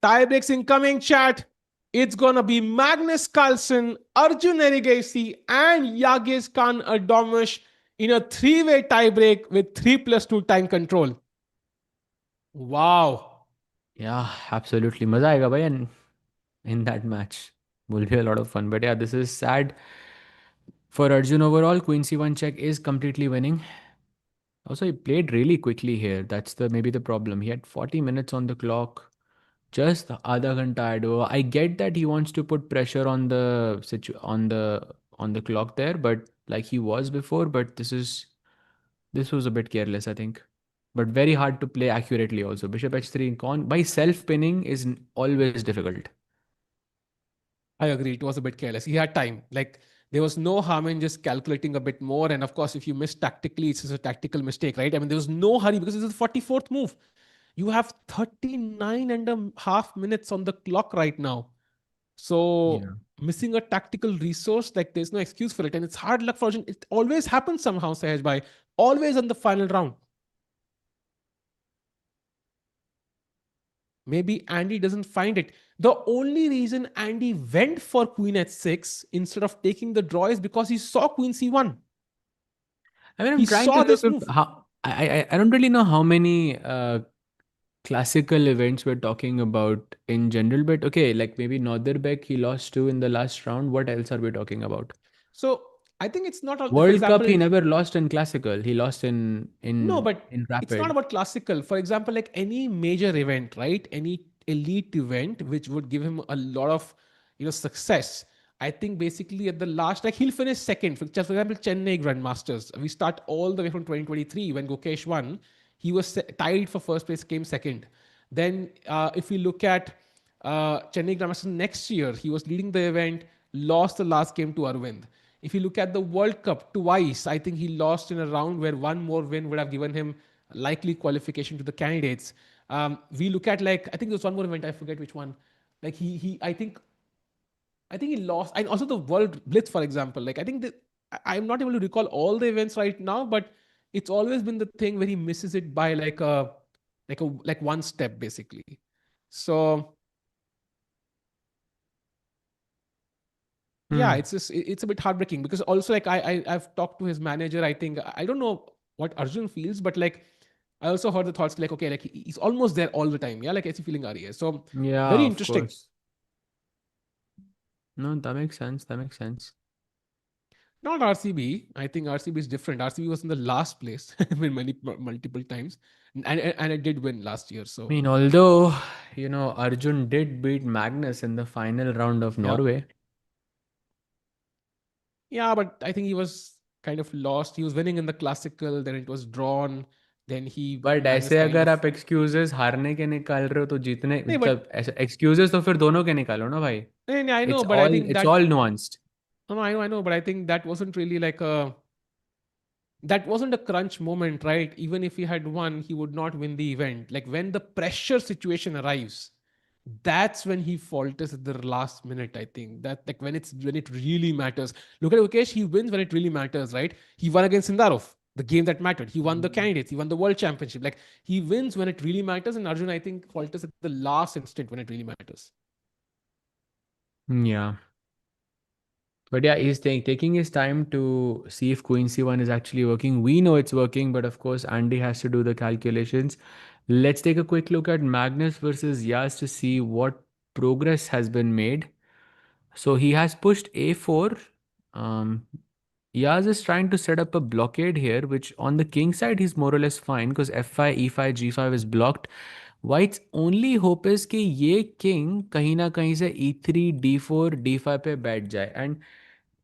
Tiebreaks incoming chat. It's gonna be Magnus Carlsen, Arjun Erigaisi, and Yagiz Kaan Erdogmus in a three-way tiebreak with 3+2 time control. Wow. Yeah, absolutely. Maza aega bhai in that match. Will be a lot of fun. But yeah, this is sad for Arjun overall. Queen C1 check is completely winning. Also, he played really quickly here. That's the maybe the problem. He had 40 minutes on the clock. Just आधा घंटा add हुआ. I get that he wants to put pressure on the on the clock there, but like he was before. But this was a bit careless, I think. But very hard to play accurately also. Bishop h3 con by self pinning is always difficult. I agree. It was a bit careless. He had time. Like, there was no harm in just calculating a bit more. And of course, if you miss tactically, it's just a tactical mistake, right? I mean, there was no hurry because this is the 44th move. You have 39 and a half minutes on the clock right now. So Yeah. missing a tactical resource, like there's no excuse for it. And it's hard luck for Arjun. It always happens somehow, Sahaj Bhai. Always on the final round. Maybe Andy doesn't find it. The only reason Andy went for Queen h6 instead of taking the draw is because he saw Queen c1. I mean, He I'm trying to saw look this at move. how I don't really know how many classical events we're talking about in general, but okay, like maybe Nodirbek he lost to in the last round. What else are we talking about? So I think it's not, for World Cup, example, he never lost in classical. He lost in no, in but in it's not rapid. about classical. For example, like any major event, right? Any elite event which would give him a lot of success. I think basically at the last, like he'll finish second. For example, Chennai Grandmasters. We start all the way from 2023 when Gokesh won. He was tied for first place, came second. Then if we look at Chennai Grandmasters next year, he was leading the event, lost the last game to Arvind. If you look at the World Cup twice, I think he lost in a round where one more win would have given him likely qualification to the candidates. We look at, like, I think there's one more event, I forget which one. Like I think he lost, and also the World Blitz, for example. Like I think that I'm not able to recall all the events right now, but it's always been the thing where he misses it by like one step basically. So yeah, Hmm. it's a bit heartbreaking because also like I've talked to his manager. I think I don't know what Arjun feels, but like I also heard the thoughts like, okay, like he's almost there all the time. Yeah, like is he feeling RES? So very Yeah, of interesting. course. No, that makes sense. That makes sense. Not RCB. I think RCB is different. RCB was in the last place multiple times, and it did win last year. I So mean, although Arjun did beat Magnus in the final round of yeah, Norway. yeah, but I think he was kind of lost. He was winning in the classical, then it was drawn, then he but Magnus ऐसे kind अगर of. आप excuses हारने के निकाल रहे हो तो जीतने No, but मतलब ऐसे एक्सक्यूजेस तो फिर दोनों के निकालो ना भाई. I know, It's but I all think it's that all nuanced. no, I know, but I think that wasn't really like a that wasn't a crunch moment, right? Even if he had won, he would not win the event. Like when the pressure situation arrives, that's when he falters at the last minute. I think that like when it really matters. Look at Ukesh, he wins when it really matters, right? He won against Sindarov, the game that mattered. He won the Mm. candidates, he won the world championship. Like he wins when it really matters, and Arjun, I think, falters at the last instant when it really matters. Yeah. But yeah, he's taking his time to see if Queen C1 is actually working. We know it's working, but of course, Andy has to do the calculations. Let's take a quick look at Magnus versus Yas to see what progress has been made. So he has pushed A4. Um, Yaz is trying to set up a blockade here, which on the king side he's more or less fine because F5, E5, G5 is blocked. White's only hope is कि ये king कहीं ना कहीं से E3, D4, D5 पे बैठ जाए. And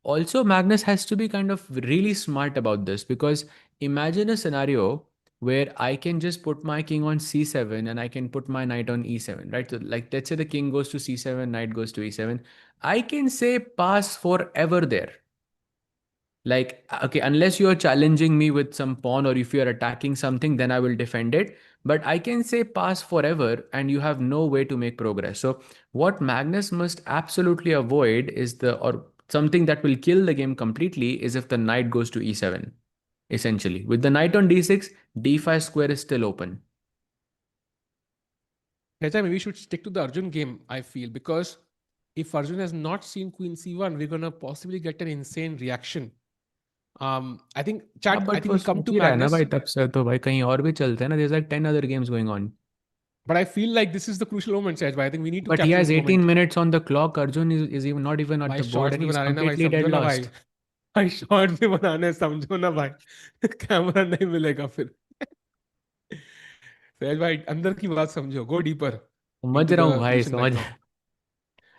Also, Magnus has to be kind of really smart about this, because imagine a scenario where I can just put my king on c7 and I can put my knight on e7, right? So, like, let's say the king goes to c7, knight goes to e7. I can say pass forever there. Like, okay, unless you're challenging me with some pawn, or if you're attacking something, then I will defend it. But I can say pass forever and you have no way to make progress. So what Magnus must absolutely avoid is or something that will kill the game completely, is if the knight goes to e7. Essentially, with the knight on d6, d5 square is still open. Maybe we should stick to the Arjun game, I feel, because if Arjun has not seen Queen C1, we're gonna possibly get an insane reaction. I think हाँ, chat. I but think वो we'll come सोच to ही रहा है ना भाई, Magnus, तब से तो भाई कहीं और भी चलते हैं ना. There's like 10 other games going on. but I feel like this is the crucial moment, Saj. I think we need to But he capture has this 18 moment. minute on the clock. Arjun is even not even at भाई the board shorts and भी he's बना लेना भाई, completely dead समझो ना भाई. lost. भाई shorts भी बनाने समझो ना भाई. कैमरा नहीं मिलेगा फिर. सहज भाई अंदर की बात समझो. Go deeper समझ into रहा the हूँ भाई, position right समझ. now.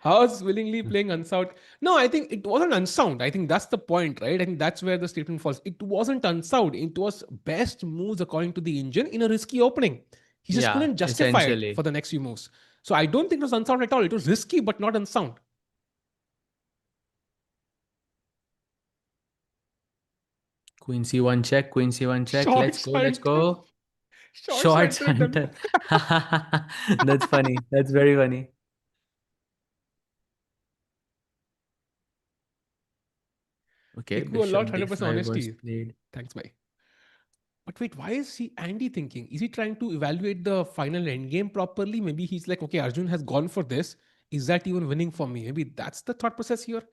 House willingly playing unsound. No, I think it wasn't unsound. I think that's the point, right? I think that's where the statement falls. It wasn't unsound. It was best moves according to the engine in a risky opening. He just Yeah, couldn't justify it for essentially. the next few moves. So I don't think it was unsound at all. It was risky, but not unsound. Queen c1 check, queen c1 check. Let's Shots go, let's hunted. go. Shots Shots hunted done. hunter. That's funny. That's very funny. Okay, Iku a bishop lot, 100% d5 was honesty. played. Thanks, bye. But wait, why is he Andy thinking? Is he trying to evaluate the final endgame properly? Maybe he's like, okay, Arjun has gone for this. Is that even winning for me? Maybe that's the thought process here.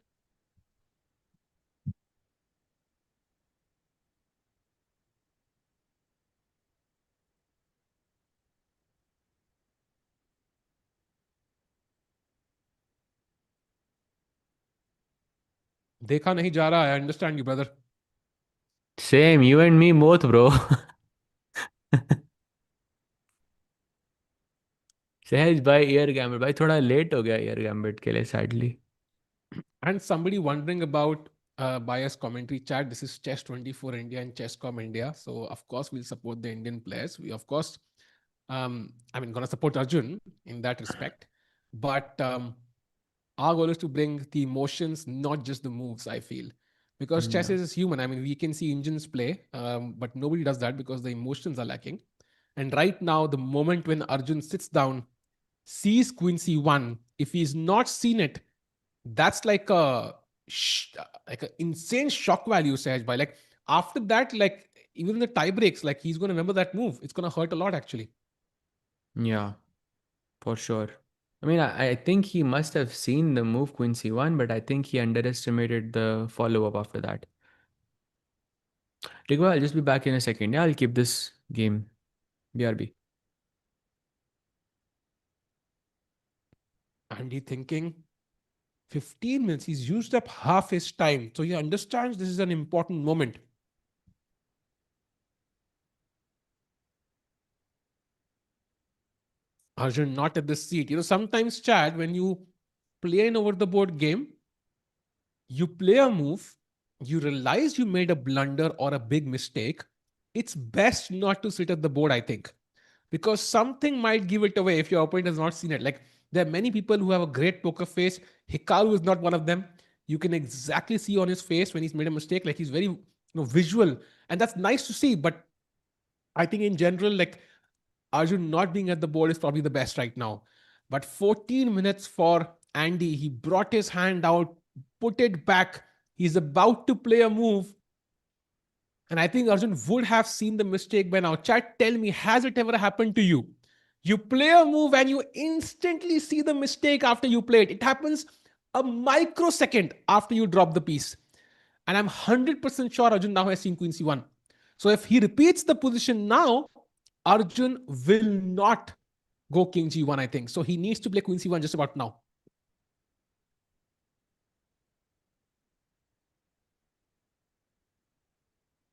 देखा नहीं जा रहा. I understand you, brother. Same, you and me both, bro. सहज भाई air gambit भाई थोड़ा late हो गया एयर गैम्बिट के लिए sadly. And somebody wondering about bias commentary chat. This is Chess 24 India and Chesscom India. So of course we'll support the Indian players. We of course, gonna support Arjun in that respect. But our goal is to bring the emotions, not just the moves. I feel because chess Yeah. is human. I mean, we can see engines play, but nobody does that because the emotions are lacking. And right now, the moment when Arjun sits down, sees Queen C1, if he's not seen it, that's like like an insane shock value, Sahaj bhai. Like after that, like even in the tie breaks, like he's going to remember that move. It's going to hurt a lot actually. Yeah, for sure. I mean, I think he must have seen the move Queen c1, but I think he underestimated the follow-up after that. Digwa, I'll just be back in a second. Yeah, I'll keep this game. BRB. And he thinking 15 minutes, he's used up half his time. So he understands this is an important moment. Arjun not at the seat. Sometimes, Chad, when you play an over the board game, you play a move, you realize you made a blunder or a big mistake. It's best not to sit at the board, I think, because something might give it away if your opponent has not seen it. Like there are many people who have a great poker face. Hikaru is not one of them. You can exactly see on his face when he's made a mistake. Like he's very visual, and that's nice to see. But I think in general, like Arjun not being at the board is probably the best right now. But 14 minutes for Andy. He brought his hand out, put it back. He's about to play a move. And I think Arjun would have seen the mistake by now. Chat, tell me, has it ever happened to you? You play a move and you instantly see the mistake after you play it. It happens a microsecond after you drop the piece. And I'm 100% sure Arjun now has seen Queen C1. So if he repeats the position now, Arjun will not go King G1, I think. So he needs to play Queen C1 just about now.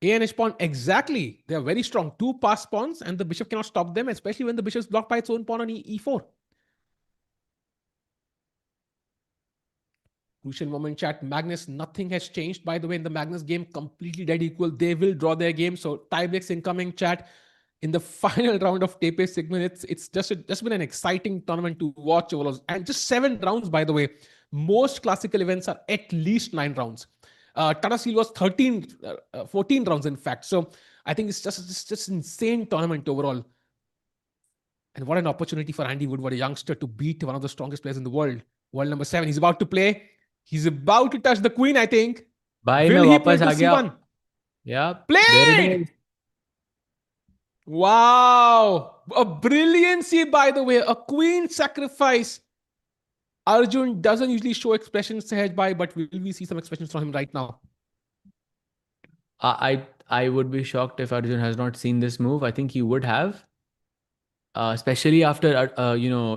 A and H pawn, exactly. They are very strong. Two pass pawns, and the bishop cannot stop them, especially when the bishop is blocked by its own pawn on E4. Crucial moment, chat. Magnus, nothing has changed. By the way, in the Magnus game, completely dead equal. They will draw their game. So tiebreaks incoming, chat. In the final round of TePe Sigeman, it's just been an exciting tournament to watch overall. And just 7 rounds, by the way. Most classical events are at least 9 rounds. Tata Steel was 14 rounds, in fact. So I think it's just insane tournament overall. And what an opportunity for Andy Woodward, a youngster, to beat one of the strongest players in the world. World number 7. He's about to play. He's about to touch the queen, I think. भाई मैं Will he play वापस to आ गया. C1? Yeah, there it Played! is. Wow. A brilliancy, by the way. A queen sacrifice. Arjun doesn't usually show expressions, Sahaj Bhai, but will we see some expressions from him right now? I would be shocked if Arjun has not seen this move. I think he would have. Especially after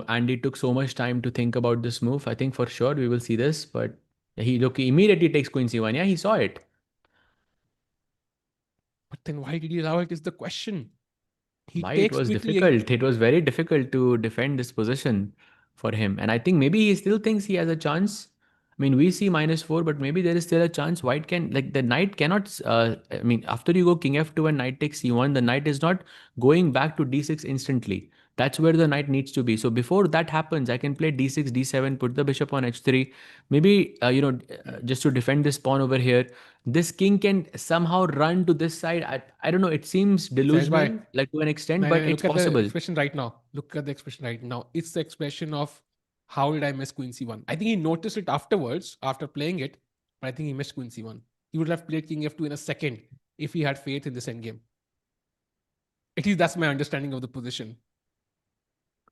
Andy took so much time to think about this move. I think for sure we will see this, but he immediately takes queen c1. Yeah, he saw it. But then why did he allow it is the question. He Why it takes was quickly. difficult. It was very difficult to defend this position for him. And I think maybe he still thinks he has a chance. I mean, we see -4, but maybe there is still a chance. White can, like, the knight cannot. I mean, after you go king f2 and knight takes c1, the knight is not going back to d6 instantly. That's where the knight needs to be. So before that happens, I can play d6, d7, put the bishop on h3. Maybe, just to defend this pawn over here. This king can somehow run to this side. I don't know. It seems Sahaj Bhai, delusional, like to an extent, no, but no, it's look at the possible. expression right now. Look at the expression right now. It's the expression of how did I miss Queen C1? I think he noticed it afterwards, after playing it, but I think he missed Queen C1. He would have played King F2 in a second if he had faith in this endgame. At least that's my understanding of the position.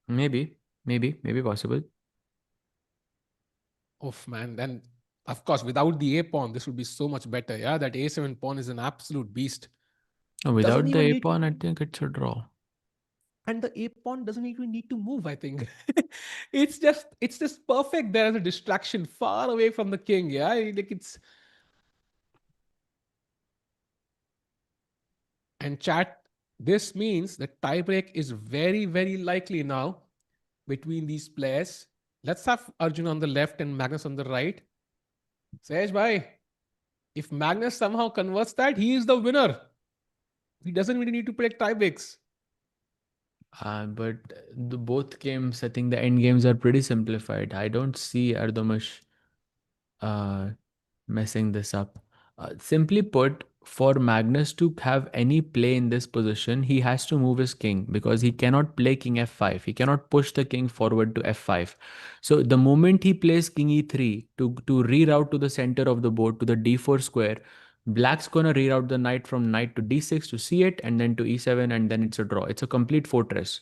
Maybe possible. Oh man, then of course without the A pawn, this would be so much better. Yeah, that A7 pawn is an absolute beast. Doesn't Without the even a need pawn, I think it's a draw. and the A pawn doesn't even need to move, I think. it's just perfect there as a distraction far away from the king. Yeah, like it's and chat. This means the tiebreak is very, very likely now between these players. Let's have Arjun on the left and Magnus on the right. Sahaj bhai, if Magnus somehow converts that, he is the winner. He doesn't really need to predict tiebreaks. But the both games, I think the end games are pretty simplified. I don't see Erdogmus uh, messing this up. Simply put, for Magnus to have any play in this position, he has to move his king because he cannot play king f5. He cannot push the king forward to f5. So the moment he plays king e3 to reroute to the center of the board to the d4 square, Black's gonna reroute the knight from knight to d6 to c8 and then to e7 and then it's a draw. It's a complete fortress.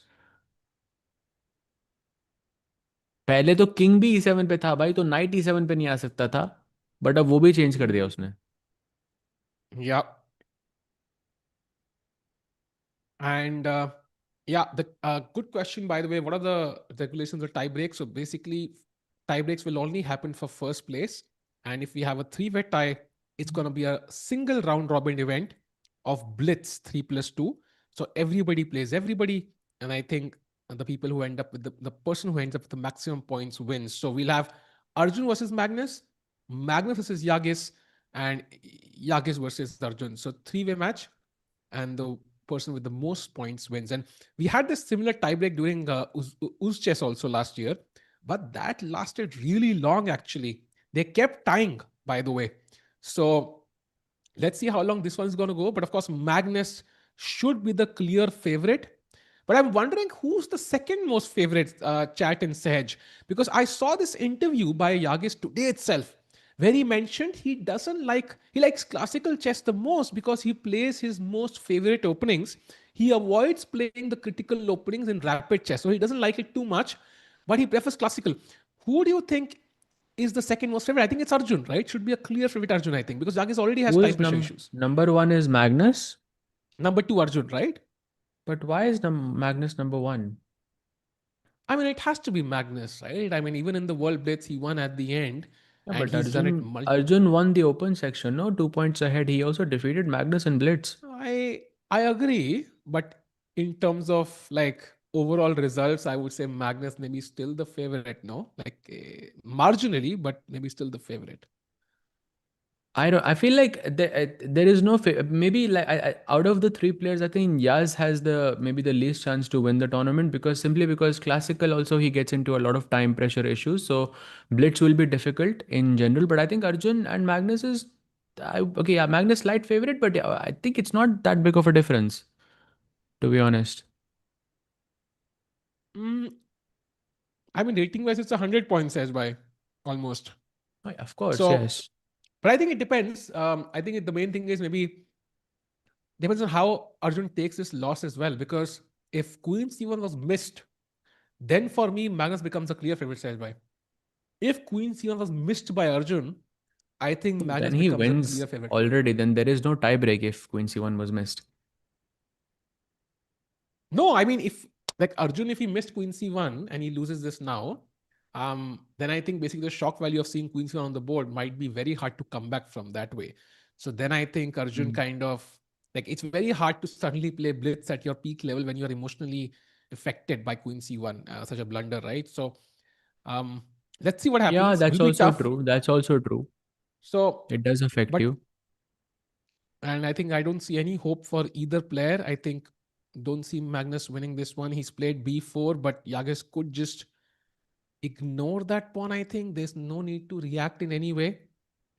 पहले तो king भी e7 पे था भाई, तो night e7 पे नहीं आ सकता था, बट अब वो भी चेंज कर दिया उसने. Yeah. And yeah, the good question, by the way. What are the regulations of tie breaks? So basically, tie breaks will only happen for first place. And if we have a three-way tie, it's going to be a single round robin event of blitz 3+2. So everybody plays everybody. And I think the people who end up with the person who ends up with the maximum points wins. So we'll have Arjun versus Magnus, Magnus versus Yagiz, and Yagiz versus Arjun. So three-way match. And the person with the most points wins. And we had this similar tiebreak during Uz Chess also last year, but that lasted really long actually. They kept tying, by the way. So let's see how long this one's going to go. But of course, Magnus should be the clear favorite. But I'm wondering who's the second most favorite chat in Sahaj, because I saw this interview by Yagiz today itself where he mentioned he likes classical chess the most because he plays his most favorite openings. He avoids playing the critical openings in rapid chess, so he doesn't like it too much, but he prefers classical. Who do you think is the second most favorite? I think it's Arjun, right? Should be a clear favorite, Arjun, I think, because Jagi's already has Who time is pressure issues. number one is Magnus, Number two, Arjun, right? but why is Magnus number one? I mean, it has to be Magnus, right? I mean, even in the World Blitz, he won at the end, Yeah, and but he's done it. Arjun won the open section, no? 2 points ahead. He also defeated Magnus in Blitz. I agree, but in terms of like overall results, I would say Magnus maybe still the favorite. No, like marginally, but maybe still the favorite. I don't. I feel like there is no maybe like out of the three players, I think Yaz has the maybe the least chance to win the tournament because simply because classical also he gets into a lot of time pressure issues. So blitz will be difficult in general. But I think Arjun and Magnus is okay. Yeah, Magnus slight favorite, but yeah, I think it's not that big of a difference to be honest. Mm, I mean, rating wise, it's 100 points as by almost. Oh, of course, So, yes. but I think it depends. I think the main thing is maybe depends on how Arjun takes this loss as well. Because if Queen C1 was missed, then for me, Magnus becomes a clear favorite as by. If Queen C1 was missed by Arjun, I think Then Magnus he becomes a wins clear favorite. already. Then there is no tiebreak if Queen C1 was missed. No, I mean if like Arjun, if he missed Queen C1 and he loses this now, then I think basically the shock value of seeing Queen C1 on the board might be very hard to come back from that way. So then I think Arjun Mm. kind of like it's very hard to suddenly play Blitz at your peak level when you are emotionally affected by Queen C1, such a blunder, right? So um, let's see what Yeah, happens. that's Will be also tough. true. That's also true. So, It does affect but you. and I think I don't see any hope for either player. I think don't see Magnus winning this one. He's played B4, but Yagiz could just ignore that pawn. I think there's no need to react in any way.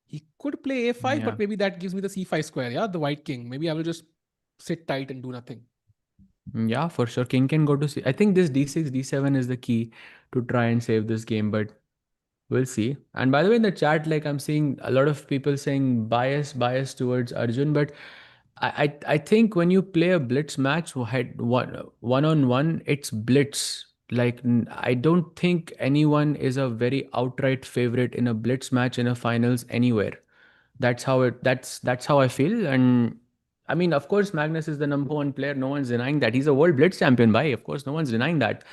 He could play A5, Yeah. but maybe that gives me the C5 square. Yeah, the white king. Maybe I will just sit tight and do nothing. Yeah, for sure. King can go to C. I think this D6, D7 is the key to try and save this game, but we'll see. And by the way, in the chat, like I'm seeing a lot of people saying bias towards Arjun, but I think when you play a blitz match, one on one, it's blitz. Like I don't think anyone is a very outright favorite in a blitz match in a finals anywhere. That's how I feel. And I mean, of course, Magnus is the number one player. No one's denying that. He's a world blitz champion, by of course, no one's denying that.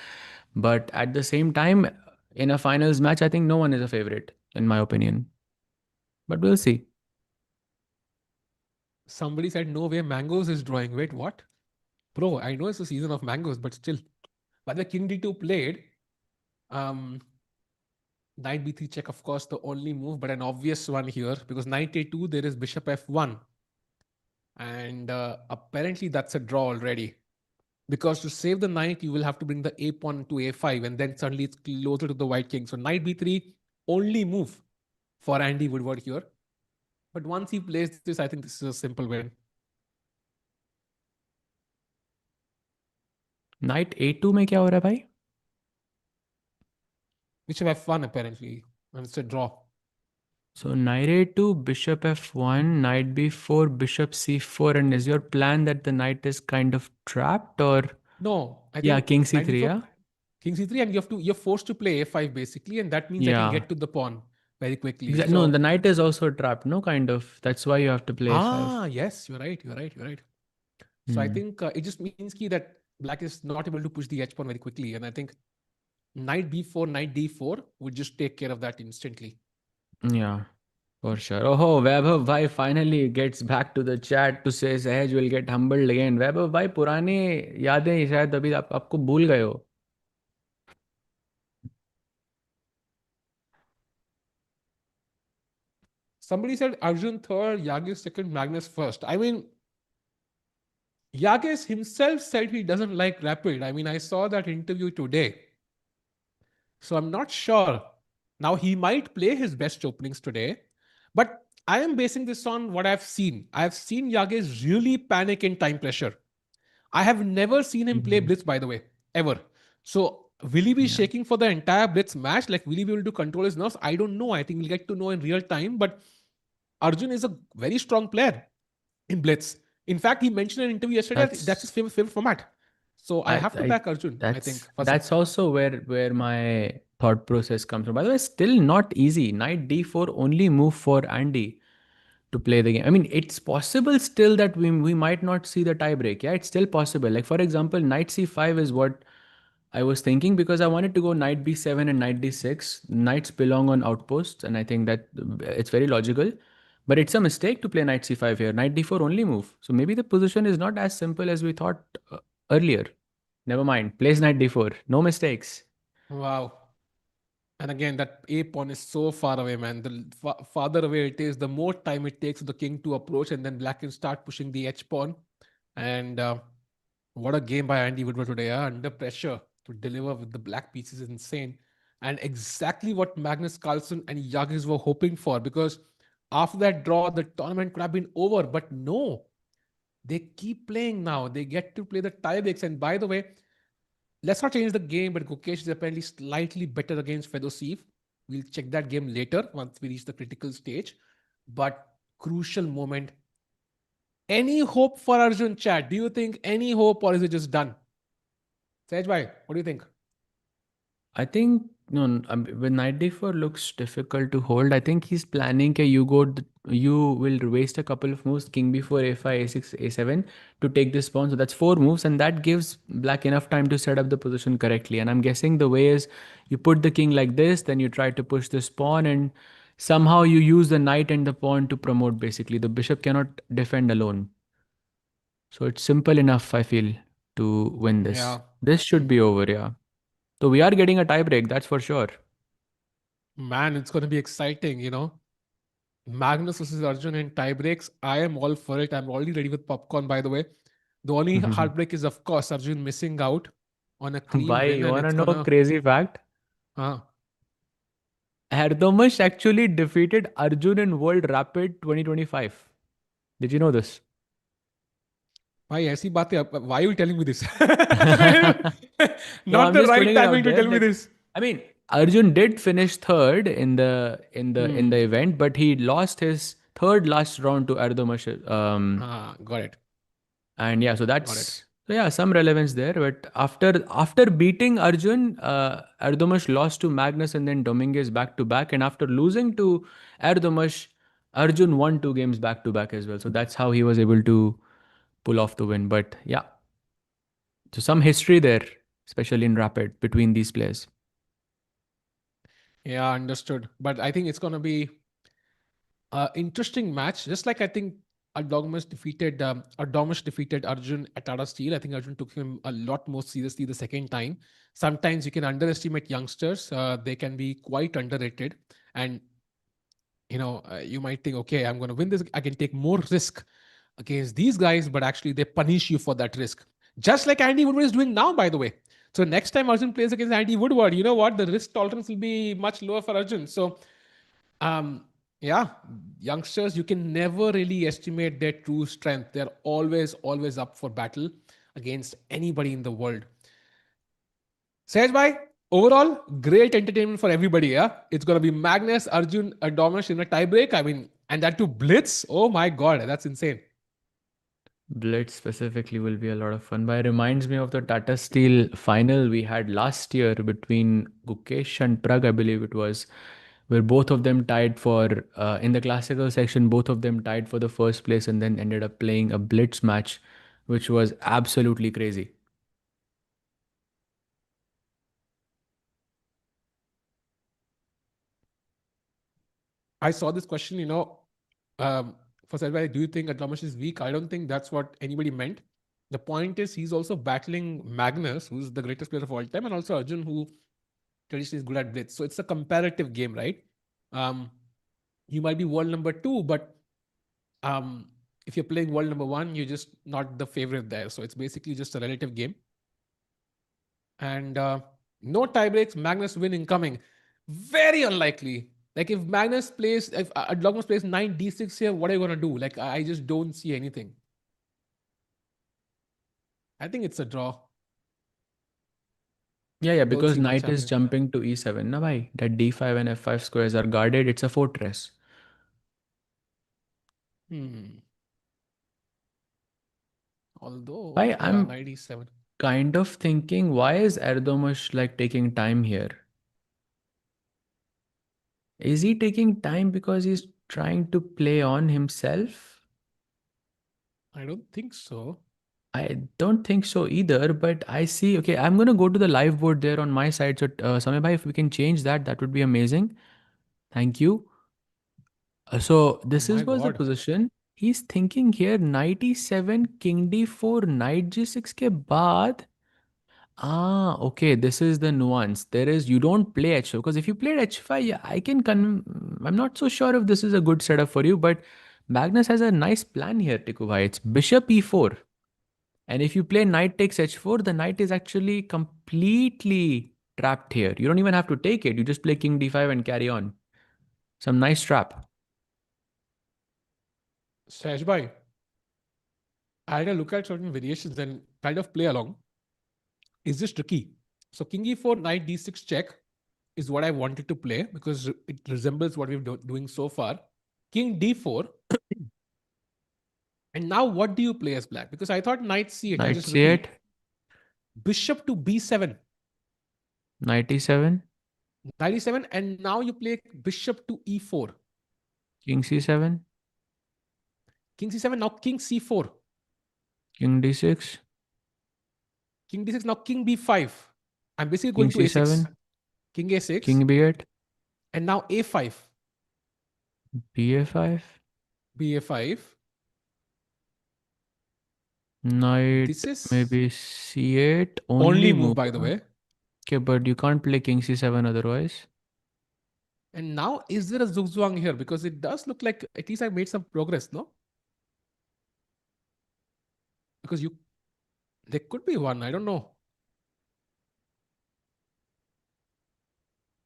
But at the same time, in a finals match, I think no one is a favorite, in my opinion. But we'll see. Somebody said, no way, mangoes is drawing. Wait, what? Bro, I know it's a season of mangoes, but still. But the King D2 played. Um, Knight B3 check, of course, the only move, but an obvious one here because Knight A2, there is Bishop F1. And apparently that's a draw already. Because to save the knight, you will have to bring the a pawn to a5, and then suddenly it's closer to the white king. So knight b3, only move for Andy Woodward here. But once he plays this, I think this is a simple win. Knight A2 में क्या हो रहा है भाई? Bishop f1 apparently, and it's a draw. So knight A2, bishop F1, knight B4, bishop C4, and is your plan that the knight is kind of trapped or No, I yeah, think king knight C3, b4, yeah? king c3, and you're forced to play a5 basically, and that means I can Yeah. get to the pawn very quickly. No, So the knight is also trapped, no, kind of. That's why you have to play A5. yes, you're right. So I Hmm. think it just means that black is not able to push the h pawn very quickly, and I think knight b4, knight d4 would just take care of that instantly. Yeah, for sure. Oh, Vaibhav Bhai finally gets back to the chat to say Sahaj will get humbled again. Vaibhav Bhai, पुराने यादें शायद अभी आपको भूल गए हो. Somebody said Arjun third, Yagiz second, Magnus first. I mean, Yagiz himself said he doesn't like rapid. I mean, I saw that interview today. So I'm not sure. Now, he might play his best openings today, but I am basing this on what I've seen. I've seen Yagiz really panic in time pressure. I have never seen him play Mhm. Blitz, by the way, ever. So, will he be Yeah. shaking for the entire Blitz match? Like, will he be able to control his nerves? I don't know. I think we'll get to know in real time. But Arjun is a very strong player in Blitz. In fact, he mentioned in an interview yesterday that that's his That's favorite format. So I have to I back Arjun, I think, first. that's also where my thought process comes from. By the way, still not easy. Knight D4 only move for Andy to play the game. I mean, it's possible still that we might not see the tie break. Yeah, it's still possible. Like for example, Knight C5 is what I was thinking because I wanted to go Knight B7 and Knight D6. Knights belong on outposts, and I think that it's very logical. But it's a mistake to play Knight C5 here. Knight D4 only move. So maybe the position is not as simple as we thought earlier. Never mind. Plays knight d4. No mistakes. Wow. And again, that a pawn is so far away, man. The farther away it is, the more time it takes for the king to approach, and then black can start pushing the h pawn. And what a game by Andy Woodward today, under pressure to deliver with the black pieces is insane. And exactly what Magnus Carlsen and Yagiz were hoping for, because after that draw, the tournament could have been over. But no, they keep playing now. They get to play the tiebreaks. And by the way, let's not change the game, but Gukesh is apparently slightly better against Fedosiev. We'll check that game later once we reach the critical stage. But crucial moment. Any hope for Arjun chat? Do you think any hope or is it just done? Sej bhai, what do you think? I think no, when knight d4 looks difficult to hold. I think he's planning you will waste a couple of moves, king b4, a5, a6, a7 to take this pawn. So that's four moves, and that gives black enough time to set up the position correctly. And I'm guessing the way is you put the king like this, then you try to push this pawn, and somehow you use the knight and the pawn to promote. Basically, the bishop cannot defend alone. So it's simple enough, I feel, to win this. Yeah. This should be over, yeah. So we are getting a tie break, that's for sure. Man, it's going to be exciting. Magnus versus Arjun in tie breaks. I am all for it. I'm already ready with popcorn, by the way. The only heartbreak is, of course, Arjun missing out on a clean Why? win, You and wanna it's know a gonna. crazy fact? Uh, Erdogmus actually defeated Arjun in World Rapid 2025. Did you know this? भाई ऐसी बातें why are you telling me this? No, Not I'm the just right putting it timing out to there tell me that this. I mean Arjun did finish third in the Hmm. event, but he lost his third last round to Erdogmus. Got it. And yeah, so Got it. that's so yeah, some relevance there. But after beating Arjun, Erdomas lost to Magnus and then Dominguez back to back. And after losing to Erdomas, Arjun won two games back to back as well. So that's how he was able to pull off the win. But yeah, so some history there, especially in rapid between these players. Yeah, understood. But I think it's gonna be interesting match. Just like I think Erdogmus defeated Arjun at Tata Steel. I think Arjun took him a lot more seriously the second time. Sometimes you can underestimate youngsters. They can be quite underrated. And you might think, okay, I'm going to win this. I can take more risk against these guys, but actually they punish you for that risk. Just like Andy Woodward is doing now, by the way. So next time Arjun plays against Andy Woodward, you know what? The risk tolerance will be much lower for Arjun. So um, yeah, youngsters, you can never really estimate their true strength. They're always, always up for battle against anybody in the world. Sahaj bhai, overall, great entertainment for everybody. Yeah, it's gonna be Magnus, Arjun, Adomish in a tiebreak. I mean, and that too Blitz. Oh my god, that's insane. Blitz specifically will be a lot of fun. But it reminds me of the Tata Steel final we had last year between Gukesh and Prag, I believe it was, where both of them tied for, in the classical section, both of them tied for the first place and then ended up playing a Blitz match, which was absolutely crazy. I saw this question. Um, for Sahaj bhai, do you think Adomish is weak? I don't think that's what anybody meant. The point is, he's also battling Magnus, who's the greatest player of all time, and also Arjun, who traditionally is good at Blitz. So it's a comparative game, right? Um, you might be world number two, but um, if you're playing world number one, you're just not the favorite there. So it's basically just a relative game. And no tie breaks, Magnus win incoming. Very unlikely. Like if Adlogmus plays 9 d6 here, what are you gonna do? Like I just don't see anything. I think it's a draw. Yeah, yeah, Don't because see much knight is happening. jumping to e7. Na bhai, that d5 and f5 squares are guarded. It's a fortress. Hmm. Although, Why yeah, I'm 97. kind of thinking, why is Erdomush like taking time here? Is he taking time because he's trying to play on himself? I don't think so. I don't think so either, but I see. Okay, I'm gonna go to the live board there on my side. So, Samay bhai, if we can change that, that would be amazing. Thank you. So Oh this my is was the god. position. He's thinking here, knight e7, king d4, knight g6 के बाद Okay. This is the nuance. There is you don't play h4 because if you played h5, yeah, I'm not so sure if this is a good setup for you, but Magnus has a nice plan here, Tikubai. It's bishop e4. And if you play knight takes h4, the knight is actually completely trapped here. You don't even have to take it. You just play king d5 and carry on. Some nice trap. Sahajbhai, I had a look at certain variations and kind of play along. Is this tricky? So king e4, knight d6 check is what I wanted to play because it resembles what we've doing so far. King d4, and now what do you play as black? Because I thought knight c8. I'll Knight just c8, repeat. Bishop to b7, knight e7, knight e7, and now you play bishop to e4, king c7, king c7. Now king c4, king d6, king d6. Now king b5. I'm basically king going to a6, c7, king a6, king b8, and now a5, ba5, ba5. This knight is maybe c8, only only move, move. by the Huh? way. Okay, but you can't play king c7 otherwise. And now, is there a zugzwang here? Because it does look like at least I made some progress, no? Because there could be one. I don't know.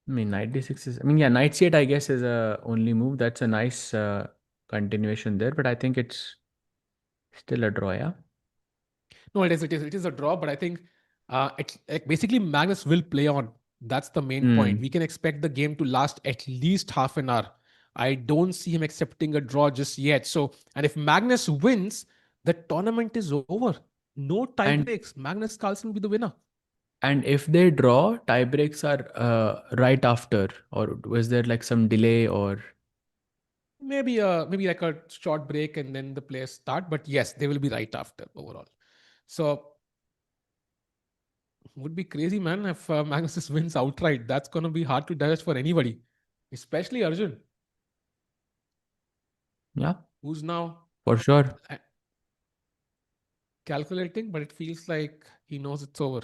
I mean, knight d6 is. I mean, yeah, knight c8 I guess is a only move. That's a nice continuation there, but I think it's still a draw. Yeah. No, it is a draw. But I think like basically Magnus will play on. That's the main point. Hmm. We can expect the game to last at least half an hour. I don't see him accepting a draw just yet. So, and if Magnus wins, the tournament is over. No tie And breaks. Magnus Carlsen will be the winner. and if they draw, tie breaks are right after, or was there like some delay or? Maybe like a short break and then the players start. But yes, they will be right after overall. So would be crazy, man, if Magnus just wins outright. That's going to be hard to digest for anybody, especially Arjun, Yeah, who's now for sure. uh, calculating, but it feels like he knows it's over.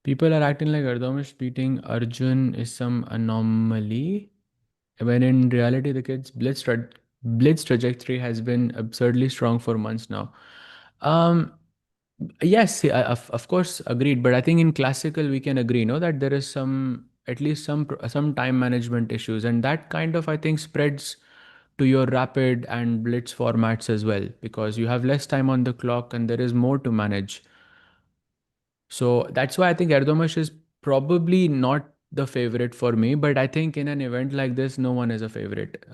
People are acting like Erdogmus beating Arjun is some anomaly, when in reality the kid's blitz trajectory has been absurdly strong for months now. Um, yes, of course, agreed. But I think in classical we can agree, no, that there is some at least some time management issues, and that kind of I think spreads to your rapid and blitz formats as well because you have less time on the clock and there is more to manage. So that's why I think Erdomash is probably not the favorite for me. But I think in an event like this, no one is a favorite.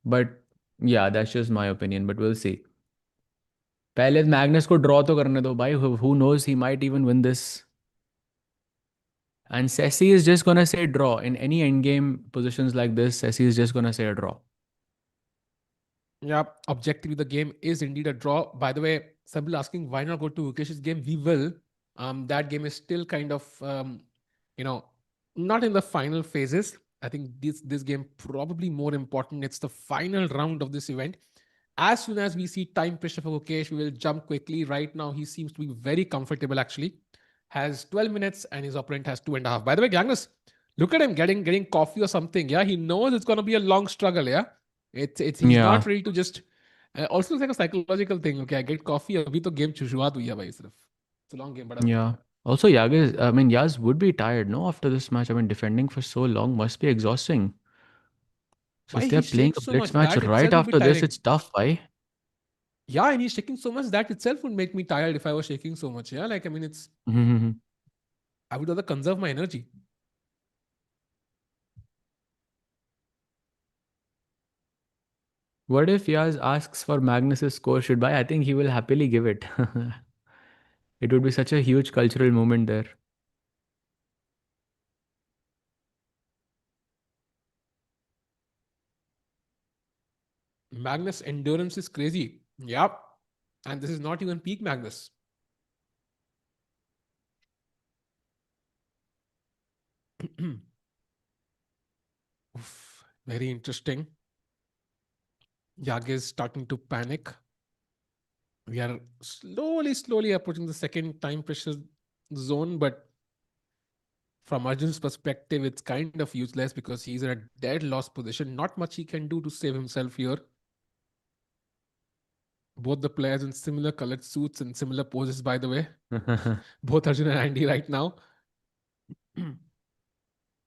But yeah, that's just my opinion. But we'll see. पहले Magnus को draw तो करने दो भाई. Who knows, he might even win this. And Sessi is just gonna say draw in any endgame positions like this. Sessi is just gonna say a draw. Yeah, objectively, the game is indeed a draw. By the way, some people asking why not go to Ukesh's game? We will. That game is still kind of, you know, not in the final phases. I think this game probably more important. It's the final round of this event. As soon as we see time pressure for Ukesh, we will jump quickly. Right now, he seems to be very comfortable. Actually, has 12 minutes and his opponent has 2.5. By the way, Gangnus, look at him getting coffee or something. Yeah, he knows it's gonna be a long struggle. Yeah, it's he's Yeah, not ready to just. Also, it's like a psychological thing. Okay, I get coffee. अभी तो game शुरुआत हुई है भाई सिर्फ. It's a long game, but yeah. Also, Yagiz, I mean, Yaz would be tired, no, after this match. I mean, defending for so long must be exhausting. So why if he they're playing shakes a so much blitz match that right itself would be after this, tiring. it's tough, why? Yeah, and he's shaking so much that itself would make me tired if I was shaking so much. Yeah, like I mean, it's I would rather conserve my energy. What if Yaz asks for Magnus's score should buy? I think he will happily give it. It would be such a huge cultural moment there. Magnus endurance is crazy. Yep. And this is not even peak Magnus. Oof, very interesting. Yagiz starting to panic. We are slowly approaching the second time pressure zone, but from Arjun's perspective, it's kind of useless because he's in a dead loss position. Not much he can do to save himself here. Both the players in similar colored suits and similar poses, by the way. Both Arjun and Andy right now.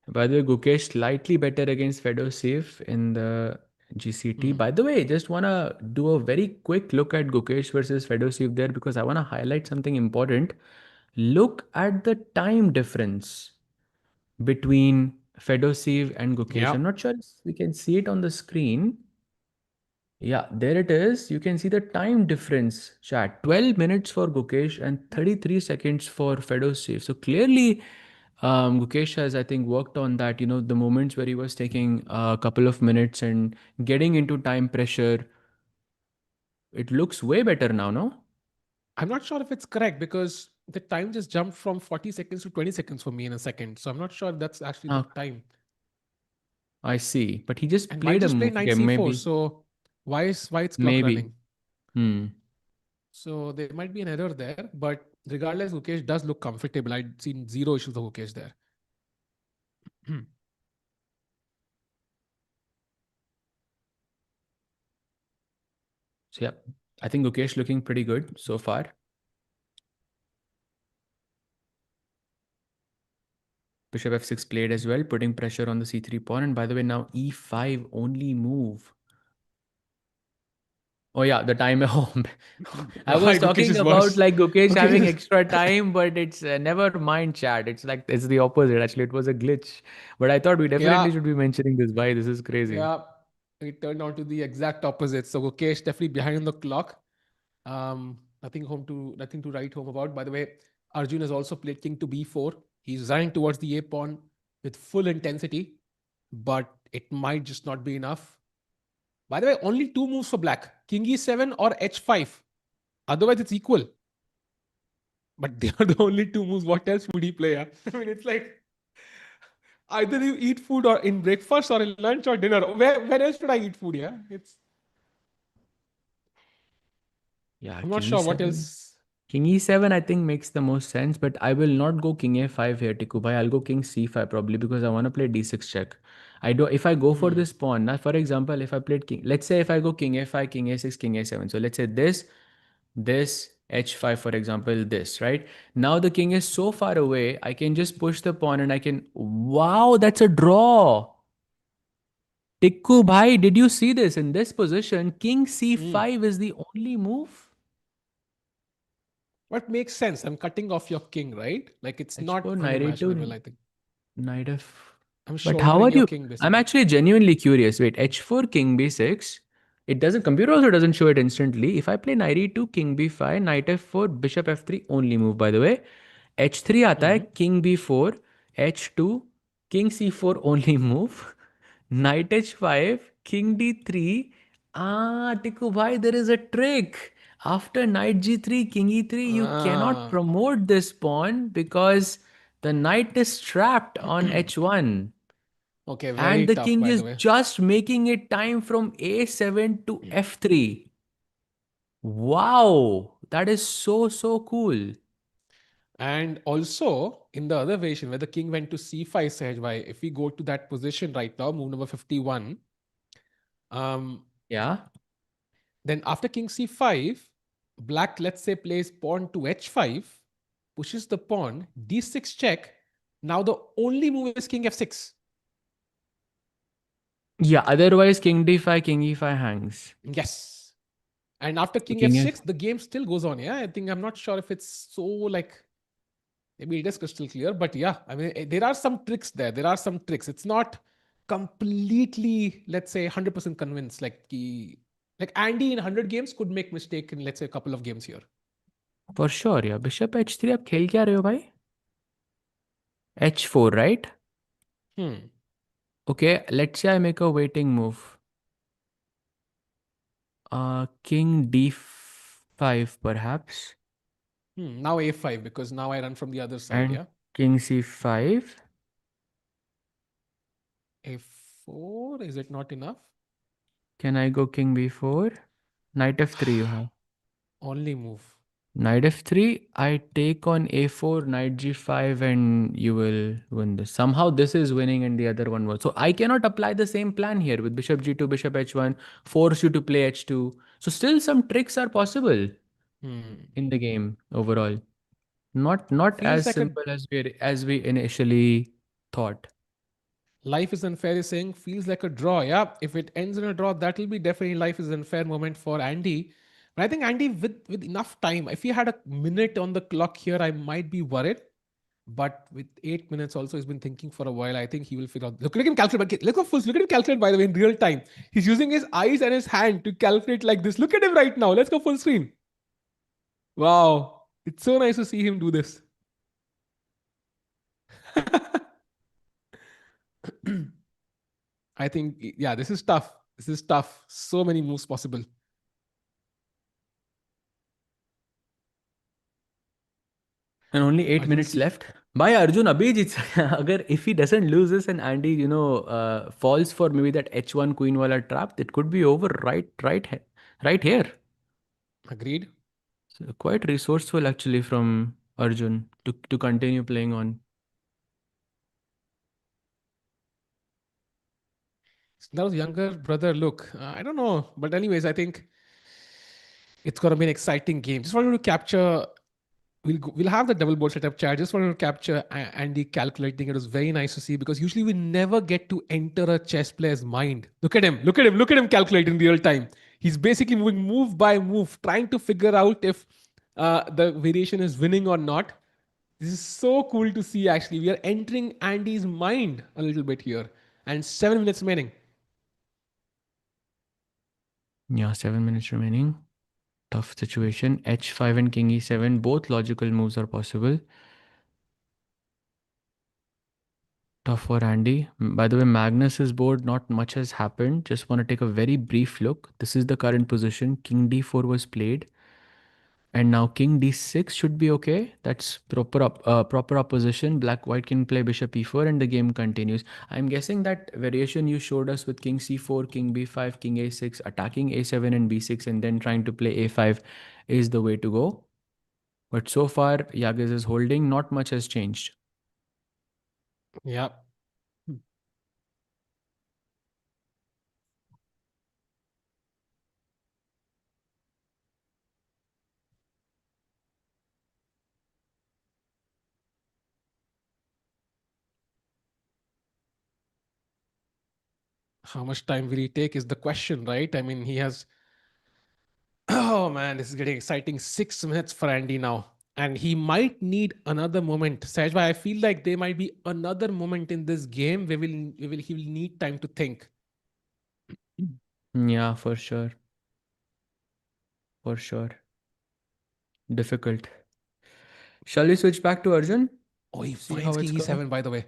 By the way, Gukesh slightly better against Fedoshev in the GCT. Hmm. By the way, just wanna do a very quick look at Gukesh versus Fedoshev there because I wanna highlight something important. Look at the time difference between Fedoshev and Gukesh. Yeah. I'm not sure if we can see it on the screen. Yeah, there it is. You can see the time difference, chat. 12 minutes for Gukesh and 33 seconds for Fedoshev. So clearly, Gukesh has, I think, worked on that. You know, the moments where he was taking a couple of minutes and getting into time pressure. It looks way better now, no? I'm not sure if it's correct because the time just jumped from 40 seconds to 20 seconds for me in a second. So I'm not sure if that's actually the Ah, time. I see. But he just And white played a just played move. knight Okay, c4. maybe. So why is white's clock Maybe. running? Hmm. So there might be an error there. But regardless, Mukesh does look comfortable. I'd seen zero issues of Mukesh there. So, yeah, I think Gukesh looking pretty good so far. Bishop f6 played as well, putting pressure on the c3 pawn. And by the way, now e5 only move. Oh yeah, the time. Oh, I was Why Mukesh talking is about worse? like Gukesh Mukesh having is extra time, but it's never mind, chat. It's like it's the opposite. Actually, it was a glitch. But I thought we yeah, definitely should be mentioning this. Why this is crazy. yeah. It turned out to the exact opposite. So Mukesh definitely behind on the clock. Nothing to write home about. By the way, Arjun has also played king to b4. He's running towards the a pawn with full intensity, but it might just not be enough. By the way, only two moves for black: king e7 or h5. Otherwise, it's equal. But they are the only two moves. What else would he play? Yeah? I mean, it's like either you eat food or in breakfast or in lunch or dinner. Where else should I eat food? Yeah, it's. Yeah, I'm not King sure what e7. else. King e7 I think makes the most sense, but I will not go king a5 here, Tikubai. I'll go king c5 probably because I want to play d6 check. I do if I go for Hmm. this pawn. Now, for example, if I played king, let's say if I go king a5, king a6, king a7. So let's say this h5 for example, this right now the king is so far away. I can just push the pawn and I can. Wow, that's a draw. Tikku bhai, did you see this? In this position, king Hmm. c5 is the only move. What makes sense? I'm cutting off your king, right? Like it's not h4 knight unimaginable, a2. I think. Knight f. I'm But how shouldering are your you? king, I'm basically. actually genuinely curious. Wait, h4 king b6. It doesn't. Computer also doesn't show it instantly. If I play knight e2, king b5, knight f4, bishop f3 only move. By the way, h3 आता है Hmm. king b4, h2, king c4 only move, knight h5, king d3. Ah, Tiku bhai, there is a trick. After knight g3, king e3, you cannot Ah, promote this pawn because the knight is trapped on h1 okay, very and the tough, king by the is way. just making it time from a7 to f3. Wow, that is so cool. And also, in the other version, where the king went to c5, Sehajbhai, if we go to that position right now, move number 51, um, Yeah. then after king c5, black, let's say, plays pawn to h5, pushes the pawn, d6 check. Now the only move is king f6. Yeah, otherwise king d5, king e5 hangs. Yes. And after So king king f. f6, the game still goes on. Yeah, I think I'm not sure if it's so like maybe it is crystal clear, but yeah, I mean, there are some tricks there. There are some tricks. It's not completely, let's say, 100% convinced. Like Andy in 100 games could make mistake in, let's say, a couple of games here. For sure, yeah. Bishop h3 आप खेल क्या रहे हो भाई? h4, right? Hmm. Okay, let's say I make a waiting move. King d5. h5 perhaps. Now a5 because now I run from the other side. And Yeah. king c5. A4. Is it not enough? Can I go king b4? Knight f3 you have. Only move. Knight f3, I take on a4, knight g5, and you will win this. Somehow this is winning and the other one was. So I cannot apply the same plan here with bishop g2, bishop h1, force you to play h2. So still some tricks are possible Hmm. in the game overall. Not Feels as like a simple as we initially thought. life is unfair is saying feels like a draw. Yeah. If it ends in a draw, that will be definitely life is unfair moment for Andy. But I think Andy, with enough time, if he had a minute on the clock here, I might be worried. But with 8 minutes, also, he's been thinking for a while. I think he will figure out. Look at him calculate. Look at him calculate. By the way, in real time, he's using his eyes and his hand to calculate like this. Look at him right now. Let's go full screen. Wow, it's so nice to see him do this. I think, yeah, this is tough. This is tough. So many moves possible. And only eight Arjun minutes C. left. By Arjun Abhijit. Agar if he doesn't lose this and Andy, falls for maybe that h1 queen wala trap, it could be over right here. Agreed. So quite resourceful actually from Arjun to continue playing on. That was younger brother. Look, I don't know, but anyways, I think it's gonna be an exciting game. Just wanted to capture. We'll have the double board setup chat. Just wanted to capture Andy calculating. It was very nice to see because usually we never get to enter a chess player's mind. Look at him. Look at him. Look at him calculate in real time. He's basically moving move by move, trying to figure out if the variation is winning or not. This is so cool to see. Actually, we are entering Andy's mind a little bit here, and 7 minutes remaining. Yeah, 7 minutes remaining. Tough situation. h5 and king e7, both logical moves are possible. Tough for Andy. By the way, Magnus's board, not much has happened. Just want to take a very brief look. This is the current position. King d4 was played. And now king d6 should be okay. That's proper opposition. Black white can play bishop e4 and the game continues. I'm guessing that variation you showed us with king c4, king b5, king a6, attacking a7 and b6 and then trying to play a5 is the way to go. But so far, Yagiz is holding. Not much has changed. Yeah. How much time will he take is the question, right? I mean, he has. Oh man, this is getting exciting. 6 minutes for Andy now. And he might need another moment. Sajbhai, I feel like there might be another moment in this game where he will need time to think. Yeah, for sure. For sure. Difficult. Shall we switch back to Arjun? Oh, he See finds how King it's going. E7, by the way.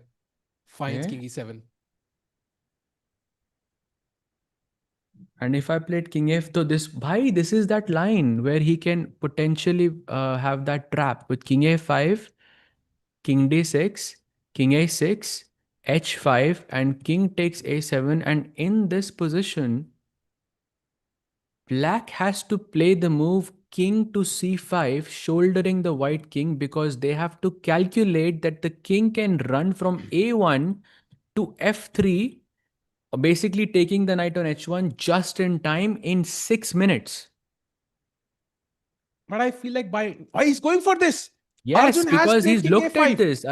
Finds Yeah. King E7. And if I played King F, so this is that line where he can potentially have that trap with King A5, King D6, King A6, H5, and King takes A7. And in this position, Black has to play the move King to C5, shouldering the white king because they have to calculate that the king can run from A1 to F3, basically taking the knight on H1 just in time in 6 minutes. But I feel like why he's going for this? Yes, Arjun has because played he's King looked at A5. this.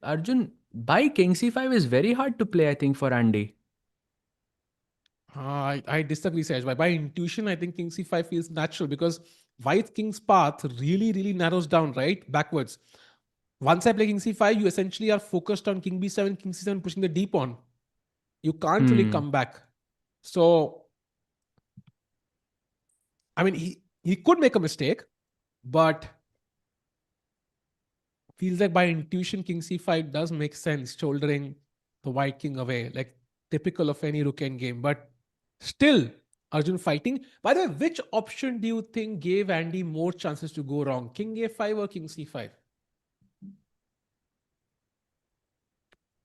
Arjun by King C5 is very hard to play, I think, for Andy. I disagree, Saj. By intuition, I think King C5 feels natural because White King's path really, really narrows down, right? Backwards. Once I play King C5, you essentially are focused on King B7, King C7 pushing the D pawn. You can't really Hmm. come back. So, I mean, he could make a mistake, but feels like by intuition, King C5 does make sense, shouldering the White King away, like typical of any rook end game. But still, Arjun fighting. By the way, which option do you think gave Andy more chances to go wrong? King A5 or King C5?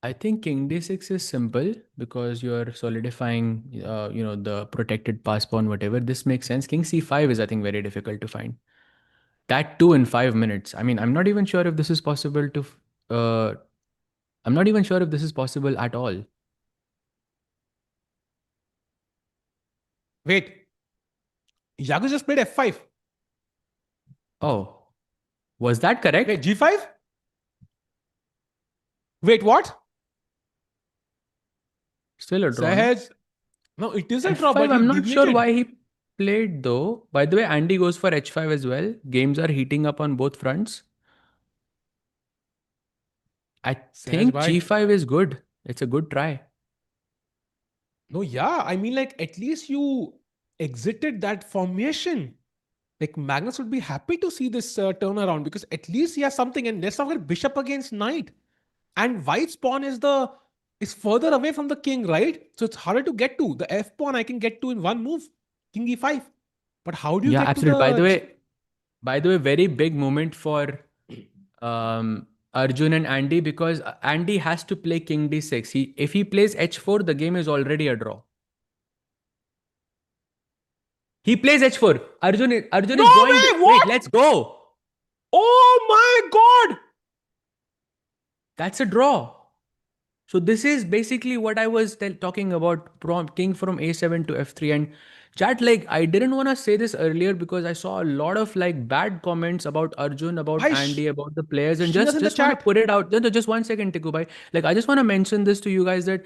I think King D6 is simple because you're solidifying, the protected pass pawn, whatever. This makes sense. King C5 is, I think, very difficult to find. That too in 5 minutes. I mean, I'm not even sure if this is possible to. Uh, I'm not even sure if this is possible at all. Wait, Yagiz just played F5. Oh, was that Wait, correct? G5? Wait, what? Still a draw, no? Sahaj. No, it is a draw, F5, but he I'm not sure deviated. why he played though. By the way, Andy goes for H5 as well. Games are heating up on both fronts. I Sahaj think bhai. G5 is good. It's a good try. No, yeah. I mean, like, at least you exited that formation. Like, Magnus would be happy to see this turnaround because at least he has something. And let's not forget bishop against knight. And white's pawn is further away from the king, right? So it's harder to get to. The F pawn I can get to in one move. King E5. But how do you Yeah, get to absolutely. By the the way, very big moment for Arjun and Andy because Andy has to play King D6. If he plays H4, the game is already a draw. He plays H4. Arjun No is joined. way! Wait, What? let's go. Oh my god! That's a draw. So this is basically what I was talking about, king from a7 to f3. And chat, like, I didn't want to say this earlier because I saw a lot of like bad comments about Arjun, about Bhai, Andy, about the players, and Sheena's in the just want to chat. put it out. Just 1 second, Tiku bhai. Like, I just want to mention this to you guys that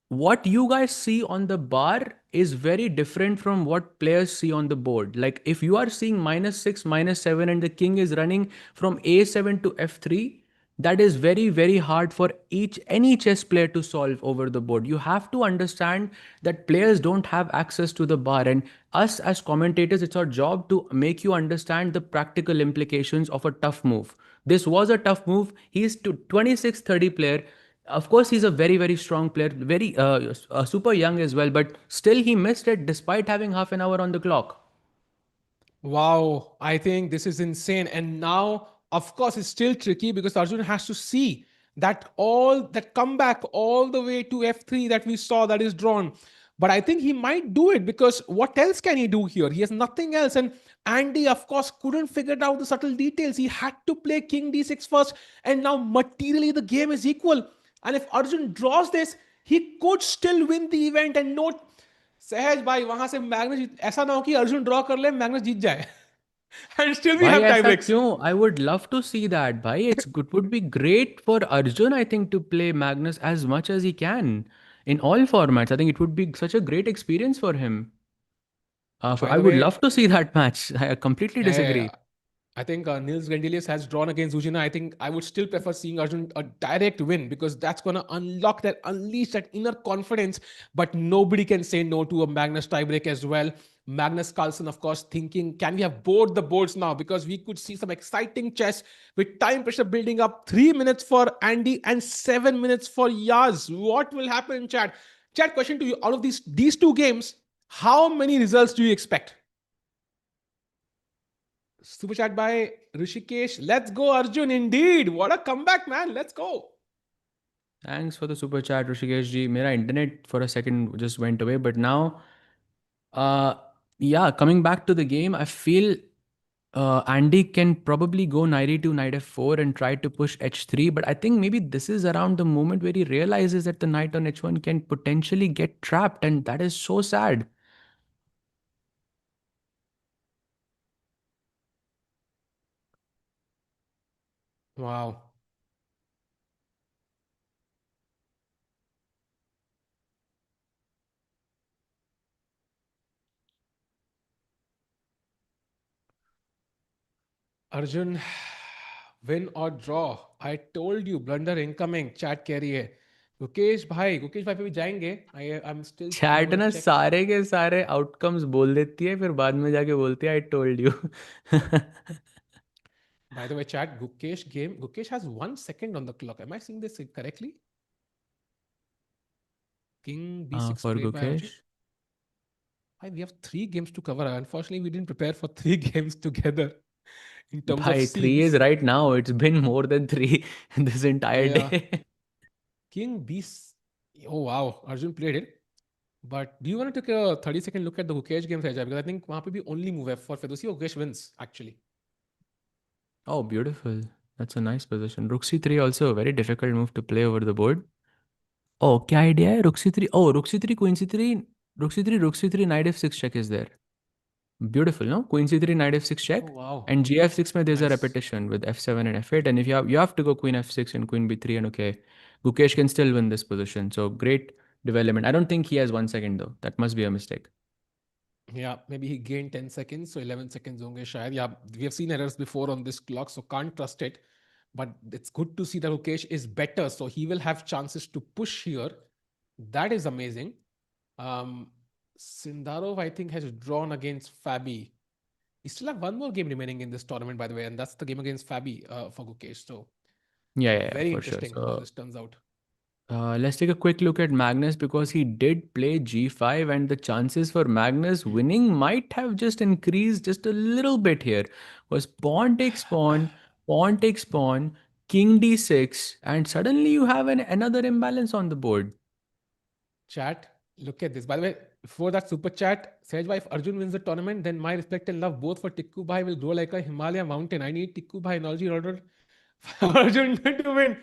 what you guys see on the bar is very different from what players see on the board. Like if you are seeing -6, -7, and the king is running from a7 to f3, that is very, very hard for any chess player to solve over the board. You have to understand that players don't have access to the bar, and us as commentators, it's our job to make you understand the practical implications of a tough move. This was a tough move. He's to 26-30 player. Of course, he's a very, very strong player, very super young as well, but still he missed it despite having half an hour on the clock. Wow, I think this is insane. And now, of course, it's still tricky because Arjun has to see that comeback all the way to F3 that we saw that is drawn. But I think he might do it because what else can he do here? He has nothing else. And Andy, of course, couldn't figure out the subtle details. He had to play King D6 first, and now materially the game is equal. And if Arjun draws this, he could still win the event and not सहज भाई वहां से Magnus ऐसा ना हो कि Arjun draw कर ले मैग्नस जीत जाए and still we Why have tie aisa breaks kyun? I would love to see that. Bhai, it's good. Would be great for Arjun, I think, to play Magnus as much as he can in all formats. I think it would be such a great experience for him. So by I the would way love to see that match. I completely disagree. I think Nils Grandelius has drawn against Ujina. I think I would still prefer seeing Arjun a direct win because that's going to unleash that inner confidence. But nobody can say no to a Magnus tiebreak as well. Magnus Carlsen, of course, thinking, can we have both the boards now? Because we could see some exciting chess with time pressure building up. 3 minutes for Andy and 7 minutes for Yaz. What will happen in chat? Chat, question to you. Out of these two games, how many results do you expect? Super chat by Rishikesh. Let's go, Arjun. Indeed. What a comeback, man. Let's go. Thanks for the super chat, Rishikesh ji. Mera internet for a second just went away, but now, uh, yeah, coming back to the game, I feel Andy can probably go knight to knight f4 and try to push h3. But I think maybe this is around the moment where he realizes that the knight on h1 can potentially get trapped, and that is so sad. Wow. Arjun, win or draw. I told you, blunder incoming. Chat कह रही है. गुकेश भाई पे भी जाएंगे. I'm still chat gonna ना check. सारे के सारे आउटकम्स बोल देती है, फिर बाद में जाके बोलती है I told you. By the way, chat, Gukesh has 1 second on the clock. Am I seeing this correctly? King B6 For played by Arjun. Gukesh. We have three games to cover. Unfortunately, we didn't prepare for three games together in terms of By three is scenes. right now. It's been more than three this entire Yeah. day. King B. Oh, wow. Arjun played it. But do you want to take a 30-second look at the Gukesh game, Sahaj? Because I think वहाँ पे भी only move है for Ferdowsi. Gukesh wins, actually. Oh, beautiful. That's a nice position. Rook c3 also a very difficult move to play over the board. Oh, क्या idea है? Rook c3. Oh, Rook c3, Queen c3, Rook c3, Rook c3, Knight f6 check is there. Beautiful, no? Queen c3, Knight f6 Oh, check. wow. And gf6 mein there's a Nice. repetition with f7 and f8. And if you have to go Queen f6 and Queen b3 and okay, Gukesh can still win this position. So great development. I don't think he has 1 second though. That must be a mistake. Yeah, maybe he gained 10 seconds, so 11 seconds होंगे शायद. Yeah, we have seen errors before on this clock, so can't trust it. But it's good to see that Mukesh is better, so he will have chances to push here. That is amazing. Um, Sindarov, I think, has drawn against Fabi. He still have one more game remaining in this tournament, by the way, and that's the game against Fabi for Gukesh. So Yeah, very for sure. interesting how So this turns out. let's take a quick look at Magnus because he did play g5 and the chances for Magnus winning might have just increased just a little bit here. Was pawn takes pawn, king d6, and suddenly you have another imbalance on the board. Chat, look at this. By the way, before that super chat, says if Arjun wins the tournament, then my respect and love both for Tikku Bhai will grow like a Himalaya mountain. I need Tikku Bhai analogy in order for Arjun to win.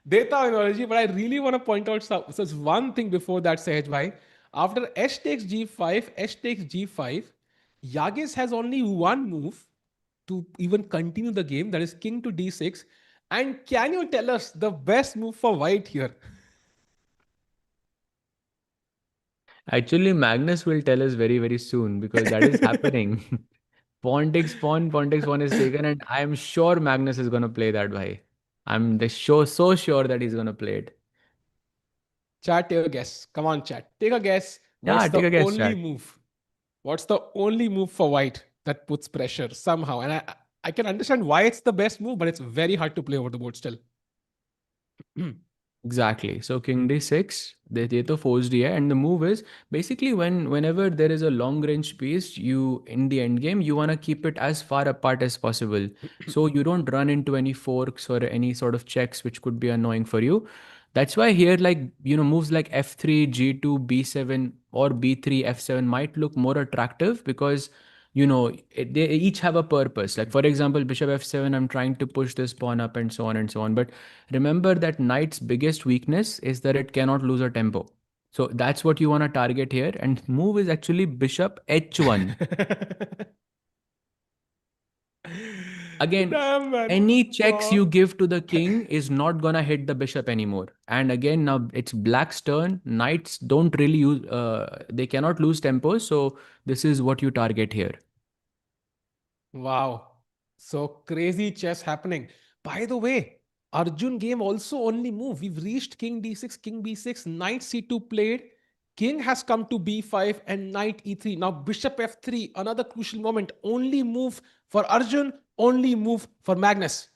Data analogy, but I really want to point out some. So, it's one thing before that, Sahaj Bhai. After H takes G5, H takes G5, Yagiz has only one move to even continue the game, that is King to D6. And can you tell us the best move for White here? Actually, Magnus will tell us very, very soon because that is happening. Pawn takes pawn is taken, and I'm sure Magnus is gonna play that way. I'm so sure that he's gonna play it. Chat, take a guess. Come on, chat. Take a guess. Yeah, What's take the a guess, only chat. move? What's the only move for white that puts pressure somehow? And I can understand why it's the best move, but it's very hard to play over the board still. Exactly. So king d6, they to force d, and the move is basically whenever there is a long range piece, you in the end game you want to keep it as far apart as possible, so you don't run into any forks or any sort of checks which could be annoying for you. That's why here, like moves like f3, g2, b7, or b3, f7 might look more attractive because they each have a purpose. Like for example, bishop f7, I'm trying to push this pawn up and so on and so on, but remember that knight's biggest weakness is that it cannot lose a tempo. So that's what you want to target here. And move is actually bishop h1. Again, Damn, man. any checks you Oh. give to the king is not gonna hit the bishop anymore. And again, now it's black's turn. Knights don't really use, they cannot lose tempo. So this is what you target here. Wow. So crazy chess happening. By the way, Arjun game also only move. We've reached King D6, King B6, Knight C2 played. King has come to B5 and Knight E3. Now Bishop F3, another crucial moment. Only move for Arjun, only move for Magnus.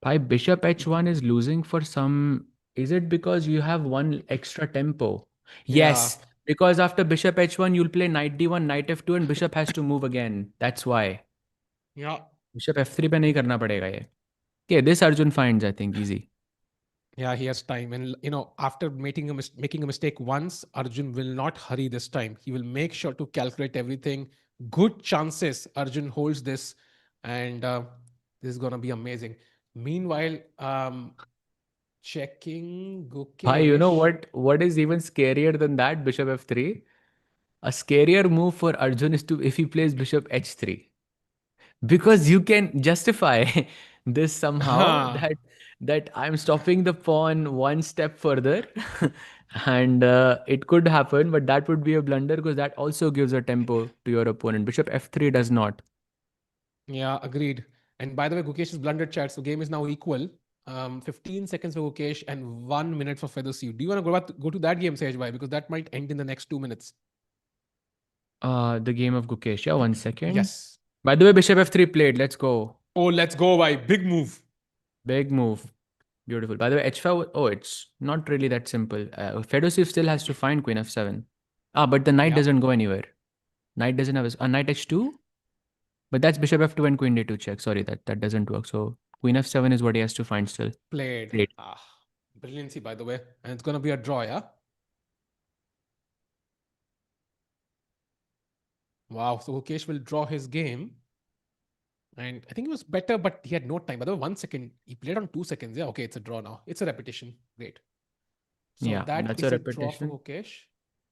Why bishop h1 is losing for some? Is it because you have one extra tempo? Yeah. Yes, because after bishop h1, you'll play knight d1, knight f2, and bishop has to move again. That's why. Yeah. Bishop f3 पे नहीं करना पड़ेगा ये. Okay, this Arjun finds, I think, easy. Yeah, he has time. And, after making a mistake once, Arjun will not hurry this time. He will make sure to calculate everything. Good chances Arjun holds this. And this is going to be amazing. Meanwhile, checking Why, you know Gukesh. what is even scarier than that, bishop f3? A scarier move for Arjun is to if he plays bishop h3. Because you can justify this somehow that I'm stopping the pawn one step further and it could happen, but that would be a blunder because that also gives a tempo to your opponent. Bishop f3 does not. Yeah, agreed. And by the way, Gukesh is blundered chat. So game is now equal. 15 seconds for Gukesh and 1 minute for Featherseed. Do you want to go to that game, Sejbhai? Because that might end in the next 2 minutes. The game of Gukesh. Yeah, 1 second. Yes. By the way, bishop f3 played. Let's go. Oh, let's go, bhai. Big move. Big move. Beautiful. By the way, h5. Oh, it's not really that simple. Fedosif still has to find queen f7. Ah, but the knight Yeah. doesn't go anywhere. Knight doesn't have a knight h2, but that's bishop f2 and queen d2 check. Sorry, that doesn't work. So queen f7 is what he has to find still. Played. Great. Ah, brilliancy, by the way. And it's going to be a draw, yeah? Wow. So Mukesh will draw his game. And I think he was better, but he had no time. By the way, 1 second. He played on 2 seconds. Yeah, okay, it's a draw now. It's a repetition. Great. So Yeah, that that's a is a draw for repetition. Mukesh.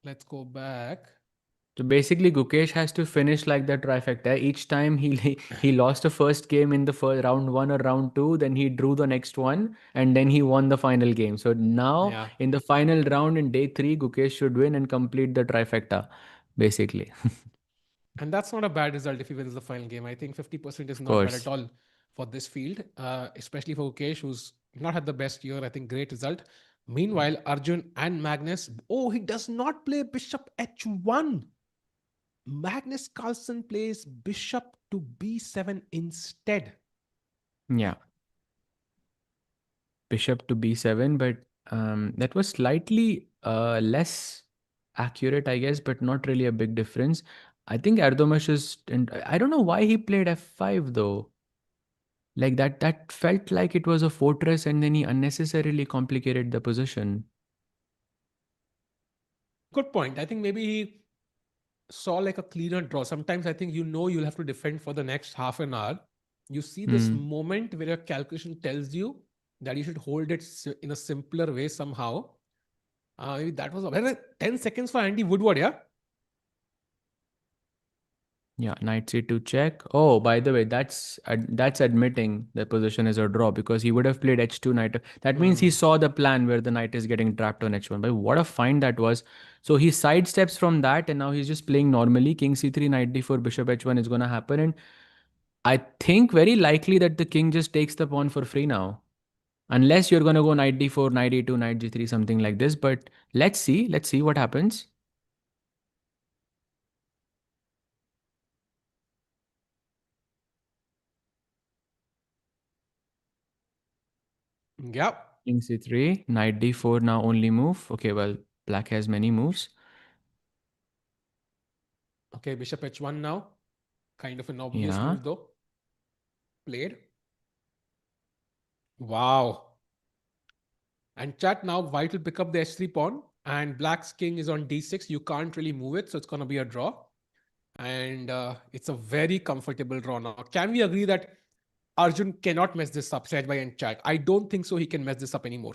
Let's go back. So basically, Gukesh has to finish like the trifecta. Each time he lost the first game in the first round one or round two, then he drew the next one, and then he won the final game. So now Yeah. in the final round in day three, Gukesh should win and complete the trifecta, basically. And that's not a bad result if he wins the final game. I think 50% is Of not bad at course. all for this field, especially for Mukesh, who's not had the best year. I think great result. Meanwhile, Arjun and Magnus, oh, he does not play bishop h1. Magnus Carlsen plays bishop to b7 instead. Yeah, bishop to b7, but that was slightly less accurate, I guess, but not really a big difference. I think Erdogmus is, and I don't know why he played f5 though. Like that felt like it was a fortress, and then he unnecessarily complicated the position. Good point. I think maybe he saw like a cleaner draw. Sometimes I think you'll have to defend for the next half an hour. You see this Hmm. moment where your calculation tells you that you should hold it in a simpler way somehow. Maybe that was 10 seconds for Andy Woodward, yeah? Yeah, knight c2 check. Oh, by the way, that's admitting the position is a draw because he would have played h2 knight. That means he Hmm. saw the plan where the knight is getting trapped on h1. But what a find that was. So he sidesteps from that and now he's just playing normally. King c3, knight d4, bishop h1 is going to happen. And I think very likely that the king just takes the pawn for free now. Unless you're going to go knight d4, knight e2, knight g3, something like this. But let's see. Let's see what happens. Yeah. King c3, knight d4 now only move. Okay, well, black has many moves. Okay, bishop h1 now. Kind of an obvious Yeah. move though. Played. Wow. And chat now, white will pick up the h3 pawn, and black's king is on d6. You can't really move it, so it's going to be a draw. And it's a very comfortable draw now. Can we agree that Arjun cannot mess this up, Saj Bhai and chat? I don't think so he can mess this up anymore.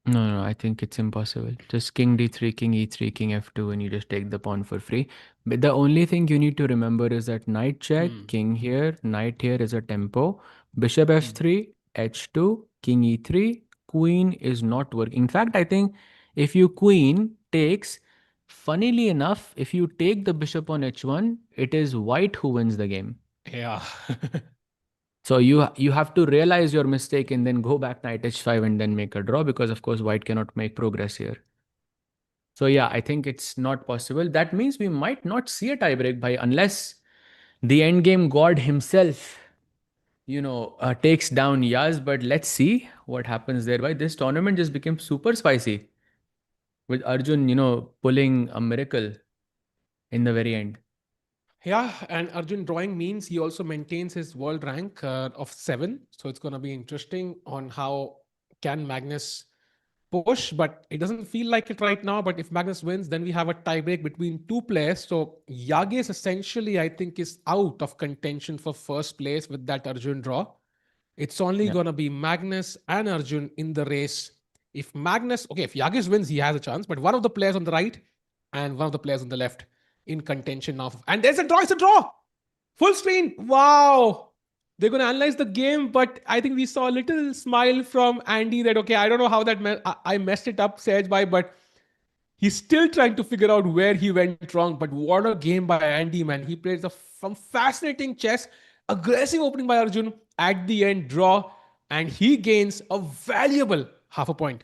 No, no, I think it's impossible. Just king d3, king e3, king f2, and you just take the pawn for free. But the only thing you need to remember is that knight check, Hmm. king here, knight here is a tempo. Bishop Hmm. f3, h2, king e3, queen is not working. In fact, I think if you queen takes, funnily enough, if you take the bishop on h1, it is white who wins the game. Yeah. So you have to realize your mistake and then go back knight h5 and then make a draw because of course white cannot make progress here. So yeah, I think it's not possible. That means we might not see a tiebreak by unless the endgame god himself, takes down Yaz. But let's see what happens there. By this tournament just became super spicy with Arjun, pulling a miracle in the very end. Yeah, and Arjun drawing means he also maintains his world rank of 7. So it's going to be interesting on how can Magnus push, but it doesn't feel like it right now. But if Magnus wins, then we have a tiebreak between two players. So Yagiz essentially, I think, is out of contention for first place with that Arjun draw. It's only Yeah. going to be Magnus and Arjun in the race. If Magnus, okay, if Yagiz wins, he has a chance, but one of the players on the right and one of the players on the left in contention now. And there's a draw, it's a draw. Full screen. Wow. They're going to analyze the game, but I think we saw a little smile from Andy that, okay, I don't know how that I messed it up, Sage by, but he's still trying to figure out where he went wrong. But what a game by Andy, man. He plays some fascinating chess, aggressive opening by Arjun, at the end, draw, and he gains a valuable half a point.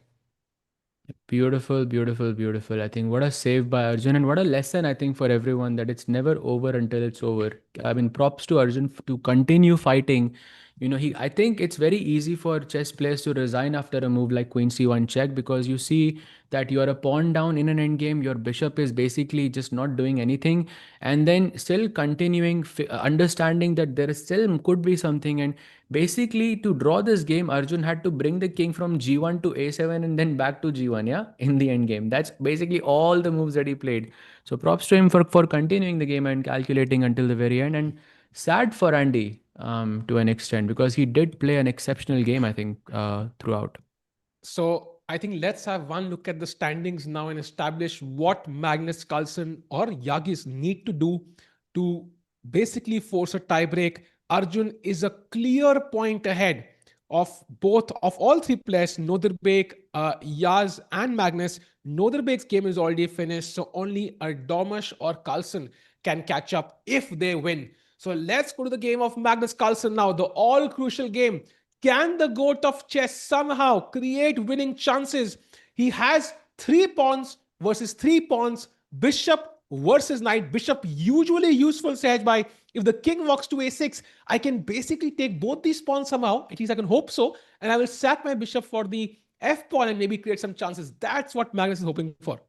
Beautiful, beautiful, beautiful. I think what a save by Arjun and what a lesson I think for everyone that it's never over until it's over. I mean, props to Arjun to continue fighting. he I think it's very easy for chess players to resign after a move like queen c1 check, because you see that you're a pawn down in an endgame, your bishop is basically just not doing anything, and then still continuing, understanding that there is still could be something. And basically, to draw this game, Arjun had to bring the king from g1 to a7 and then back to g1, yeah, in the endgame. That's basically all the moves that he played. So props to him for continuing the game and calculating until the very end. And sad for Andy, to an extent, because he did play an exceptional game, I think, throughout. So I think let's have one look at the standings now and establish what Magnus Carlsen or Yagiz need to do to basically force a tiebreak. Arjun is a clear point ahead of all three players, Nodirbek, Yaz, and Magnus. Nodirbek's game is already finished, so only Erdogmus or Carlsen can catch up if they win. So let's go to the game of Magnus Carlsen now, the all crucial game. Can the goat of chess somehow create winning chances? He has three pawns versus three pawns, bishop versus knight. Bishop usually useful, Sahaj Bhai. If the king walks to a6, I can basically take both these pawns somehow. At least I can hope so. And I will sack my bishop for the f pawn and maybe create some chances. That's what Magnus is hoping for.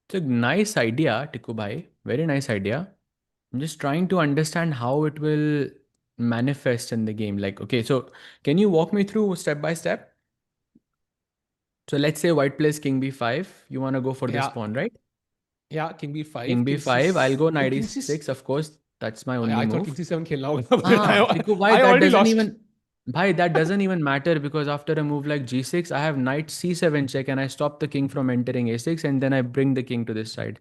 It's a nice idea, Tikubai. Very nice idea. I'm just trying to understand how it will manifest in the game. Like, okay, so can you walk me through step by step? So let's say white plays king b5. You want to go for this Yeah, pawn, right? yeah, king b5, King king b5. I'll c6. go Oh, knight king c6. e6, of course. That's my only I thought king move. c7 खेलना Ah, होगा. Tiku, why I that already doesn't lost. even, why that doesn't even matter, because after a move like g6, I have knight c7 check and I stop the king from entering a6 and then I bring the king to this side.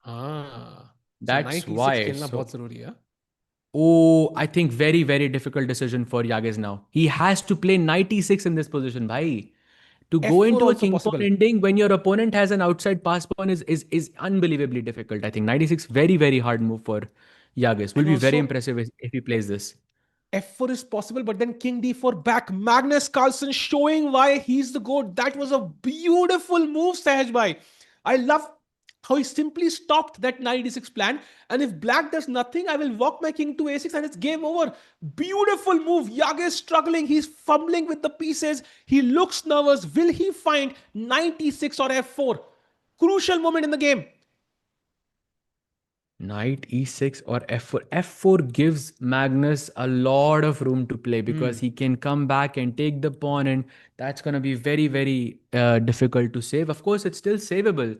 हाँ, so That's knight e6 why. खेलना So, बहुत जरूरी है. oh, I think very, very difficult decision for Yagiz now. He has to play knight e6 in this position, bhai. To go F4 into a also king pawn possible. ending when your opponent has an outside pass pawn is unbelievably difficult. I think knight e6 very, very hard move for Yagiz. Will And be very also impressive if he plays this. F4 is possible, but then king d4 back. Magnus Carlsen showing why he's the GOAT. That was a beautiful move, Sahaj Bhai. I love how he simply stopped that knight d6 plan. And if black does nothing, I will walk my king to a6 and it's game over. Beautiful move. Yaga is struggling. He's fumbling with the pieces. He looks nervous. Will he find knight e6 or f4? Crucial moment in the game. Knight e6 or f4. F4 gives Magnus a lot of room to play because Hmm. he can come back and take the pawn, and that's going to be very, very difficult to save. Of course, it's still savable,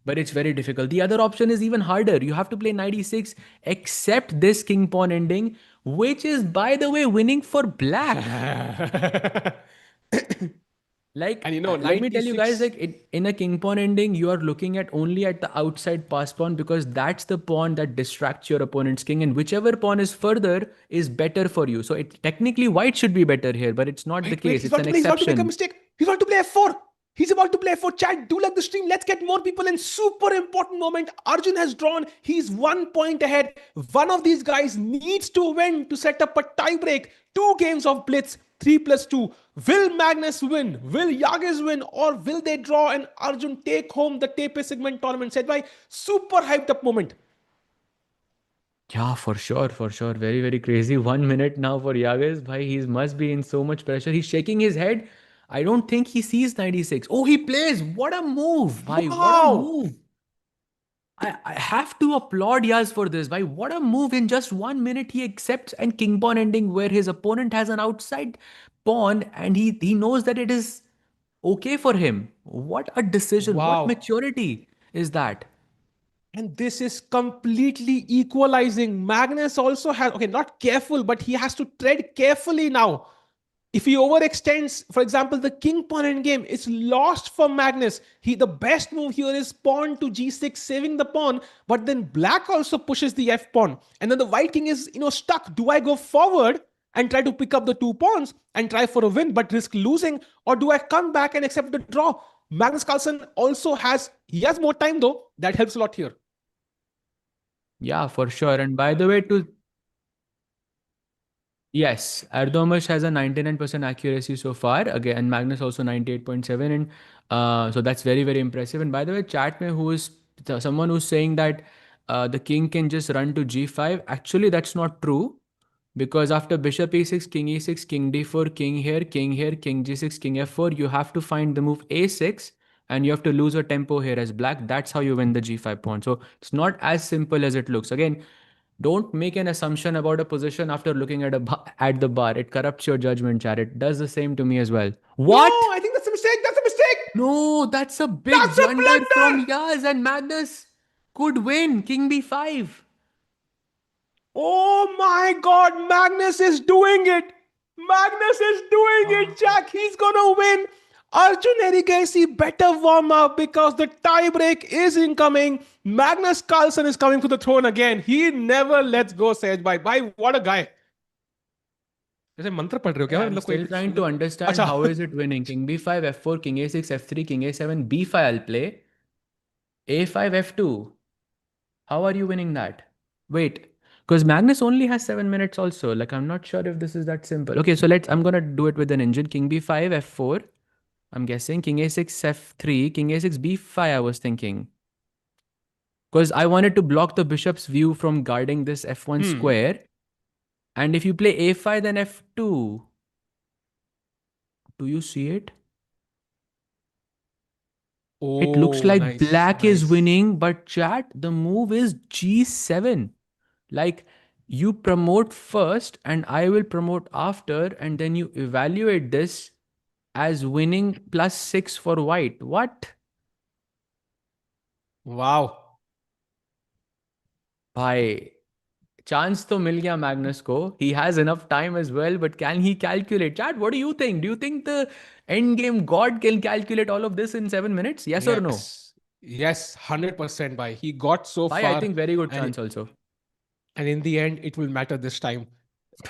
but it's very difficult. The other option is even harder. You have to play knight e6, except this king pawn ending, which is, by the way, winning for black. And Like, let me knight tell you guys, e6. like in a king pawn ending, you are looking at only at the outside pass pawn because that's the pawn that distracts your opponent's king, and whichever pawn is further is better for you. So it technically white should be better here, but it's not the Wait, case. he's It's about an to play. He's about to make a exception. mistake. He's about to play f4. He's about to play f4. Chat, do like the stream. Let's get more people in. Super important moment. Arjun has drawn. He's 1 point ahead. One of these guys needs to win to set up a tiebreak. 2 games of blitz. 3+2. Will Magnus win? Will Yagiz win? Or will they draw and Arjun take home the TePe Sigeman Tournament? Said by super hyped up moment. Yeah, for sure, for sure. Very, very crazy. 1 minute now for Yagiz. Bhai, he must be in so much pressure. He's shaking his head. I don't think he sees 96. Oh, he plays. What a move. Bhai, what a Wow. move. I have to applaud Yaz for this. By what a move! In just 1 minute, he accepts and king pawn ending where his opponent has an outside pawn, and he knows that it is okay for him. What a decision! What Wow. maturity is that? And this is completely equalizing. Magnus also has, okay, not careful, but he has to tread carefully now. If he overextends, for example, the king pawn endgame, it's lost for Magnus. The best move here is pawn to g6, saving the pawn, but then black also pushes the f pawn. And then the white king is, stuck. Do I go forward and try to pick up the 2 pawns and try for a win, but risk losing? Or do I come back and accept the draw? Magnus Carlsen also he has more time though. That helps a lot here. Yeah, for sure. And by the way, to yes, Erdogmus has a 99% accuracy so far. Again, and Magnus also 98.7, and so that's very, very impressive. And by the way, chat mein who is someone who's saying that the king can just run to g5. Actually, that's not true. Because after bishop e6, king e6, king d4, king here, king g6, king f4, you have to find the move a6 and you have to lose a tempo here as black. That's how you win the g5 pawn. So it's not as simple as it looks. Again, don't make an assumption about a position after looking at at the bar. It corrupts your judgment, chat. It does the same to me as well. No, What? I think that's a mistake. That's a mistake. No, that's a big That's a blunder from blunder. Yaz, and Magnus could win king b5. Oh my God, Magnus is doing it. Magnus is doing it, Jack. He's gonna win. Arjun Erigaisi better warm up because the tie break is incoming. Magnus Carlsen is coming to the throne again. He never lets go, Sej bhai. Bhai, what a guy. जैसे मंत्र पढ़ रहे हो क्या Yeah, I'm मतलब कोई still trying to मतलब understand अच्छा how is it winning. King b5, f4, king a6, f3, king a7, b5 I'll play. a5, f2. How are you winning that? Wait, because Magnus only has 7 minutes also. Like, I'm not sure if this is that simple. Okay, so I'm gonna do it with an engine. King b5, f4. I'm guessing king a6, f3, king a6, b5. I was thinking because I wanted to block the bishop's view from guarding this f1 hmm. square. And if you play a5, then f2. Do you see it? It looks Oh, like nice, black is nice. winning, but chat, the move is g7. Like, you promote first and I will promote after, and then you evaluate this as winning +6 for white. What? Wow. Bhai, chance to mil gaya Magnus ko. He has enough time as well, but can he calculate? Chat, what do you think? Do you think the endgame god can calculate all of this in 7 minutes? Yes or no? Yes. Yes, 100% by. He got so Bhai, I far think very good and chance also. and in the end it will matter this time.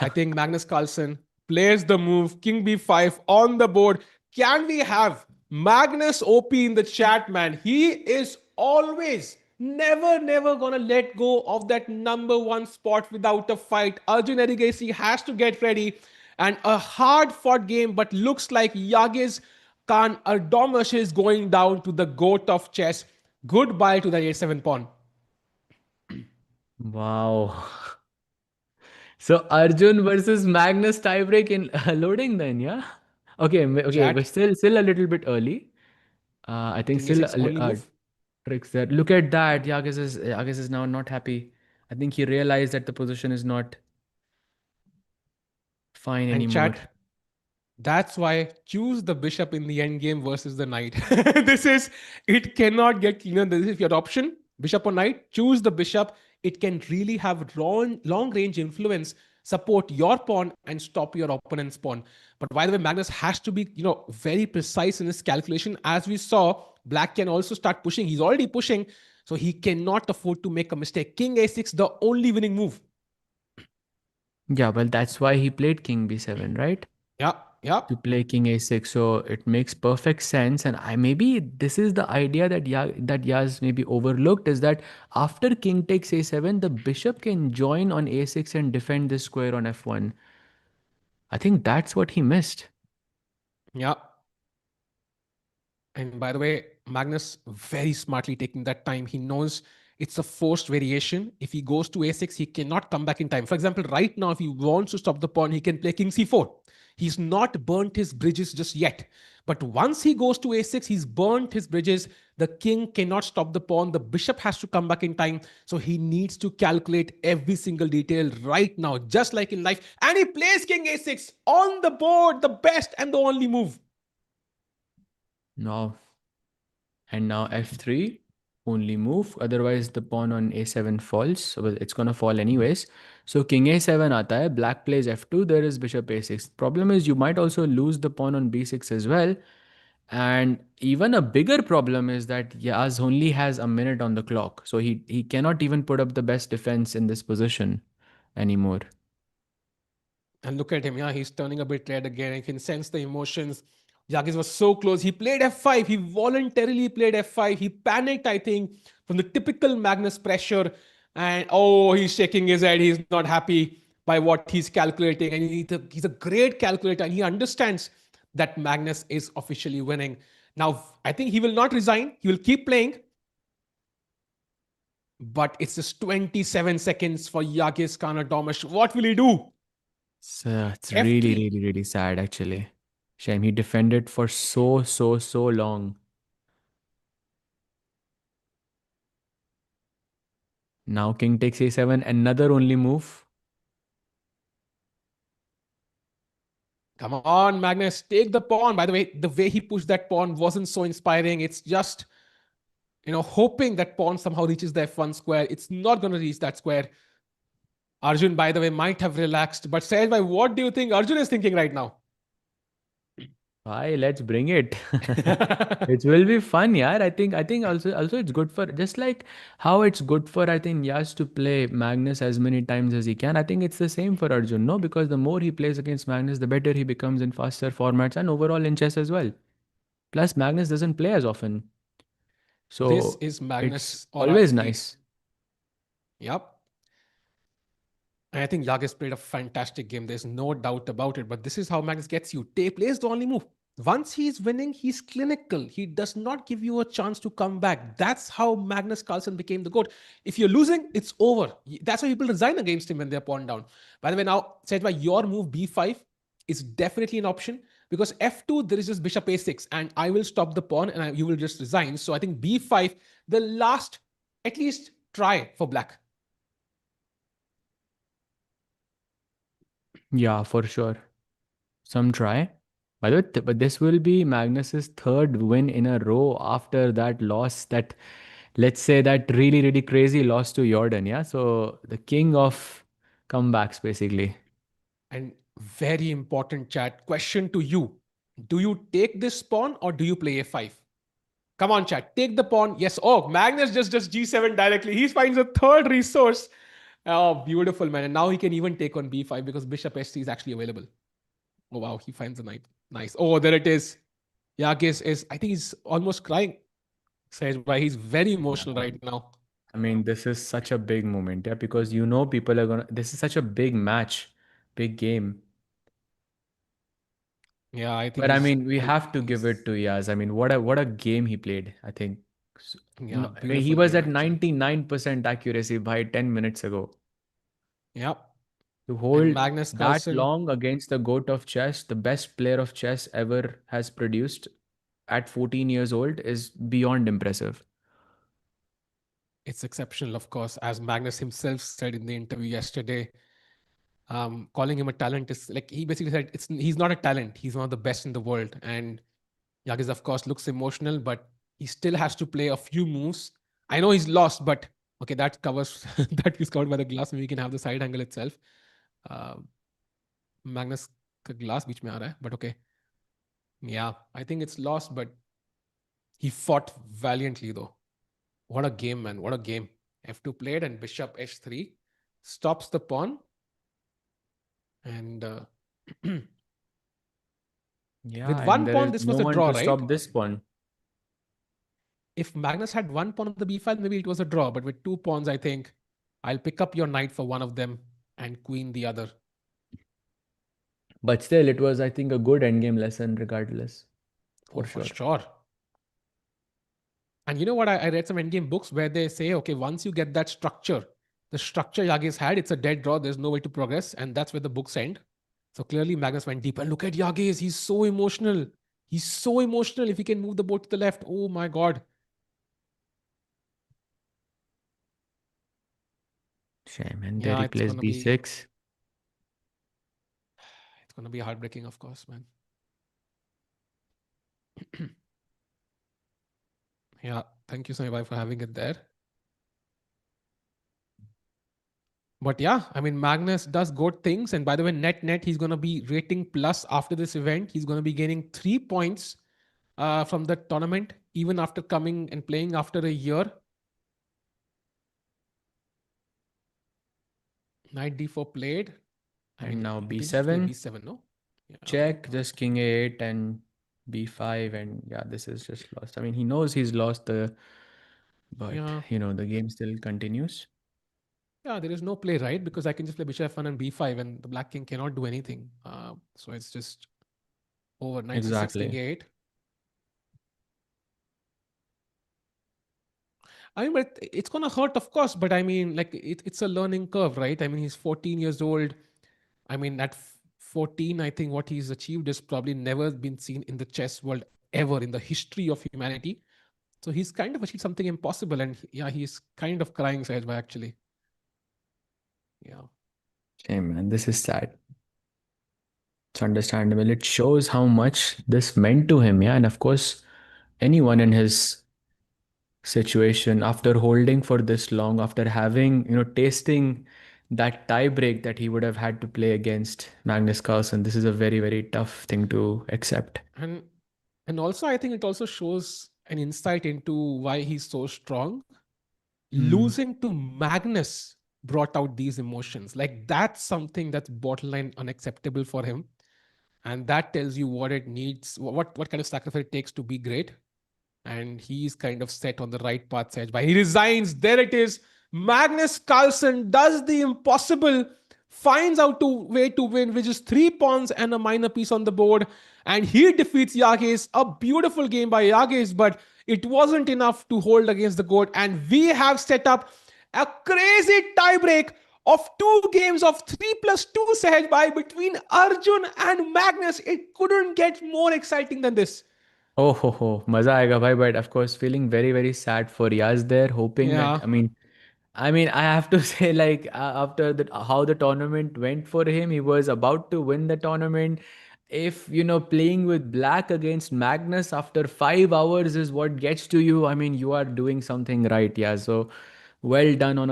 I think Magnus Carlsen plays the move king b5 on the board. Can we have Magnus OP in the chat, man? He is always never gonna let go of that number one spot without a fight. Arjun Erigaisi has to get ready and a hard fought game, but looks like Yagiz Kaan Erdogmus is going down to the goat of chess. Goodbye to the a7 pawn. Wow. So Arjun versus Magnus tiebreak in loading then, yeah? Okay, okay, but Chat, still a little bit early. I think king still a6 only move. tricks there. Look at that. Yagiz is now not happy. I think he realized that the position is not fine And anymore. chat, that's why choose the bishop in the end game versus the knight. This is, it cannot get cleaner. This is your option, bishop or knight. Choose the bishop. It can really have long range influence, support your pawn and stop your opponent's pawn. But by the way, Magnus has to be, very precise in his calculation. As we saw, black can also start pushing. He's already pushing, so he cannot afford to make a mistake. King a6, the only winning move. Yeah, well, that's why he played King B7, right? Yeah, yeah. To play King A6. So it makes perfect sense. And I maybe this is the idea that Yaz maybe overlooked is that after King takes A7, the bishop can join on A6 and defend this square on F1. I think that's what he missed. Yeah. And by the way, Magnus very smartly taking that time. He knows it's a forced variation. If he goes to a6, he cannot come back in time. For example, right now, if he wants to stop the pawn, he can play king c4. He's not burnt his bridges just yet. But once he goes to a6, he's burnt his bridges. The king cannot stop the pawn. The bishop has to come back in time. So he needs to calculate every single detail right now, just like in life. And he plays king a6 on the board, the best and the only move. No. And now F3, only move. Otherwise, the pawn on A7 falls. Well, it's going to fall anyways. So King A7 aata hai. Black plays F2. There is Bishop A6. Problem is you might also lose the pawn on B6 as well. And even a bigger problem is that Yaz only has a minute on the clock. So he cannot even put up the best defense in this position anymore. And look at him, yeah, he's turning a bit red again. I can sense the emotions. Yagiz was so close. He played f5. He voluntarily played f5. He panicked, I think, from the typical Magnus pressure. And oh, he's shaking his head. He's not happy by what he's calculating. And he's a great calculator. And he understands that Magnus is officially winning. Now, I think he will not resign. He will keep playing. But it's just 27 seconds for Yagiz Kaan Erdogmus. What will he do? So it's really, F3. really, really sad actually. Shame he defended for so long. Now king takes a7, another only move. Come on, Magnus, take the pawn. By the way he pushed that pawn wasn't so inspiring. It's just, hoping that pawn somehow reaches the F1 square. It's not going to reach that square. Arjun, by the way, might have relaxed. But Sahej bhai, what do you think Arjun is thinking right now? Why? Let's bring it. It will be fun, yeah. I think also it's good for just like how it's good for I think Yas to play Magnus as many times as he can. I think it's the same for Arjun, no? Because the more he plays against Magnus, the better he becomes in faster formats and overall in chess as well. Plus, Magnus doesn't play as often, This so is it's Magnus aura always indeed. nice. Yep. And I think Yagiz played a fantastic game. There's no doubt about it. But this is how Magnus gets you. Tay plays the only move. Once he's winning, he's clinical. He does not give you a chance to come back. That's how Magnus Carlsen became the GOAT. If you're losing, it's over. That's why people resign against him when they're pawned down. By the way, now, said by your move B5 is definitely an option because F2, there is just bishop A6, and I will stop the pawn and you will just resign. So I think B5, the last, at least try for black. Yeah, for sure. Some try. By the way, but this will be Magnus's third win in a row after that loss, that let's say that really, really crazy loss to Jordan. Yeah. So the king of comebacks, basically. And very important chat question to you. Do you take this pawn or do you play a5? Come on, chat. Take the pawn. Yes. Oh, Magnus just g7 directly. He finds a third resource. Oh, beautiful, man. And now he can even take on b5 because bishop h3 is actually available. Oh, wow. He finds a knight. Nice. Oh, there it is. Yagiz is, I think he's almost crying. Says why he's very emotional right now. I mean, this is such a big moment, yeah, because you know people are gonna. This is such a big match, big game. Yeah, I think But I he's, mean, we have to give it to Yaz. I mean, what a game he played. I think. yeah, No, I mean, he beautiful was game at actually. 99% accuracy by 10 minutes ago. Yeah. To And hold Magnus that Carlsen, long against the GOAT of chess, the best player of chess ever has produced at 14 years old is beyond impressive. it's exceptional, of course, as Magnus himself said in the interview yesterday. Calling him a talent is like he basically said he's not a talent. He's one of the best in the world. And Yagiz, of course, looks emotional, but he still has to play a few moves. I know he's lost, but okay, that covers that is covered by the glass. Maybe we can have the side angle itself. Uh, Magnus का glass बीच में आ रहा है, but okay, yeah, I think it's lost, but he fought valiantly though. What a game, man! What a game. F2 played and bishop h3 stops the pawn and Yeah, with and one there pawn, is this no was a one draw, to right? stop this one. If Magnus had one pawn on the b file, maybe it was a draw. But with two pawns, I think I'll pick up your knight for one of them and queen the other. But still, it was, I think, a good endgame lesson regardless, Oh, for for sure. sure. And you know what? I read some endgame books where they say, okay, once you get that structure, the structure Yagiz had, it's a dead draw. There's no way to progress. And that's where the books end. So clearly, Magnus went deep. And look at Yagiz. He's so emotional. He's so emotional. If he can move the boat to the left, oh my God. Shame. And there Yeah, he plays b6. it's gonna be heartbreaking, of course, man. Yeah, thank you, Sami, for having it there. But yeah, I mean, Magnus does good things. And by the way, net, he's going to be rating plus after this event. He's going to be gaining 3 points from the tournament, even after coming and playing after a year. Knight d4 played. I And mean, now you can just play b7. b7, no? Yeah, okay. Check, just king a8 and b5. And yeah, this is just lost. I mean, he knows he's lost the, but Yeah. the game still continues. Yeah, there is no play, right? Because I can just play bishop f1 and b5 and the black king cannot do anything. So it's just over. Knight c6, king Exactly. a8. I mean, but it's gonna hurt, of course. But I mean, like it's a learning curve, right? I mean, he's 14 years old. I mean, 14, I think what he's achieved is probably never been seen in the chess world ever in the history of humanity. So he's kind of achieved something impossible, and yeah, he's kind of crying, Sahajbhai, actually. Yeah. Hey man, this is sad. It's understandable. It shows how much this meant to him, yeah. And of course, anyone in his situation after holding for this long, after having, tasting that tie break that he would have had to play against Magnus Carlsen, this is a very, very tough thing to accept. And and also I think it also shows an insight into why he's so strong. Hmm. Losing to Magnus brought out these emotions. Like that's something that's borderline unacceptable for him. And that tells you what it needs, what kind of sacrifice it takes to be great. And he's kind of set on the right path, Sej. But he resigns. There it is. Magnus Carlsen does the impossible, finds out a way to win, which is 3 pawns and a minor piece on the board. And he defeats Yagiz. A beautiful game by Yagiz, but it wasn't enough to hold against the goat. And we have set up a crazy tiebreak of 2 games of 3+2 Sahaj by between Arjun and Magnus. It couldn't get more exciting than this. Oh ho, मजा आएगा भाई. But of course, feeling very very sad for Yaz there, hoping that, Yeah. I mean, I have to say, like, after how the tournament went for him, he was about to win the tournament. If playing with black against Magnus after 5 hours is what gets to you, I mean, you are doing something right, yeah. So, well done on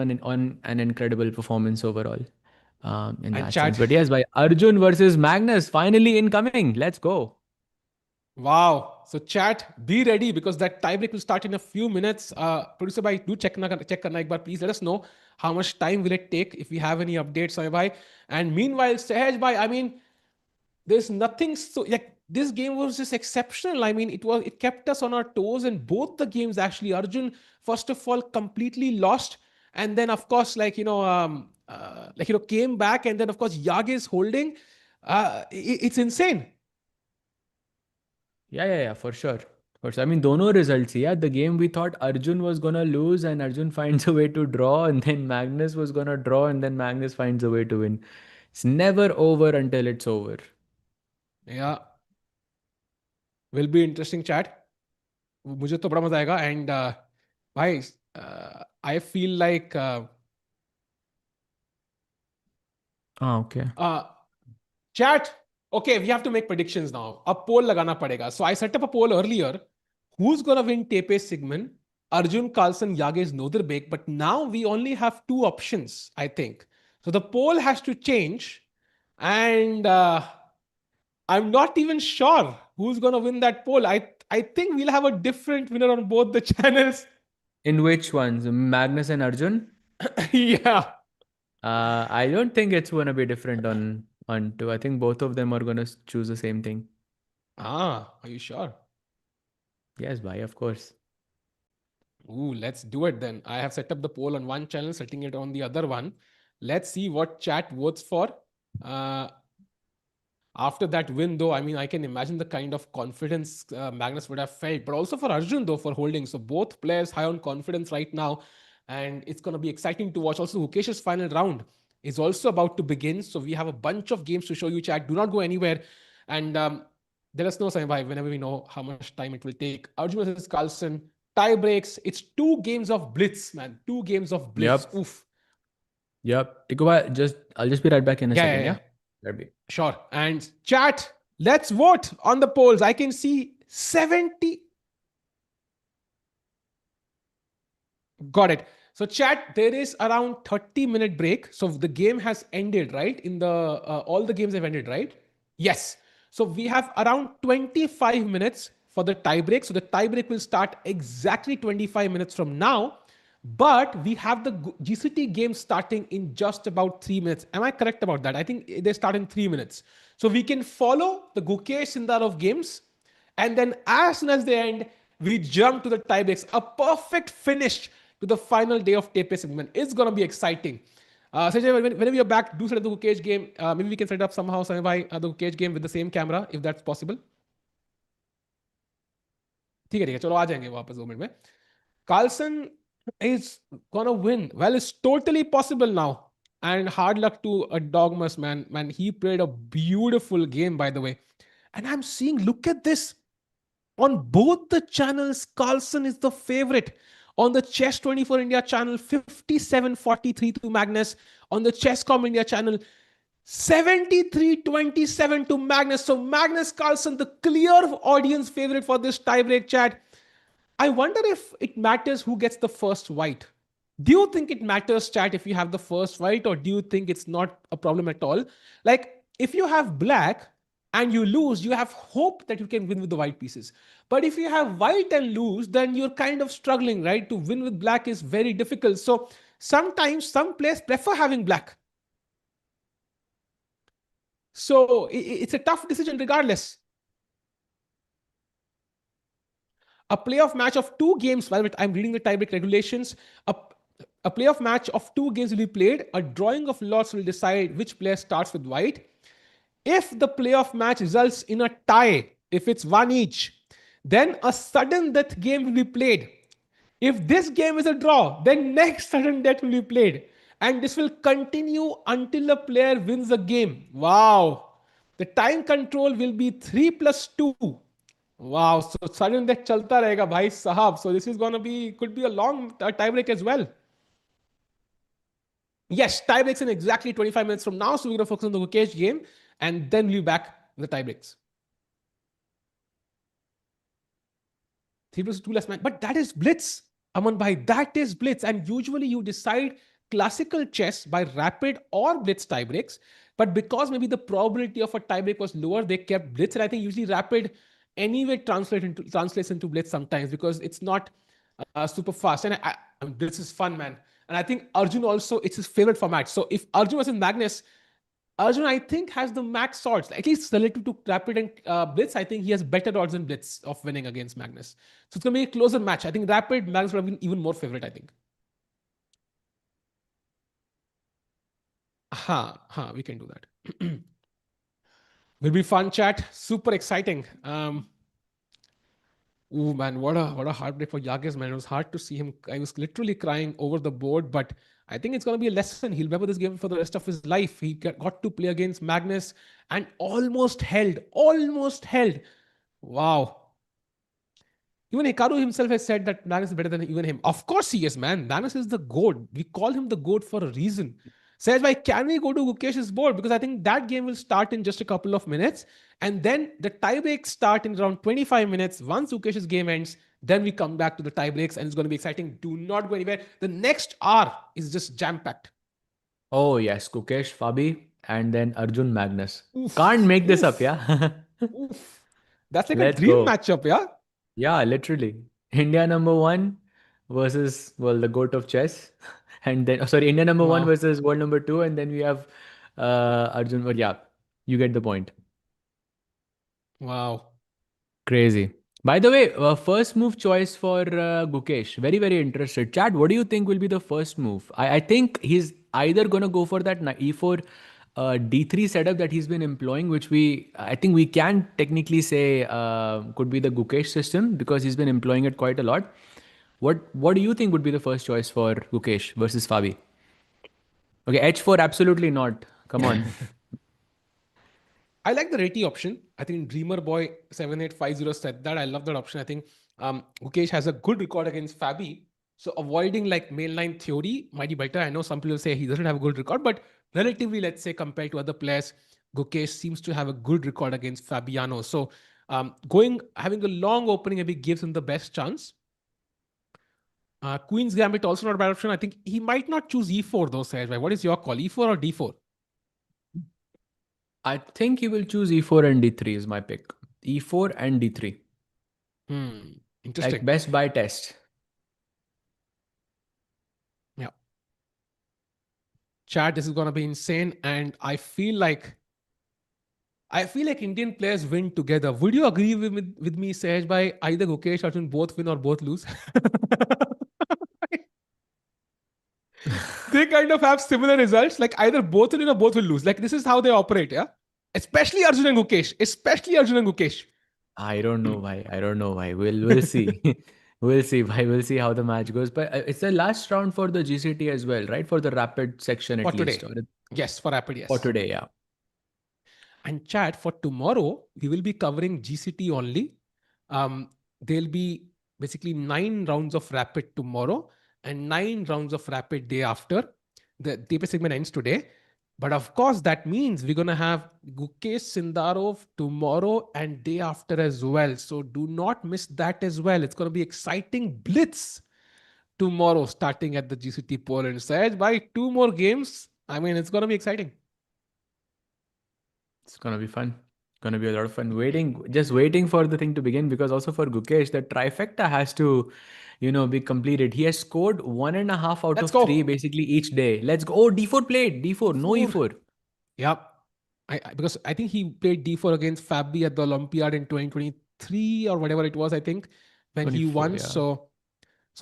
an incredible performance overall, in And that sense. chat. But yes, by Arjun versus Magnus, finally incoming. Let's go. Wow. So chat, be ready because that tiebreak will start in a few minutes. Producer bhai, do check karna ek bar, please. Let us know how much time will it take if we have any updates, Sai bhai. And meanwhile, Sahaj bhai, I mean, there's nothing so like this game was just exceptional. I mean, it kept us on our toes, and both the games actually. Arjun, first of all, completely lost, and then of course, came back, and then of course, Yagiz holding. It's insane. Yeah, for sure. For sure. I mean, dono results. Yeah, the game we thought Arjun was gonna lose, and Arjun finds a way to draw, and then Magnus was gonna draw, and then Magnus finds a way to win. It's never over until it's over. Yeah, will be interesting chat. मुझे तो बड़ा मजा आएगा and भाई I feel like Ah, okay. chat. Okay, we have to make predictions now. अब poll लगाना पड़ेगा. So I set up a poll earlier. Who's gonna win TePe Sigeman? Arjun Carlsen, Yagiz, Nodirbek. But now we only have 2 options, I think. So the poll has to change, and I'm not even sure who's gonna win that poll. I think we'll have a different winner on both the channels. In which ones? Magnus and Arjun? Yeah. I don't think it's gonna be different on two. I think both of them are gonna choose the same thing. Are you sure? Yes, bhai, of course. Ooh, let's do it then. I have set up the poll on one channel, setting it on the other one. Let's see what chat votes for. Uh, After that win, though, I mean, I can imagine the kind of confidence Magnus would have felt, but also for Arjun, though, for holding. So both players high on confidence right now, and it's going to be exciting to watch. Also, Hukesh's final round is also about to begin. So we have a bunch of games to show you, chat. Do not go anywhere. And let us know, Sambai, whenever we know how much time it will take. Arjun versus Carlsen, tie breaks. It's 2 games of blitz, man. 2 games of blitz. Yep. Oof. Yep. Take a while. I'll just be right back in a Yeah, yeah, second, yeah. yeah? That'd be. Sure. And chat, let's vote on the polls. I can see 70. Got it. So chat, there is around 30-minute break. So the game has ended, right? In the all the games have ended, right? Yes. So we have around 25 minutes for the tie break. So the tie break will start exactly 25 minutes from now. But we have the GCT game starting in just about 3 minutes. Am I correct about that? I think they start in 3 minutes. So we can follow the Gukesh Sindar of games. And then as soon as they end, we jump to the tiebreaks. A perfect finish to the final day of TePe Sigeman. It's going to be exciting. Sanjay, whenever you're back, do set up the Gukesh game. Maybe we can set up somehow, Sanjay, the Gukesh game with the same camera, if that's possible. ठीक है चलो आ जाएंगे वापस 2 minute में. Carlsen is gonna win. Well, it's totally possible now. And hard luck to Erdogmus, man. Man, he played a beautiful game, by the way. And I'm seeing, look at this. On both the channels, Carlsen is the favorite. On the Chess 24 India channel, 57-43 to Magnus. On the Chesscom India channel, 73-27 to Magnus. So Magnus Carlsen, the clear audience favorite for this tiebreak, chat. I wonder if it matters who gets the first white. Do you think it matters, chat, if you have the first white, or do you think it's not a problem at all? Like, if you have black and you lose, you have hope that you can win with the white pieces. But if you have white and lose, then you're kind of struggling, right? To win with black is very difficult. So sometimes some players prefer having black. So it's a tough decision regardless. A playoff match of 2 games, by the way, I'm reading the tiebreak regulations. A playoff match of 2 games will be played. A drawing of lots will decide which player starts with white. If the playoff match results in a tie, if it's one each, then a sudden death game will be played. If this game is a draw, then next sudden death will be played. And this will continue until a player wins a game. Wow. The time control will be 3 plus 2. Wow. So sudden death chalta rahega, bhai sahab. So this is going to be, could be a long tiebreak as well. Yes, tiebreaks in exactly 25 minutes from now. So we're going to focus on the Gukesh game and then we'll be back with the tiebreaks. 3 plus 2 less man. But that is blitz. Aman bhai, that is blitz. And usually you decide classical chess by rapid or blitz tiebreaks. But because maybe the probability of a tiebreak was lower, they kept blitz. And I think usually rapid anyway translates into blitz sometimes because it's not super fast. And blitz is fun, man. And I think Arjun also, it's his favorite format. So if Arjun was in Magnus, Arjun, I think, has the max odds, at least relative to Rapid and Blitz. I think he has better odds than Blitz of winning against Magnus. So it's going to be a closer match. I think Rapid, Magnus would have been even more favorite, I think. We can do that. Will be fun, chat. Super exciting. Oh man, what a heartbreak for Yagiz, man. It was hard to see him. I was literally crying over the board, but I think it's going to be a lesson. He'll remember this game for the rest of his life. He got to play against Magnus and almost held. Wow. Even Hikaru himself has said that Magnus is better than even him. Of course he is, man. Magnus is the GOAT. We call him the GOAT for a reason. Says, why can we go to Gukesh's board? Because I think that game will start in just a couple of minutes. And then the tiebreaks start in around 25 minutes. Once Gukesh's game ends, then we come back to the tiebreaks and it's going to be exciting. Do not go anywhere. The next hour is just jam-packed. Oh, yes. Gukesh, Fabi, and then Arjun Magnus. Can't make this up, yeah? That's like Let's a dream go. matchup, yeah? Yeah, literally. India number one versus, well, the GOAT of chess. And then, sorry, India number one Wow. versus world number two. And then we have Arjun. But yeah, you get the point. Wow. Crazy. By the way, first move choice for Gukesh. Very, very interested. Chad, what do you think will be the first move? I think he's either going to go for that e4 d3 setup that he's been employing, which I think we can technically say could be the Gukesh system because he's been employing it quite a lot. What do you think would be the first choice for Gukesh versus Fabi? Okay, h4, absolutely not. Come on. I like the Reti option. I think Dreamer Boy 7850 said that. I love that option. I think Gukesh has a good record against Fabi. So avoiding like mainline theory might be better. I know some people say he doesn't have a good record, but relatively, let's say, compared to other players, Gukesh seems to have a good record against Fabiano. So having a long opening maybe gives him the best chance. Queen's Gambit also not a bad option. I think he might not choose e4 though, Sahaj. What is your call? E4 or d4? I think he will choose e4 and d3 is my pick. E4 and d3. Interesting. Like best by test. Yeah. Chat, this is going to be insane. And I feel like Indian players win together. Would you agree with me, Sahaj, by either Gukesh or Arjun both win or both lose? They kind of have similar results. Like either both will win or both will lose. Like this is how they operate, yeah? Especially Arjun and Gukesh. I don't know why. We'll see. We'll see. We'll see how the match goes. But it's the last round for the GCT as well, right? For the rapid section For at least, today. or Yes, for Rapid, for yes. today. Yeah. And chat for tomorrow, we will be covering GCT only. There'll be basically 9 rounds of Rapid tomorrow and 9 rounds of Rapid day after. The TePe segment ends today. But of course, that means we're going to have Gukesh Sindarov tomorrow and day after as well. So do not miss that as well. It's going to be exciting blitz tomorrow starting at the GCT Poland. Sahaj, by 2 more games. I mean, it's going to be exciting. It's gonna be fun. Gonna be a lot of fun. Just waiting for the thing to begin because also for Gukesh, the trifecta has to, be completed. He has scored 1.5 out Let's of three go. basically each day. Let's go. Oh, D4 played. D4. No D4. E4. Yep. Because I think he played D4 against Fabi at the Olympiad in 2023 or whatever it was, I think, when he 24. won. Yeah. So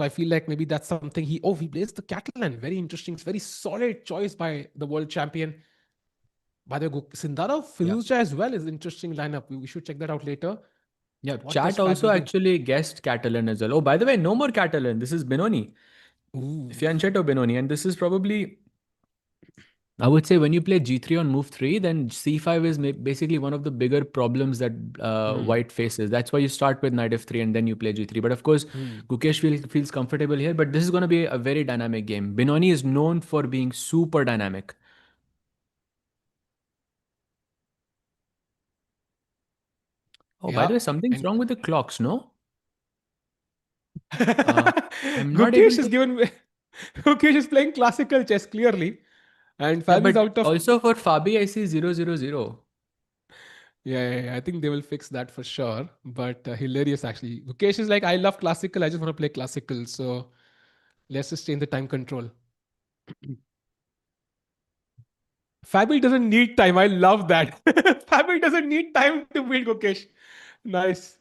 I feel like maybe that's something he plays the Catalan. Very interesting. It's very solid choice by the world champion. By the way, Sindara Yeah. Firuza as well is interesting lineup. We should check that out later. Yeah. What does Chat also Fabi do? actually guessed Catalan as well. Oh, by the way, no more Catalan. This is Benoni. Ooh. Fianchetto Benoni. And this is probably I would say when you play g3 on move 3, then c5 is basically one of the bigger problems that Hmm. white faces. That's why you start with knight f3 and then you play g3. But of course, Hmm. Gukesh feels comfortable here. But this is going to be a very dynamic game. Benoni is known for being super dynamic. Oh, by the Yeah. way, something's And wrong with the clocks, no? Uh, I'm not able Gukesh is to. given. Gukesh is playing classical chess clearly, and Yeah, Fabi is but out of. also for Fabi, I see 000. Yeah, I think they will fix that for sure. But hilarious actually. Mukesh is like, I love classical. I just want to play classical. So let's just change the time control. Fabi doesn't need time. I love that. Fabi doesn't need time to beat Mukesh. Nice.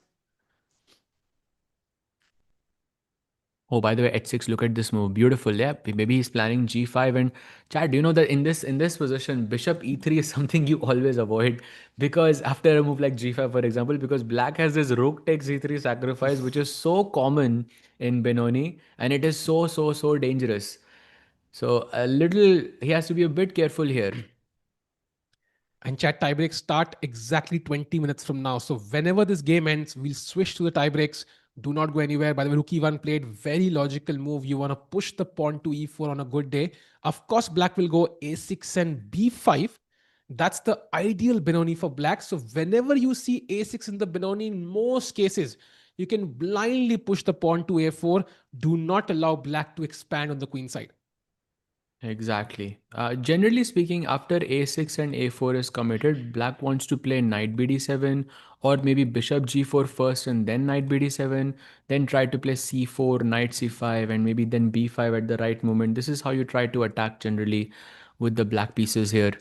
Oh, by the way, h6, look at this move. Beautiful. Yeah, maybe he's planning g5 and Chad, do you know that in this position, bishop e3 is something you always avoid because after a move like g5, for example, because black has this rook takes e3 sacrifice, which is so common in Benoni, and it is so dangerous. So he has to be a bit careful here. And chat tiebreaks start exactly 20 minutes from now. So whenever this game ends, we'll switch to the tiebreaks. Do not go anywhere. By the way, Rookie one played very logical move. You want to push the pawn to e4 on a good day. Of course, black will go a6 and b5. That's the ideal Benoni for black. So whenever you see a6 in the Benoni, in most cases, you can blindly push the pawn to a4. Do not allow black to expand on the queen side. Exactly. Generally speaking, after a6 and a4 is committed, black wants to play knight bd7 or maybe bishop g4 first and then knight bd7, then try to play c4, knight c5, and maybe then b5 at the right moment. This is how you try to attack generally with the black pieces here.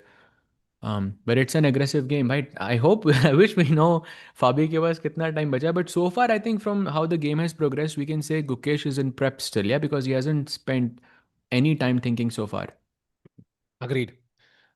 But it's an aggressive game, right? I hope, I wish we know Fabi ke paas kitna time bacha. But so far, I think from how the game has progressed, we can say Gukesh is in prep still, yeah, because he hasn't spent any time thinking so far. Agreed.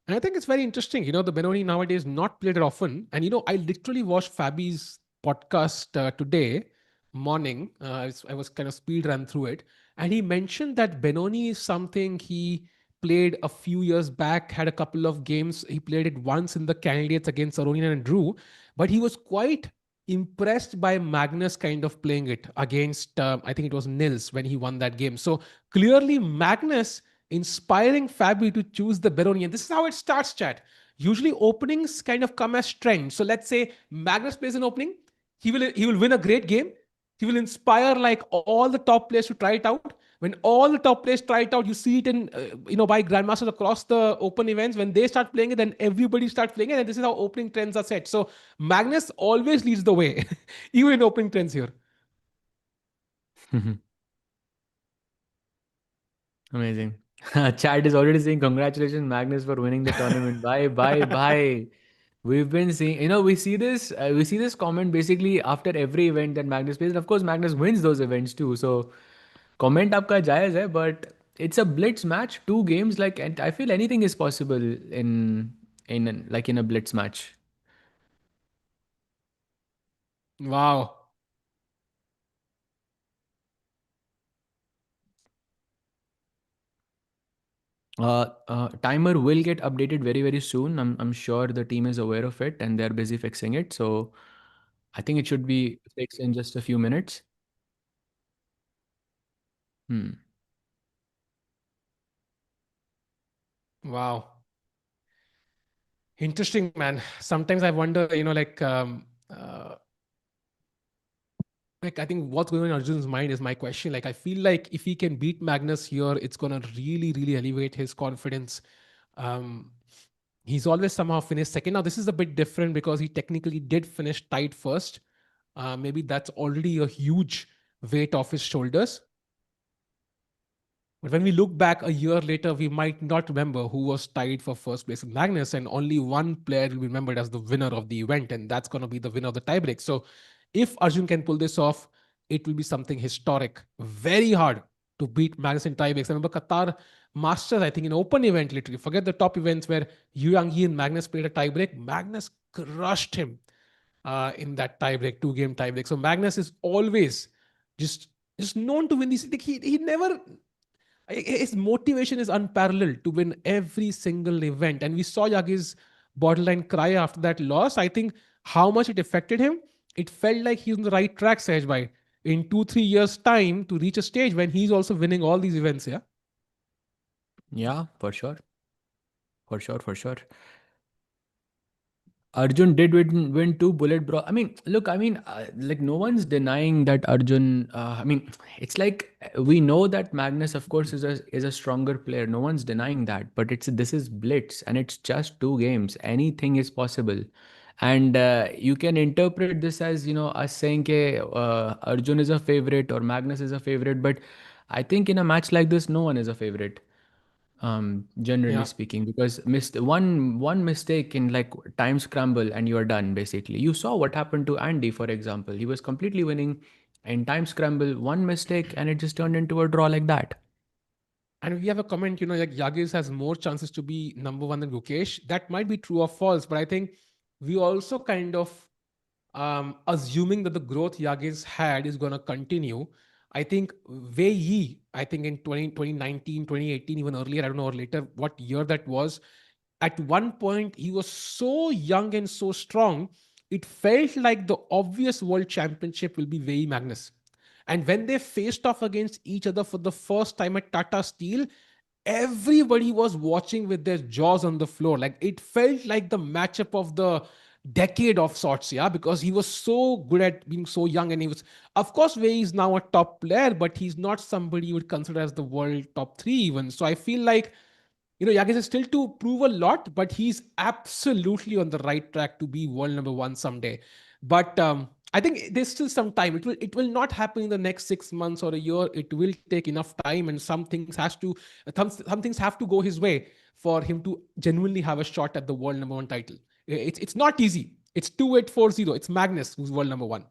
And I think it's very interesting. The Benoni nowadays not played it often. And I literally watched Fabi's podcast today morning. I was kind of speed run through it, and he mentioned that Benoni is something he played a few years back. Had a couple of games. He played it once in the candidates against Aronin and Drew, but he was quite impressed by Magnus kind of playing it against. I think it was Nils when he won that game. So clearly, Magnus inspiring Fabi to choose the Beroni. And this is how it starts, chat. Usually openings kind of come as trends. So let's say Magnus plays an opening, he will win a great game. He will inspire like all the top players to try it out. When all the top players try it out, you see it in by grandmasters across the open events. When they start playing it, then everybody starts playing it, and this is how opening trends are set. So Magnus always leads the way, even in opening trends here. Amazing. Chad is already saying congratulations, Magnus, for winning the tournament. Bye, bye, bye. We've been seeing, we see this comment basically after every event that Magnus plays. And of course, Magnus wins those events too. So comment आपका जायज़ है, but it's a blitz match, 2 games. Like, and I feel anything is possible in a blitz match. Wow. Timer will get updated very, very soon. I'm sure the team is aware of it and they're busy fixing it. So I think it should be fixed in just a few minutes. Hmm. Wow. Interesting, man. Sometimes I wonder, I think what's going on in Arjun's mind is my question. Like, I feel like if he can beat Magnus here, it's gonna really, really elevate his confidence. Um, he's always somehow finished second. Now, this is a bit different because he technically did finish tied first. Maybe that's already a huge weight off his shoulders. But when we look back a year later, we might not remember who was tied for first place with Magnus, and only one player will be remembered as the winner of the event, and that's going to be the winner of the tiebreak. So, if Arjun can pull this off, it will be something historic. Very hard to beat Magnus in tiebreaks. I remember Qatar Masters, I think, in open event, literally. Forget the top events where Yu Yang and Magnus played a tiebreak. Magnus crushed him in that tiebreak, 2 game tiebreak. So Magnus is always just just known to win these. Like he never his motivation is unparalleled to win every single event. And we saw Yagiz borderline cry after that loss. I think how much it affected him, it felt like he's on the right track, Sehaj in 2, 3 years' time to reach a stage when he's also winning all these events. Yeah. Yeah, for sure. For sure, for sure. Arjun did win two bullet bro. I mean, look, I mean, like no one's denying that Arjun. I mean, it's like we know that Magnus, of course, is a stronger player. No one's denying that. But it's this is Blitz, and it's just 2 games. Anything is possible, and you can interpret this as us saying that Arjun is a favorite or Magnus is a favorite. But I think in a match like this, no one is a favorite, generally Yeah. speaking, because one mistake in like time scramble and you're done. Basically, you saw what happened to Andy, for example. He was completely winning in time scramble, one mistake, and it just turned into a draw like that. And we have a comment, like Yagiz has more chances to be number one than Gukesh. That might be true or false, but I think we also kind of assuming that the growth Yagiz had is going to continue. I think Wei Yi, I think in 2019, 2018, even earlier, I don't know, or later, what year that was, at one point, he was so young and so strong, it felt like the obvious world championship will be Wei Magnus. And when they faced off against each other for the first time at Tata Steel, everybody was watching with their jaws on the floor. Like it felt like the matchup of the decade of sorts, yeah, because he was so good at being so young. And he was, of course, Wei is now a top player, but he's not somebody you would consider as the world top three, even. So I feel like Yagiz is still to prove a lot, but he's absolutely on the right track to be world number one someday. But I think there's still some time. It will not happen in the next 6 months or a year. It will take enough time, and some things have to go his way for him to genuinely have a shot at the world number one title. It's not easy. It's 2840. It's Magnus who's world number one.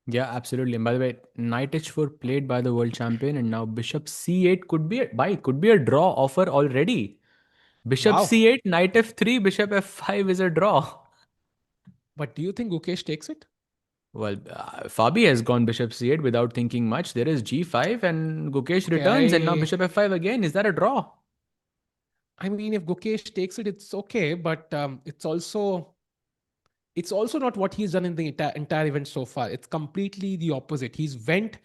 Yeah, absolutely. And by the way, knight h4 played by the world champion, and now bishop c8 could be a draw offer already. Bishop Wow. c8, knight f3, bishop f5 is a draw. But do you think Gukesh takes it? Well, Fabi has gone bishop c8 without thinking much. There is g5 and Gukesh Okay, returns and now bishop f5 again. Is that a draw? I mean, if Gukesh takes it, it's okay, but it's also not what he's done in the entire event so far. It's completely the opposite. He's went.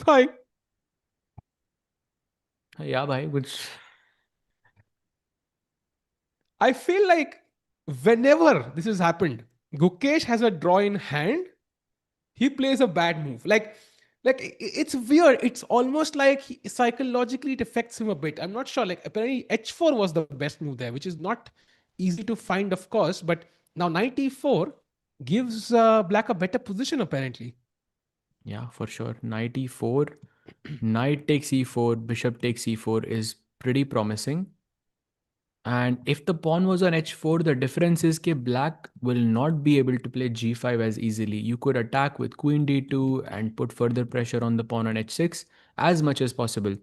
Hi. Yeah, bhai, which I feel like whenever this has happened, Gukesh has a draw in hand, he plays a bad move. It's weird. It's almost like psychologically it affects him a bit. I'm not sure. Like apparently h4 was the best move there, which is not easy to find, of course. But now knight e4 gives black a better position apparently. yeah, for sure. Knight e4, knight takes e4, bishop takes e4 is pretty promising. And if the pawn was on h4, the difference is that black will not be able to play g5 as easily. You could attack with queen d2 and put further pressure on the pawn on h6 as much as possible.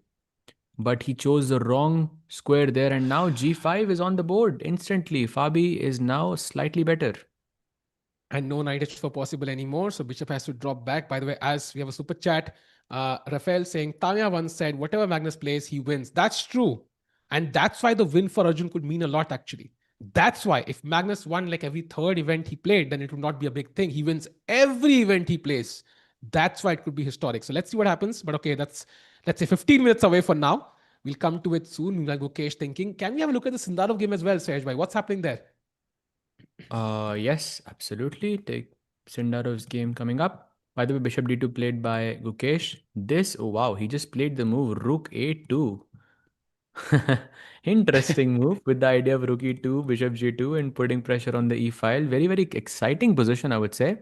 But he chose the wrong square there, and now g5 is on the board instantly. Fabi is now slightly better. And no knight h4 possible anymore. So bishop has to drop back. By the way, as we have a super chat, Rafael saying, Tanya once said, whatever Magnus plays, he wins. That's true. And that's why the win for Arjun could mean a lot, actually. That's why if Magnus won like every third event he played, then it would not be a big thing. He wins every event he plays. That's why it could be historic. So let's see what happens. But okay, that's let's say 15 minutes away for now. We'll come to it soon. Meanwhile, Gukesh thinking, can we have a look at the Sindarov game as well, Sahaj bhai? What's happening there? Yes, absolutely. Take Sindarov's game coming up. By the way, Bishop D2 played by Gukesh. This, oh wow, he just played the move Rook A2. Interesting move with the idea of Rook E2, Bishop G2, and putting pressure on the E file. Very, very exciting position, I would say.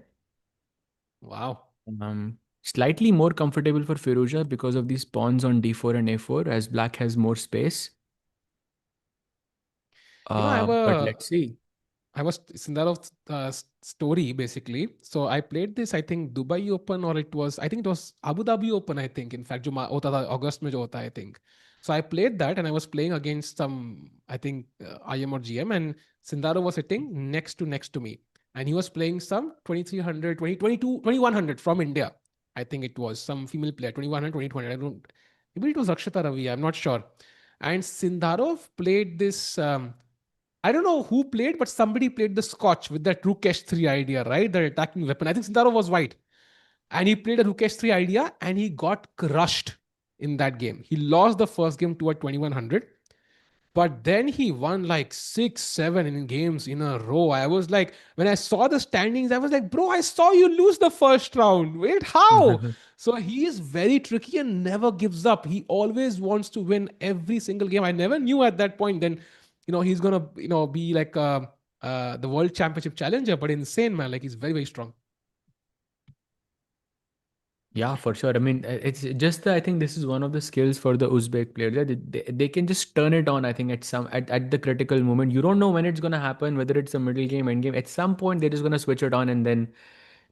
Wow. Slightly more comfortable for Firouzja because of these pawns on D4 and A4 as black has more space. I have But a let's see. I was Sindarov's story basically. So I played this, I think Dubai Open or I think it was Abu Dhabi Open. I think in fact, जो होता था August में जो होता है, I think. So I played that and I was playing against some I think IM or GM, and Sindarov was sitting next to me, and he was playing some 2300, 2100 from India. I think it was some female player 2100, 2200. I don't. Maybe it was Rakshita Ravi. I'm not sure. And Sindarov played this. I don't know who played, but somebody played the Scotch with that Rookesh 3 idea, right? The attacking weapon. I think Sindaro was white. And he played a Rookesh 3 idea and he got crushed in that game. He lost the first game to a 2100. But then he won like 6, 7 in games in a row. I was like, when I saw the standings, I was like, bro, I saw you lose the first round. Wait, how? So he is very tricky and never gives up. He always wants to win every single game. I never knew at that point then, he's gonna, be like the world championship challenger, but insane, man. Like he's very, very strong. Yeah, for sure. I mean, it's just I think this is one of the skills for the Uzbek players. Yeah, they can just turn it on. I think at the critical moment, you don't know when it's gonna happen, whether it's a middle game, end game. At some point, they're just gonna switch it on, and then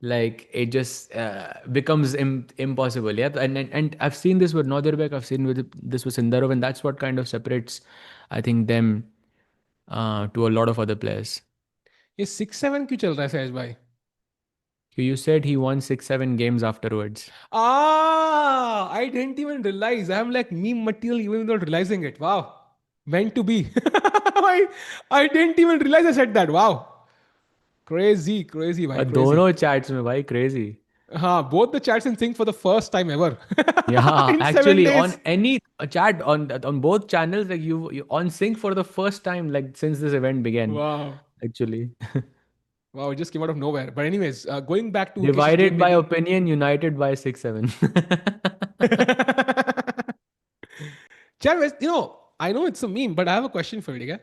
like it just becomes impossible. Yeah, and I've seen this with Nodirbek. I've seen this with Sindarov, and that's what kind of separates, I think, them to a lot of other players. ये 6, 7 क्यों चल रहा है सहज भाई? You said he won 6, 7 games afterwards. I didn't even realize. I'm like meme material even without realizing it. Wow. Meant to be. I didn't even realize I said that. Wow. Crazy, crazy, bhai, crazy. दोनों chats में भाई crazy. Both the chats in sync for the first time ever. Yeah, In seven actually, on days. any chat on both channels, like you on sync for the first time, like since this event began. Wow. Actually, Wow, it just came out of nowhere. But anyways, going back to Ukesh's game, divided by maybe. opinion, united by 6-7. Jarvis, I know it's a meme, but I have a question for you, okay?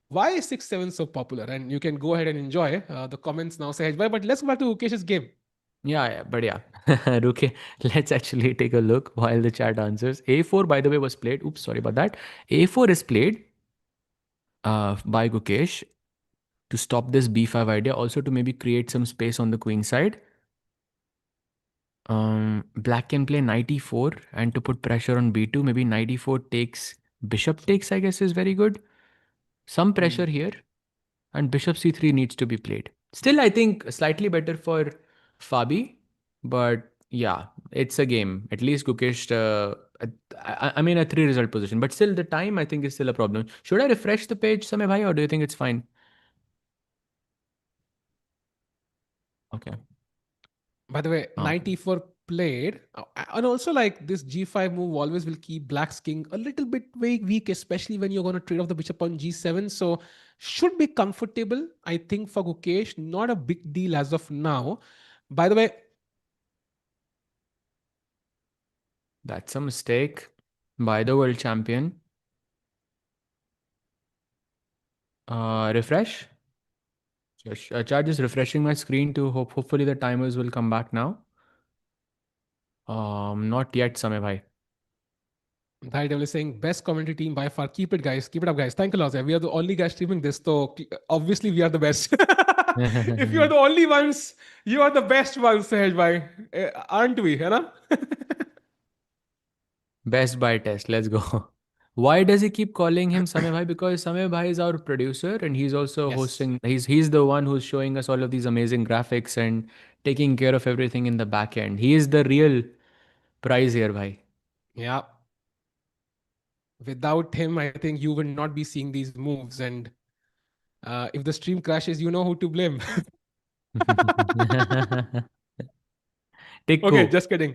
Why is 6, 7 so popular? And you can go ahead and enjoy the comments now, Sahaj bhai. But let's go back to Ukesh's game. Yeah, but yeah. Okay, let's actually take a look while the chat answers. A4, by the way, was played. Oops, sorry about that. A4 is played by Gukesh to stop this B5 idea, also to maybe create some space on the queen side. Black can play knight e4 and to put pressure on b2, maybe knight e4 takes, bishop takes, I guess, is very good. Some Hmm. pressure here, and bishop c3 needs to be played. Still, I think slightly better for Fabi, but yeah, it's a game. At least Gukesh, I mean, a three result position, but still, the time I think is still a problem. Should I refresh the page, Samay bhai, or do you think it's fine? Okay. By the way, knight Okay. e4 played. And also, like this g5 move always will keep black's king a little bit very weak, especially when you're going to trade off the bishop on g7. So, should be comfortable, I think, for Gukesh. Not a big deal as of now. By the way, That's a mistake by the world champion. Refresh. Yes, chat is refreshing my screen to hopefully the timers will come back now. Not yet, Samay bhai. Thai Devil is saying best commentary team by far. Keep it, guys. Keep it up, guys. Thank you, Laz. We are the only guys streaming this, so obviously we are the best. If you are the only ones, you are the best ones, Sahej bhai. Aren't we? है ना? Best buy test. Let's go. Why does he keep calling him Samay bhai? Because Samay bhai is our producer and he's also Yes. hosting. He's the one who's showing us all of these amazing graphics and taking care of everything in the back end. He is the real prize here, bhai. Yeah. Without him, I think you would not be seeing these moves. And if the stream crashes, you know who to blame. Okay, Tikku. just kidding.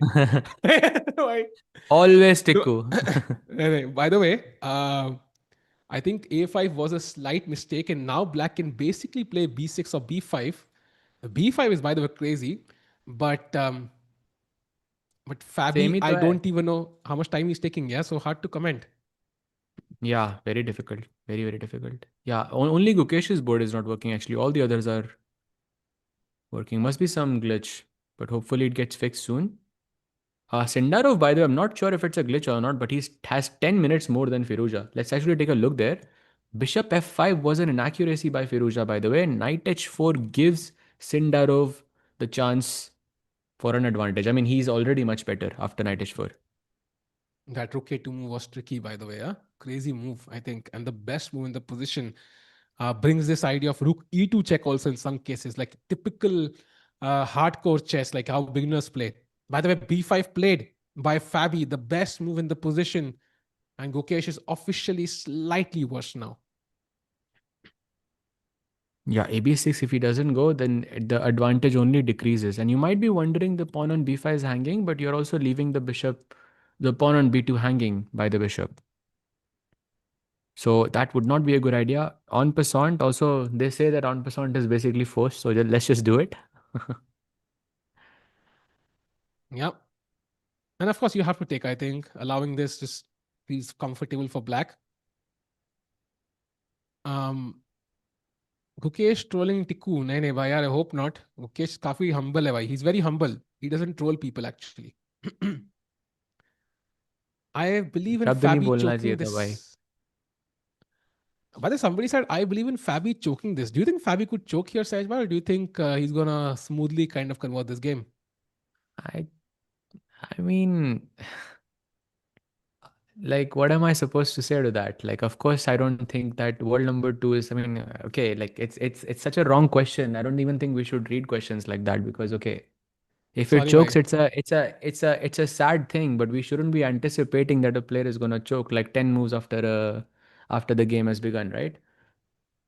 Why? Always No, Tikku. by the way, I think a5 was a slight mistake, and now black can basically play b6 or b5. B5 is, by the way, crazy, but Same Fabi, he I तो है. don't even know how much time he's taking. Yeah, so hard to comment. Yeah, very difficult. Very, very difficult. Yeah, only Gukesh's board is not working actually. All the others are working. Must be some glitch, but hopefully it gets fixed soon. Sindarov, by the way, I'm not sure if it's a glitch or not, but he has 10 minutes more than Firuza. Let's actually take a look there. Bishop f5 was an inaccuracy by Firuza, by the way. Knight h4 gives Sindarov the chance for an advantage. I mean, he's already much better after knight h4. That rook a2 move was tricky, by the way. Yeah? Crazy move, I think. And the best move in the position brings this idea of rook e2 check also in some cases, like typical hardcore chess, like how beginners play. By the way, b5 played by Fabi, the best move in the position. And Gukesh is officially slightly worse now. Yeah, AB6, if he doesn't go, then the advantage only decreases. And you might be wondering the pawn on B5 is hanging, but you're also leaving the pawn on B2 hanging by the bishop. So that would not be a good idea. En passant, also, they say that en passant is basically forced. So let's just do it. Yeah. And of course, you have to take, I think, allowing this just feels comfortable for black. Gukesh trolling Tikku. नहीं नहीं भाई यार, I hope not. Gukesh काफी humble है भाई. He's very humble. He doesn't troll people actually. I believe in शब्द नहीं Fabi बोलना choking चाहिए था भाई. this. But then somebody said, I believe in Fabi choking this. Do you think Fabi could choke here, Sajbal, or do you think he's gonna smoothly kind of convert this game? I I mean, like, what am I supposed to say to that? Like, of course, I don't think that world number two is. I mean, okay, like it's such a wrong question. I don't even think we should read questions like that because okay, if it Sorry, chokes, bhai. it's a sad thing. But we shouldn't be anticipating that a player is gonna choke like 10 moves after the game has begun, right?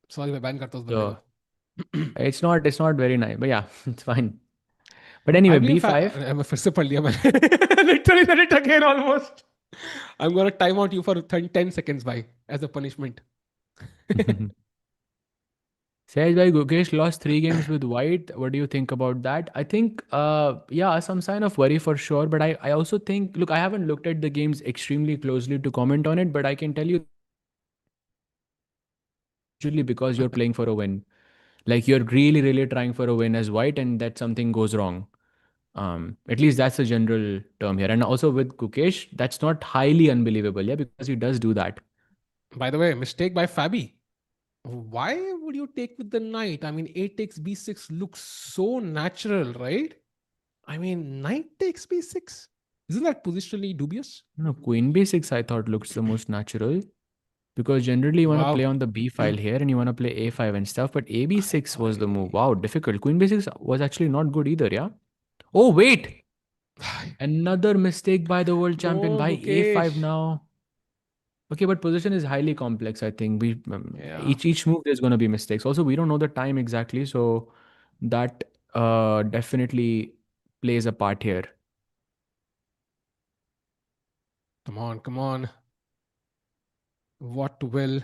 Sorry, मैं ban करता हूँ उस बंदे So को. it's not very nice, but yeah, it's fine. But anyway, I believe b5. मैं फिर से पढ़ लिया मैंने. Literally said it again almost. I'm gonna time out you for 10 seconds, bhai, as a punishment. Says by Gukesh lost 3 games with white. What do you think about that? I think, yeah, some sign of worry for sure. But I also think, look, I haven't looked at the games extremely closely to comment on it, but I can tell you usually because you're playing for a win. Like you're really, really trying for a win as white, and that something goes wrong. At least that's a general term here. And also with Gukesh, that's not highly unbelievable, yeah, because he does do that. By the way, mistake by Fabi. Why would you take with the knight? I mean, a takes b6 looks so natural, right? I mean, knight takes b6. Isn't that positionally dubious? No, Queen B6 I thought looks the most natural. Because generally you want to play Wow. on the B file here and you want to play A5 and stuff, but AB6 was the move. Wow, difficult. Queen B6 was actually not good either, yeah? Oh, wait! Another mistake by the world champion No, by A5 Gukesh. now. Okay, but position is highly complex, I think. Yeah. Each move there's going to be mistakes. Also, we don't know the time exactly, so that definitely plays a part here. Come on, come on. What will.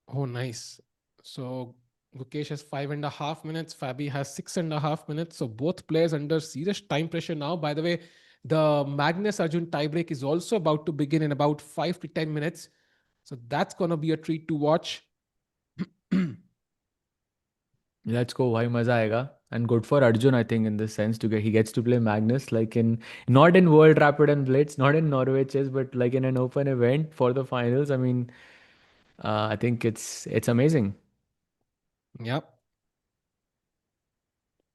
Oh, nice. So Gukesh has 5.5 minutes. Fabi has 6.5 minutes. So both players under serious time pressure now. By the way, the Magnus Arjun tiebreak is also about to begin in about 5 to 10 minutes. So that's gonna be a treat to watch. Let's go. Why maza aega? And good for Arjun, I think, in this sense, to get he gets to play Magnus, like in not in World Rapid and Blitz, not in Norway Chess, but like in an open event for the finals. I mean, I think it's amazing. Yep.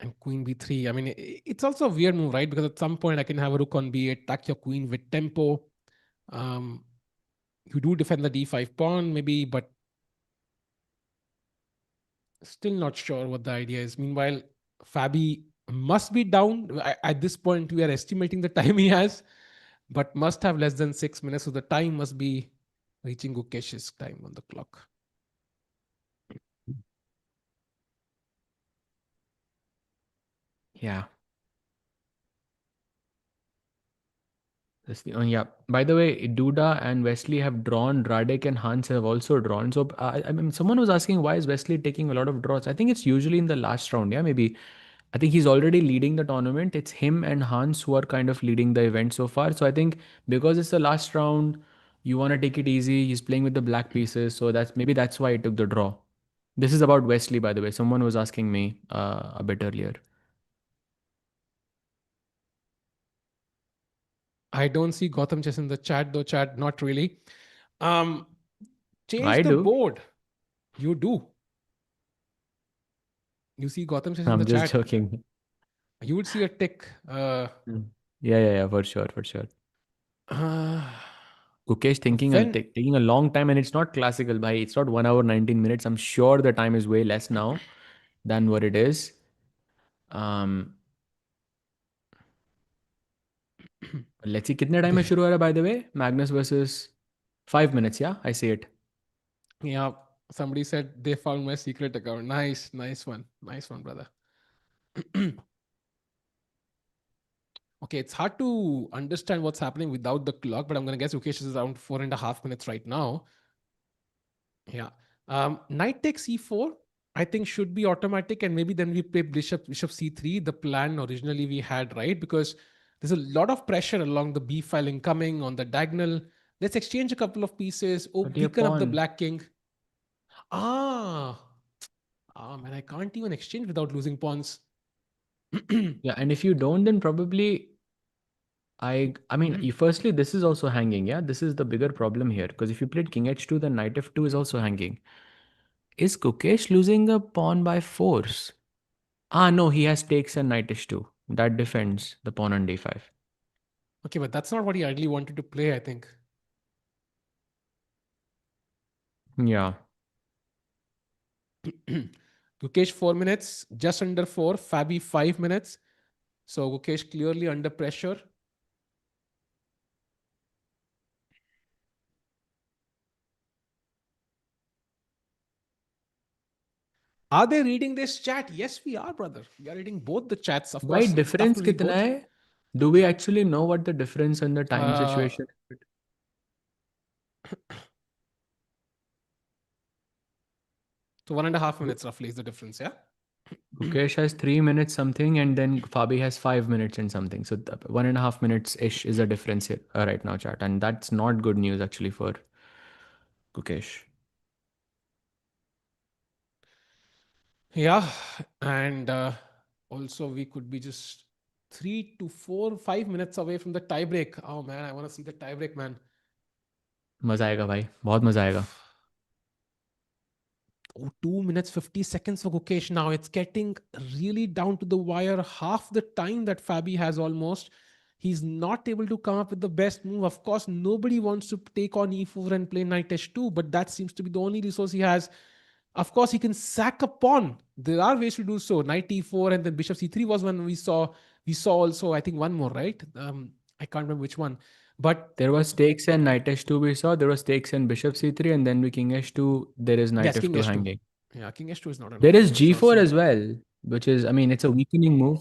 And queen b3. I mean, it's also a weird move, right? Because at some point I can have a rook on b8, attack your queen with tempo. Um, you do defend the d5 pawn, maybe, but Still not sure what the idea is. Meanwhile, Fabi must be down. At this point, we are estimating the time he has, but must have less than 6 minutes. So the time must be reaching Gukesh's time on the clock. Yeah. Oh, yeah. By the way, Duda and Wesley have drawn. Radek and Hans have also drawn. So, I mean, someone was asking why is Wesley taking a lot of draws? I think it's usually in the last round. Yeah, maybe. I think he's already leading the tournament. It's him and Hans who are kind of leading the event so far. So I think because it's the last round, you want to take it easy. He's playing with the black pieces. So that's why he took the draw. This is about Wesley, by the way. Someone was asking me a bit earlier. I don't see Gotham Chess in the chat, though. Chat, not really. Um, Change I the do. board. You do. You see Gotham Chess in the I'm just chat. joking. You would see a tick. Mm. Yeah, for sure, for sure. Uh, Kukesh when taking a long time, and it's not classical, bhai. It's not 1 hour 19 minutes. I'm sure the time is way less now than what it is. Um, let's see, कितने time में शुरू हो रहा है, by the way? Magnus versus 5 minutes. Yeah, I see it. yeah, somebody said they found my secret account. Nice one. Nice one, brother. Okay, it's hard to understand what's happening without the clock, but I'm going to guess Ukesh is around 4.5 minutes right now. Yeah. Knight takes e4, I think should be automatic, and maybe then we play bishop c3, the plan originally we had, right? Because there's a lot of pressure along the b file incoming on the diagonal. Let's exchange a couple of pieces. Oh, But your weaken up the pawn. black king. Ah, man, I can't even exchange without losing pawns. Yeah, and if you don't, then probably I mean, firstly, this is also hanging. Yeah, this is the bigger problem here because if you played king h2, then knight f2 is also hanging. Is Kukesh losing a pawn by force? Ah, no, he has takes and knight h2. That defends the pawn on d5. Okay, but that's not what he ideally wanted to play, I think. Yeah. Gukesh 4 minutes, just under 4. Fabi 5 minutes. So Gukesh clearly under pressure. Are they reading this chat? Yes, we are, brother. We are reading both the chats. Of Why course, it's tough difference to read kitna both. hai? Do we actually know what the difference in the time Uh, situation is? so 1.5 minutes roughly is the difference, yeah? Mukesh has 3 minutes something, and then Fabi has 5 minutes and something. So 1.5 minutes ish is a difference here right now, chat, and that's not good news actually for Mukesh. Yeah. And also, we could be just 3 to 4, 5 minutes away from the tiebreak. Oh, man, I want to see the tiebreak, man. मजा आएगा भाई, बहुत मजा आएगा. Oh, 2 minutes 50 seconds for Gukesh now. It's getting really down to the wire. Half the time that Fabi has almost. He's not able to come up with the best move. Of course, nobody wants to take on e4 and play knight h2, but that seems to be the only resource he has. Of course, he can sack a pawn. There are ways to do so. Knight e4 and then bishop c3 was one we saw. We saw also, I think, one more, right? I can't remember which one. But There was takes and knight h2 we saw. There was takes and bishop c3, and then we king h2. There is knight yes, king f2 h2. hanging. Yeah, king h2 is not an There option, is I'm sure. g4 So as well, which is, I mean, it's a weakening move.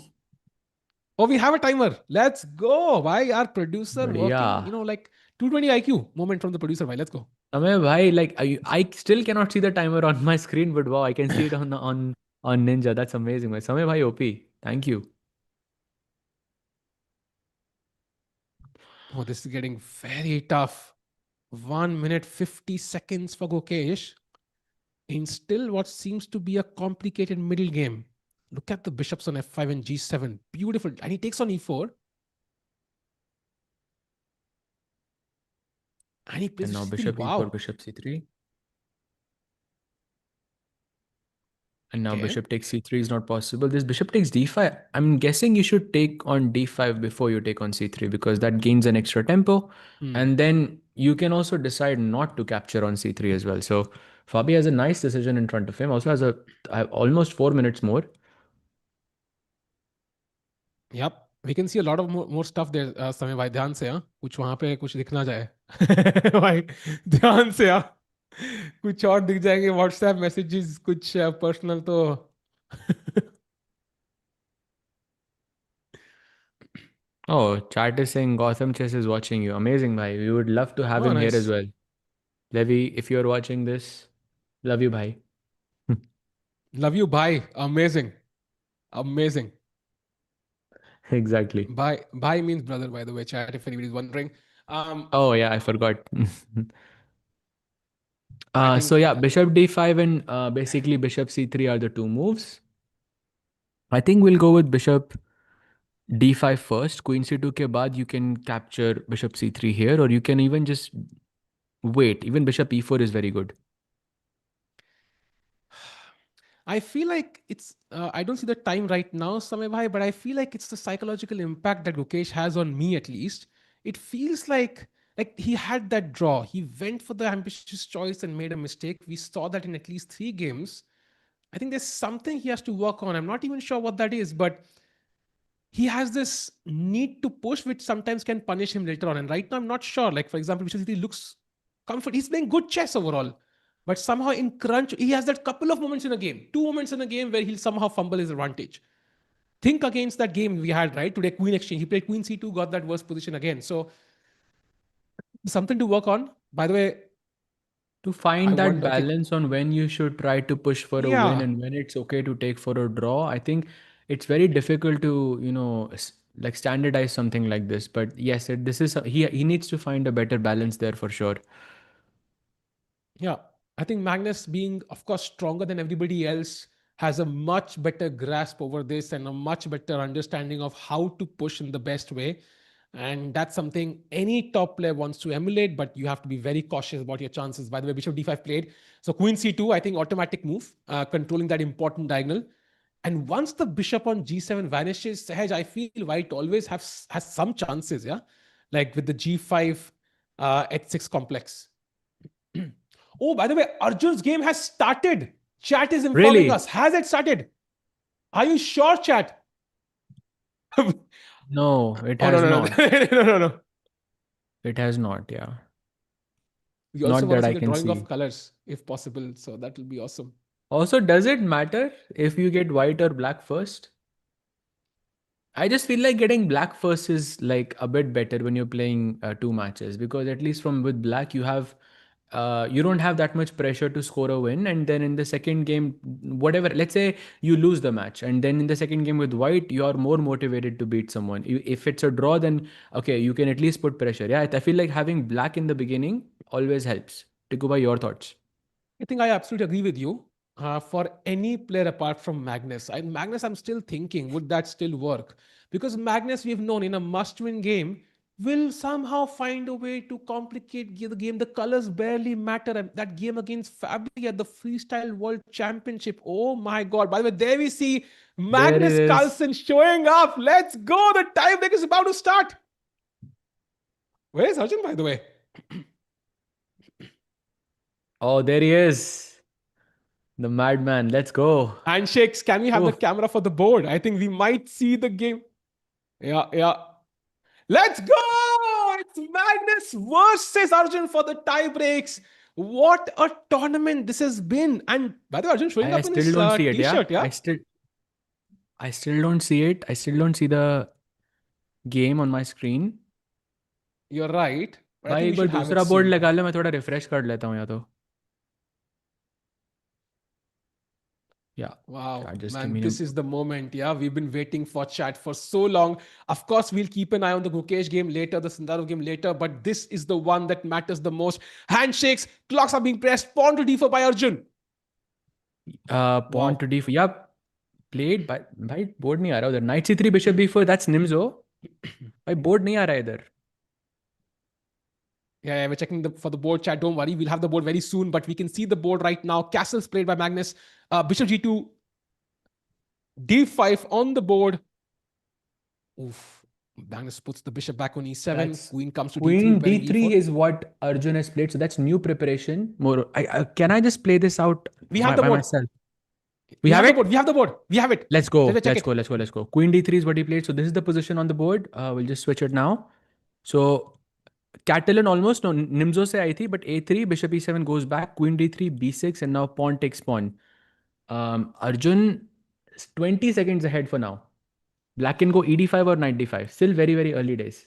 oh, we have a timer. Let's go. Why our producer But working, yeah, like 220 IQ moment from the producer. Why? Let's go. Samay bhai, like I still cannot see the timer on my screen, but wow, I can see it on Ninja. That's amazing, man. Samay bhai, OP. Thank you. Oh, this is getting very tough. 1 minute 50 seconds for Gokesh in still what seems to be a complicated middle game. Look at the bishops on f5 and g7. Beautiful. And he takes on e4. And he plays And now bishop c3. bishop e4, Wow. bishop c3. And now Okay. bishop takes c3 is not possible. This bishop takes d5. I'm guessing you should take on d5 before you take on c3 because that gains an extra tempo. Hmm. And then you can also decide not to capture on c3 as well. So Fabi has a nice decision in front of him. Also has almost 4 minutes more. Yep, we can see a lot of more stuff there. समय भाई ध्यान से हाँ कुछ वहां पे कुछ दिख ना जाए भाई ध्यान से हाँ कुछ और दिख जाएंगे व्हाट्सएप मैसेजेस कुछ पर्सनल तो Oh, chat is saying Gotham Chess is watching you. Amazing, bhai. We would love to have oh him here as nice. well. Levi, if you're watching this, love you, bhai. Love you bye, amazing, amazing. Exactly. Bye means brother, by the way, chat, if anybody's wondering. Oh, yeah, I forgot. I So think yeah, bishop d5 and basically bishop c3 are the two moves. I think we'll go with bishop d5 first. Queen c2 ke baad you can capture bishop c3 here, or you can even just wait. Even bishop e4 is very good. I feel like it's. I don't see the time right now, Samay bhai, but I feel like it's the psychological impact that Gukesh has on me, at least. It feels like he had that draw. He went for the ambitious choice and made a mistake. We saw that in at least 3 games. I think there's something he has to work on. I'm not even sure what that is, but he has this need to push, which sometimes can punish him later on. And right now, I'm not sure. Like, for example, because he looks comfort. He's playing good chess overall. But somehow in crunch, he has that couple of moments in a game, 2 moments in a game where he'll somehow fumble his advantage. Think against that game we had, right? Today, Queen Exchange. He played Queen C2, got that worst position again. So something to work on. By the way, To I find that want, I think, balance on when you should try to push for a win yeah. and when it's okay to take for a draw, I think it's very difficult to, like standardize something like this. But yes, this is he needs to find a better balance there for sure. Yeah, I think Magnus, being of course stronger than everybody else, has a much better grasp over this and a much better understanding of how to push in the best way. And that's something any top player wants to emulate, but you have to be very cautious about your chances. By the way, Bishop D5 played. So Queen C2, I think automatic move, controlling that important diagonal. And once the bishop on G7 vanishes, Sahaj, I feel White always has some chances, yeah? Like with the G5 H6 complex. Oh, by the way, Arjun's game has started. Chat is informing us. Really? Has it started? Are you sure, chat? Oh, No, it no, has no, no. not. No, no, no. It has not, yeah. We also Not want to that see I the can drawing of see. colors if possible. So that will be awesome. Also, does it matter if you get white or black first? I just feel like getting black first is like a bit better when you're playing two matches, because at least from with black you don't have that much pressure to score a win, and then in the second game, whatever, let's say you lose the match, and then in the second game with white you are more motivated to beat someone. If it's a draw, then okay, you can at least put pressure. Yeah, I feel like having black in the beginning always helps. Tikuba, your thoughts? I think I absolutely agree with you. For any player apart from Magnus, Magnus, I'm still thinking, would that still work? Because Magnus, we've known in a must-win game, will somehow find a way to complicate the game. The colors barely matter. And that game against Fabi at the Freestyle World Championship. Oh my God! By the way, there we see There it Magnus is. Carlsen showing up. Let's go! The tiebreak is about to start. Where is Arjun, by the way? Oh, there he is, the madman. Let's go. Handshakes. Can we have the Oof. camera for the board? I think we might see the game. Yeah, yeah. Let's go! It's Magnus versus Arjun for the tie breaks. What a tournament this has been. And by the way, Arjun showing I up in still his don't see it. Yeah, t-shirt, yeah? I still don't see it. I still don't see the game on my screen. You're right. But I भाई think एक we bar should have it दूसरा board soon. लगा लो, मैं थोड़ा refresh कर लेता हूँ या तो. Yeah. Wow, Just give man, me a. this is the moment. Yeah, we've been waiting for chat for so long. Of course, we'll keep an eye on the Gukesh game later, the Sundarov game later, but this is the one that matters the most. Handshakes, clocks are being pressed. Pawn to d4 by Arjun. Pawn to Wow. d4. Yeah, played by भाई board नहीं आ रहा उधर. Knight c3 bishop b4. That's Nimzo. भाई board नहीं आ रहा है इधर. Yeah, we're checking for the board chat. Don't worry, we'll have the board very soon, but we can see the board right now. Castles played by Magnus. Bishop g2, d5 on the board. Oof. Magnus puts the bishop back on e7. That's Queen comes to d3, Queen preparing d3 e4. is what Arjun has played. So that's new preparation. More. Can I just play this out We have the by board. myself? We We have have the board. it. We have the board. We have it. Let's go. Let's check Let's it. go. Let's go. Let's go. Queen d3 is what he played. So this is the position on the board. We'll just switch it now. So Catalan almost no Nimzo se aayi thi, but a3 bishop e7 goes back. Queen d3 b6 and now pawn takes pawn. Arjun is 20 seconds ahead for now. Black can go ed5 or knight d5. Still very early days.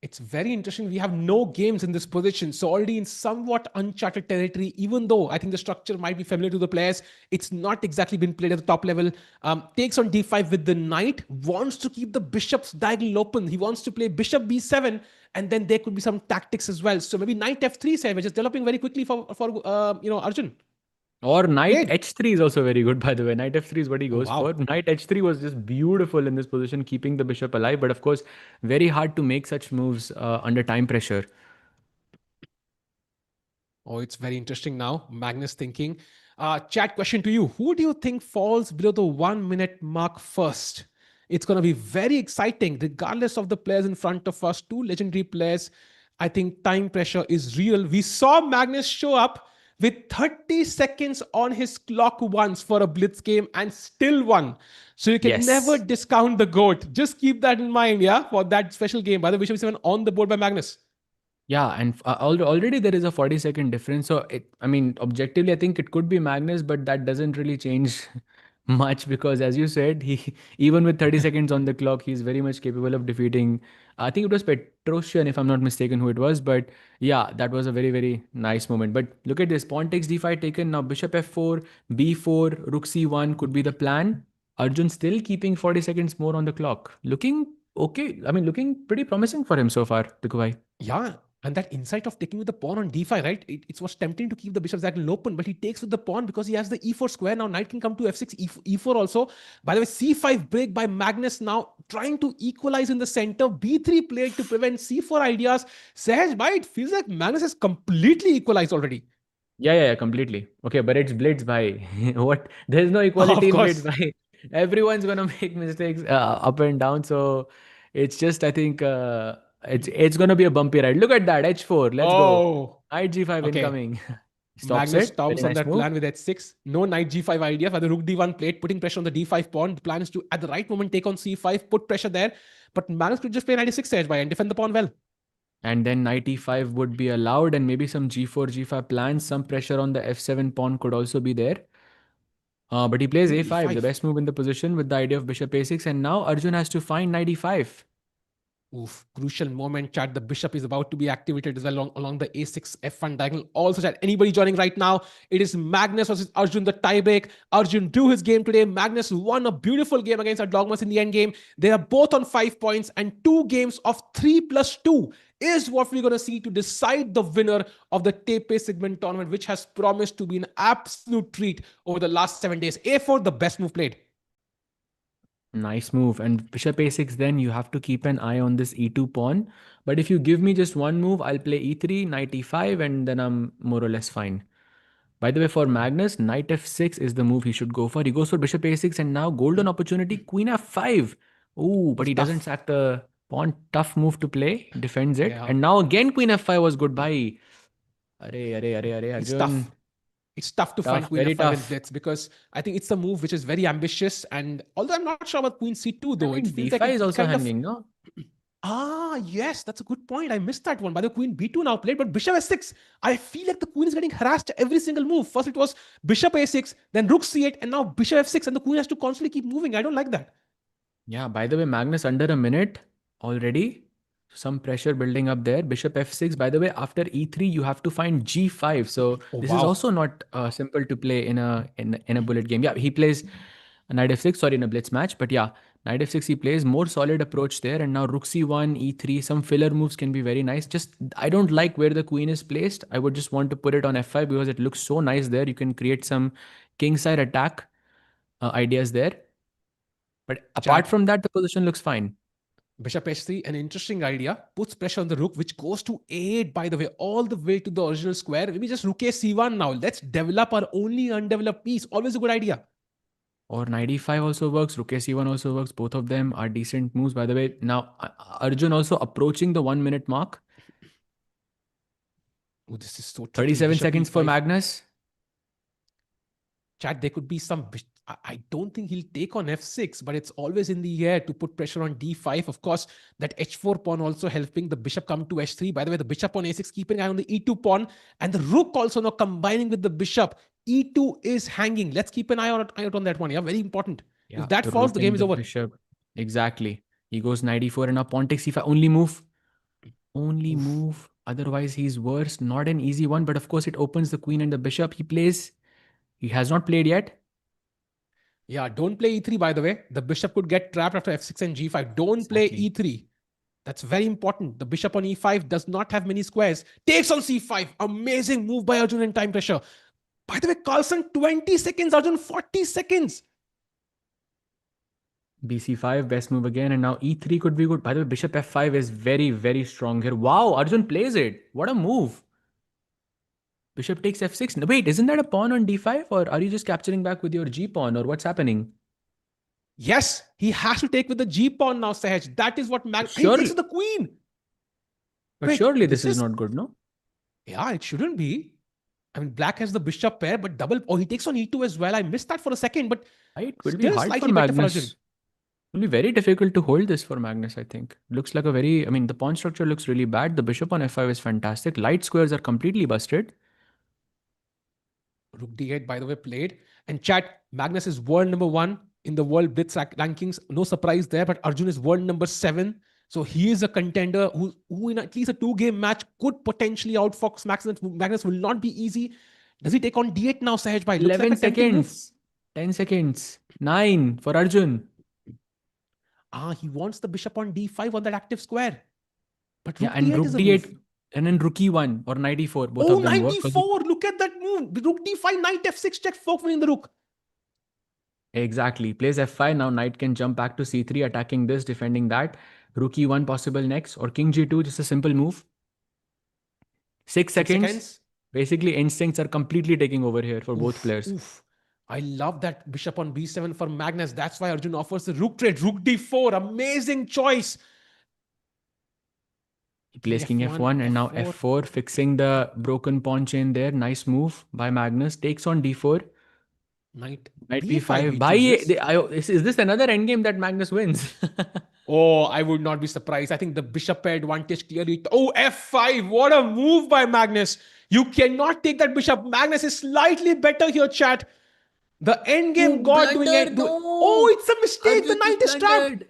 It's very interesting. We have no games in this position. So already in somewhat uncharted territory, even though I think the structure might be familiar to the players, it's not exactly been played at the top level. Takes on d5 with the knight, wants to keep the bishop's diagonal open. He wants to play bishop b7, and then there could be some tactics as well. So maybe knight f3 side, which is developing very quickly for Arjun. Or knight Played. h3 is also very good, by the way. Knight f3 is what he Oh, goes for. wow. Knight h3 was just beautiful in this position, keeping the bishop alive. But of course, very hard to make such moves under time pressure. Oh, it's very interesting now. Magnus thinking. Chat question to you. Who do you think falls below the 1 minute mark first? It's going to be very exciting, regardless of the players in front of us. Two legendary players. I think time pressure is real. We saw Magnus show up with 30 seconds on his clock once for a blitz game and still won. So you can never Yes. discount the GOAT. Just keep that in mind, yeah, for that special game. By the way, Bishop 7 on the board by Magnus. Yeah, and already there is a 40-second difference. So I mean, objectively, I think it could be Magnus, but that doesn't really change much because, as you said, he even with 30 seconds on the clock, he's very much capable of defeating. I think it was Petrosian, if I'm not mistaken, who it was. But yeah, that was a very nice moment. But look at this: pawn takes d5 taken. Now bishop f4, b4, rook c1 could be the plan. Arjun still keeping 40 seconds more on the clock. Looking okay. I mean, looking pretty promising for him so far, Tukubai. Yeah, and that insight of taking with the pawn on d5, right? It was tempting to keep the bishop's diagonal open, but he takes with the pawn because he has the e4 square. Now knight can come to f6, e4 also. By the way, c5 break by Magnus now trying to equalize in the center. b3 played to prevent c4 ideas. Sahaj, bhai, it feels like Magnus has completely equalized already. Yeah, completely. Okay, but it's Blitz bhai. What? There's no Of equality in Blitz course. bhai. Everyone's gonna make mistakes up and down. So it's just I think it's gonna be a bumpy ride. Look at that h4. Let's go. Oh, Knight g5 okay. incoming. Stops Magnus it. Very stops on nice that move. plan with h6. No knight g5 idea for the rook d1 plate, putting pressure on the d5 pawn. The plan is to, at the right moment, take on c5, put pressure there. But Magnus could just play knight e6 edge by and defend the pawn well. And then knight e5 would be allowed, and maybe some g4 g5 plans. Some pressure on the f7 pawn could also be there. But he plays Queen a5, the e5. best move in the position with the idea of bishop a6. And now Arjun has to find knight e5. Oof, crucial moment, chat. The bishop is about to be activated as well along the a6 f1 diagonal. Also, chat, anybody joining right now, it is Magnus versus Arjun, the tiebreak. Arjun drew his game today. Magnus won a beautiful game against Erdogmus in the end game. They are both on 5 points, and 2 games of 3+2 is what we're going to see to decide the winner of the TePe Sigeman Tournament, which has promised to be an absolute treat over the last 7 days. A4, the best move played. Nice move. And bishop a6, then you have to keep an eye on this e2 pawn. But if you give me just one move, I'll play e3, knight e5, and then I'm more or less fine. By the way, for Magnus, knight f6 is the move he should go for. He goes for bishop a6, and now golden opportunity, queen f5. Oh, but It's he doesn't tough. sack the pawn. Tough move to play. Defends it. Yeah, And now again, queen f5 was goodbye. Arre, it's Arjun. tough. It's tough to find Tough, queen very f5 in tough. blitz because I think it's a move which is very ambitious. And although I'm not sure about queen c2, I though, it mean, feels like d5 is it also kind of. hanging, no? Yes, that's a good point. I missed that one. By the queen b2 now played, but bishop s6. I feel like the queen is getting harassed every single move. First it was bishop a6, then rook c8, and now bishop f6, and the queen has to constantly keep moving. I don't like that. Yeah, by the way, Magnus under a minute already. Some pressure building up there. Bishop f6. By the way, after e3, you have to find g5. So Oh this is wow, also not simple to play in a bullet game. Yeah, he plays a knight f6. Sorry, in a blitz match. But yeah, knight f6 he plays more solid approach there. And now rook c1, e3. Some filler moves can be very nice. Just I don't like where the queen is placed. I would just want to put it on f5 because it looks so nice there. You can create some kingside attack ideas there. But apart chat. from that, the position looks fine. Bishop h3, an interesting idea. Puts pressure on the rook, which goes to a8, by the way, all the way to the original square. Maybe just rook a c1 now. Let's develop our only undeveloped piece. Always a good idea. Or knight e5 also works. Rook c1 also works. Both of them are decent moves. By the way, now Arjun also approaching the 1 minute mark. Oh, this is so tricky. 37 Bishop seconds for e5. Magnus. Chat, there could be some. I don't think he'll take on f6, but it's always in the air to put pressure on d5. Of course, that h4 pawn also helping the bishop come to h3. By the way, the bishop on a6 keeping an eye on the e2 pawn, and the rook also now combining with the bishop. e2 is hanging. Let's keep an eye out on that one. Yeah, very important. Yeah, If that the falls, rook the game and is the over. bishop. Exactly. He goes knight e4 and now pawn takes e5. Only move. Only Oof. move. Otherwise, he's worse. Not an easy one, but of course, it opens the queen and the bishop. He plays. He has not played yet. Yeah, don't play e3, by the way. The bishop could get trapped after f6 and g5. Don't play Exactly. e3. That's very important. The bishop on e5 does not have many squares. Takes on c5. Amazing move by Arjun in time pressure. By the way, Carlsen 20 seconds, Arjun 40 seconds. bc5, best move again, and now e3 could be good. By the way, bishop f5 is very, very strong here. Wow, Arjun plays it. What a move. Bishop takes f6. No, wait, isn't that a pawn on d5? Or are you just capturing back with your g pawn? Or what's happening? Yes, he has to take with the G pawn now, Sahaj. That is what he takes Surely, with the queen. but Wait, surely this this is is. not good, no? Yeah, it shouldn't be. I mean, black has the bishop pair, but double. Oh, he takes on e2 as well. I missed that for a second, but It will be still hard for slightly better for Arjun. Magnus. It will be very difficult to hold this for Magnus, I think. Looks like a very, I mean, the pawn structure looks really bad. The bishop on f5 is fantastic. Light squares are completely busted. Rook d8, by the way, played. And chat, Magnus is world number 1 in the world blitz rankings. No surprise there, but Arjun is world number 7. So he is a contender who in at least a 2-game match could potentially outfox Magnus. Magnus will not be easy. Does he take on d8 now, Sahaj Bhai? Looks like 11 a tempting move. seconds. 10 seconds. 9 for Arjun. He wants the bishop on d5 on that active square. But Yeah, rook and d8 rook is a d8 move. and then rook e1 or knight e4. Both Oh, of them knight work. d4. Look at that move. Rook d5, knight f6 check, fork winning the rook. Exactly. Plays f5. Now knight can jump back to c3, attacking this, defending that. Rook e1 possible next. Or king g2, just a simple move. 6 6 seconds. seconds. Basically, instincts are completely taking over here for both Oof, players. oof. I love that bishop on b7 for Magnus. That's why Arjun offers the rook trade. Rook d4. Amazing choice. He plays king f1, f1 and now f4. f4, fixing the broken pawn chain there. Nice move by Magnus. Takes on d4. Knight Knight b5 b5. he chooses. Is this another endgame that Magnus wins? Oh, I would not be surprised. I think the bishop pair advantage clearly. Oh, f5. What a move by Magnus. You cannot take that bishop. Magnus is slightly better here, chat. The Oh, endgame god doing blunder. it. Oh, No. it's a mistake. The Arjun knight just is trapped. blundered.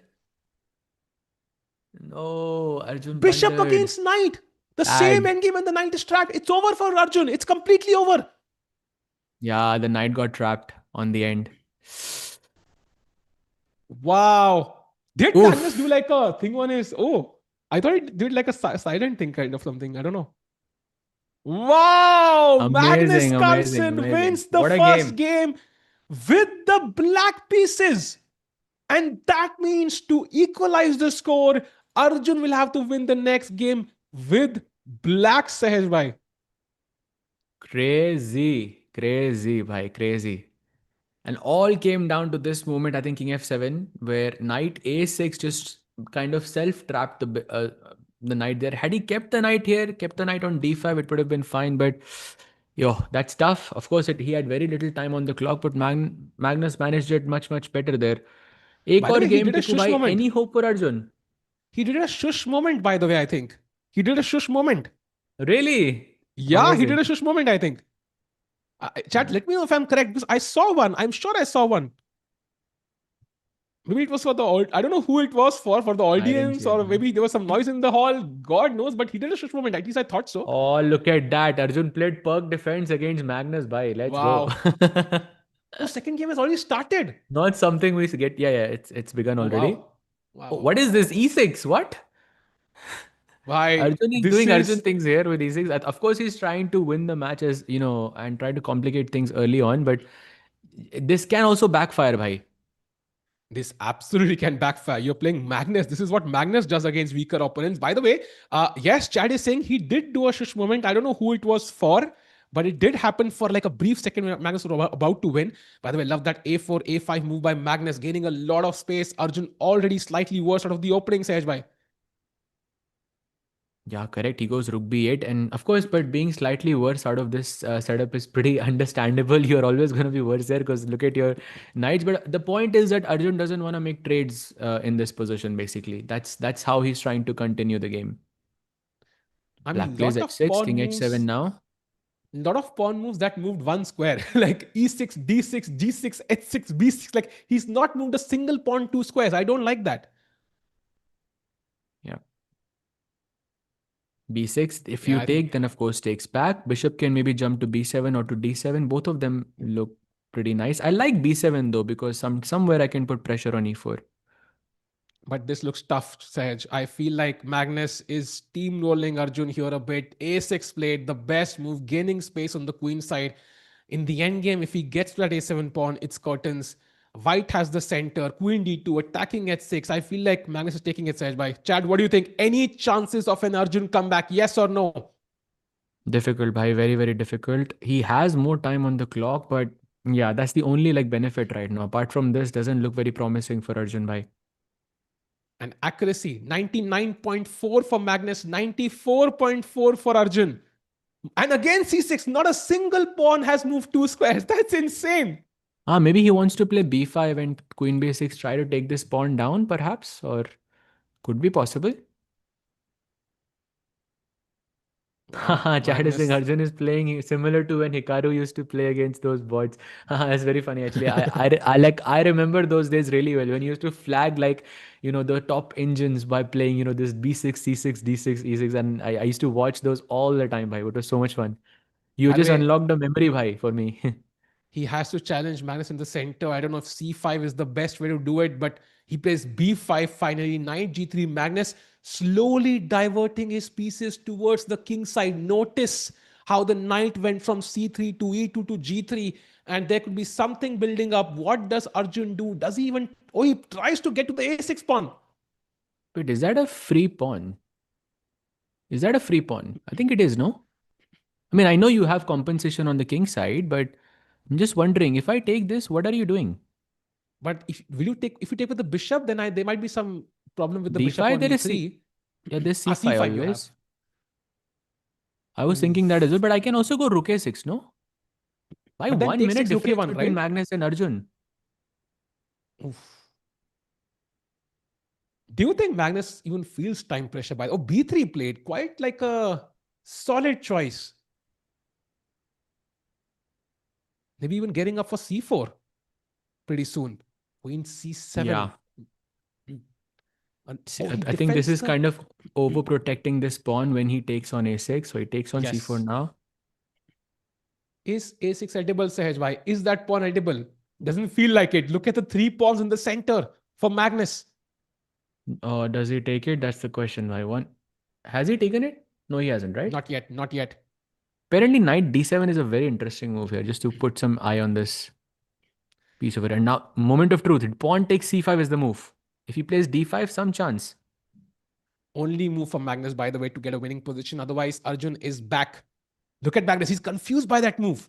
No, Arjun Bishop blundered. against knight. The same Sad. endgame and the knight is trapped. It's over for Arjun. It's completely over. Yeah, the knight got trapped on the end. Wow. Did Magnus do Oof. like a thing on his. Oh, I thought it did like a silent thing kind of something. I don't know. Wow. Magnus Amazing, amazing, Carlsen amazing. wins the What a first game. game with the black pieces. And that means to equalize the score, Arjun will have to win the next game with black, Sahaj bhai. Crazy, crazy, bhai, crazy. And all came down to this moment, I think King f7, where knight a6 just kind of self-trapped the knight there. Had he kept the knight here, kept the knight on d5, it would have been fine. But yo, that's tough. Of course, he had very little time on the clock, but Magnus managed it much, much better there. Ek By the aur way, he game, did a Tiku shush bhai, moment. any hope for Arjun? He did a shush moment, by the way, I think. He did a shush moment. Really? Yeah, he did Amazing. a shush moment, I think. Chat, let me know if I'm correct because I saw one. I'm sure I saw one. Maybe it was for the I don't know who it was for the I didn't audience, see it, or man. maybe there was some noise in the hall. God knows, but he did a shush moment. At least I thought so. Oh, look at that. Arjun played perk defense against Magnus. Bhai, let's go. Wow. Oh, second game has already started. Not something we get. Yeah, yeah, it's begun Oh, already. wow. Wow, Oh, wow, what is wow, this? wow. E6? What? Why? Arjun is This doing Arjun is things here with E6. Of course, he's trying to win the matches, and try to complicate things early on. But this can also backfire, bhai. this absolutely can backfire. You're playing Magnus. This is what Magnus does against weaker opponents. By the way, yes, Chad is saying he did do a shush moment. I don't know who it was for, But it did happen for like a brief second when Magnus was about to win. By the way, love that a4, a5 move by Magnus, gaining a lot of space. Arjun already slightly worse out of the opening, Sahaj bhai. Yeah, correct. He goes rook b8, and of course, but being slightly worse out of this setup is pretty understandable. You're always going to be worse there because look at your knights. But the point is that Arjun doesn't want to make trades in this position. Basically, that's how he's trying to continue the game. I Black mean, plays h6, king h7 now. lot of pawn moves that moved one square, like e6, d6, g6, h6, b6. Like he's not moved a single pawn two squares. I don't like that. Yeah. b6. If Yeah, you I think. take, then of course takes back. Bishop can maybe jump to b7 or to d7. Both of them look pretty nice. I like b7 though because somewhere I can put pressure on e4. But this looks tough, Sahaj. I feel like Magnus is steamrolling Arjun here a bit. A6 played the best move, gaining space on the queen side. In the endgame, if he gets to that a7 pawn, it's curtains. White has the center, queen d2, attacking h6. I feel like Magnus is taking it, Sahaj bhai. Chad, what do you think? Any chances of an Arjun comeback? Yes or no? Difficult, bhai. Very, very difficult. He has more time on the clock, but yeah, that's the only like benefit right now. Apart from this, doesn't look very promising for Arjun, bhai. And accuracy 99.4 for Magnus, 94.4 for Arjun. And again, c6, not a single pawn has moved two squares. That's insane. Maybe he wants to play b5 and queen b6, try to take this pawn down, perhaps, or could be possible. Wow, Chad is saying Magnus. Arjun is playing similar to when Hikaru used to play against those bots. That's very funny actually. I remember those days really well when he used to flag like the top engines by playing this b6 c6 d6 e6, and I used to watch those all the time. Bhai, it was so much fun. You By the just way, unlocked a memory, bhai, for me. he has to challenge Magnus in the center. I don't know if c5 is the best way to do it, but he plays b5 finally, knight g3. Magnus slowly diverting his pieces towards the king side. Notice how the knight went from c3 to e2 to g3, and there could be something building up. What does Arjun do? Does he even? Oh, he tries to get to the a6 pawn. Wait, is that a free pawn? Is that a free pawn? I think it is, no? I mean, I know you have compensation on the king side, but I'm just wondering if I take this, what are you doing? But if you take with the bishop, then there might be some problem with the bishop b5, on there is c. e3. Yeah, there's c5 c5 you have. always. I was thinking that as well, Oof. but I can also go rook a6, no? Why But then one take minute 6 rook difference a1, between right? Magnus and Arjun? Oof. Do you think Magnus even feels time pressure by? Oh, b3 played quite like a solid choice. Maybe even getting up for c4 pretty soon. Queen c7. Yeah. And, See, oh, he I think this defends is the. kind of overprotecting this pawn when he takes on a6. So he takes on c4 Yes. now. Is a6 edible, Sahaj bhai? Is that pawn edible? Doesn't feel like it. Look at the three pawns in the center for Magnus. Does he take it? That's the question. Why one? Has he taken it? No, he hasn't, right? Not yet. Not yet. Apparently, knight d7 is a very interesting move here, just to put some eye on this piece over. And now, moment of truth. Pawn takes c5 is the move. If he plays d5, some chance. Only move for Magnus, by the way, to get a winning position. Otherwise, Arjun is back. Look at Magnus. He's confused by that move.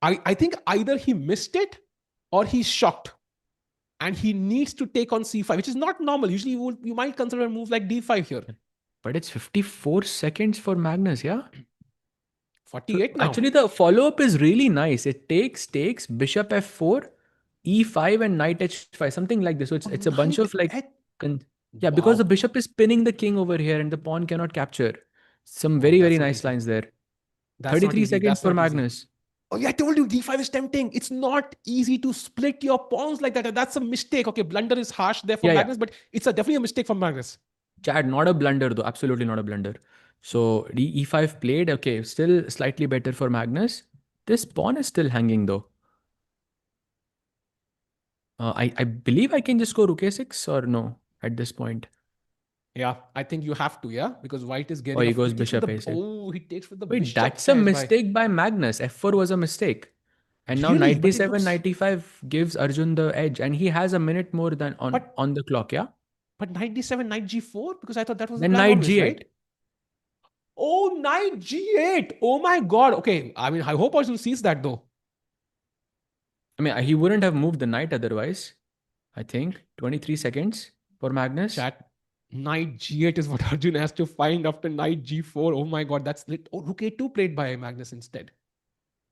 I think either he missed it or he's shocked. And he needs to take on c5, which is not normal. Usually, you might consider a move like d5 here. But it's 54 seconds for Magnus, yeah? So 48 now. actually, the follow-up is really nice. It takes bishop f4, e5, and knight h5, something like this. So Oh, it's a bunch knight of like, at. yeah, because the Wow. bishop is pinning the king over here and the pawn cannot capture. Some Oh, very, very that's not nice easy. lines there. That's not 33 easy. seconds That's for not easy. Magnus. Oh, yeah, I told you d5 is tempting. It's not easy to split your pawns like that. And that's a mistake. Okay, blunder is harsh there for Yeah, yeah. Magnus, but it's definitely a mistake for Magnus. Chad, not a blunder though. Absolutely not a blunder. So e5 played. Okay, still slightly better for Magnus. This pawn is still hanging though. I believe I can just go rook a6 or no at this point. Yeah, I think you have to, yeah, because white is Oh, getting he up. He goes takes with bishop the a6. he takes with the Wait, bishop, that's a Sahaj bhai. mistake by Magnus. f4 was a mistake. And now Really, knight but it d7, looks. knight e5 gives Arjun the edge. And he has a minute more than But on the clock, yeah? knight d7, knight g4, because I thought that was the Then plan knight always, right? g8. Oh, knight g8. Oh my god. Okay, I mean, I hope Arjun sees that though. I mean, he wouldn't have moved the knight otherwise. I think 23 seconds for Magnus. Chat. Knight g8 is what Arjun has to find after knight g4. Oh my god, that's lit. Oh, rook a2 played by Magnus instead.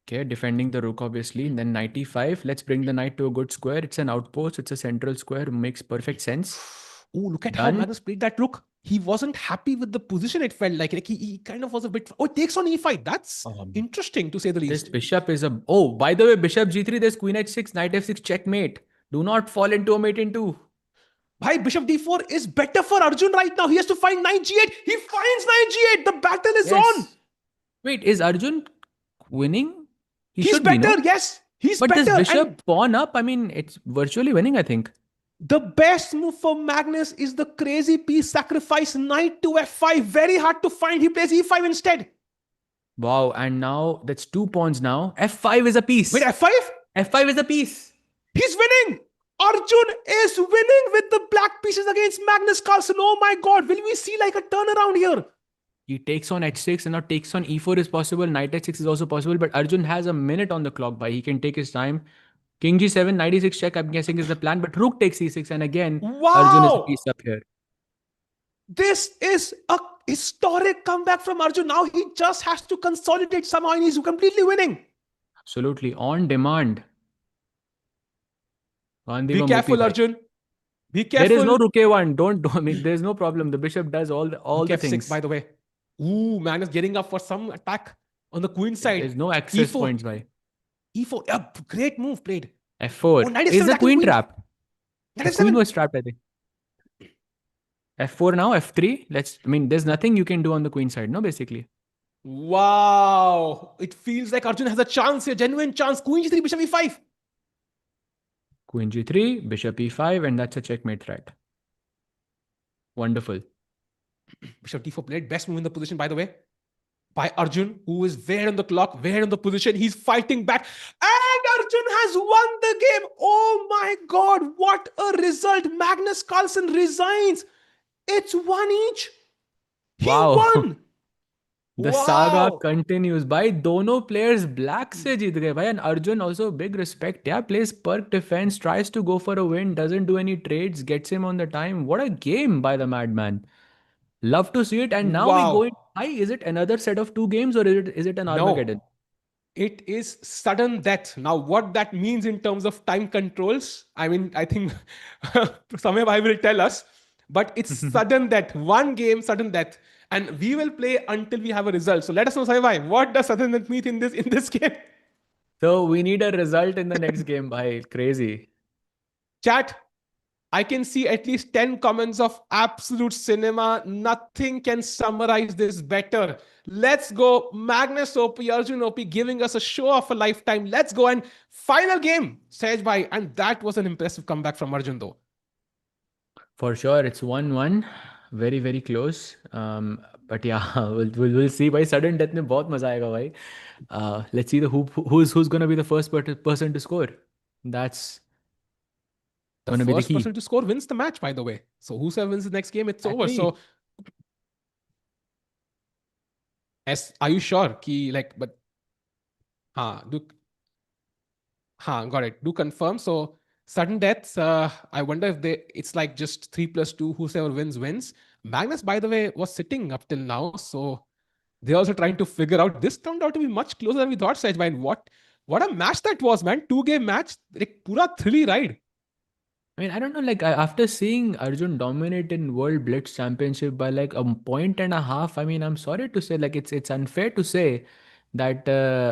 Okay, defending the rook obviously. And then knight e5. Let's bring the knight to a good square. It's an outpost. It's a central square. Makes perfect sense. Oh, look at how Done. Magnus played that rook. He wasn't happy with the position, it felt like. He kind of was a bit. Oh, it takes on e5. That's Um, interesting to say the this least. bishop is a. Oh, by the way, bishop g3. There's queen h6, knight f6, checkmate. Do not fall into a mate in two. Why bishop d4 is better for Arjun right now. He has to find knight g8. He finds knight g8. The battle is on. Yes. Wait, is Arjun winning? He He's should be, better. no? Yes, he's But this better. And bishop pawn up, I mean, it's virtually winning, I think. the best move for Magnus is the crazy piece sacrifice knight to f5. Very hard to find. He plays e5 instead. Wow, and now that's 2 pawns now. f5 is a Wait, piece. f5? f5 is a piece. He's winning. Arjun is winning with the black pieces against Magnus Carlsen. Oh my god, will we see like a turnaround here? He takes on h6 and now takes on e4 is possible. Knight h6 is also possible, but Arjun has a minute on the clock, by he can take his time. King g7, knight e6 check, I'm guessing is the plan, but rook takes e6, and again, Arjun is a Wow! piece up here. This is a historic comeback from Arjun. Now he just has to consolidate somehow and he's completely winning. Absolutely, on demand. Be careful, Arjun. Be There is no careful. rook a1. Don't. I mean, there's no problem. The bishop does all Rook the f6, things. by the way. Ooh, Magnus getting up for some attack on the queen side. There's no access e4. points, by e4. Yeah, great move played. f4. Oh, knight Is f7 the attacking queen queen. trap? Knight The queen f7. was trapped, I think. f4 now, f3. I mean, there's nothing you can do on the queen side, no, basically. Wow. It feels like Arjun has a chance here. Genuine chance. Queen g3, bishop e5. Queen g3, bishop e5, and that's a checkmate threat. Wonderful. Bishop d4 played. Best move in the position, by the way, by Arjun, who is where on the clock, where on the position. He's fighting back. And Arjun has won the game. Oh my god, what a result. Magnus Carlsen resigns. It's 1 each. He Wow. won. The Wow. saga continues. By dono players black se jeet gaye bhai, and Arjun also big respect. Yeah, plays perk defense, tries to go for a win, doesn't do any trades, gets him on the time. What a game by the madman. Love to see it. And now we go in. Wow. Hi, is it another set of 2 games, or is it an Armageddon? No. It is sudden death. Now, what that means in terms of time controls, I mean, I think Samay Bhai will tell us, but it's sudden death. One game, sudden death. And we will play until we have a result. So let us know, Samay Bhai, what does sudden death mean in this game? So we need a result in the next game, bhai. Crazy. Chat, I can see at least 10 comments of absolute cinema. Nothing can summarize this better. Let's go. Magnus OP, Arjun OP giving us a show of a lifetime. Let's go. And final game, Sahaj Bhai. And that was an impressive comeback from Arjun though. For sure, it's 1-1. Very, very close. But yeah, we'll see. By sudden death में बहुत मजा आएगा भाई. Let's see who's gonna be the first person to score. That's The gonna be the first key. person to score wins the match, by the way. So whoever wins the next game, it's over. Agree. So are you sure? Ki, like, but got it. Do confirm. So sudden deaths, I wonder if it's like just 3+2, whoever wins. Magnus, by the way, was sitting up till now. So they're also trying to figure out. This turned out to be much closer than we thought, Sahaj Bhai. What a match that was, man. 2-game match. Like, pura thrilly ride. I mean, I don't know, like after seeing Arjun dominate in World Blitz Championship by like a point and a half, I mean, I'm sorry to say, like it's unfair to say that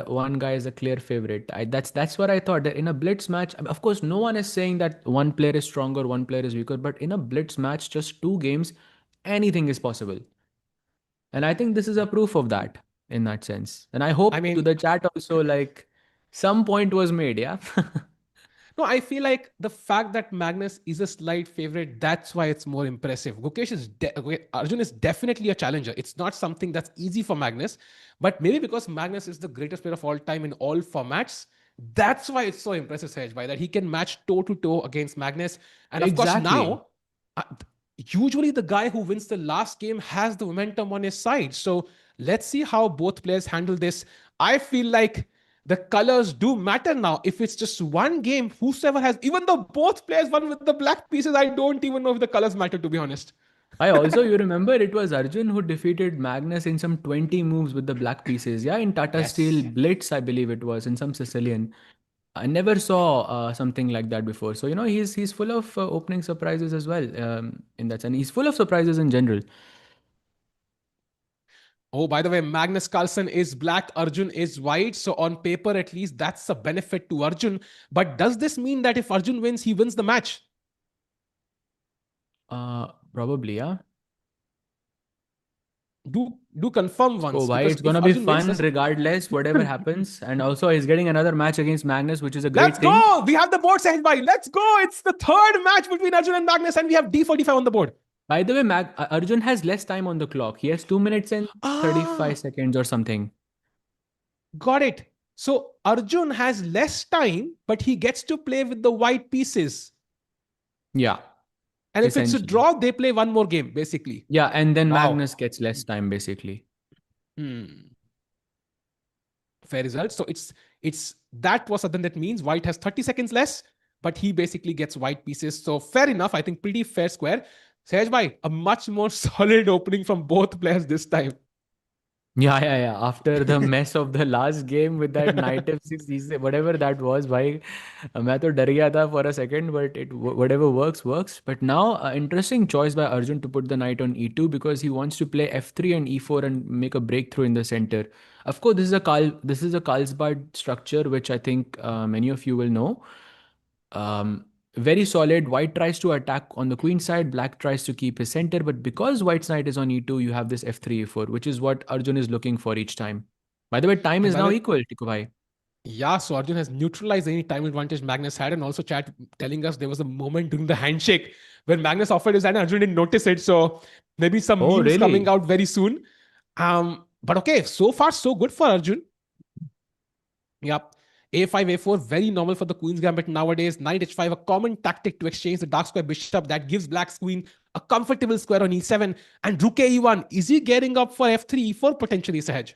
one guy is a clear favorite. That's what I thought. That in a Blitz match, I mean, of course, no one is saying that one player is stronger, one player is weaker, but in a Blitz match, just 2 games, anything is possible. And I think this is a proof of that in that sense. And I hope I mean, to the chat also, like some point was made, yeah. no, I feel like the fact that Magnus is a slight favorite, that's why it's more impressive. Arjun is definitely a challenger. It's not something that's easy for Magnus, but maybe because Magnus is the greatest player of all time in all formats, that's why it's so impressive, Sahaj Bhai, that he can match toe to toe against Magnus. And of course, Exactly. now, usually the guy who wins the last game has the momentum on his side. So Let's see how both players handle this. I feel like the colors do matter now. If it's just one game, whosoever has, even though both players won with the black pieces, I don't even know if the colors matter, to be honest. I also, you remember it was Arjun who defeated Magnus in some 20 moves with the black pieces. Yeah, in Tata Steel Yes. Blitz, I believe it was, in some Sicilian. I never saw something like that before. So, he's full of opening surprises as well, in that sense. He's full of surprises in general. Oh, by the way, Magnus Carlsen is black, Arjun is white. So on paper, at least, that's a benefit to Arjun. But does this mean that if Arjun wins, he wins the match? Probably, yeah. Do confirm So once, why because it's if gonna be Arjun wins, fun does regardless, whatever happens. And also he's getting another match against Magnus, which is a let's great thing. go. We have the board set by. Let's go. It's the third match between Arjun and Magnus, and we have D45 on the board. By the way, Arjun has less time on the clock. He has 2 minutes and 35 Ah, seconds or something. got it. So Arjun has less time, but he gets to play with the white pieces. Yeah, And if it's a essentially. draw, they play one more game, basically. Yeah, and then Wow. Magnus gets less time basically. Hmm. Fair result. So it's that was something that means white has 30 seconds less, but he basically gets white pieces. So fair enough. I think pretty fair square. Sehaj bhai, a much more solid opening from both players this time. Yeah. After the mess of the last game with that knight f6, whatever that was, भाई, मैं तो डर गया था for a second, but whatever works works. But now, interesting choice by Arjun to put the knight on e2 because he wants to play f3 and e4 and make a breakthrough in the center. Of course, this is a Carlsbad structure, which I think many of you will know. Very solid. White tries to attack on the queen side. Black tries to keep his center. But because white's knight is on e2, you have this f3, e4, which is what Arjun is looking for each time. By the way, time And is by now the way, equal, Tiku bhai. yeah, so Arjun has neutralized any time advantage Magnus had, and also chat telling us there was a moment during the handshake when Magnus offered his hand, Arjun didn't notice it. So maybe some Oh, memes coming really? out very soon. But okay, so far so good for Arjun. Yep. A5, A4, very normal for the Queen's Gambit nowadays. Knight H5, a common tactic to exchange the dark square bishop that gives Black's Queen a comfortable square on E7. And Rook E1, is he getting up for F3, E4 potentially, Sahaj?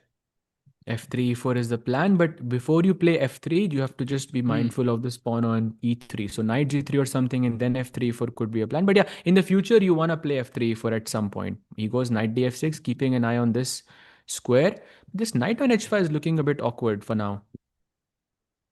F3, E4 is the plan, but before you play F3, you have to just be Hmm. mindful of the pawn on E3. So knight G3 or something, and then F3, E4 could be a plan. But yeah, in the future, you want to play F3, E4 at some point. He goes knight DF6, keeping an eye on this square. This knight on H5 is looking a bit awkward for now.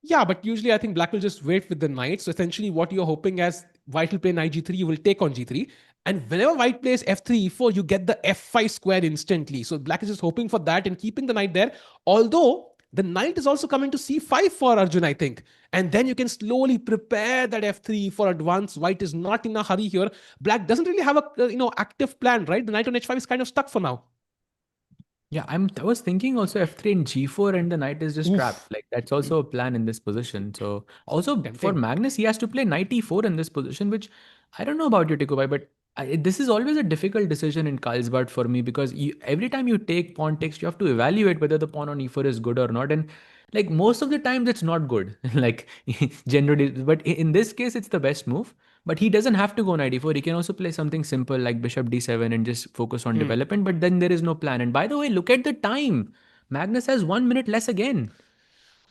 Yeah, but usually I think Black will just wait with the knight. So essentially, what you're hoping as White will play knight G3, you will take on G3. And whenever White plays F3, E4, you get the F5 square instantly. So Black is just hoping for that and keeping the knight there. Although the knight is also coming to C5 for Arjun, I think. And then you can slowly prepare that F3 for advance. White is not in a hurry here. Black doesn't really have a active plan, right? The knight on H5 is kind of stuck for now. Yeah, I was thinking also F3 and G4 and the knight is just Oof, trapped. Like that's also a plan in this position. So also for tempting. Magnus, he has to play knight E4 in this position, which I don't know about you, Tikubai, but this is always a difficult decision in Carlsbad for me because every time you take pawn takes, you have to evaluate whether the pawn on E4 is good or not. And like most of the times it's not good. Like generally, but in this case, it's the best move. But he doesn't have to go knight e4. He can also play something simple like bishop d7 and just focus on Hmm. development. But then there is no plan. And by the way, look at the time. Magnus has 1 minute less again.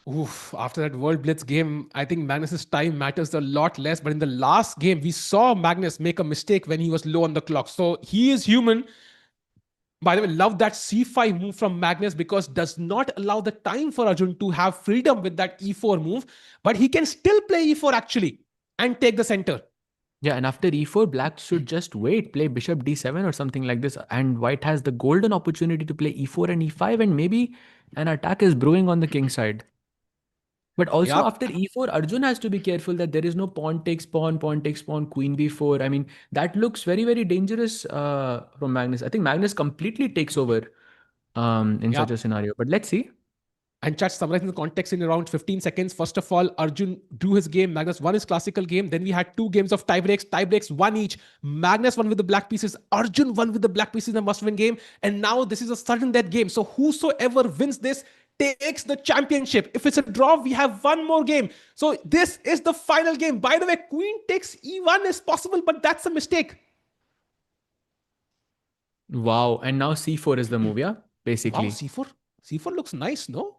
Oof, after that World Blitz game, I think Magnus's time matters a lot less. But in the last game, we saw Magnus make a mistake when he was low on the clock. So he is human. By the way, love that C5 move from Magnus because does not allow the time for Arjun to have freedom with that E4 move. But he can still play E4 actually and take the center. Yeah, and after e4, black should just wait, play bishop d7 or something like this. And white has the golden opportunity to play e4 and e5, and maybe an attack is brewing on the king side. But also Yep. after e4, Arjun has to be careful that there is no pawn takes pawn, queen b4. I mean, that looks very, very dangerous from Magnus. I think Magnus completely takes over in such a Yep. scenario. But let's see. And chat summarizing the context in around 15 seconds. First of all, Arjun drew his game. Magnus won his classical game. Then we had two games of tiebreaks. Tiebreaks one each. Magnus won with the black pieces. Arjun won with the black pieces in a must-win game. And now this is a sudden death game. So whosoever wins this takes the championship. If it's a draw, we have one more game. So this is the final game. By the way, Queen takes E1 is possible, but that's a mistake. Wow. And now c4 is the move, yeah? Wow, basically. c4. C4 looks nice, no?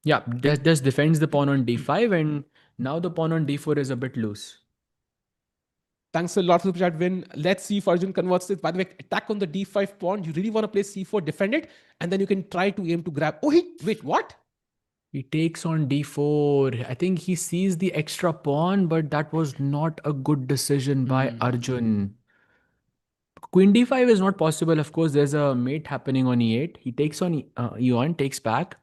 Yeah, just defends the pawn on d5, and now the pawn on d4 is a bit loose. Thanks a lot for the chat win. Let's see if Arjun converts this. By the way, attack on the d5 pawn. You really want to play c4, defend it, and then you can try to aim to grab. Oh, wait, what? He takes on d4. I think he sees the extra pawn, but that was not a good decision by Hmm. Arjun. Queen d5 is not possible. Of course, there's a mate happening on e8. He takes on e1, takes back.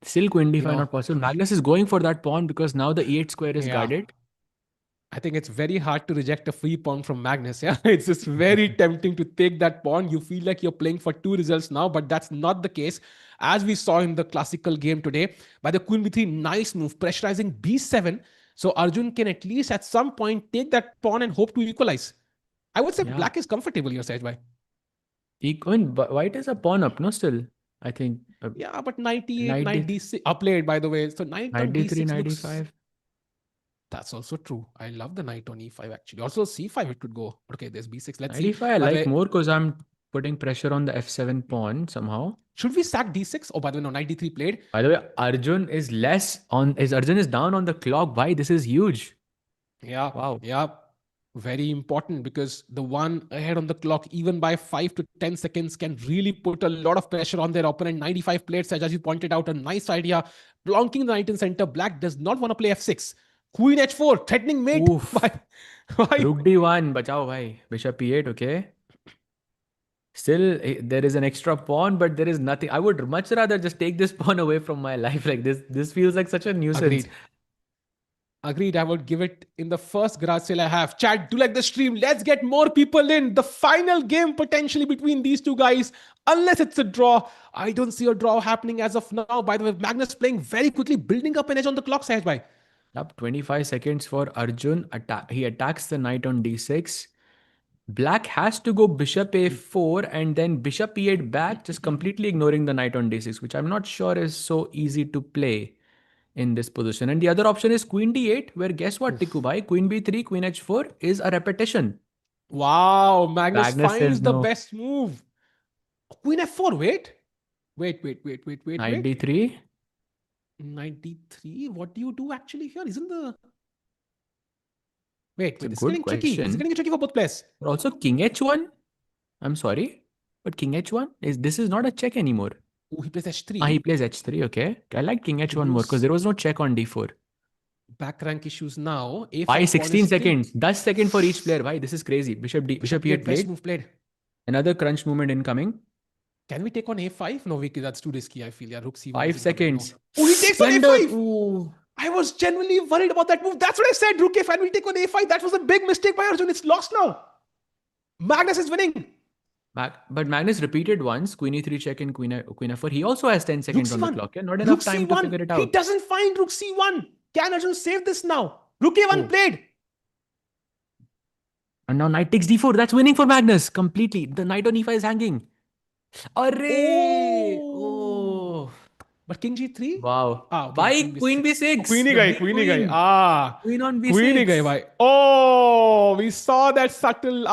Still queen You d5 know, not possible. Magnus is going for that pawn because now the e8 square is yeah. guarded. I think it's very hard to reject a free pawn from Magnus. Yeah, it's just very tempting to take that pawn. You feel like you're playing for two results now, but that's not the case. As we saw in the classical game today, by the queen b3, nice move, pressurizing b7. So Arjun can at least at some point take that pawn and hope to equalize. I would say Yeah. black is comfortable here, Sahaj. White is a pawn up, no? Still, I think Yeah, but 98, knight, knight d6, played by the way. So knight knight on d3, d6 knight looks. d5. That's also true. I love the knight on e5 actually. Also c5 it could go. Okay, there's b6. Let's Knight see. e5 I By the like way, more because I'm putting pressure on the f7 pawn somehow. should we sack d6? Oh, by the way, no, knight d3 played. By the way, Arjun is down on the clock. Why? This is huge. Yeah, Wow. yeah. Very important because the one ahead on the clock, even by 5 to 10 seconds, can really put a lot of pressure on their opponent. 95 played, Saj, as you pointed out, a nice idea. Plonking the knight in center. Black does not want to play f6. Queen h4, threatening mate. Oof. Why? Rook d1, bachao bhai. Bishop e8, okay. Still, there is an extra pawn, but there is nothing. I would much rather just take this pawn away from my life. Like this feels like such a nuisance. Agreed. Agreed. I would give it in the first garage sale I have. Chat, do like the stream. Let's get more people in. The final game potentially between these two guys, unless it's a draw. I don't see a draw happening as of now. By the way, Magnus playing very quickly, building up an edge on the clock, Sahaj bhai. Up 25 seconds for Arjun. He attacks the knight on d6. Black has to go bishop a4 and then bishop e8 back, just completely ignoring the knight on d6, which I'm not sure is so easy to play in this position. And the other option is queen d8, where guess what, Oof. Tikubai? Queen b3, queen h4 is a repetition. Wow, Magnus Magnus finds says the no. best move. Queen f4, wait. Knight Wait. d3. 93. What do you do actually here? Isn't the. It's a This is good getting tricky. This is question. getting tricky for both players. But also king h1. I'm sorry, but king h1 is not a check anymore. Oh, he plays He h3 plays h3. Okay, I like king to h1 more because lose there was no check on d4. back rank issues now. Why A5 pawn is 16 still. seconds? 10 seconds for each player. Why? This is crazy. Bishop Bishop e8 played, best played. move played. Another crunch movement incoming. Can we take on a5? No, that's too risky, I feel. Yeah, rook c1 5 is incumbent. No. seconds. Oh, he takes on Splendid. a5. Ooh. I was genuinely worried about that move. That's what I said. Rook a5 will take on a5. That was a big mistake by Arjun. It's lost now. Magnus is winning. But Magnus repeated once. Queen e3 check and queen f4. He also has 10 Rook seconds on the c1. clock. Yeah? Not Rook enough time to c1. figure it He out. doesn't find rook c1. Can Arjun save this now? Rook a1 Oh. played. And now knight takes d4. That's winning for Magnus completely. The knight on e5 is hanging. Array! Oh. Oh. But king g3? Wow. Okay, Why queen queen b6. Oh, b6? queenie The guy, b queenie guy. queen. Queen on Queenie guy, b6. bhai. Oh, we saw that subtle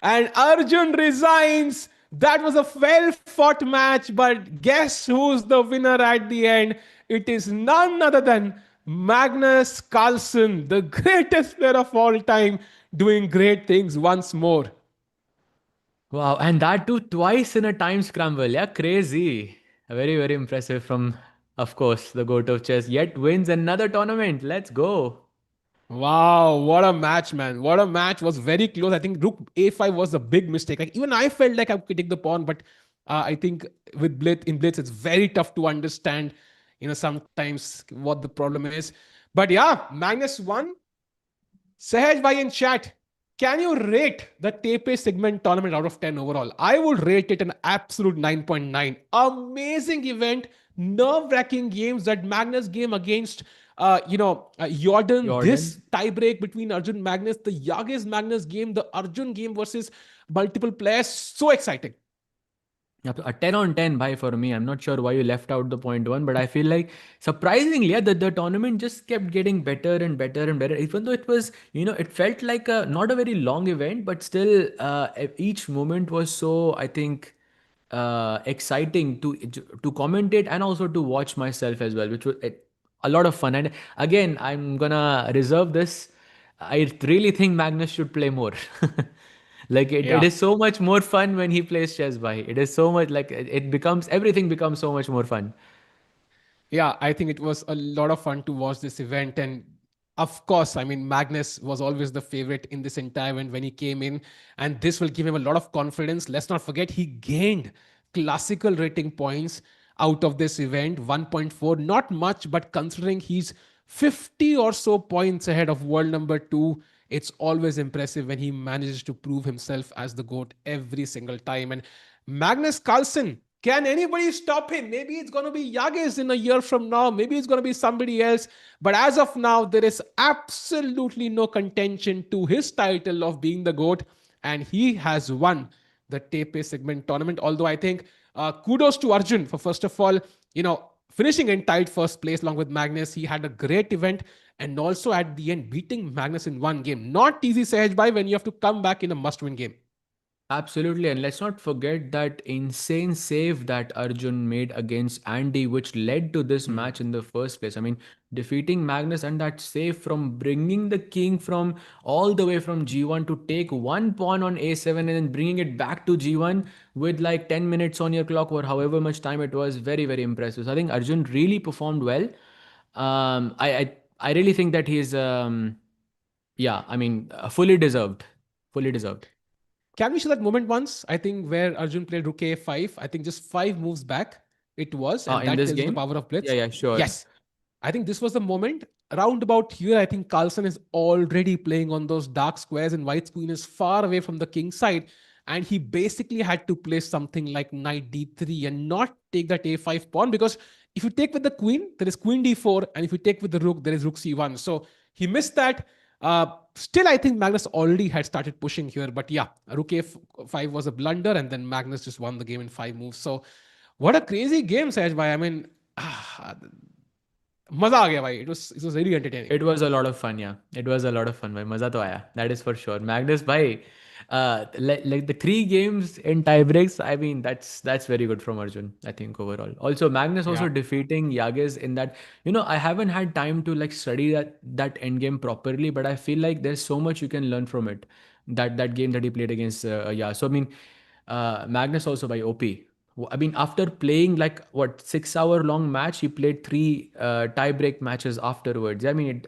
and Arjun resigns. That was a well fought match, but guess who's the winner at the end? It is none other than Magnus Carlsen, the greatest player of all time, doing great things once more. Wow, and that too twice in a time scramble. Yeah, crazy. Very, very impressive from, of course, the GOAT of chess. Yet wins another tournament. Let's go. Wow, what a match, man. What a match. Was very close. I think rook a5 was a big mistake. Like even I felt like I could take the pawn, but I think with Blitz, it's very tough to understand, sometimes what the problem is. But yeah, Magnus won. Sahaj bhai in chat, can you rate the TePe Sigeman tournament out of 10 overall? I would rate it an absolute 9.9. Amazing event, nerve-wracking games. That Magnus game against, Jorden, this Jordan. tiebreak between Arjun Magnus, the Yagiz Magnus game, the Arjun game versus multiple players. So exciting. A 10 on 10 by for me. I'm not sure why you left out the point one, but I feel like surprisingly, yeah, the tournament just kept getting better and better and better. Even though it was, it felt like a not a very long event, but still, each moment was so, I think, exciting to commentate and also to watch myself as well, which was a lot of fun. And again, I'm gonna reserve this. I really think Magnus should play more. Like it Yeah. is so much more fun when he plays chess by. It is so much like it becomes everything becomes so much more fun. Yeah, I think it was a lot of fun to watch this event. And of course, I mean, Magnus was always the favorite in this entire event when he came in. And this will give him a lot of confidence. Let's not forget, he gained classical rating points out of this event 1.4. Not much, but considering he's 50 or so points ahead of world number two, it's always impressive when he manages to prove himself as the GOAT every single time. And Magnus Carlsen, can anybody stop him? Maybe it's going to be Yagiz in a year from now. Maybe it's going to be somebody else. But as of now, there is absolutely no contention to his title of being the GOAT. And he has won the TePe segment tournament. Although I think kudos to Arjun for, first of all, finishing in tied first place along with Magnus. He had a great event and also at the end beating Magnus in one game. Not easy, Sahaj Bhai, when you have to come back in a must win game. Absolutely, and let's not forget that insane save that Arjun made against Andy, which led to this match in the first place. I mean, defeating Magnus and that save from bringing the king from all the way from G1 to take one pawn on A7 and then bringing it back to G1 with like 10 minutes on your clock or however much time it was, very, very impressive. So I think Arjun really performed well. I really think that he's, yeah, I mean, fully deserved. Fully deserved. Can we show that moment once? I think where Arjun played Rook A5. I think just 5 moves back it was, and In that this tells you the game? power of Yeah, Blitz. yeah, sure. Yes, I think this was the moment. Round about here, I think Carlsen is already playing on those dark squares, and White's queen is far away from the king side. And he basically had to play something like knight d3 and not take that a5 pawn, because if you take with the queen, there is queen d4, and if you take with the rook, there is rook c1. So he missed that. Still, I think Magnus already had started pushing here, but yeah, rook a5 was a blunder, and then Magnus just won the game in 5 moves. So what a crazy game, Sahaj bhai. I mean, मजा आ गया भाई. It was really entertaining. It was a lot of fun, yeah. It was a lot of fun, bhai. Maza to aaya. That is for sure. Magnus, bhai, like the three games in tiebreaks, I mean, that's very good from Arjun, I think, overall. Also, Magnus also Yeah. defeating Yagiz in that, I haven't had time to like study that end game properly, but I feel like there's so much you can learn from it. That game that he played against yeah. So I mean, Magnus also by OP. I mean, after playing like what 6 hour long match, he played three tie break matches afterwards. I mean,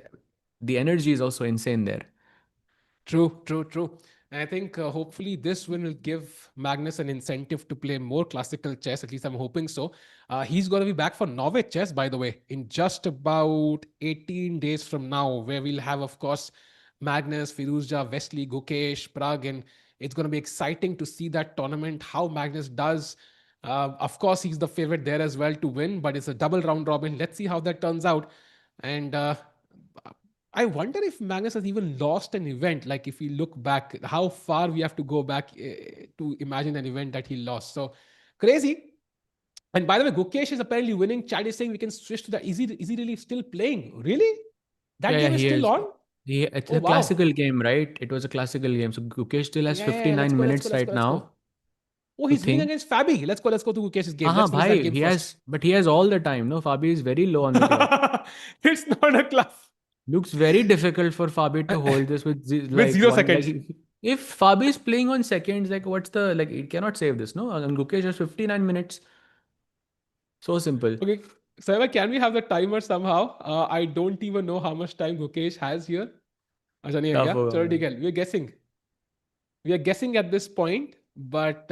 the energy is also insane there. True, true, true. And I think hopefully this win will give Magnus an incentive to play more classical chess. At least I'm hoping so. He's going to be back for Norway chess, by the way, in just about 18 days from now, where we'll have, of course, Magnus, Firuzja, Wesley, Gukesh, Prague. And it's going to be exciting to see that tournament, how Magnus does. Of course, he's the favorite there as well to win, but it's a double round robin. Let's see how that turns out. And I wonder if Magnus has even lost an event. Like if we look back, how far we have to go back to imagine an event that he lost. So crazy. And by the way, Gukesh is apparently winning. Chad is saying we can switch to that. Is he really still playing? Really? That Yeah, yeah, game is he still is. on? It's Oh a wow. classical game, right? It was a classical game. So Gukesh still has Yeah, yeah, yeah. Let's 59 go. Let's go. minutes Let's go. right Let's now go. Oh, to he's winning think. against Fabi. Let's go. Let's go to Gukesh's game. Haha, Let's finish that bhai, game first. but he has all the time. No, Fabi is very low on the clock. It's not a club. Looks very difficult for Fabi to hold this with With like zero one like seconds. if Fabi is playing on seconds, like what's the like he cannot save this, no? And Gukesh has 59 minutes. So simple. Okay. Sarah, can we have the timer somehow? I don't even know how much time Gukesh has here. अच्छा नहीं है Tough क्या होगा चलो भाई. ठीक है we are guessing at this point, but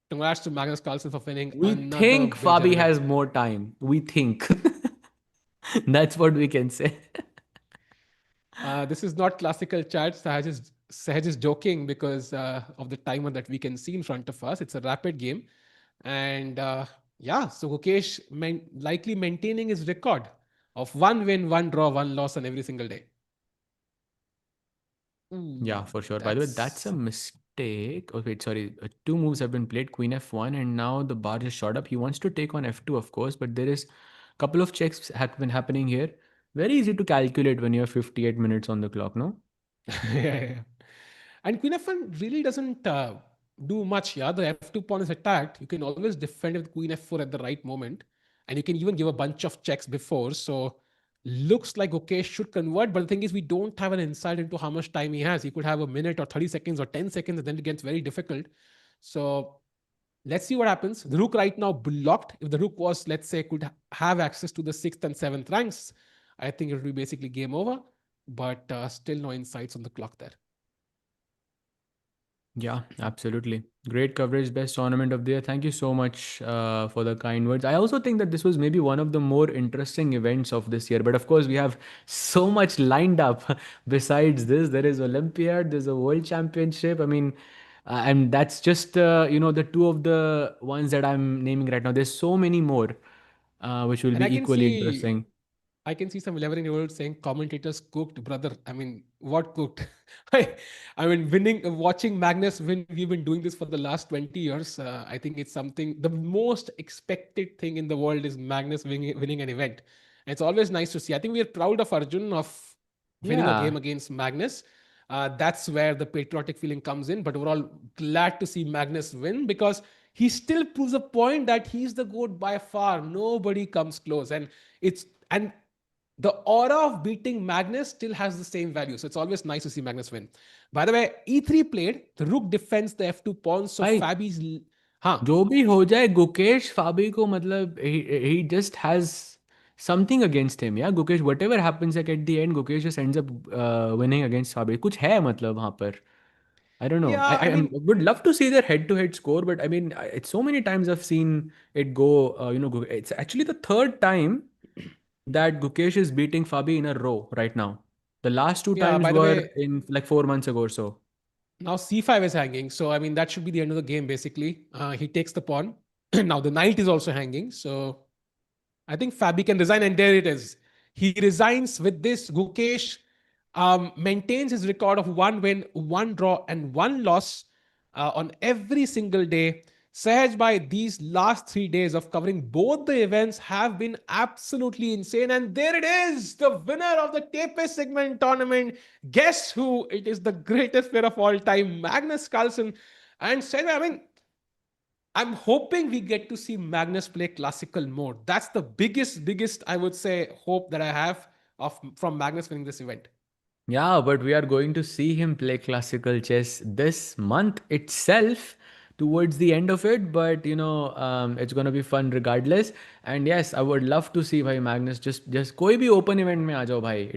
congrats to Magnus Carlsen for winning We another think major Fabi event. has more time. We think. That's what we can say. This is not classical chat. Sahaj is joking because of the timer that we can see in front of us. It's a rapid game, and yeah, so Gukesh likely maintaining his record of one win, one draw, one loss on every single day. Yeah, Ooh, for sure. By the way, that's a that's mistake. take. Oh, wait, sorry. Two moves have been played. Queen f1, and now the bar just shot up. He wants to take on f2, of course, but there is a couple of checks have been happening here. Very easy to calculate when you have 58 minutes on the clock, no? Yeah. And Queen F1 really doesn't do much. Yeah, the F2 pawn is attacked. You can always defend with Queen F4 at the right moment, and you can even give a bunch of checks before. So looks like okay should convert, but the thing is we don't have an insight into how much time he has. He could have a minute or 30 seconds or 10 seconds, and then it gets very difficult. So let's see what happens. The rook right now blocked. If the rook was, let's say, could have access to the sixth and seventh ranks, I think it would be basically game over. But still no insights on the clock there. Yeah, absolutely. Great coverage, best tournament of the year. Thank you so much for the kind words. I also think that this was maybe one of the more interesting events of this year. But of course, we have so much lined up. Besides this, there is Olympiad, there's a World Championship. I mean, and that's just the two of the ones that I'm naming right now. There's so many more, which will And I be can equally see interesting. I can see some 11-year-olds saying commentators cooked, brother. I mean, what cooked? I mean, watching Magnus win, we've been doing this for the last 20 years. I think it's something, the most expected thing in the world is Magnus winning an event. And it's always nice to see. I think we are proud of Arjun of winning a Yeah. game against Magnus. That's where the patriotic feeling comes in. But overall, glad to see Magnus win because he still proves a point that he's the GOAT by far. Nobody comes close. And the aura of beating Magnus still has the same value. So it's always nice to see Magnus win. By the way, E3 played, the rook defends the F2 pawn. So I Fabi's. Huh. जो भी हो जाए गुकेश फाबी को मतलब he just has something against him. Yeah, Gukesh, whatever happens like at the end, Gukesh just ends up winning against Fabi. कुछ है मतलब वहाँ पर. I don't know. Yeah, I I mean, would love to see their head-to-head score, but I mean, it's so many times I've seen it go. It's actually the third time that Gukesh is beating Fabi in a row right now. The last two yeah, times by the were way, in like 4 months ago or so. now C5 is hanging. So, I mean, that should be the end of the game, basically. He takes the pawn. Now the knight is also hanging. So I think Fabi can resign, and there it is. He resigns with this. Gukesh maintains his record of one win, one draw, and one loss on every single day. Sahaj, by these last 3 days of covering both the events have been absolutely insane. And there it is, the winner of the TePe Sigeman Tournament. Guess who? It is the greatest player of all time, Magnus Carlsen. And Sahaj, I mean, I'm hoping we get to see Magnus play classical mode. That's the biggest, I would say, hope that I have of from Magnus winning this event. Yeah, but we are going to see him play classical chess this month itself towards the end of it. But it's gonna be fun regardless. And yes, I would love to see bhai Magnus just कोई भी open event में आ जाओ भाई.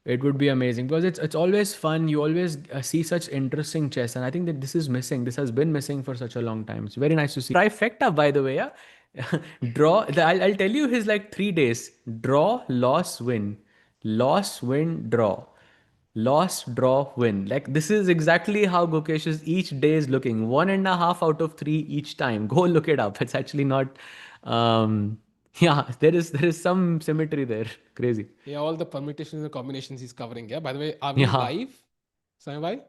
It would be amazing because it's always fun. You always see such interesting chess, and I think that this is missing. This has been missing for such a long time. It's very nice to see. Trifecta, by the way, yeah. Draw. I'll tell you his like 3 days: draw, loss, win, loss, win, draw, loss, draw, win. Like this is exactly how Gokesh's each day is looking. 1.5 out of 3 each time. Go look it up. It's actually not. Um, yeah, there is some symmetry there. Crazy. Yeah, all the permutations and combinations he's covering. Yeah. By the way, are we Yeah. live? Sam, bhai?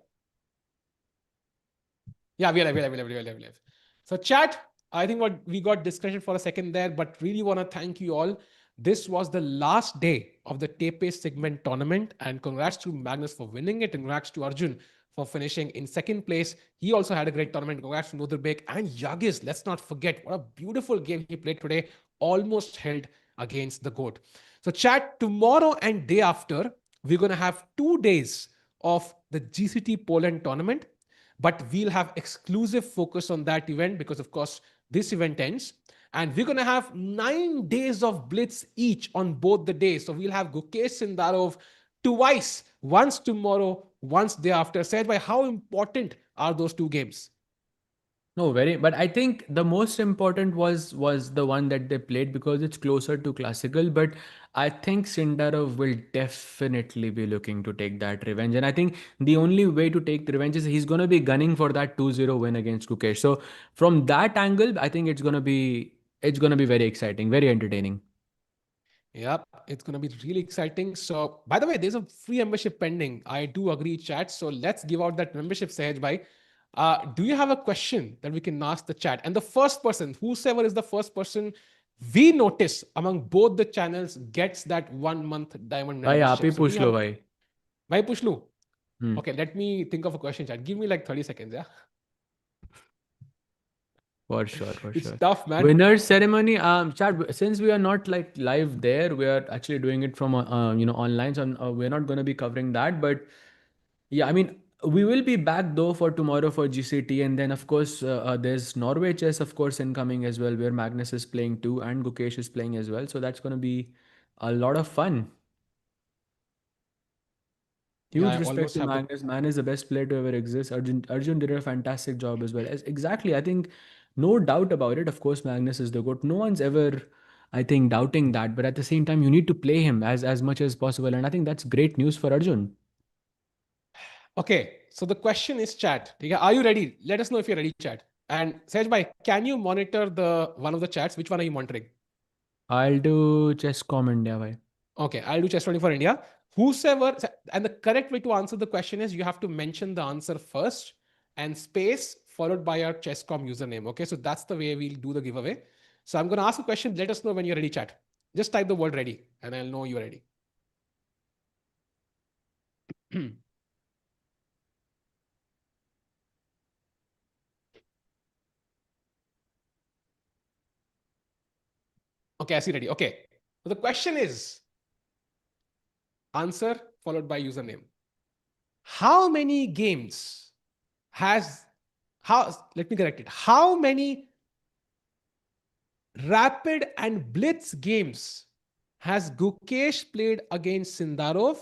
Yeah, we are live. So, chat, I think what we got disconnected for a second there, but really want to thank you all. This was the last day of the TePe Sigeman Tournament, and congrats to Magnus for winning it. Congrats to Arjun for finishing in second place. He also had a great tournament. Congrats to Nodirbek and Yagiz. Let's not forget what a beautiful game he played today, almost held against the GOAT. So, chat, tomorrow and day after, we're going to have 2 days of the GCT Poland tournament, but we'll have exclusive focus on that event because of course this event ends, and we're going to have 9 days of blitz each on both the days. So we'll have Gukesh Sindarov twice, once tomorrow, once day after. Said by how important are those two games? No, very. But I think the most important was the one that they played because it's closer to classical. But I think Sindarov will definitely be looking to take that revenge. And I think the only way to take the revenge is he's gonna be gunning for that 2-0 win against Kukesh. So from that angle, I think it's gonna be very exciting, very entertaining. Yep, it's gonna be really exciting. So, by the way, there's a free membership pending. I do agree, chat. So let's give out that membership, Sahaj bhai. Do you have a question that we can ask the chat? And the first person, whosoever is the first person we notice among both the channels, gets that 1 month diamond भाई आप membership. He So, do you पूछ have low a भाई. bhai Pushlu? Hmm. Okay, let me think of a question, chat. Give me like 30 seconds. Yeah, For sure, for it's sure. tough, man. Winners ceremony. Chad. Since we are not like live there, we are actually doing it from online. So we're not going to be covering that. But yeah, I mean, we will be back though for tomorrow for GCT, and then of course there's Norway chess, of course, incoming as well, where Magnus is playing too, and Gukesh is playing as well. So that's going to be a lot of fun. Yeah, Huge I respect almost to have the. Magnus. Man is the best player to ever exist. Arjun did a fantastic job as well. Exactly. I think no doubt about it. Of course, Magnus is the GOAT. No one's ever, I think, doubting that. But at the same time, you need to play him as much as possible. And I think that's great news for Arjun. Okay, so the question is, chat. Okay, are you ready? Let us know if you're ready, chat. And Sahaj bhai, can you monitor the one of the chats? Which one are you monitoring? I'll do Chesscom India, bhai. Okay, I'll do chess 24 India. Whosoever, and the correct way to answer the question is you have to mention the answer first and space followed by our Chesscom username. Okay, so that's the way we'll do the giveaway. So I'm going to ask a question. Let us know when you're ready, chat. Just type the word ready and I'll know you're ready. Okay, I see ready. Okay, so the question is answer followed by username. How many games has, how, let me correct it. How many rapid and blitz games has Gukesh played against Sindarov,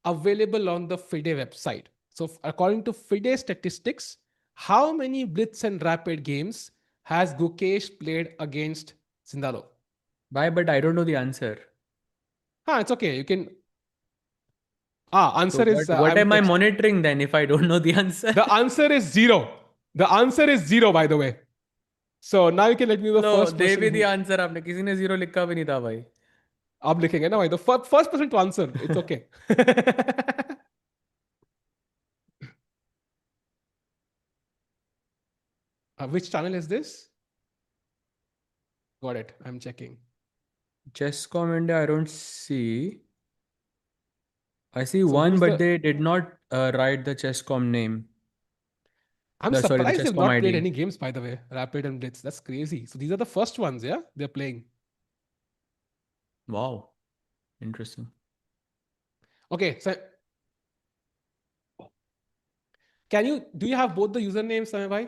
available on the FIDE website? So, according to FIDE statistics, how many blitz and rapid games has Gukesh played against Sindarov? Bye, but I don't know the answer. It's okay. You can. So Answer is what I'm am I text. monitoring then if I don't know the answer? The answer is zero. The answer is zero, by the way. So now you can let me know the low first they person भी who दिया answer आपने किसी ने zero लिखा भी नहीं था भाई. आप लिखेंगे ना भाई. The first person to answer. It's okay. Which channel is this? Got it. I'm checking. Chesscom India, I don't see. I see So one, who's but the? they did not write the Chesscom name. I'm Sorry, the surprised they've Chesscom not played ID. any games, by the way. Rapid and Blitz. That's crazy. So these are the first ones, yeah? They're playing. Wow, interesting. Okay, so do you have both the usernames, Samay bhai?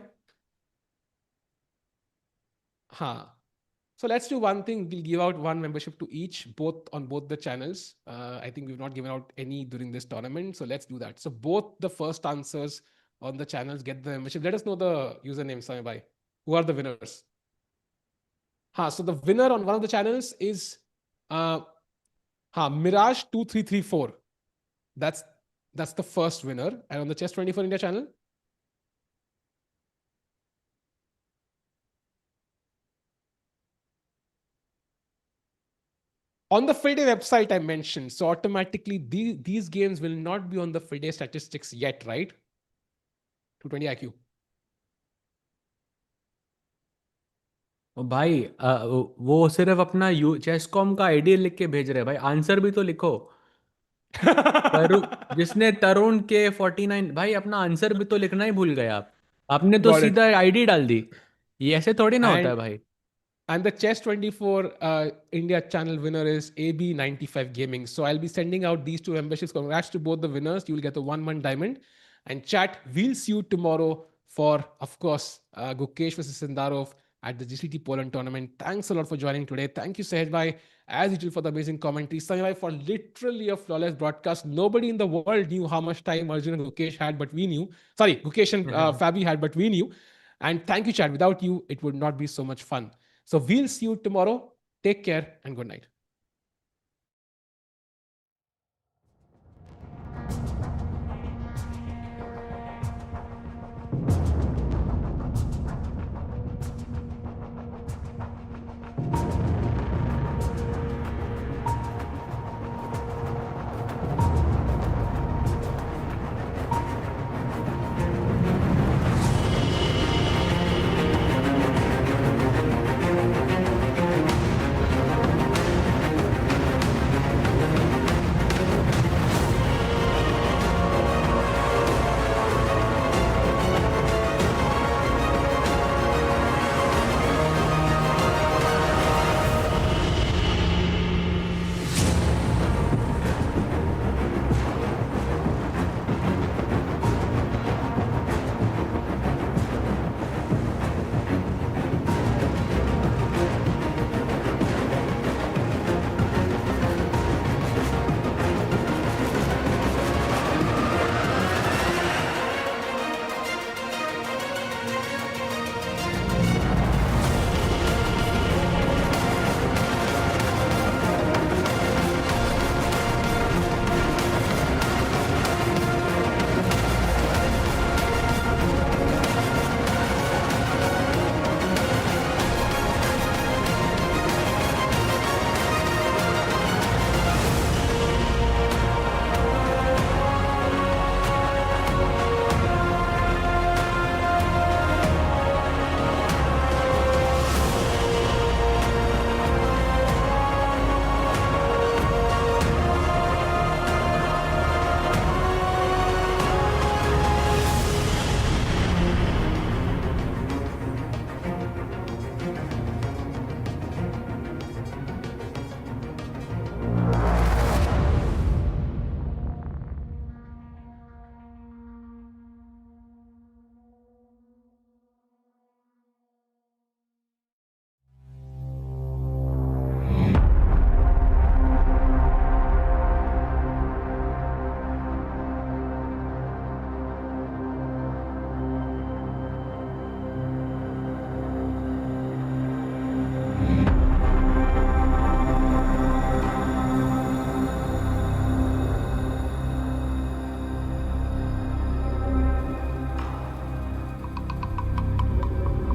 Huh. So let's do one thing. We'll give out one membership to each, both on both the channels. I think we've not given out any during this tournament. So let's do that. So both the first answers on the channels get the membership. Let us know the username, Samay bhai. Who are the winners? So the winner on one of the channels is uh, Mirage2334. That's that's the first winner. And on the Chess 24 India channel, on the FIDE website I mentioned, so automatically these games will not be on the FIDE statistics yet, right? 220 IQ. ओ भाई वो सिर्फ अपना you चेसकॉम का ID लिख के भेज रहे हैं भाई. आंसर भी तो लिखो. तरु जिसने तरुण के 49 भाई अपना आंसर भी तो लिखना ही भूल गए आप. आपने तो Got it. सीधा आईडी डाल दी. ये ऐसे थोड़ी ना होता है And भाई. And the Chess 24 India channel winner is AB95 Gaming. So I'll be sending out these two memberships. Congrats to both the winners. You will get the 1 month diamond. And chat, we'll see you tomorrow for, of course, Gukesh versus Sindarov at the GCT Poland tournament. Thanks a lot for joining today. Thank you, Sahej Bhai, as usual, for the amazing commentary. Sahej Bhai, for literally a flawless broadcast. Nobody in the world knew how much time Arjun and Gukesh had, but we knew. Sorry, Gukesh and Fabi had, but we knew. And thank you, chat. Without you, it would not be so much fun. So we'll see you tomorrow. Take care and good night.